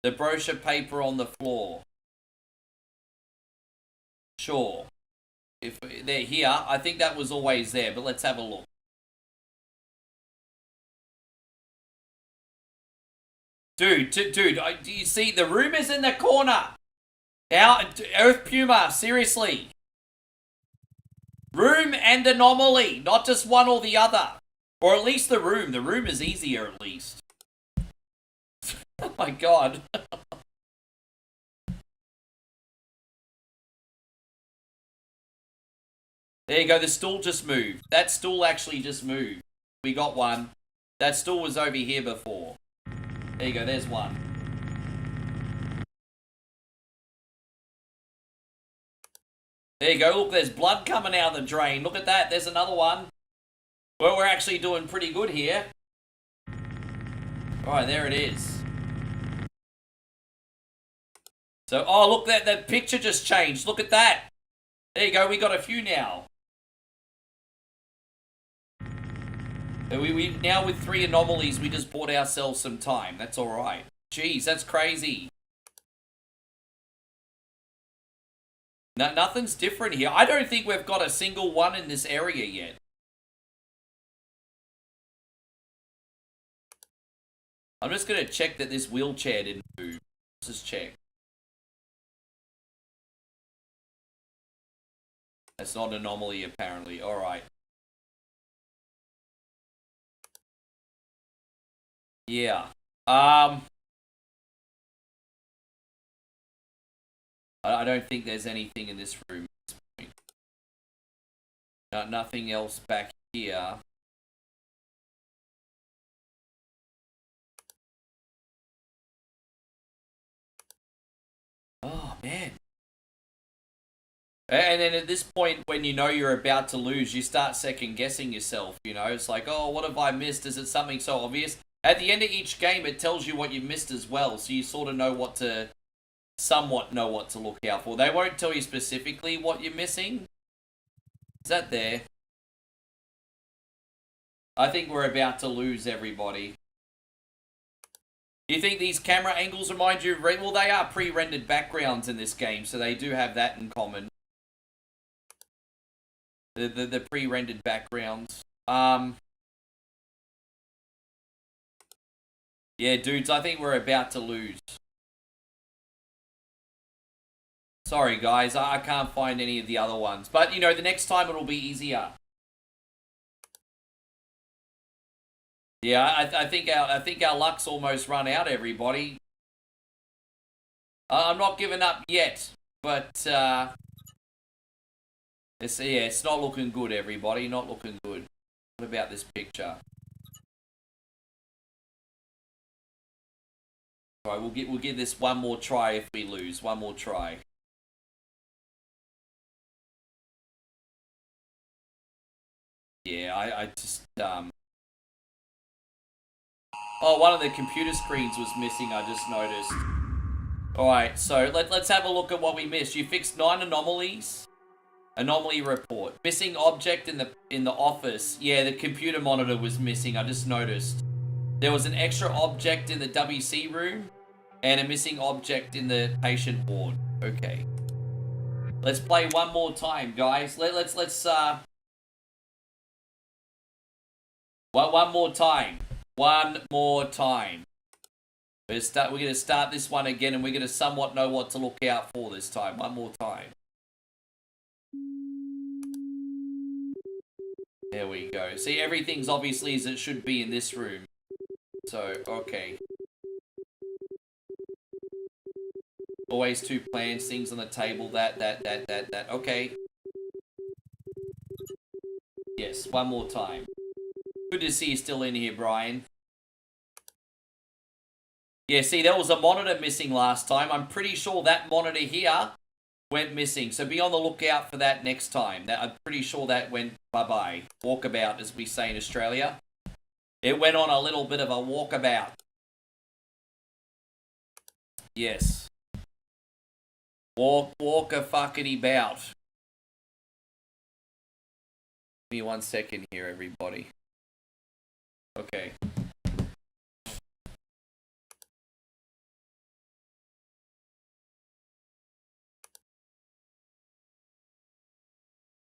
The brochure paper on the floor. Sure. If they're here, I think that was always there, but let's have a look. Dude, do you see the room is in the corner? Now, Earth Puma, seriously. Room and anomaly, not just one or the other. Or at least the room. The room is easier at least. Oh my god. There you go, the stool just moved. That stool actually just moved. We got one. That stool was over here before. There you go, there's one. There you go, look, there's blood coming out of the drain. Look at that, there's another one. Well, we're actually doing pretty good here. Alright, there it is. So, oh, look, that picture just changed. Look at that. There you go, we got a few now. We now with 3 anomalies, we just bought ourselves some time. That's alright. Jeez, that's crazy. No, nothing's different here. I don't think we've got a single one in this area yet. I'm just going to check that this wheelchair didn't move. Let's just check. That's not an anomaly, apparently. Alright. Yeah. I don't think there's anything in this room at this point. No, nothing else back here. Oh, man. And then at this point, when you know you're about to lose, you start second-guessing yourself, you know? It's like, oh, what have I missed? Is it something so obvious? At the end of each game, it tells you what you missed as well, so you sort of know what to... somewhat know what to look out for. They won't tell you specifically what you're missing. Is that there? I think we're about to lose everybody. Do you think these camera angles remind you of... well, they are pre-rendered backgrounds in this game, so they do have that in common. The pre-rendered backgrounds. Yeah, dudes, I think we're about to lose. Sorry, guys, I can't find any of the other ones. But, you know, the next time it'll be easier. Yeah, I think our luck's almost run out, everybody. I'm not giving up yet, but it's not looking good, everybody. Not looking good. What about this picture? All right, we'll give this one more try if we lose. One more try. Yeah, I just oh, one of the computer screens was missing, I just noticed. Alright, so let's have a look at what we missed. You fixed 9 anomalies. Anomaly report. Missing object in the office. Yeah, the computer monitor was missing, I just noticed. There was an extra object in the WC room and a missing object in the patient ward. Okay. Let's play one more time, guys. Let's one more time. One more time. We're going to start this one again, and we're going to somewhat know what to look out for this time. One more time. There we go. See, everything's obviously as it should be in this room. So, okay. Always 2 plans, things on the table, that. Okay. Yes, one more time. Good to see you still in here, Brian. Yeah, see, there was a monitor missing last time. I'm pretty sure that monitor here went missing. So be on the lookout for that next time. I'm pretty sure that went bye-bye. Walkabout, as we say in Australia. It went on a little bit of a walkabout. Yes. Walk a fuckity bout. Give me 1 second here, everybody. Okay.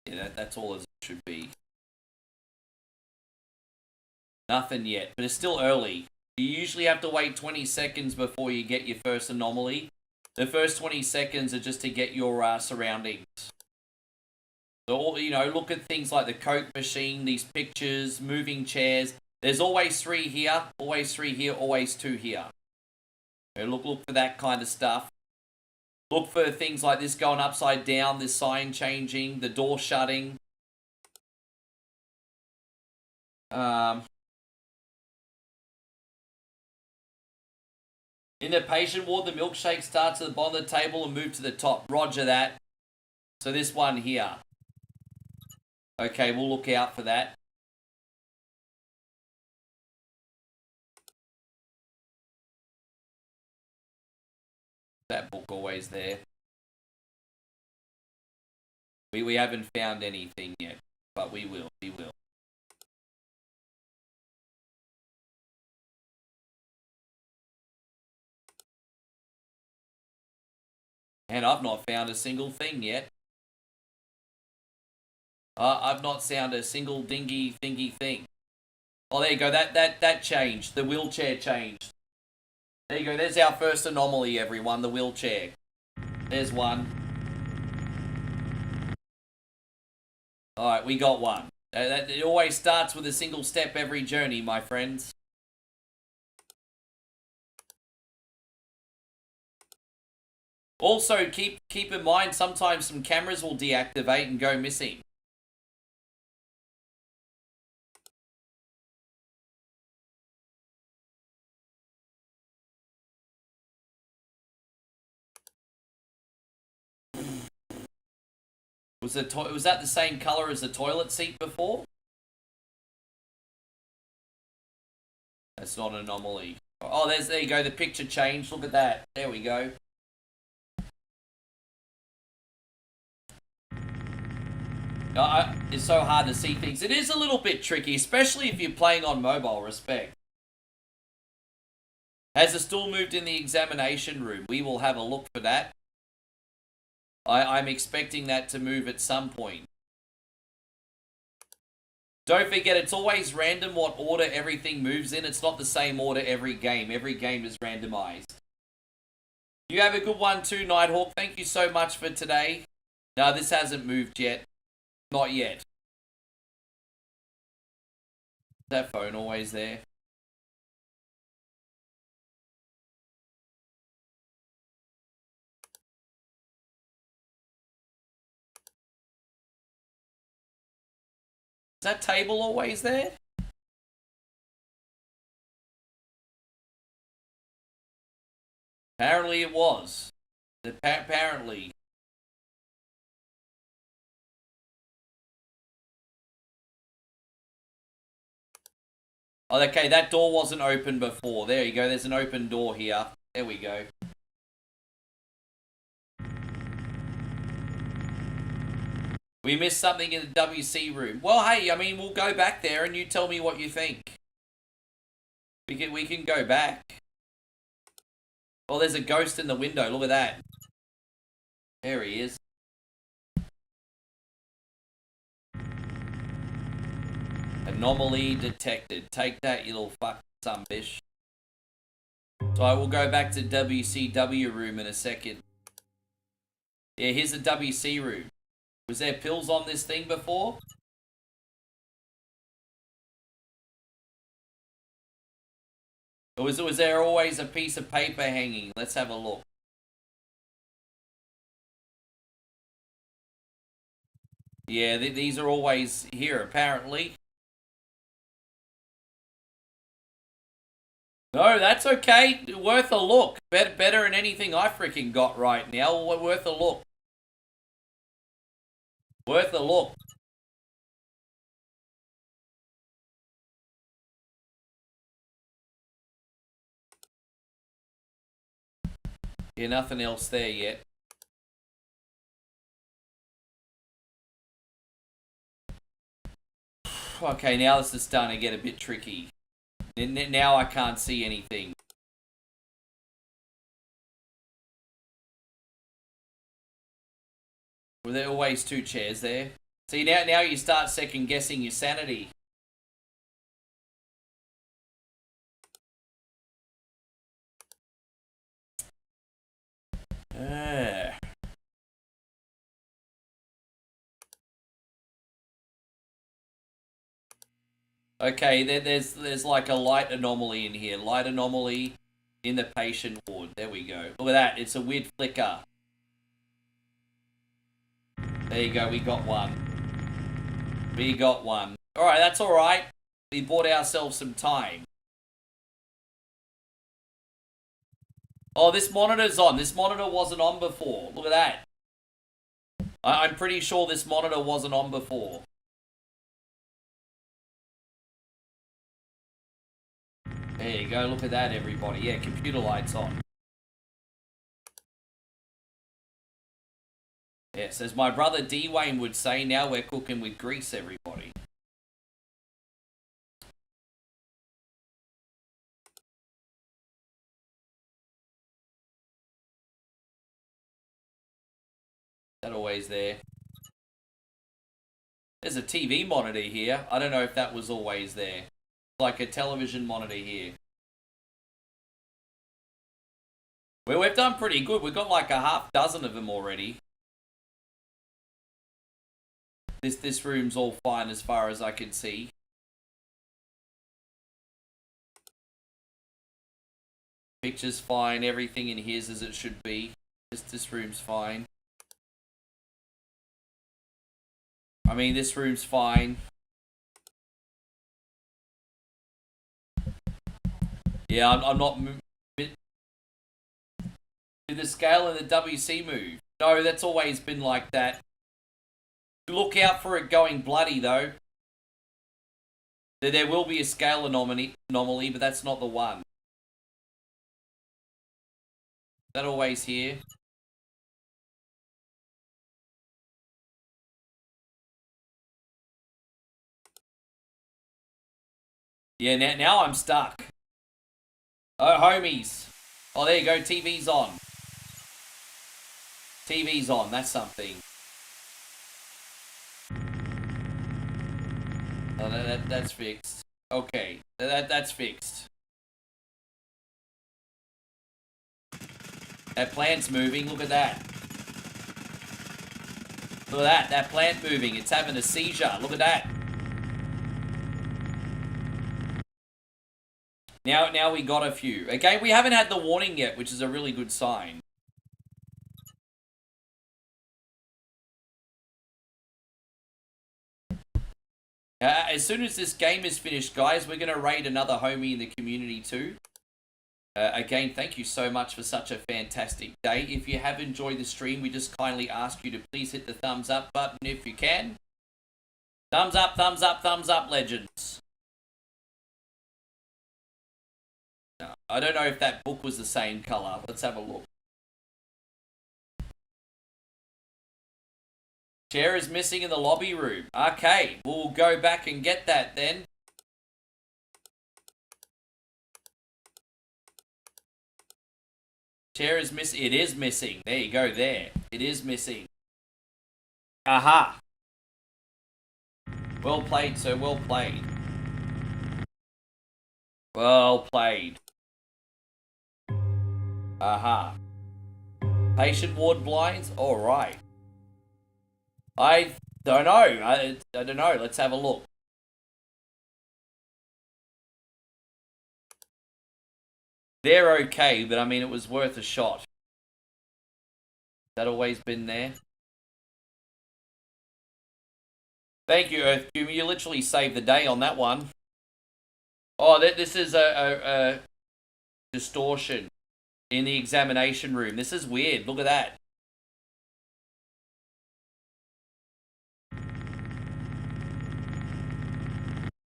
Yeah, that's all as it should be. Nothing yet, but it's still early. You usually have to wait 20 seconds before you get your first anomaly. The first 20 seconds are just to get your surroundings. So, you know, look at things like the Coke machine, these pictures, moving chairs. There's always 3 here, always 3 here, always 2 here. So look for that kind of stuff. Look for things like this going upside down, this sign changing, the door shutting. In the patient ward, the milkshake starts at the bottom of the table and move to the top. Roger that. So this one here. Okay, we'll look out for that. That book always there. We haven't found anything yet, but we will. And I've not found a single thing yet. I've not found a single dingy thingy thing. Oh, there you go. That changed. The wheelchair changed. There you go. There's our first anomaly, everyone. The wheelchair. There's one. Alright, we got one. It always starts with a single step every journey, my friends. Also, keep in mind, sometimes some cameras will deactivate and go missing. Was that the same color as the toilet seat before? That's not an anomaly. Oh, there you go. The picture changed. Look at that. There we go. It's so hard to see things. It is a little bit tricky, especially if you're playing on mobile. Respect. Has the stool moved in the examination room? We will have a look for that. I'm expecting that to move at some point. Don't forget, it's always random what order everything moves in. It's not the same order every game. Every game is randomized. You have a good one too, Nighthawk. Thank you so much for today. No, this hasn't moved yet. Not yet. Is that phone always there? Is that table always there? Apparently it was. Apparently. Oh, okay, that door wasn't open before. There you go, there's an open door here. There we go. We missed something in the WC room. Well, hey, I mean, we'll go back there and you tell me what you think. We can go back. Oh, there's a ghost in the window. Look at that. There he is. Anomaly detected. Take that, you little fuck. some bish. So I will go back to WCW room in a second. Yeah, here's the WC room. Was there pills on this thing before? Or was there always a piece of paper hanging? Let's have a look. Yeah, these are always here, apparently. No, that's okay. Worth a look. Better than anything I freaking got right now. Worth a look. Worth a look. Yeah, nothing else there yet. Okay, now this is starting to get a bit tricky. Now I can't see anything. Were there always two chairs there? See, now you start second guessing your sanity. Okay, there's like a light anomaly in here. Light anomaly in the patient ward. There we go. Look at that. It's a weird flicker. There you go. We got one. We got one. Alright, that's alright. We bought ourselves some time. Oh, this monitor's on. This monitor wasn't on before. Look at that. I'm pretty sure this monitor wasn't on before. There you go. Look at that, everybody. Yeah, computer lights on. Yes, as my brother D-Wayne would say, now we're cooking with grease, everybody. That always there. There's a TV monitor here. I don't know if that was always there. Like a television monitor here. Well, we've done pretty good. We've got like a half dozen of them already. This room's all fine as far as I can see. Picture's fine. Everything in here's as it should be. This room's fine. I mean, this room's fine. Yeah, I'm not... Did the scale in the WC move? No, that's always been like that. Look out for it going bloody, though. There will be a scale anomaly, but that's not the one. Is that always here? Yeah, now I'm stuck. Oh, homies. Oh, there you go. TV's on. TV's on. That's something. Oh, that's fixed. Okay. That's fixed. That plant's moving. Look at that. Look at that. That plant moving. It's having a seizure. Look at that. Now we got a few. Okay, we haven't had the warning yet, which is a really good sign. As soon as this game is finished, guys, we're going to raid another homie in the community too. Again, thank you so much for such a fantastic day. If you have enjoyed the stream, we just kindly ask you to please hit the thumbs up button if you can. Thumbs up, thumbs up, thumbs up, legends. No, I don't know if that book was the same color. Let's have a look. Chair is missing in the lobby room. Okay, we'll go back and get that then. Chair is missing. It is missing. There you go, there. It is missing. Aha. Well played, sir. Well played. Well played. Aha. Patient ward blinds? Alright. I don't know. I don't know. Let's have a look. They're okay, but I mean, it was worth a shot. That always been there? Thank you, Earth Cube. You literally saved the day on that one. Oh, this is a distortion in the examination room. This is weird. Look at that.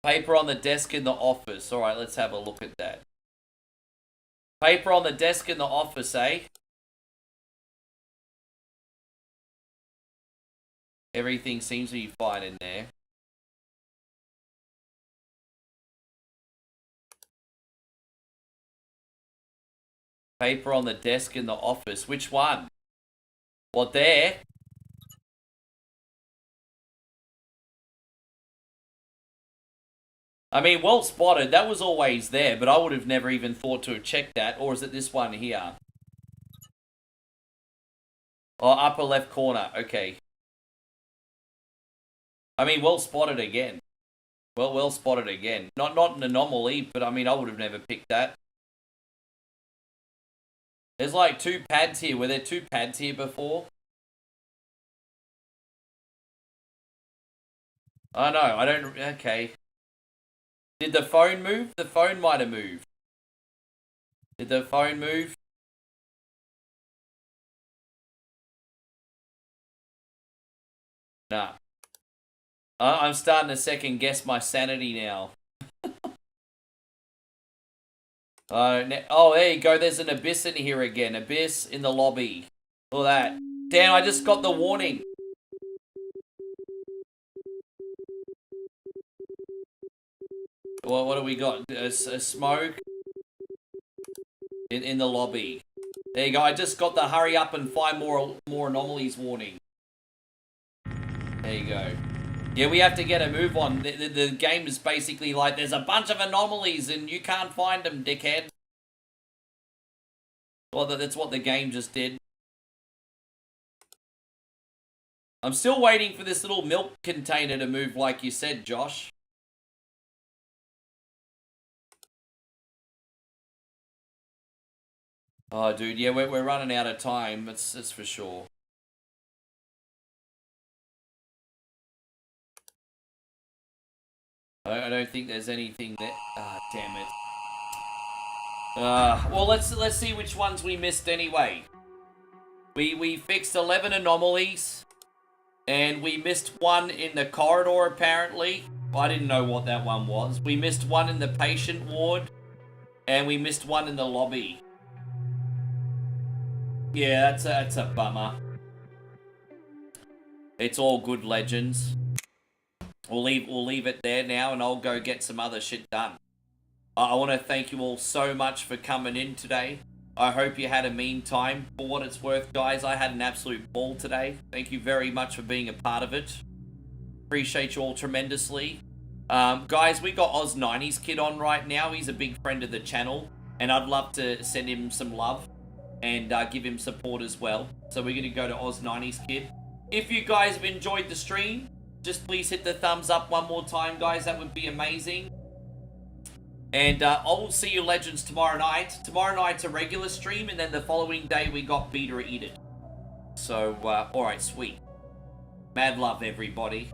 Paper on the desk in the office. All right, let's have a look at that. Paper on the desk in the office, eh? Everything seems to be fine in there. Paper on the desk in the office. Which one? What, there? I mean, well spotted. That was always there, but I would have never even thought to have checked that. Or is it this one here? Oh, upper left corner. Okay. I mean, well spotted again. Well spotted again. Not an anomaly, but I mean, I would have never picked that. There's like 2 pads here. Were there 2 pads here before? Oh no, I don't... Okay. Did the phone move? The phone might have moved. Did the phone move? Nah. I'm starting to second guess my sanity now. Oh, there you go. There's an abyss in here again. Abyss in the lobby. Look at that. Damn, I just got the warning. What do we got? A smoke in the lobby. There you go. I just got the hurry up and find more anomalies warning. There you go. Yeah, we have to get a move on. The game is basically like, there's a bunch of anomalies and you can't find them, dickhead. Well, that's what the game just did. I'm still waiting for this little milk container to move like you said, Josh. Oh, dude, yeah, we're running out of time. That's for sure. I don't think there's anything there. Ah, damn it. Well, let's see which ones we missed anyway. We fixed 11 anomalies, and we missed one in the corridor apparently. I didn't know what that one was. We missed one in the patient ward, and we missed one in the lobby. Yeah, that's a bummer. It's all good, legends. We'll leave it there now, and I'll go get some other shit done. I want to thank you all so much for coming in today. I hope you had a mean time. For what it's worth, guys, I had an absolute ball today. Thank you very much for being a part of it. Appreciate you all tremendously. Guys, we got Oz90's kid on right now. He's a big friend of the channel, and I'd love to send him some love and give him support as well. So we're going to go to Oz90's kid. If you guys have enjoyed the stream, just please hit the thumbs up one more time, guys. That would be amazing. And I'll see you legends tomorrow night. Tomorrow night's a regular stream, and then the following day we got Beat or Eat It. So, alright, sweet. Mad love, everybody.